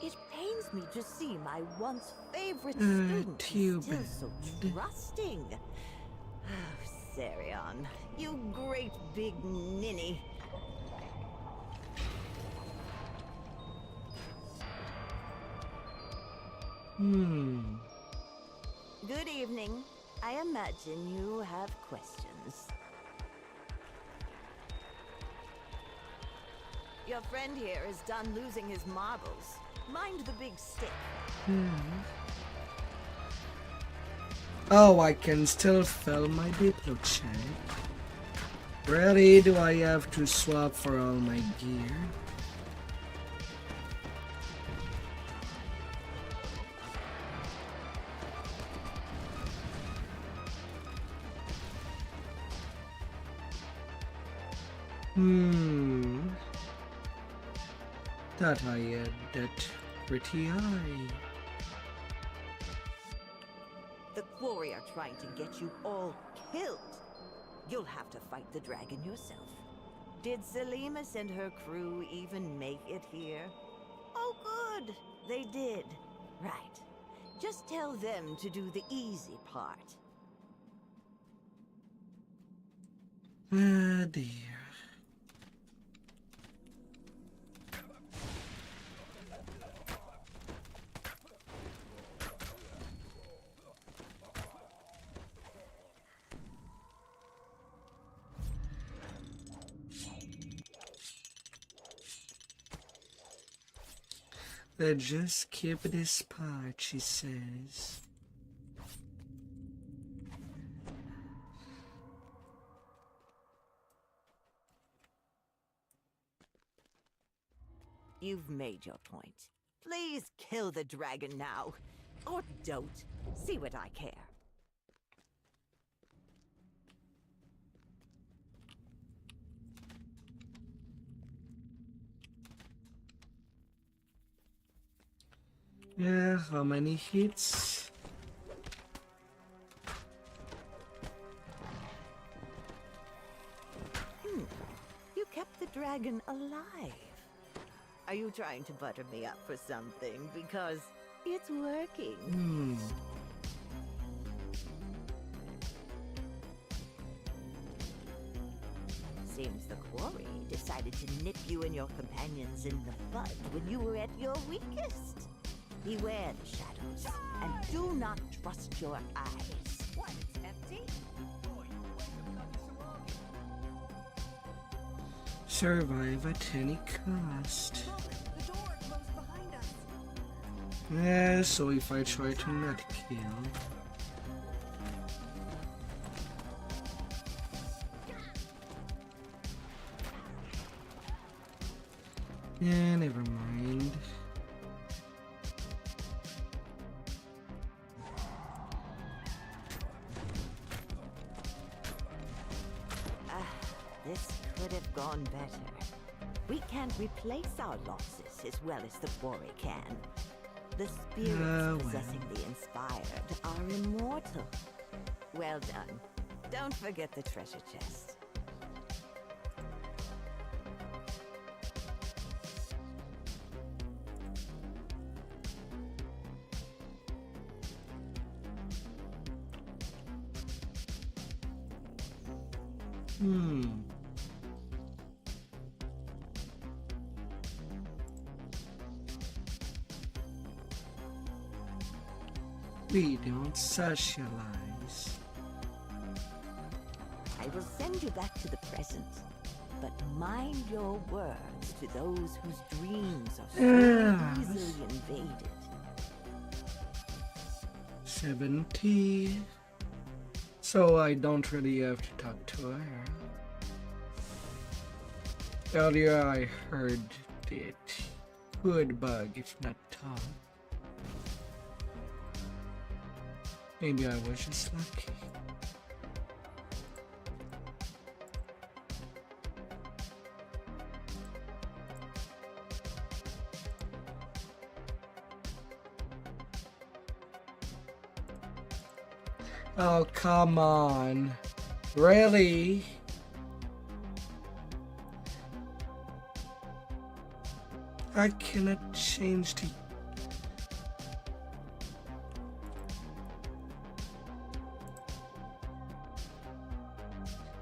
It pains me to see my once favorite student is still so trusting. Oh, Sarion, you great big ninny. Good evening. I imagine you have questions. Your friend here is done losing his marbles. Mind the big stick. Oh, I can still fill my Diplo check. Really? Do I have to swap for all my gear? That I had that pretty eye. The Quarry are trying to get you all killed. You'll have to fight the dragon yourself. Did Selima and her crew even make it here? Oh, good. They did. Right. Just tell them to do the easy part. Ah, dear. Let's just keep this part, she says. You've made your point. Please kill the dragon now. Or don't. See what I care. Yeah, how many hits? You kept the dragon alive. Are you trying to butter me up for something? Because it's working. Seems the Quarry decided to nip you and your companions in the bud when you were at your weakest. Beware the shadows, and do not trust your eyes. What? It's empty? Survive at any cost. The door closed behind us. Yeah, so if I try to not kill. Yeah, never mind. This could have gone better. We can't replace our losses as well as the Quarry can. The spirits possessing the inspired are immortal. Well done. Don't forget the treasure chest. We don't socialize. I will send you back to the present, but mind your words to those whose dreams are so easily invaded. 70. So I don't really have to talk to her. Earlier I heard it could bug if not talk. Maybe I was just lucky. Oh, come on. Really? I cannot change the...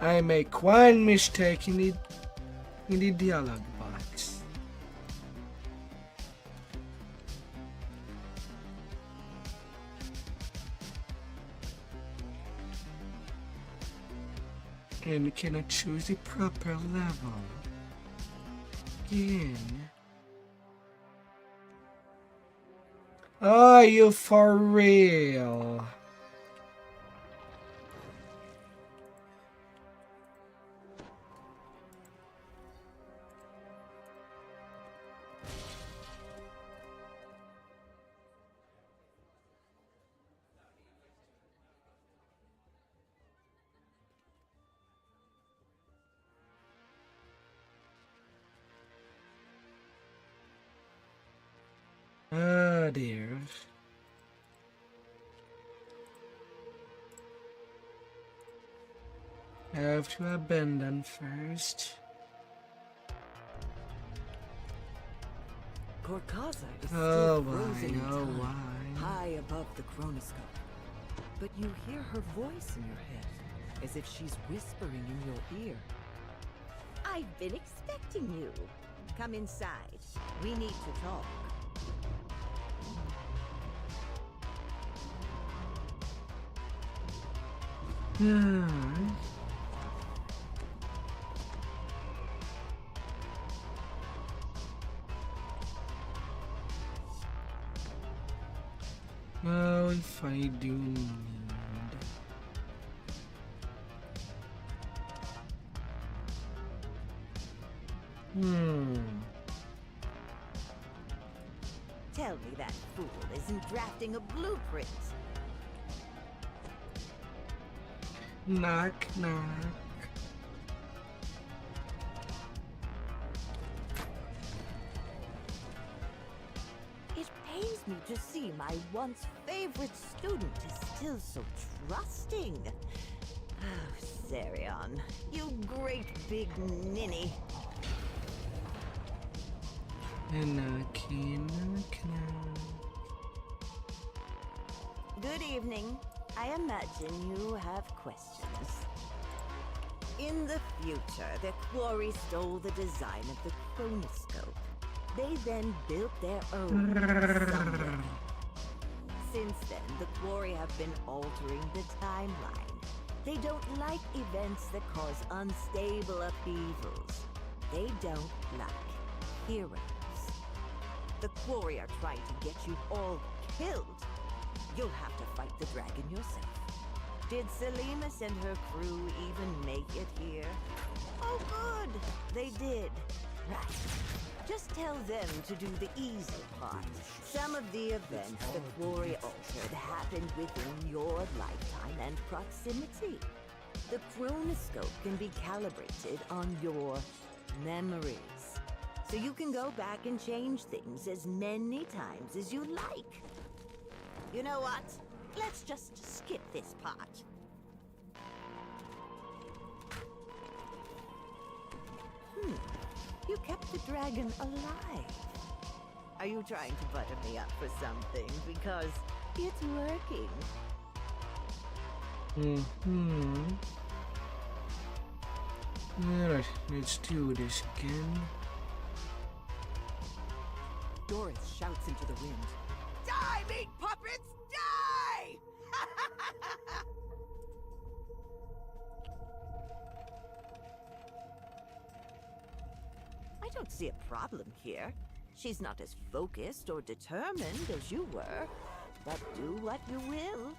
I make one mistake in the dialogue box. And cannot choose the proper level. again. Are you for real? Oh dear. I have to abandon first. Corkaza is Oh still frozen in why, oh time, why? high above the chronoscope. But you hear her voice in your head, as if she's whispering in your ear. I've been expecting you. Come inside. We need to talk. Well, if I do need... Tell me that fool isn't drafting a blueprint. Knock, knock. It pains me to see my once favorite student is still so trusting. Oh, Sarion, you great big ninny. Good evening. I imagine you have questions. In the future, the Quarry stole the design of the chronoscope. They then built their own someday. Since then, the Quarry have been altering the timeline. They don't like events that cause unstable upheavals. They don't like heroes. The Quarry are trying to get you all killed. You'll have to fight the dragon yourself. Did Selima and her crew even make it here? Oh, good. They did. Right. Just tell them to do the easy part. Some of the events the Quarry altered happened within your lifetime and proximity. The chronoscope can be calibrated on your memories. So you can go back and change things as many times as you like. You know what? Let's just skip this part. You kept the dragon alive. Are you trying to butter me up for something? Because it's working. Alright, let's do this again. Doris shouts into the wind. Die, meat puppets! Die! I don't see a problem here. She's not as focused or determined as you were. But do what you will.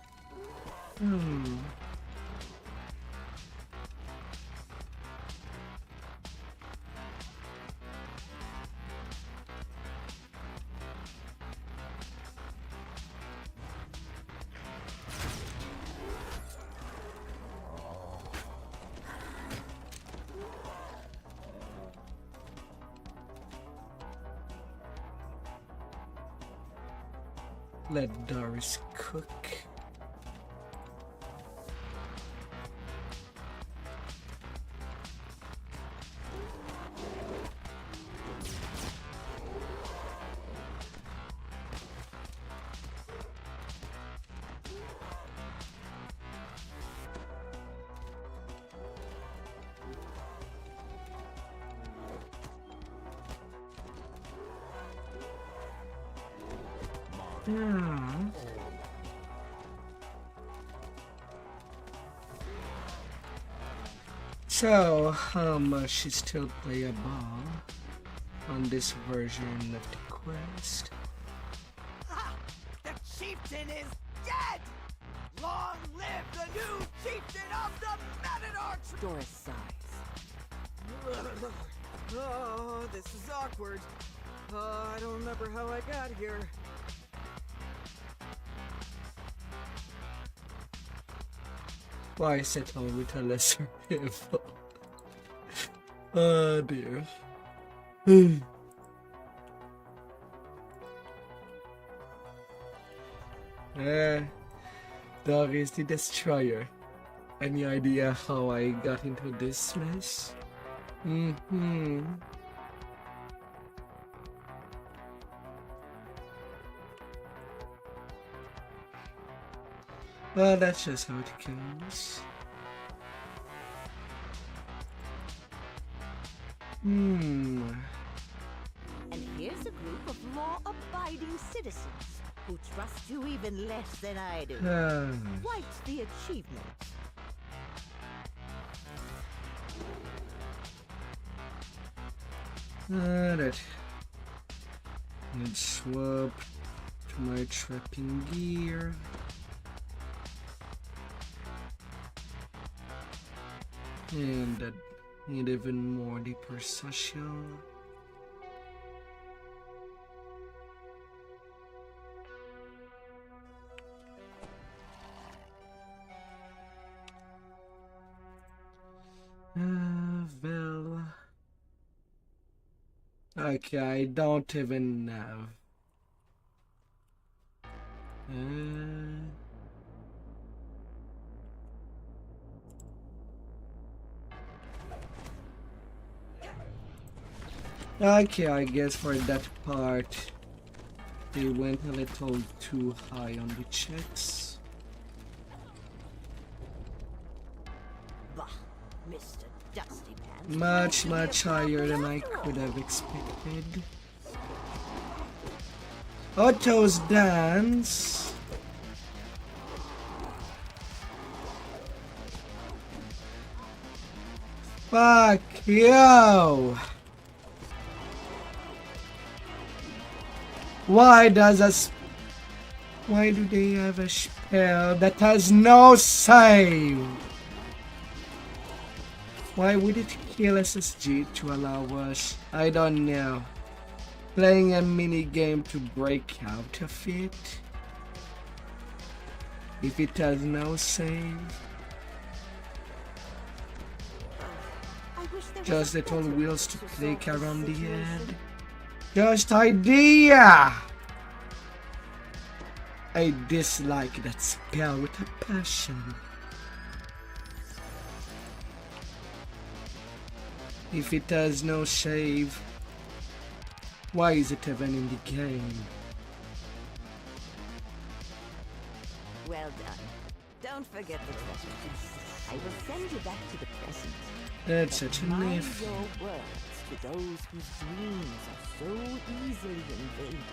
Let Doris cook. So, how much is still playable? on this version of the quest. Ha! The chieftain is dead! Long live the new chieftain of the Matador! Doris sighs. Oh, this is awkward. I don't remember how I got here. Why settle with a lesser evil? Oh dear. Dog is the destroyer. Any idea how I got into this mess? Well, that's just how it goes. And here's a group of law-abiding citizens who trust you even less than I do. Quite the achievement. Alright. Let's swap to my trapping gear. And that need even more deeper social. Well, okay, I don't even know. Okay, I guess for that part, they went a little too high on the checks. Bah, Mr. Dusty Pants. Much higher than I could have expected. Otto's dance. Fuck you! Why do they have a spell that has no save? Why would it kill SSG to allow us, I don't know, playing a mini game to break out of it? If it has no save? Just little wheels to click around the head. Just idea! I dislike that spell with a passion. If it has no save, why is it even in the game? Well done. Don't forget the treasure. I will send you back to the present. That's such a Mind myth. your words to those whose dreams are so easily invaded.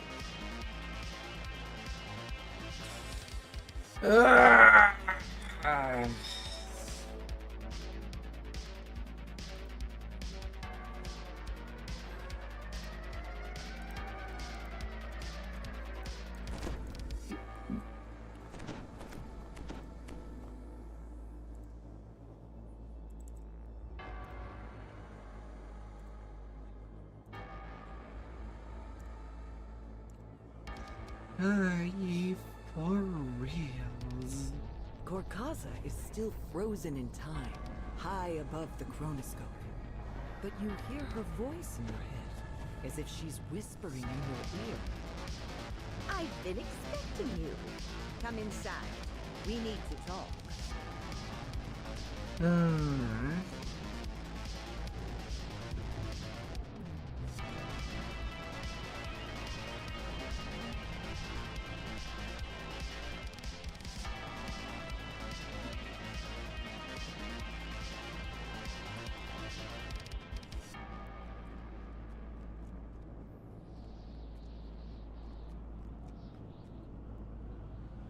Are ye for reals? Gorkaza is still frozen in time, high above the chronoscope. But you hear her voice in your head, as if she's whispering in your ear. I've been expecting you. Come inside. We need to talk. Alright.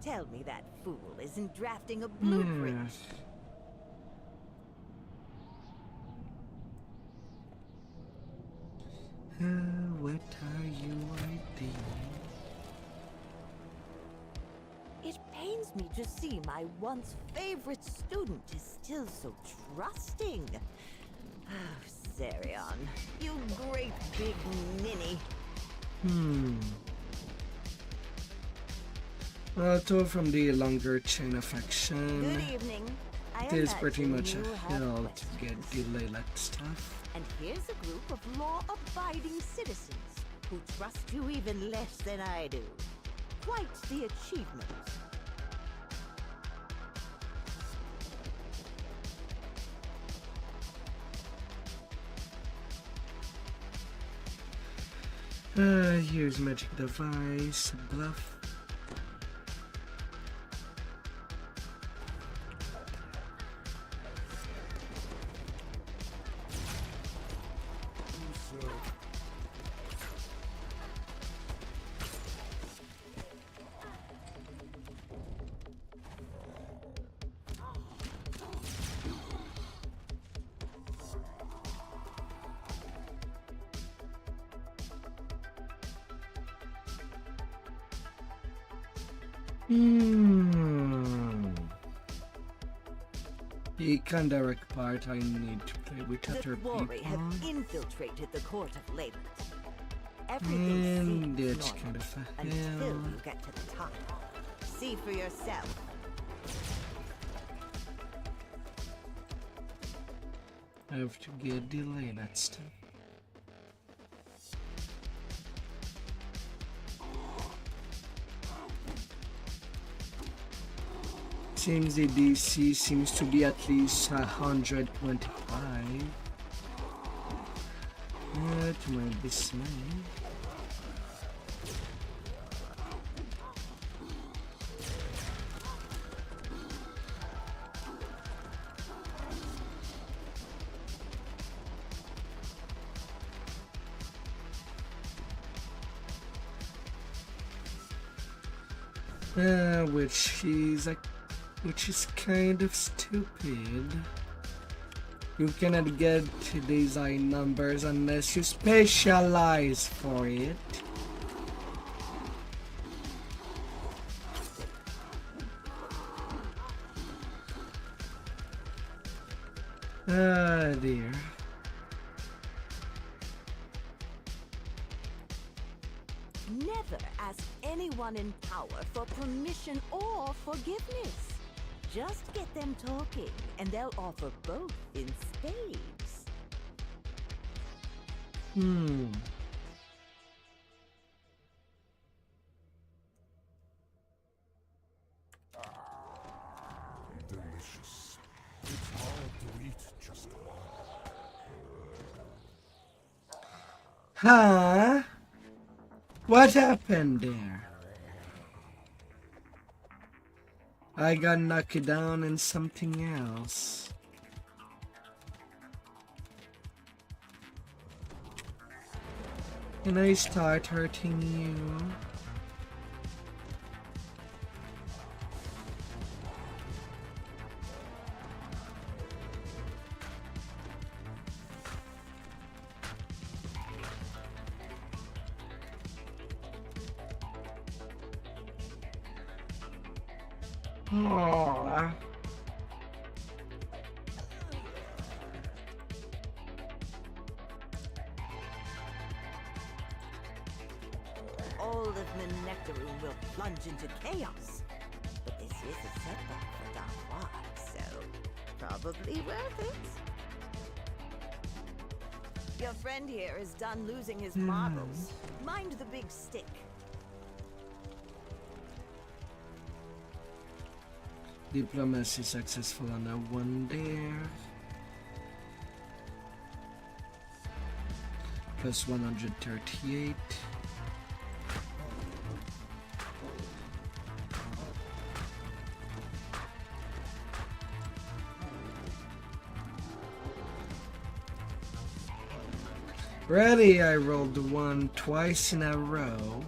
Tell me that fool isn't drafting a blueprint. Yes. What are you hiding? It pains me to see my once favorite student is still so trusting. Oh, Zarion, you great big ninny. Well, told from the longer chain of action, Good evening. it is pretty much a hill to get the Layla stuff. And here's a group of law-abiding citizens who trust you even less than I do. Quite the achievement. Here's magic device, bluff. The indirect part I need to play with other people. The have infiltrated the court of Leyland. Everything And seems that's normal kind of a until hell. you get to the top. See for yourself. I have to get delay that stuff. Seems the DC seems to be at least 125. To my dismay. Which is kind of stupid. You cannot get design numbers unless you specialize for it. Ah dear. Never ask anyone in power for permission or forgiveness. Just get them talking, and they'll offer both in spades. Delicious. It's hard to eat just one. Huh? What happened there? I got knocked down and something else. Can I start hurting you? Aww. All of Nectaroon will plunge into chaos. But this is a setback for Dark, so probably worth it. Your friend here is done losing his marbles. Mind the big stick. Diplomacy successful on that one there. Plus 138. Ready, I rolled the one twice in a row.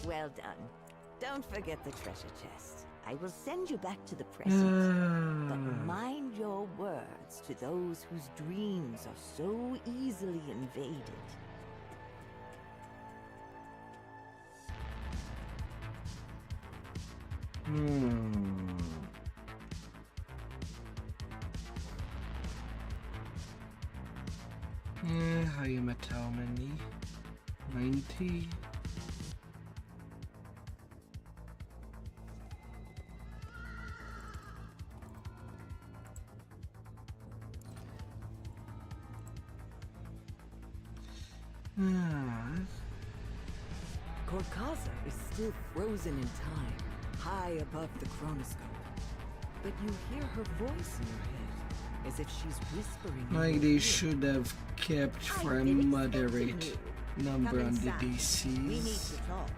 Well done. Don't forget the treasure chest. I will send you back to the present. But mind your words to those whose dreams are so easily invaded. How you met how many? 90. Corkaza is still frozen in time, high above the chronoscope. But you hear her voice in your head, as if she's whispering. Like they should have kept for a moderate number on the We need DCs to talk.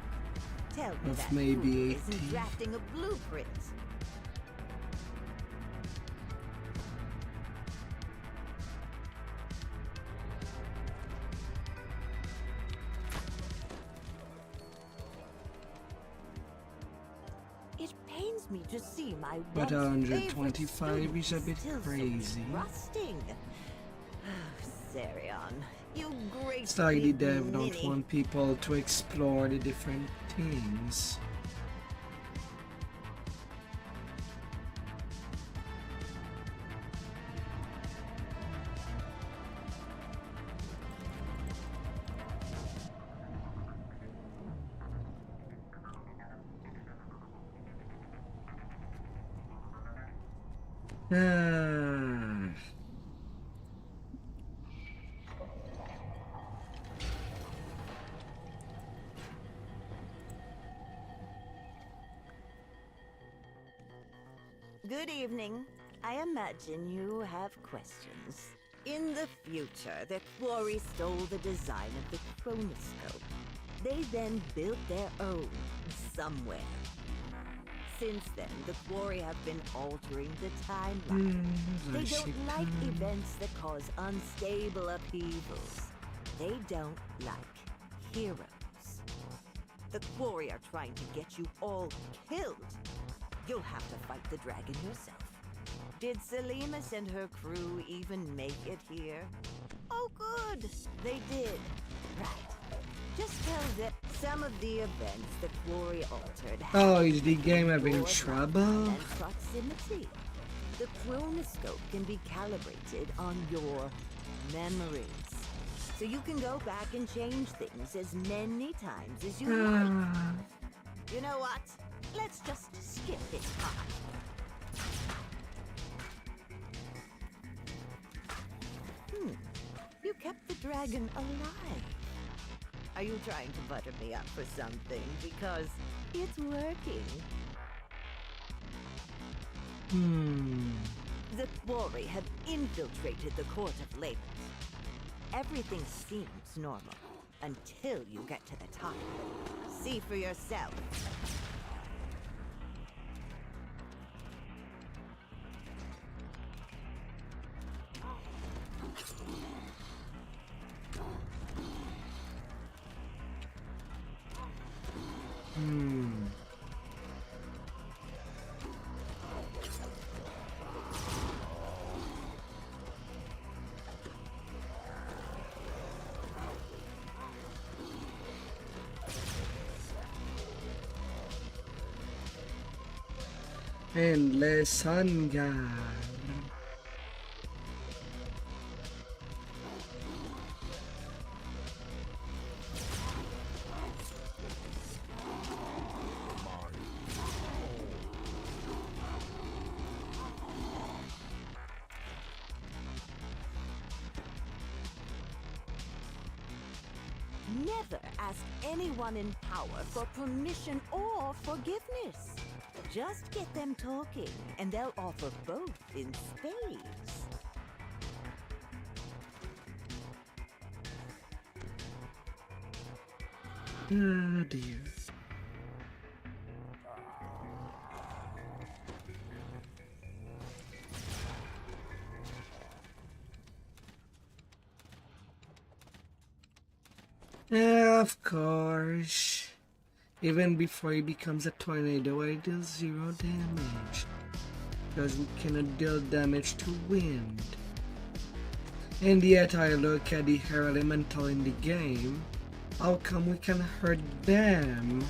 Tell me of that maybe fool 80. isn't drafting a blueprint. It pains me to see my But once favorite 125 is a student bit still so crazy. trusting. Sarion, you great It's like the big dev don't ninny. want people to explore the different things. Good evening. I imagine you have questions. In the future, the Quarry stole the design of the chronoscope. They then built their own somewhere. Since then, the Quarry have been altering the timeline. They don't like events that cause unstable upheavals. They don't like heroes. The Quarry are trying to get you all killed. You'll have to fight the dragon yourself. Did Selimus and her crew even make it here? Oh, good. They did. Right. Just tell that some of the events the Quarry altered. Oh, is the game having your trouble? lifetime and proximity. The chronoscope can be calibrated on your memories. So you can go back and change things as many times as you like. You know what? Let's just skip this part. You kept the dragon alive. Are you trying to butter me up for something? Because it's working. The Quarry have infiltrated the Court of Labor. Everything seems normal until you get to the top. See for yourself. Endless Sun God. Never ask anyone in power for permission or forgiveness. Just get them talking, and they'll offer both in spades. Oh dear. Yeah, of course. Even before he becomes a tornado, I deal 0 damage. Because we cannot deal damage to wind. And yet I look at the air elemental in the game. How come we can hurt them,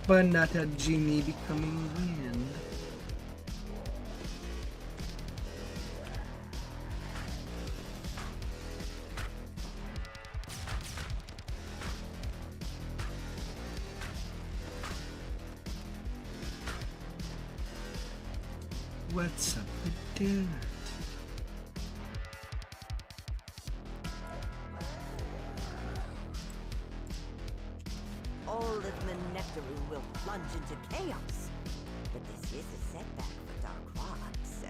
but not a genie becoming wind? What's up with that? All of the nectarine will plunge into chaos. But this is a setback for Dark Rock, so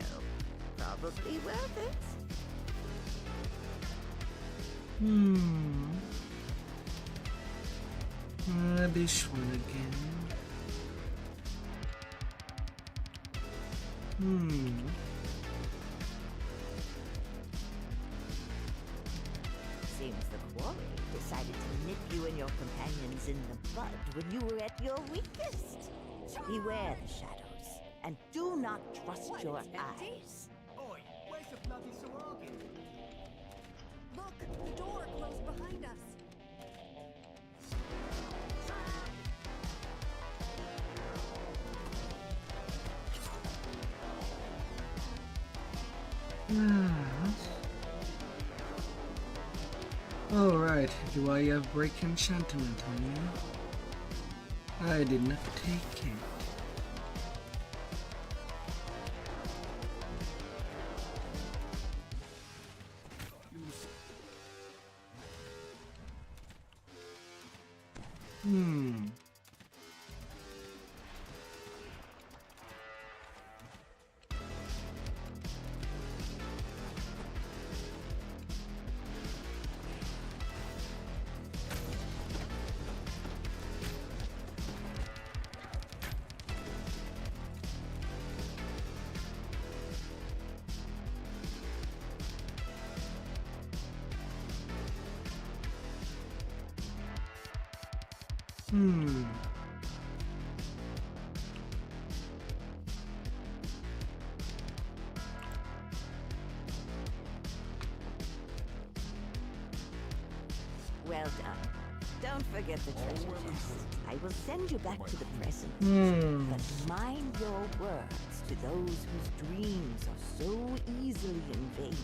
probably worth it. This one again. Seems the quarry decided to nip you and your companions in the bud when you were at your weakest. Beware the shadows, and do not trust your eyes. Oi, where's the bloody Saragan? Look, the door closed behind us. Alright, do I have break enchantment on you? I did not take it. Well done. Don't forget the treasure chest. I will send you back to the present. But mind your words to those whose dreams are so easily invaded.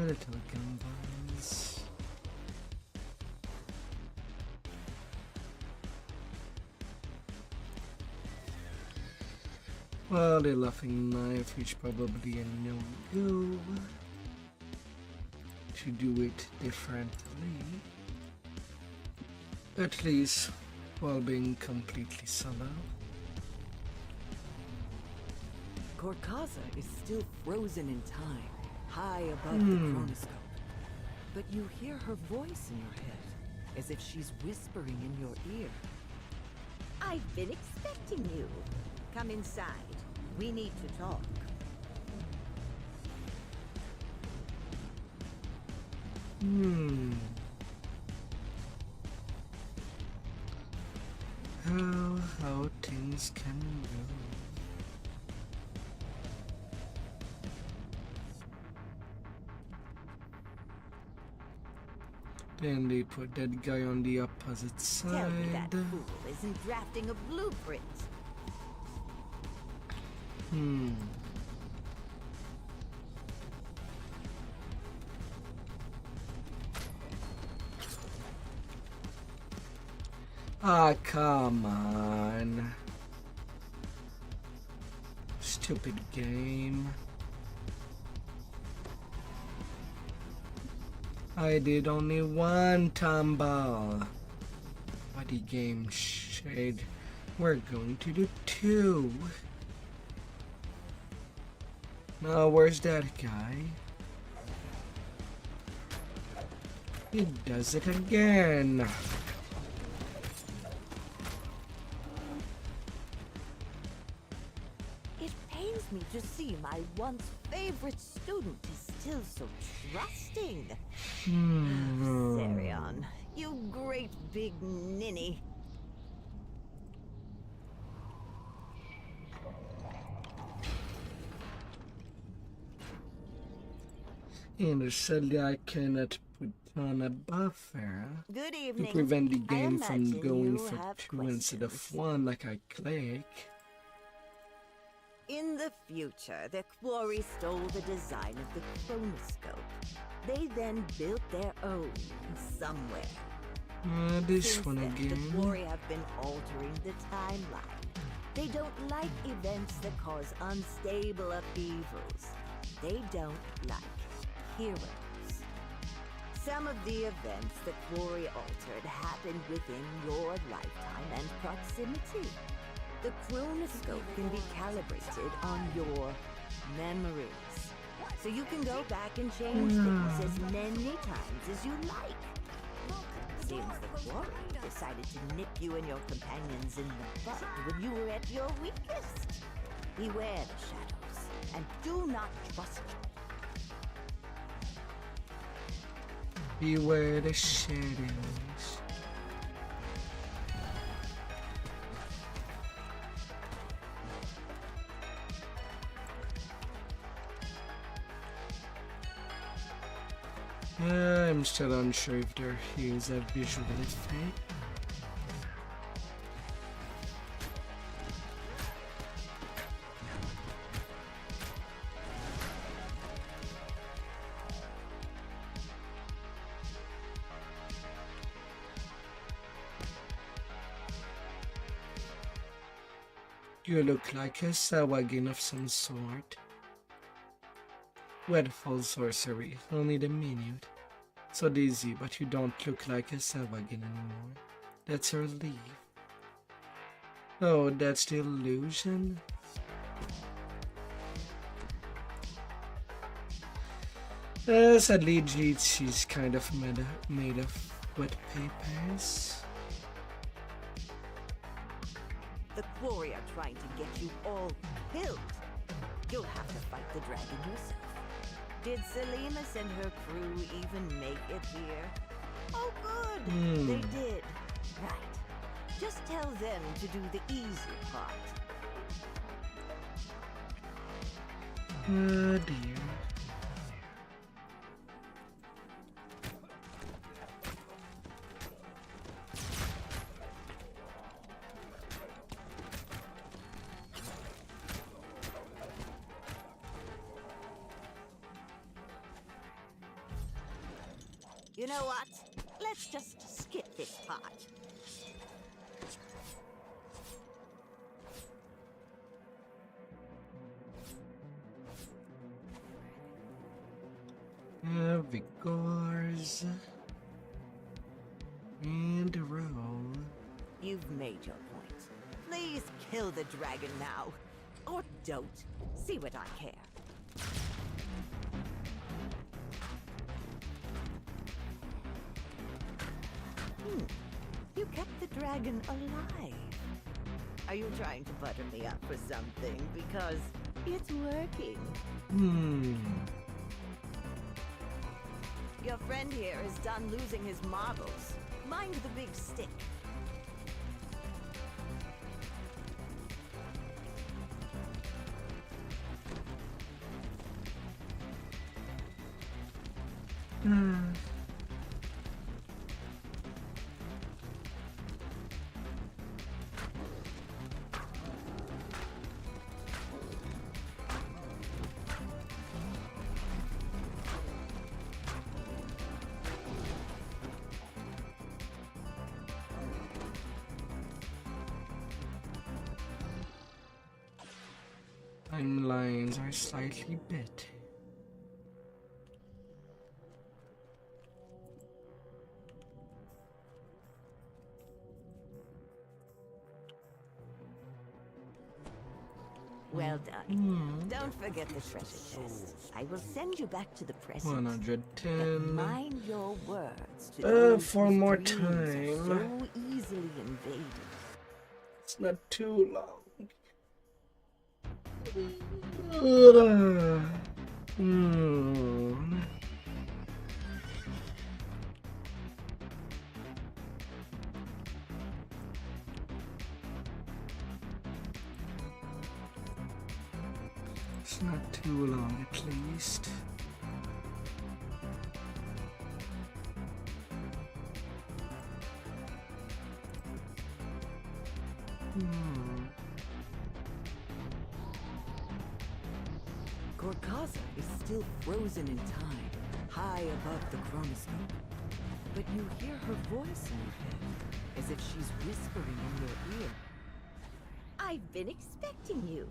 Little gumbos. Well, the laughing knife is probably a no-go. To do it differently. At least while being completely solo. Corkaza is still frozen in time, high above the chronoscope. But you hear her voice in your head, as if she's whispering in your ear. I've been expecting you. Come inside. We need to talk. How things can go. Then they put that guy on the opposite side. Tell me that fool isn't drafting a blueprint. Ah, come on. Stupid game. I did only one tumble. Body game shade. We're going to do 2. Now where's that guy? He does it again. It pains me to see my once favorite student is still so trusting. Sarion, you great big ninny. And sadly I cannot put on a buffer Good to evening. prevent the I game from imagine going you for have 2 instead of questions. 1 like I click. In the future, the Quarry stole the design of the chronoscope. They then built their own somewhere. This Since one then, the again. Quarry have been altering the timeline. They don't like events that cause unstable upheavals. They don't like heroes. Some of the events the Quarry altered happened within your lifetime and proximity. The chronoscope can be calibrated on your memories. So you can go back and change things as many times as you like. Seems the Quarry decided to nip you and your companions in the bud when you were at your weakest. Beware the shadows, and do not trust them. Beware the shadows. I'm still unsure if there is a visual effect. You look like a Sawagin of some sort. Wedfall sorcery, only the minute. So dizzy, but you don't look like a Sawagin anymore. That's a relief. Oh, that's the illusion? Sadly, she's kind of made of wet papers. The Quarry are trying to get you all killed. You'll have to fight the dragon yourself. Did Selimus and her crew even make it here? Oh, good. They did. Right. Just tell them to do the easy part. Oh dear. You know what? Let's just skip this part. Vigors. And roll. You've made your point. Please kill the dragon now. Or don't. See what I care. You kept the dragon alive. Are you trying to butter me up for something? Because it's working. Your friend here is done losing his marbles. Mind the big stick. Timelines are slightly bit. Well done. Don't forget the treasure chest. I will send you back to the present. 110. Mind your words to those 4 whose more dreams are time. so easily invaded. It's not too long. It's not too long, at least. Gorkaza is still frozen in time, high above the chronoscope. But you hear her voice in your head, as if she's whispering in your ear. I've been expecting you.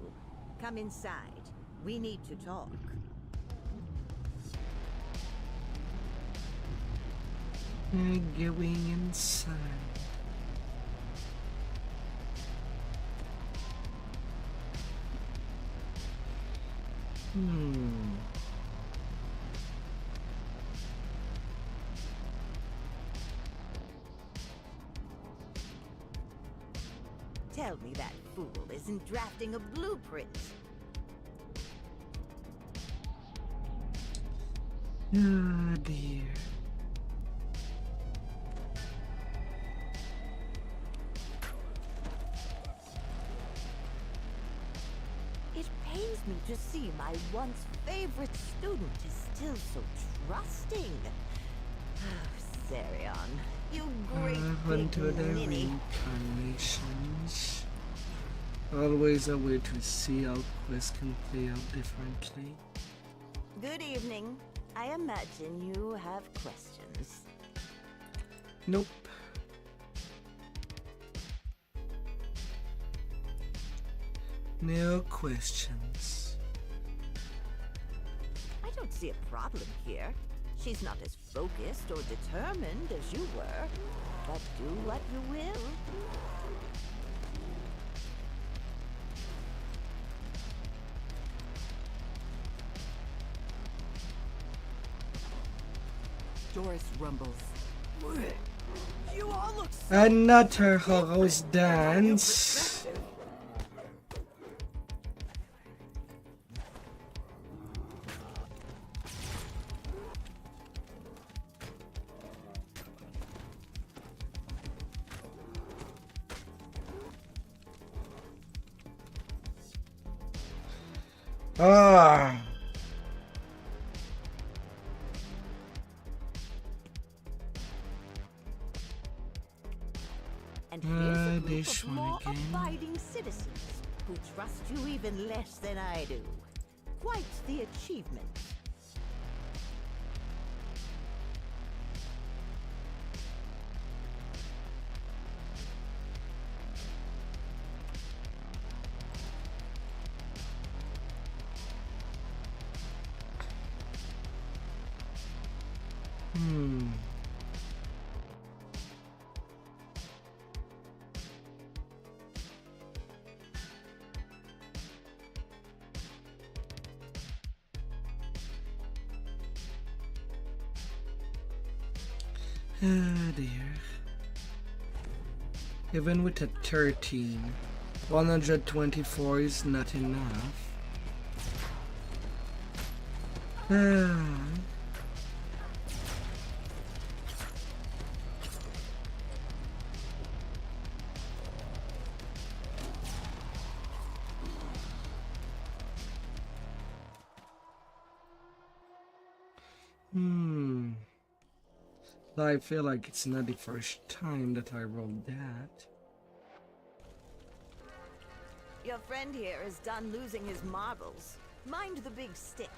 Come inside. We need to talk. Going inside. Tell me that fool isn't drafting a blueprint. Oh dear. It pains me to see my once favorite student is still so trusting. Oh, Sarion, you great Went to big the ninny. reincarnations. Always a way to see how quests can play out differently. Good evening. I imagine you have questions. Nope. No questions. I don't see a problem here. She's not as focused or determined as you were. But do what you will. Doris rumbles. You all look Another horror's dance. Ah. And here's a group this of one again. law-abiding citizens who trust you even less than I do. Quite the achievement. Ah dear. Even with a 13, 124 is not enough. Ah. I feel like it's not the first time that I rolled that. Your friend here is done losing his marbles. Mind the big stick.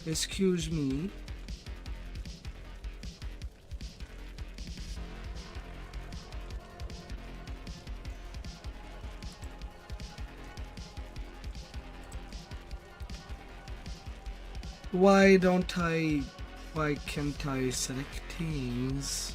Excuse me. Why don't I Why can't I select things?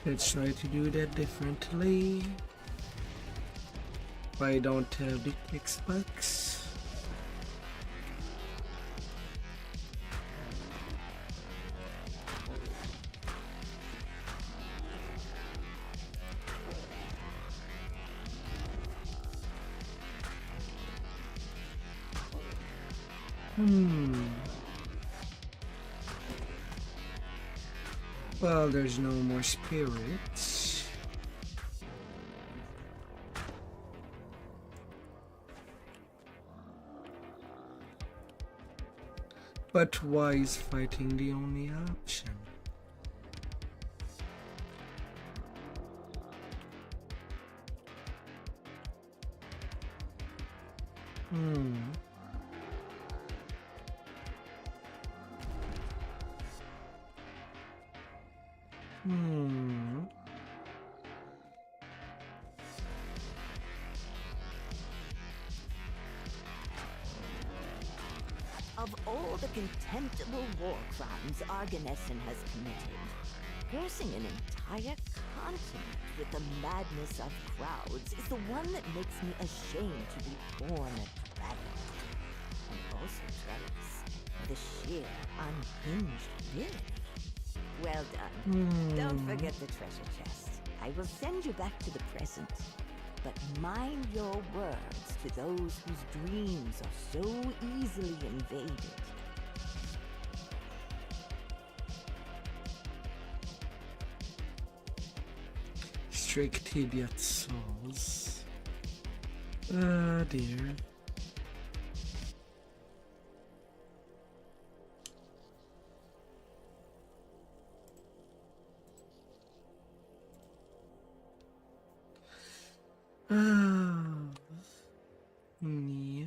Let's try to do that differently. I don't have the Xbox. Well, there's no more spirits. But why is fighting the only option? Of all the contemptible war crimes Arganessen has committed, cursing an entire continent with the madness of crowds is the one that makes me ashamed to be born a dragon. And also jealous of the sheer, unhinged villainy. Well done. Don't forget the treasure chest. I will send you back to the present. But mind your words to those whose dreams are so easily invaded. Strict idiot souls. Ah, dear. New.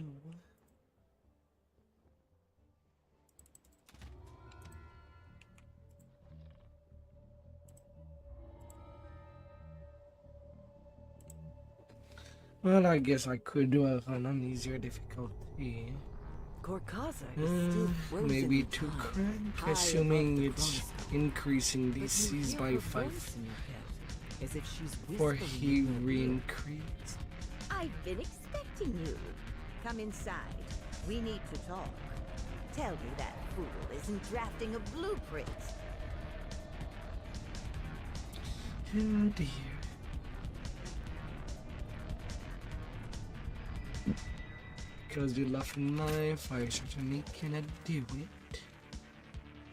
Well, I guess I could do it on an easier difficulty. Gorkaza is still frozen Maybe in 2 time, crank, high assuming above the it's chronosphere. increasing But you DCs hear by her 5. voice in your head, as if she's Or whispering he in your ear. re-increased. I've been expecting you. Come inside. We need to talk. Tell me that fool isn't drafting a blueprint. Oh dear. Because you love knife, I certainly cannot do it.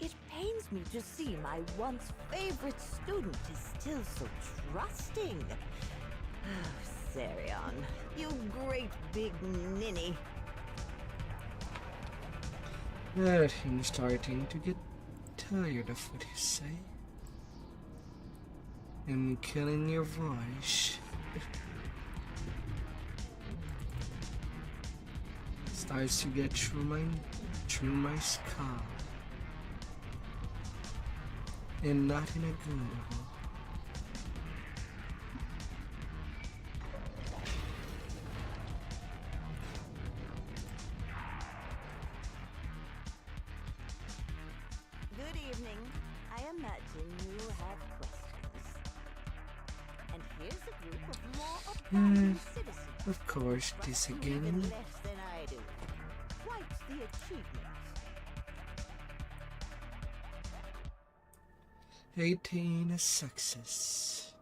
It pains me to see my once favorite student is still so trusting. Sarion, you great big ninny. I'm starting to get tired of what you say. I'm killing your voice. Starts to get through my skull. And not in a good way. Good evening. I imagine you have questions. And here's a group of law-abiding citizens. Of course, this Even again. less than I do. Quite the achievement. 18 a success.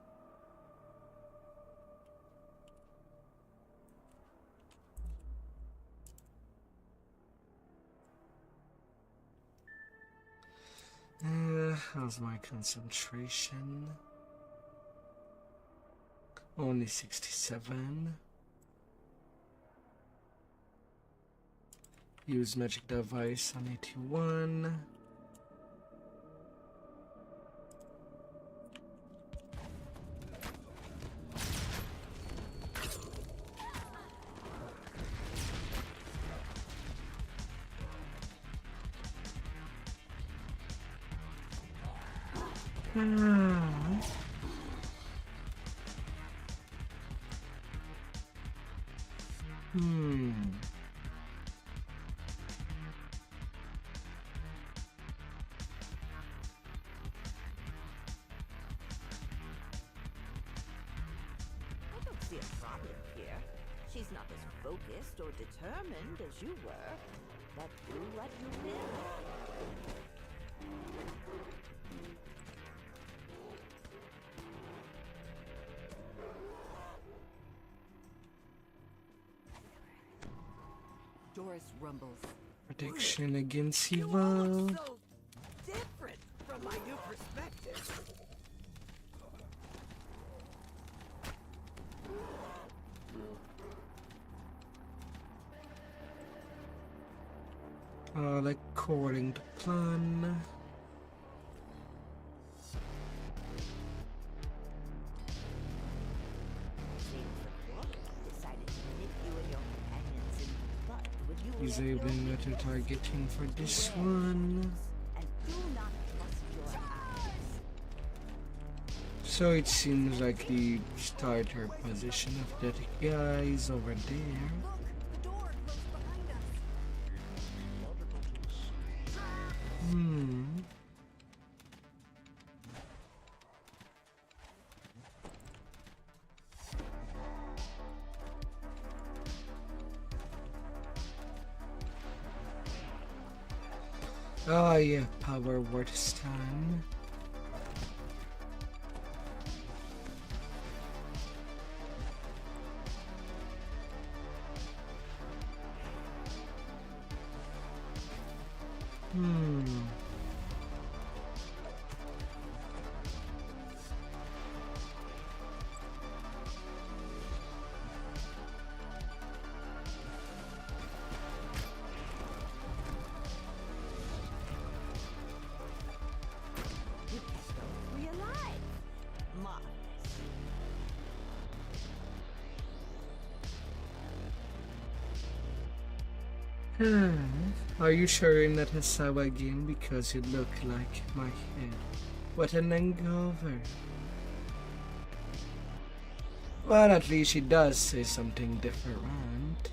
How's my concentration? Only 67. Use magic device on 81. I don't see a problem here. She's not as focused or determined as you were. But do what you will. Doris rumbles. Protection against evil. So different from my new perspective. All according to plan. Disabling auto targeting for this one. So it seems like the starter position of that guy is over there. Oh yeah, power word stun. Are you sure you're not Hasawa again? Because you look like my head. What an hangover. Well, at least she does say something different.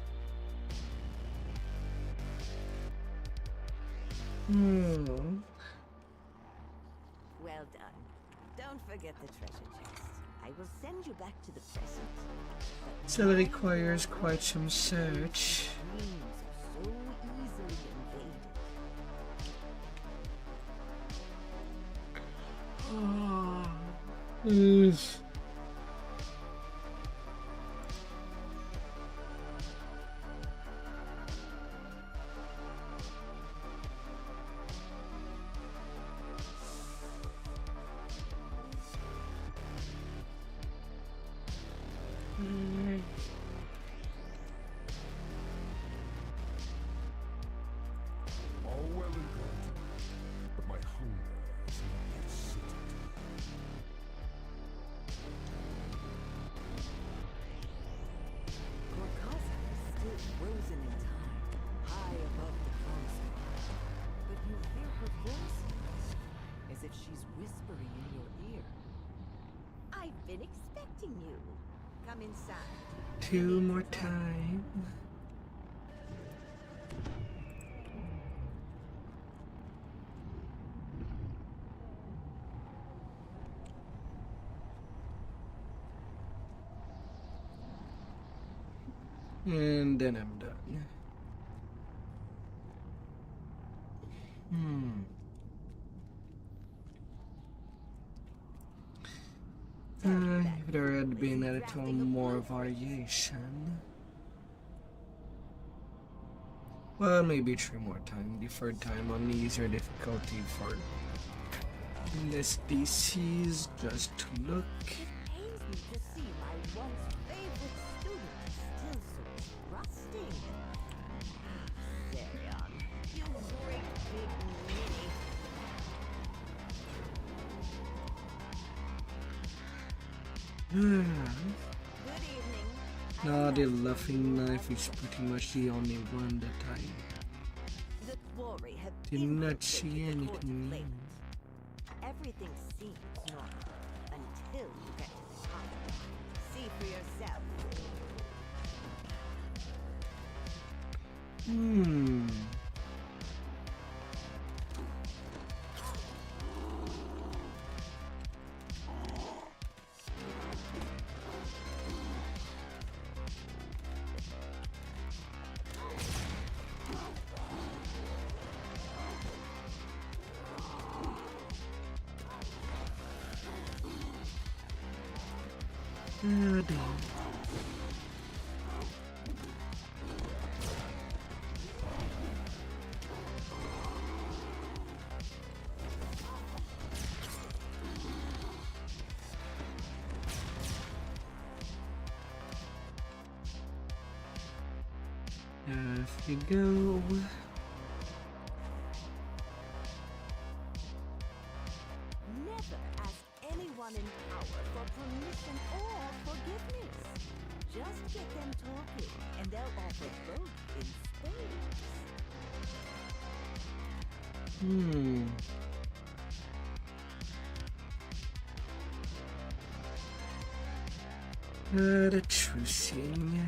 Well done. Don't forget the treasure chest. I will send you back to the present. Still requires quite some search. So easily invaded. All well and good, but my hunger is not yet sated. Gorkasa is still frozen in time, high above the console. But you hear her voice, as if she's whispering in your ear. I've been expecting you. Come inside. 2 more times. And then I'm done. If there had been a little more variation. Well, maybe 3 more times. The 3rd time on easier difficulty for less DCs, just to look. It pains me to see my once favorite student still so trusting. Serion, you great big ninny. Good evening. Now the laughing knife is pretty much the only one that I The quarry have did not see infiltrated the anything new. contemplated. Everything seems normal until you get to the top. See for yourself. Off you go. Never ask anyone in power for permission or forgiveness. Just get them talking, and they'll offer both in spades. The trucing.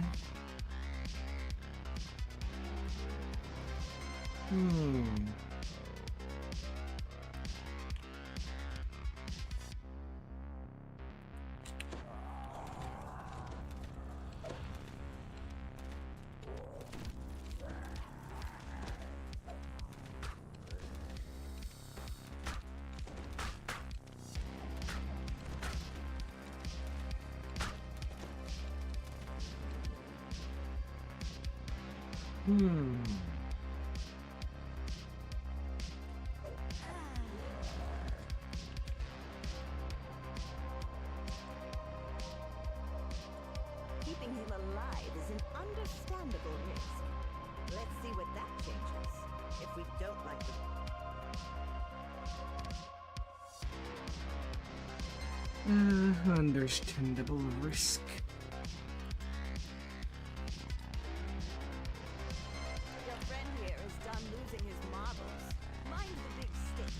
Keeping him alive is an understandable risk. Let's see what that changes. If we don't like the Understandable risk. Your friend here is done losing his marbles. Mind the big stick.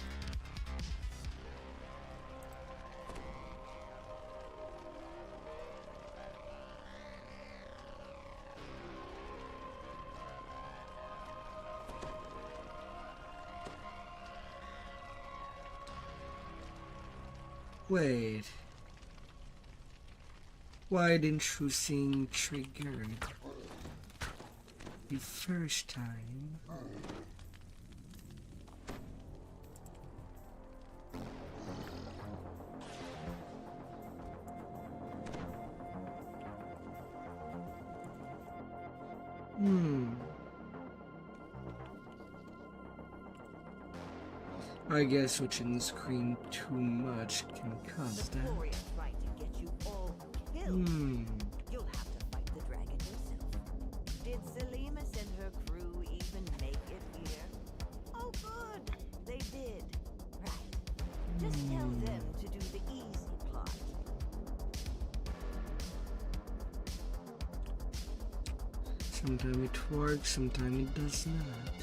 Wait. Why didn't you sing triggered the first time? I guess switching the screen too much can cause The that. warrior tried to get you all killed. You'll have to fight the dragon yourself. Did Selimus and her crew even make it here? Oh, good. They did. Right. Just tell them to do the easy part. Sometimes it works, sometimes it does not.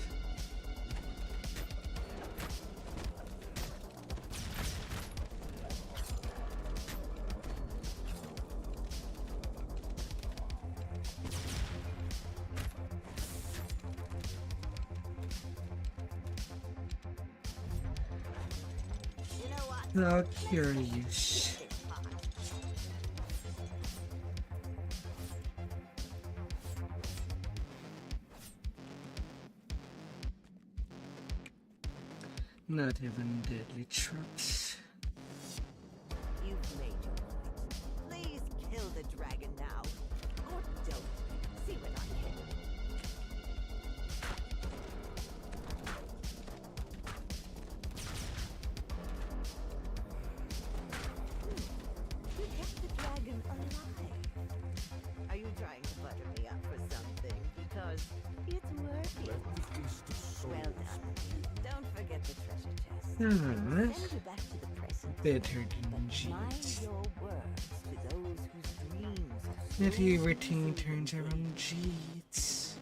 How curious. Not even deadly traps. You've made your point. Please kill the dragon now. Or don't. See what I can. You kept the dragon alive. Hmm. Send you back to the present. Better than Mind Jeets. your words to those whose dreams are That slowly everything fading turns away. around Jeets.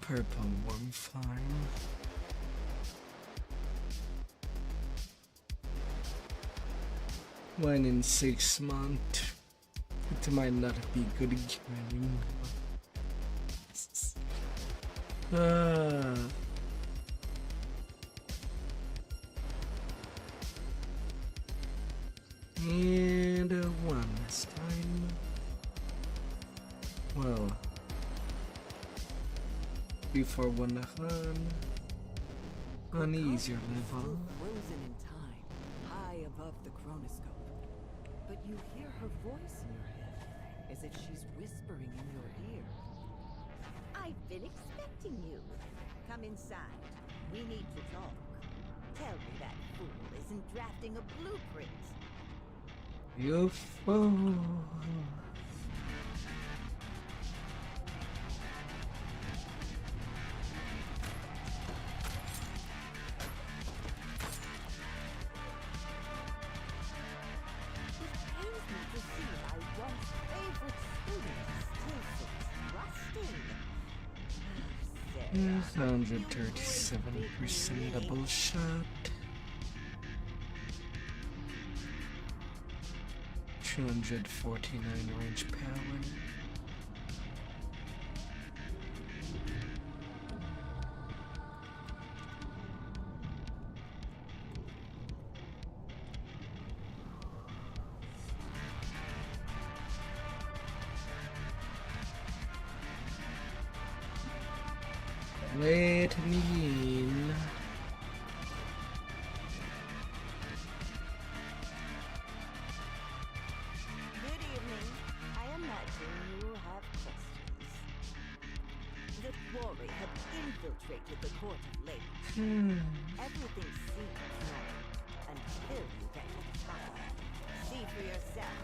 Purple worm farm. One in 6 months. It might not be good again. And one last time. Well, before one on easier level. Frozen in time, high above the chronoscope. But you hear her voice in your head, as if she's whispering in your ear. I've been expecting you. Come inside. We need to talk. Tell me that fool isn't drafting a blueprint. You fool. It pains me to see my once favorite student still so trusting. Sarah, 137% double shot. 249 range power. Let me in. Good evening. I imagine you have questions. The quarry have infiltrated the court of labor. Everything seems normal until you get to the top. See for yourself.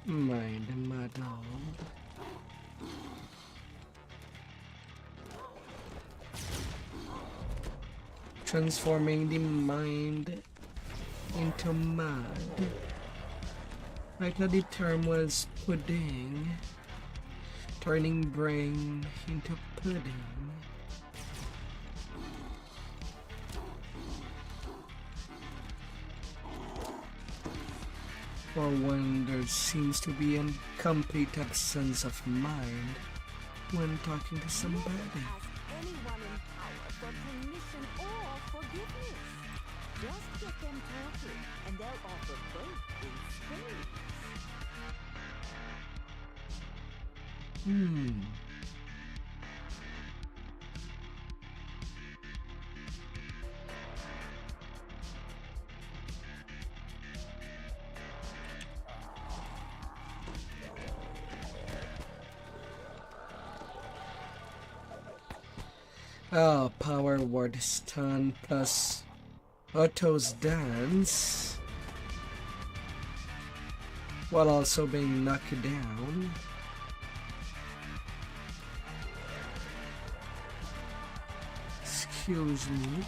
Mind my dog. Transforming the mind into mud. I thought the term was pudding. Turning brain into pudding. Or when there seems to be a complete absence of mind when talking to somebody. Ask anyone in power for permission or forgiveness. Just get them talking, and they'll offer both in spades. Oh, power word stun plus Otto's dance while also being knocked down. Excuse me.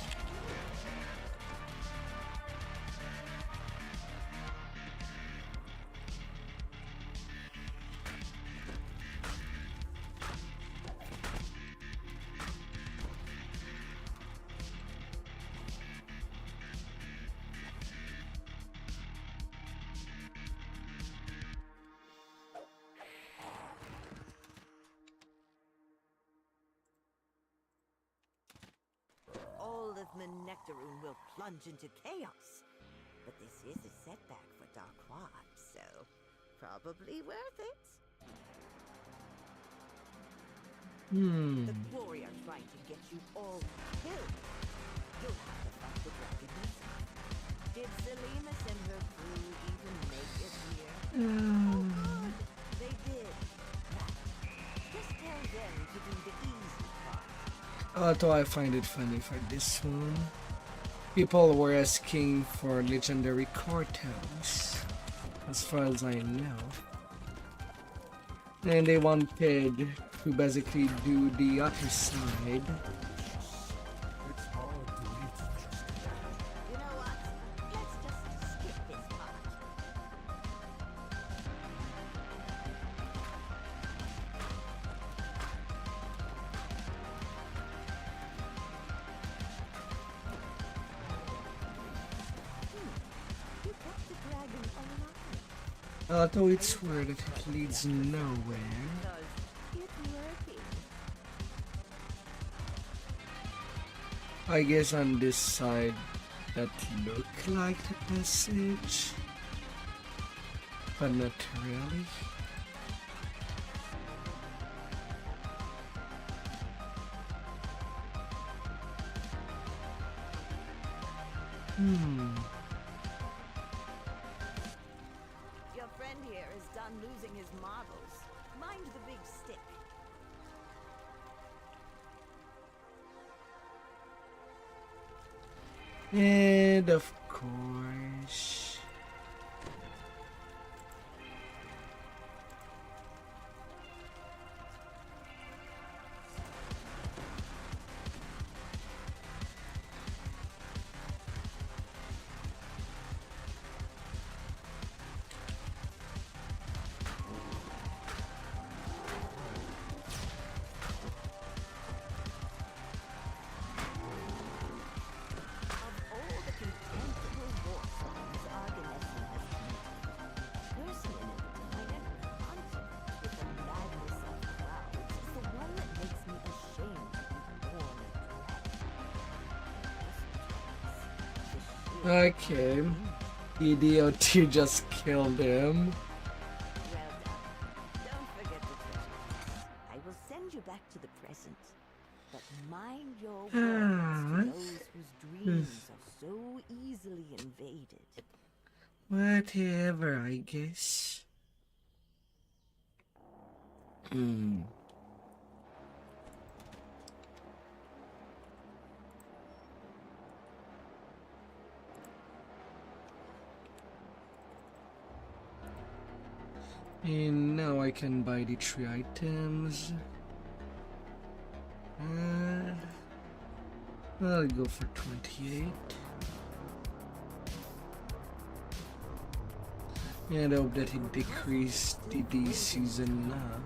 All of Nectaroon will plunge into chaos. But this is a setback for Darquad, so probably worth it. The Glory are trying to get you all killed. You'll have to fight the dragon yourself. Did Selena and her crew even make it here? Oh, good. They did. Now, just tell them to do the easy part. Although I find it funny for this one. People were asking for legendary cartels, as far as I know. And they wanted to basically do the other side. It's hard to reach. You know what? Let's just skip this part. You kept the dragon alive. Although it's weird that it leads nowhere. It's working. I guess on this side that look like the passage, but not really. Your friend here is done losing his marbles. Mind the big stick. And of course, okay, idiot, you just killed him. Well done. Don't forget the treasure. I will send you back to the present. But mind your words to those whose dreams are so easily invaded. Whatever, I guess. And now I can buy the 3 items. I'll go for 28. And I hope that it decreased the DCs enough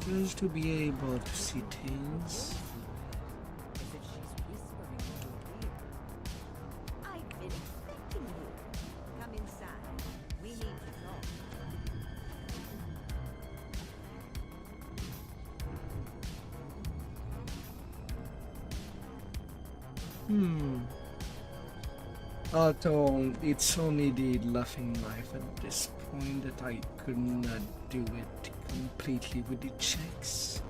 just to be able to see things. I've been expecting you. Come inside. We need to talk. Although it's only the laughing knife at this point that I could not do it completely with the checks.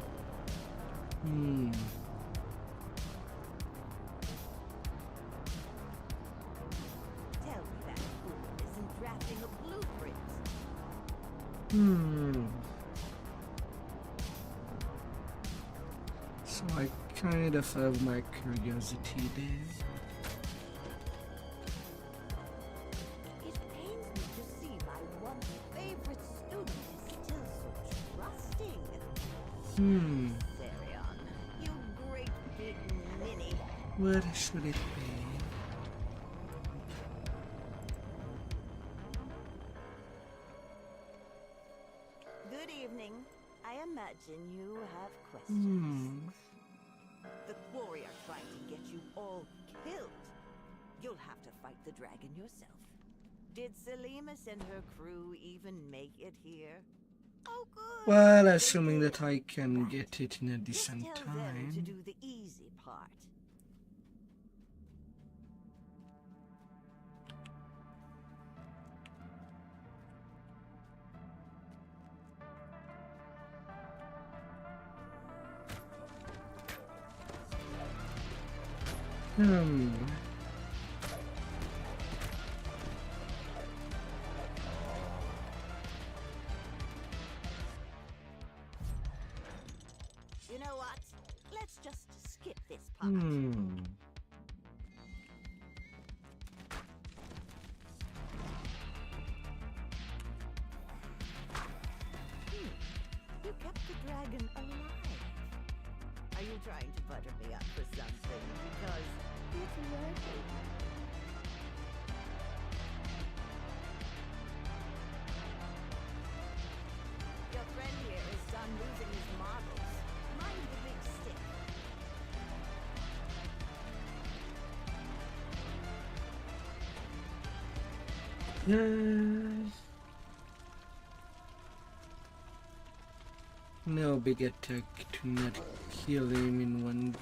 Tell me that fool isn't drafting a blueprint. So I kind of have my curiosity there. It pains me to see my once favorite student is still so trusting. Serion, you great big ninny. What should it be? Good evening. I imagine you have questions. The quarry are trying to get you all killed. You'll have to fight the dragon yourself. Did Selimus and her crew even make it here? Oh, good. Well, assuming that I can get it in a decent Just tell them to time. do the easy part. You know what? Let's just skip this part. trying to butter me up for something because it's working. Your friend here is done losing his marbles. Mind the big stick. No big attack to not kill him in one go.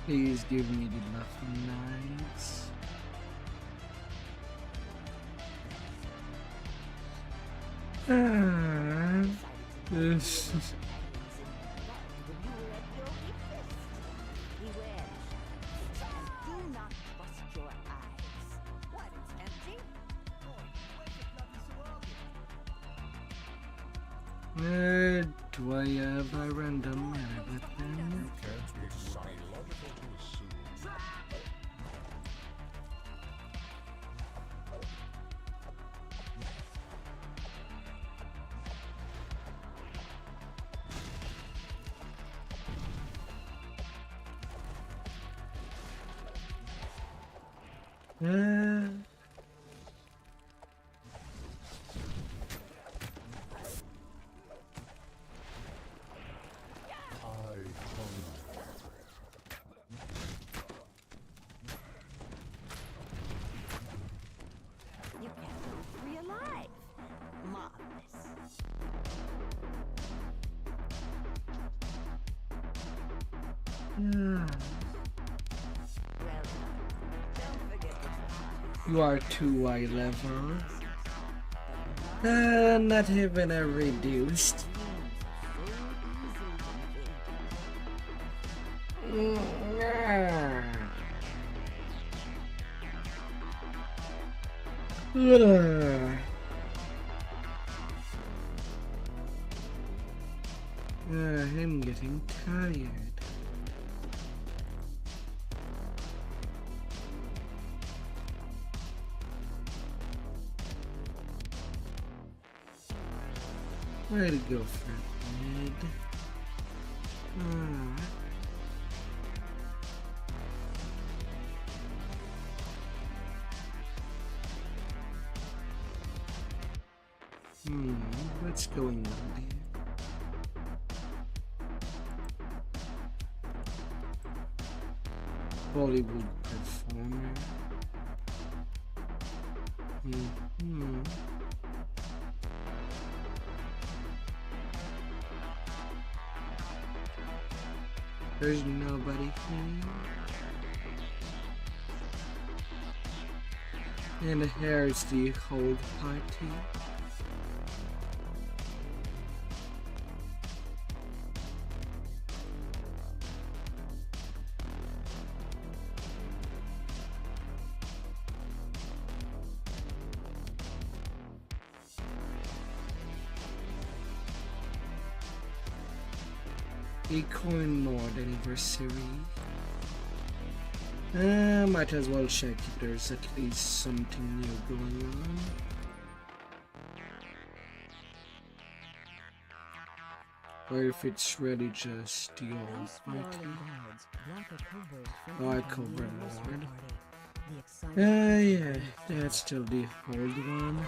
Please give me the laughing knives. This is... do I have a random mana weapon? You can't go free alive. Marvelous. Well done. Don't forget the You are too high level. Not even a reduced. I'm getting tired. Way to go, Fred. What's going on there? Bollywood performer. There's nobody here. And here's the whole party. A coin mod anniversary. Might as well check if there's at least something new going on. Or if it's really just the old party. Oh, I covered Lord. Yeah, that's still the old one.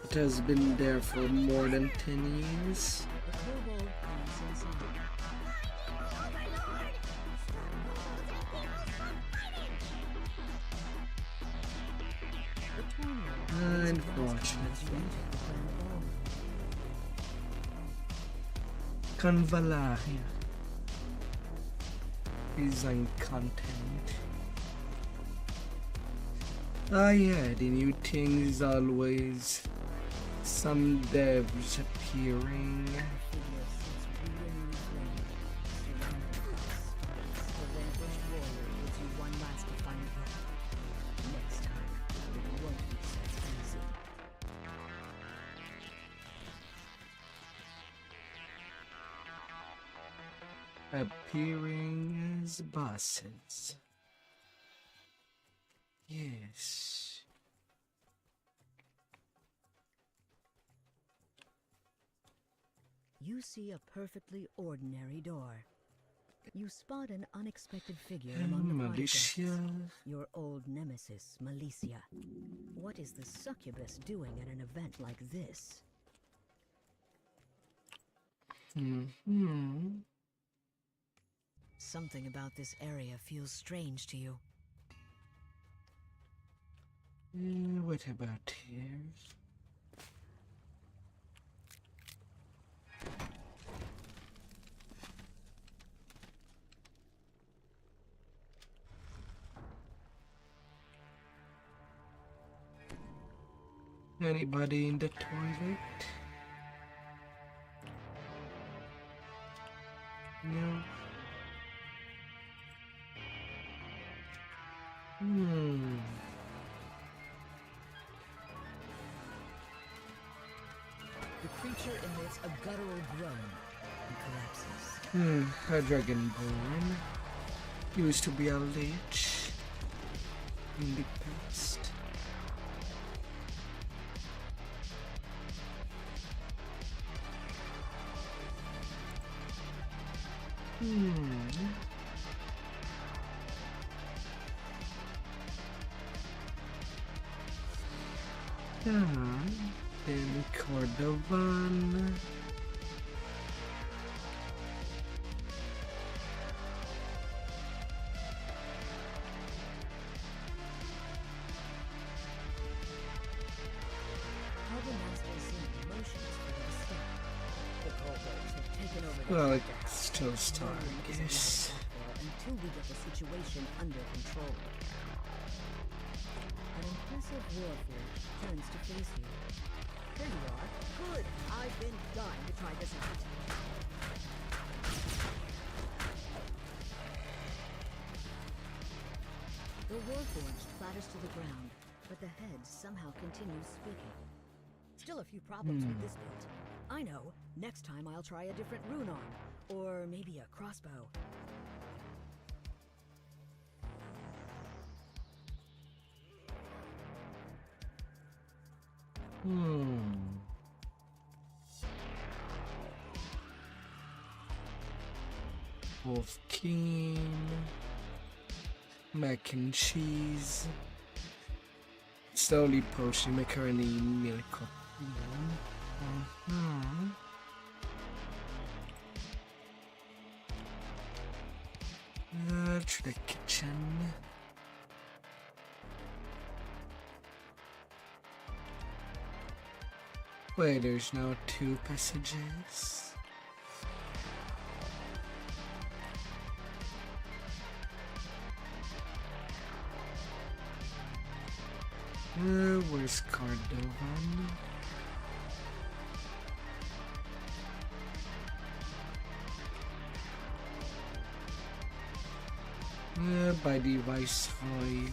It has been there for more than 10 years. Unfortunately. Convalaria design content. Ah yeah, the new thing is always some devs appearing. appearing as bosses. Yes. You see a perfectly ordinary door. You spot an unexpected figure among the party guests. Your old nemesis, Malicia. What is the succubus doing at an event like this? Something about this area feels strange to you. What about here? Anybody in the toilet? No. The creature emits a guttural groan and collapses. A dragonborn. Used to be a lich in the past. Then Cordovan. Well, it's still starting, yes. Until we get the situation under control. An impressive warforged turns to face you. There you are. Good. I've been dying to try this out. The warforged clatters to the ground, but the head somehow continues speaking. Still a few problems with this build. I know. Next time I'll try a different rune arm. Or maybe a crossbow. Wolf King. Mac and cheese. Slowly poaching macaroni milk. To the kitchen. Wait, there's now 2 passages. Where's Cordovan? By the Viceroy.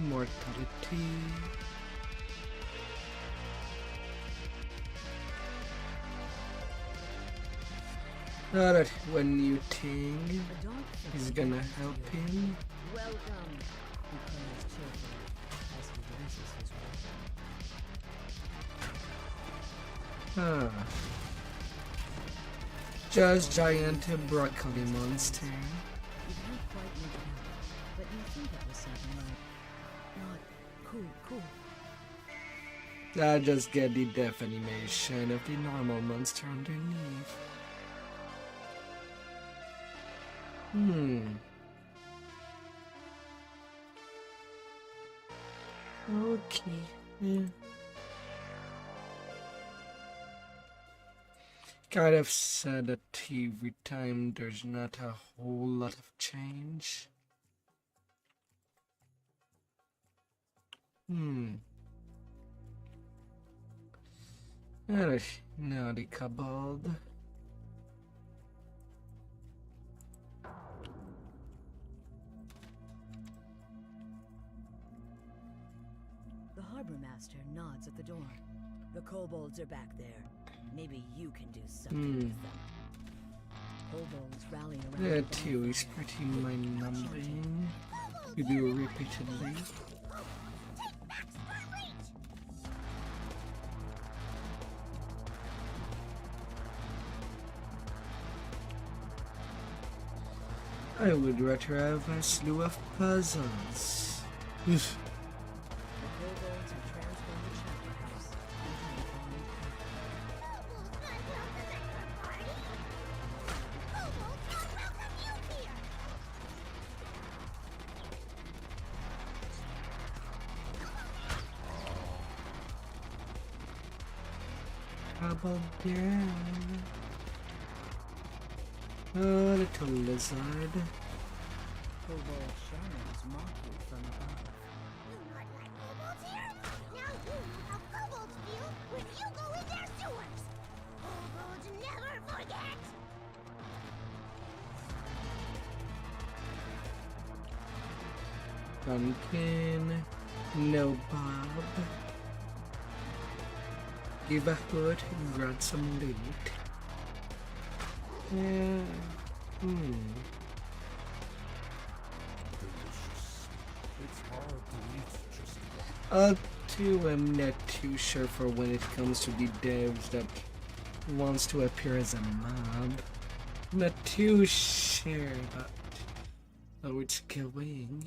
Mortality. Alright, when you think he's gonna help him. Welcome. He purrs cheerfully as he dances his way. Just giant broccoli monster. You can't quite make it out, but you think it was something like, not cool. I just get the death animation of the normal monster underneath. Okay. Kind of sad that every time there's not a whole lot of change. Alright, now the Cabal. Master nods at the door. The kobolds are back there. Maybe you can do something with them. Kobolds rally around. That too is pretty mind-numbing. You do repeatedly. I would rather have a slew of puzzles. Oof. Trouble down. Oh, little lizard. Kobold shadows mock you from above. You not like kobolds here? Now you know how kobolds feel when you go in their sewers. Kobolds never forget. Pumpkin. No Bob. Give a hood and grant some loot. Yeah. Delicious. It's hard to eat just I'm not too sure for when it comes to the devs that wants to appear as a mob. Not too sure about how it's going.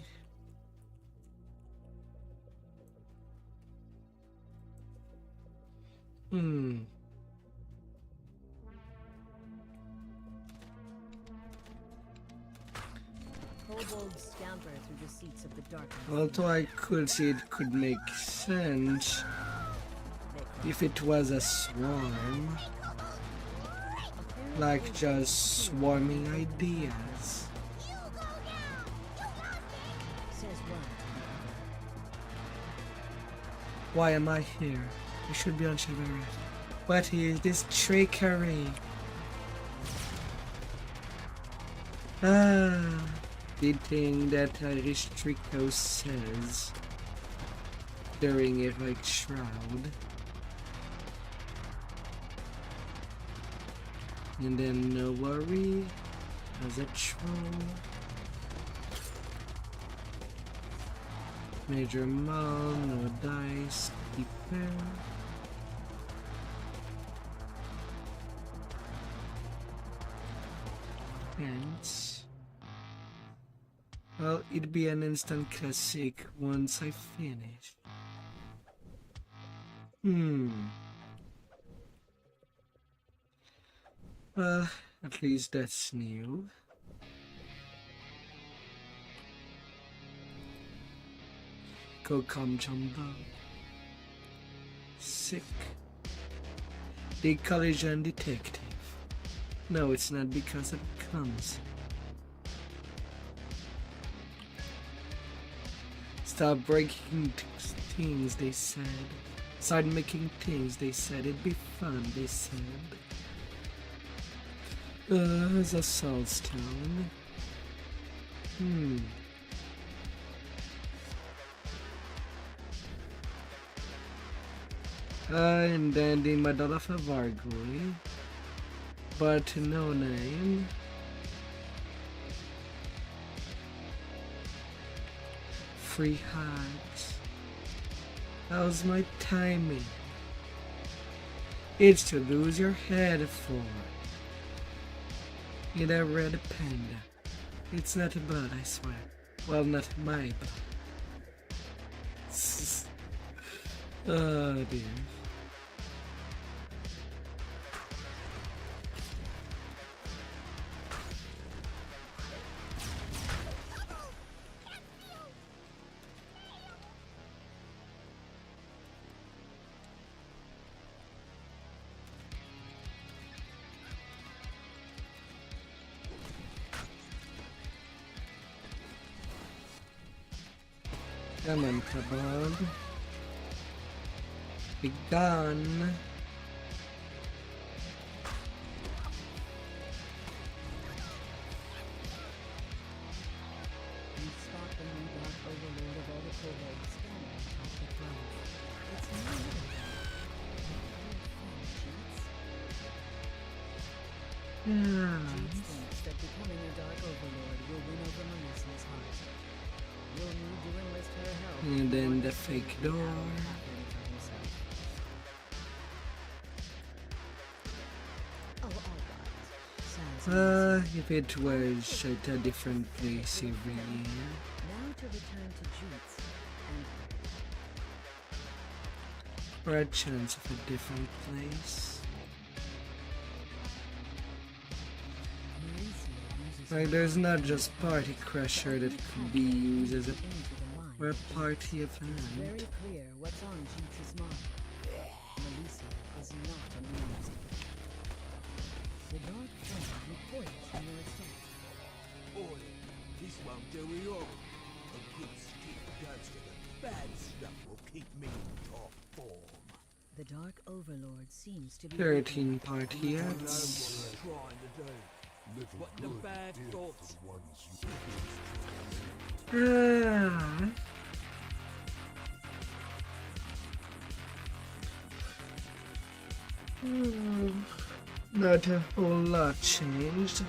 Kobolds scamper through the seats of the darkness. Although I could see it could make sense if it was a swarm. Like just swarming ideas. Says one. Why am I here? I should be on Chivalry. What is this trickery? The thing that Aristrico says during a like shroud. And then no worry as a troll. Major Mal, no dice, keeper. And well, it'd be an instant classic once I finish. Well, at least that's new. Go come Jumbo. Sick. The collision detective. No, it's not because it comes. Stop breaking things, they said. Start making things, they said. It'd be fun, they said. There's a soul stone. And then the medal of a Vargoy. But no name. Free hearts. How's my timing? It's to lose your head for. In a red panda. It's not blood, I swear. Well, not my blood. Oh dear. Come on, Kabod. Be gone. You spot the new dark overlord of all the kobolds standing atop the throne. Its Jinx thinks that becoming a Dark Overlord will win over Melissa's heart. You'll need to enlist her help. And then the fake door. Oh, all right. If it was at a different place every year. Now to return to Jinx and Or a chance of a different place. Like there's not just Party Crusher that could be used as a party event. very clear what's on Jinx's mind. Melissa is not amused. The Dark Flame recoils from your assault. Boy, this won't do it all. A good stiff dose of the bad stuff will keep me in top form. The Dark Overlord seems to be 13 party acts. Trying to do. What the bad thoughts? Not a whole lot changed.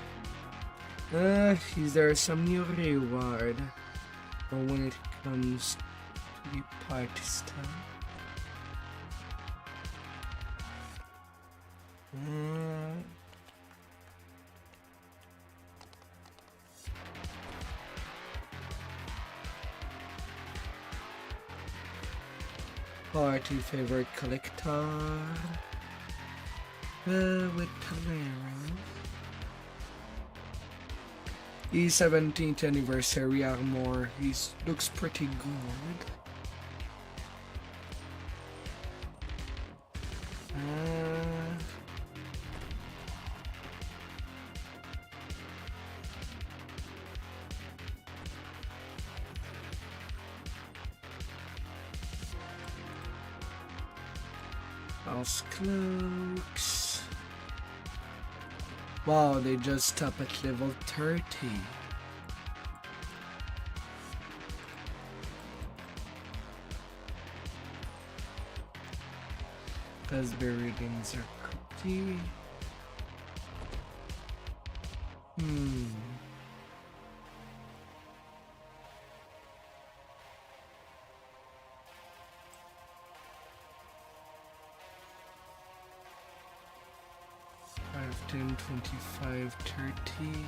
Is there some new reward? Or when it comes to the party stuff? Party favorite collector with Calera. E17th anniversary armor. He looks pretty good. House cloaks. Wow, they just stop at level 30. Raspberry readings are cookie. Five, 10, 25, 30.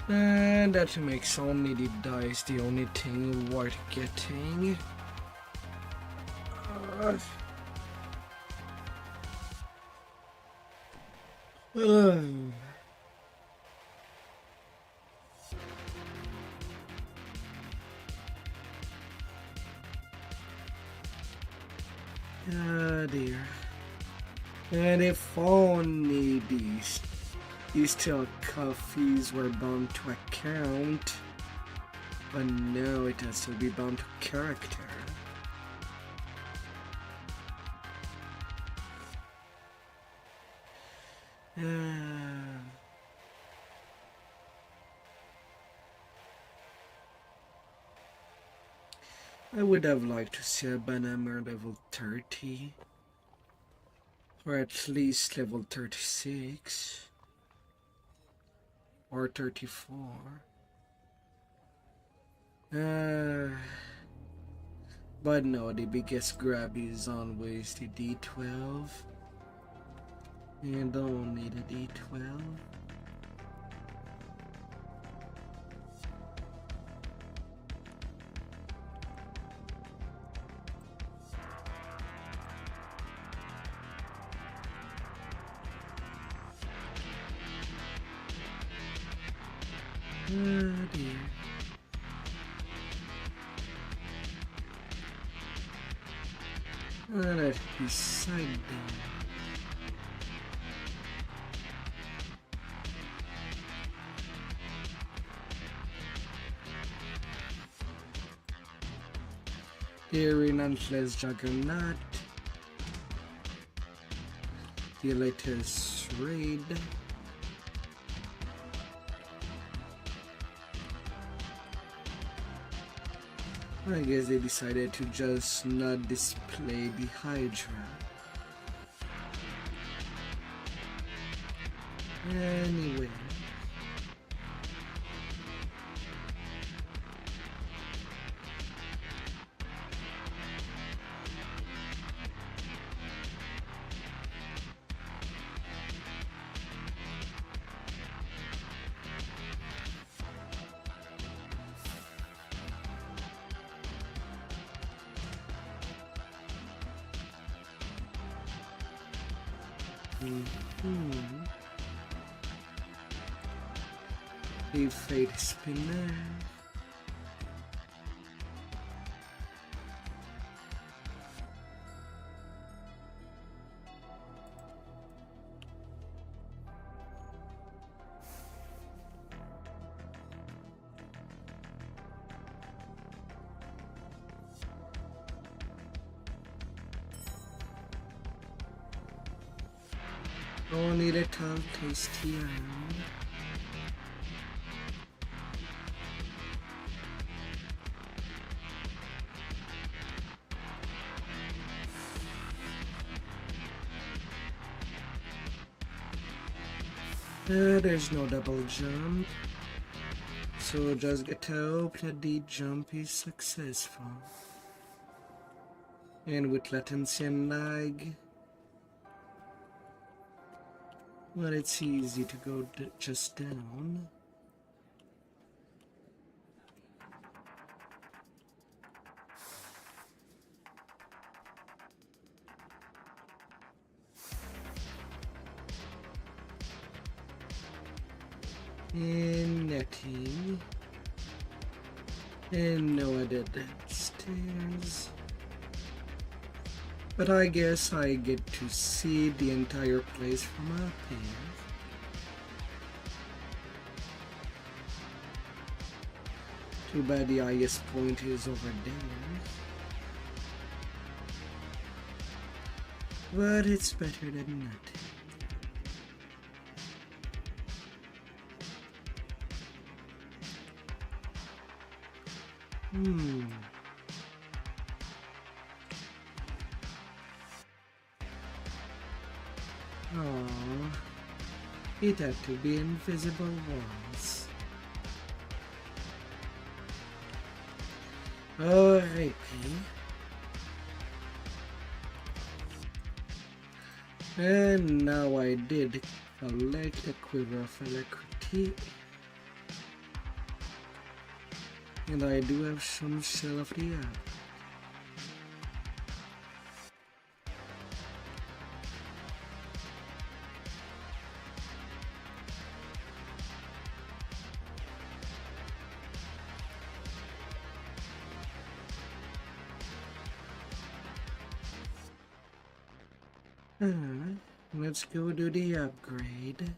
And that makes only the dice the only thing worth getting. Ah dear. And if only these still coffees were bound to account. But now it has to be bound to character. I would have liked to see a Banhammer level 30. Or at least level 36. Or 34. But no, the biggest grab is always the D12. And only the D12. Oh dear. Let's decide then. Here in Unfled's Juggernaut. The latest raid. I guess they decided to just not display the Hydra. Anyway. The fate spinner. Only little tasty iron. There's no double jump, so just get to hope that the jump is successful. And with latency and lag, well, it's easy to go just down. And netting. And no other stairs. But I guess I get to see the entire place from up here. Too bad the highest point is over there. But it's better than nothing. Oh, it had to be invisible walls. Alrighty. And now I did collect the quiver of alacrity. And I do have some shell of the app. Let's go do the upgrade.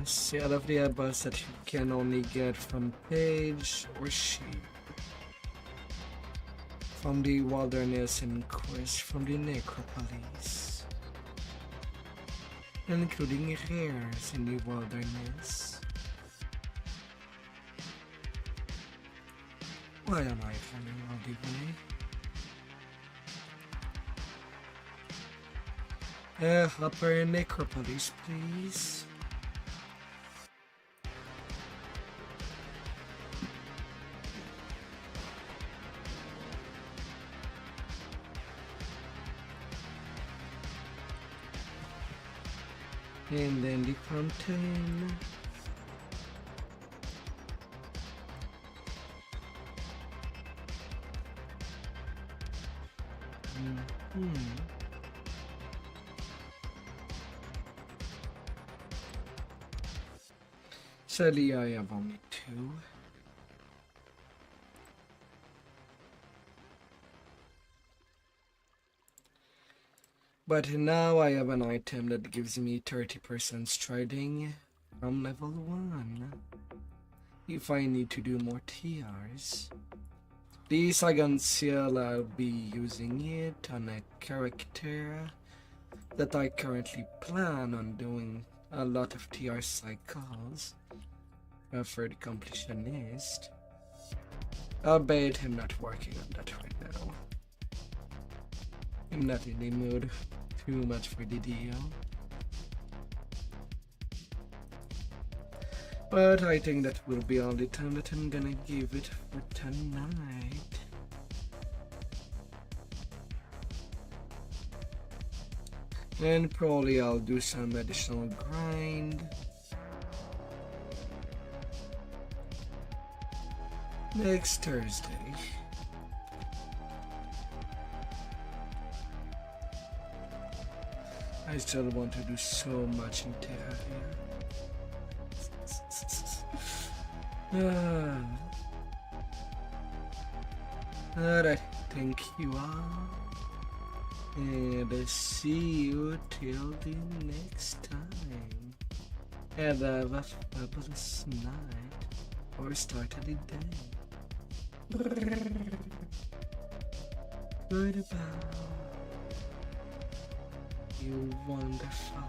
Set of the bus that you can only get from page or sheep. From the wilderness and quest from the necropolis. Including rares in the wilderness. Why am I running all the way? Upper necropolis, please. And then the fountain. Sadly, I have only two. But now I have an item that gives me 30% striding from level 1. If I need to do more TRs. This I conceal, I'll be using it on a character that I currently plan on doing a lot of TR cycles for the completionist. Albeit I'm not working on that right now. I'm not in the mood too much for the deal. But I think that will be all the time that I'm gonna give it for tonight. And probably I'll do some additional grind. Next Thursday. I still want to do so much in Terraria. Alright, thank you all. And see you till the next time. And have a fabulous night or start of the day. Goodbye. You wonderful.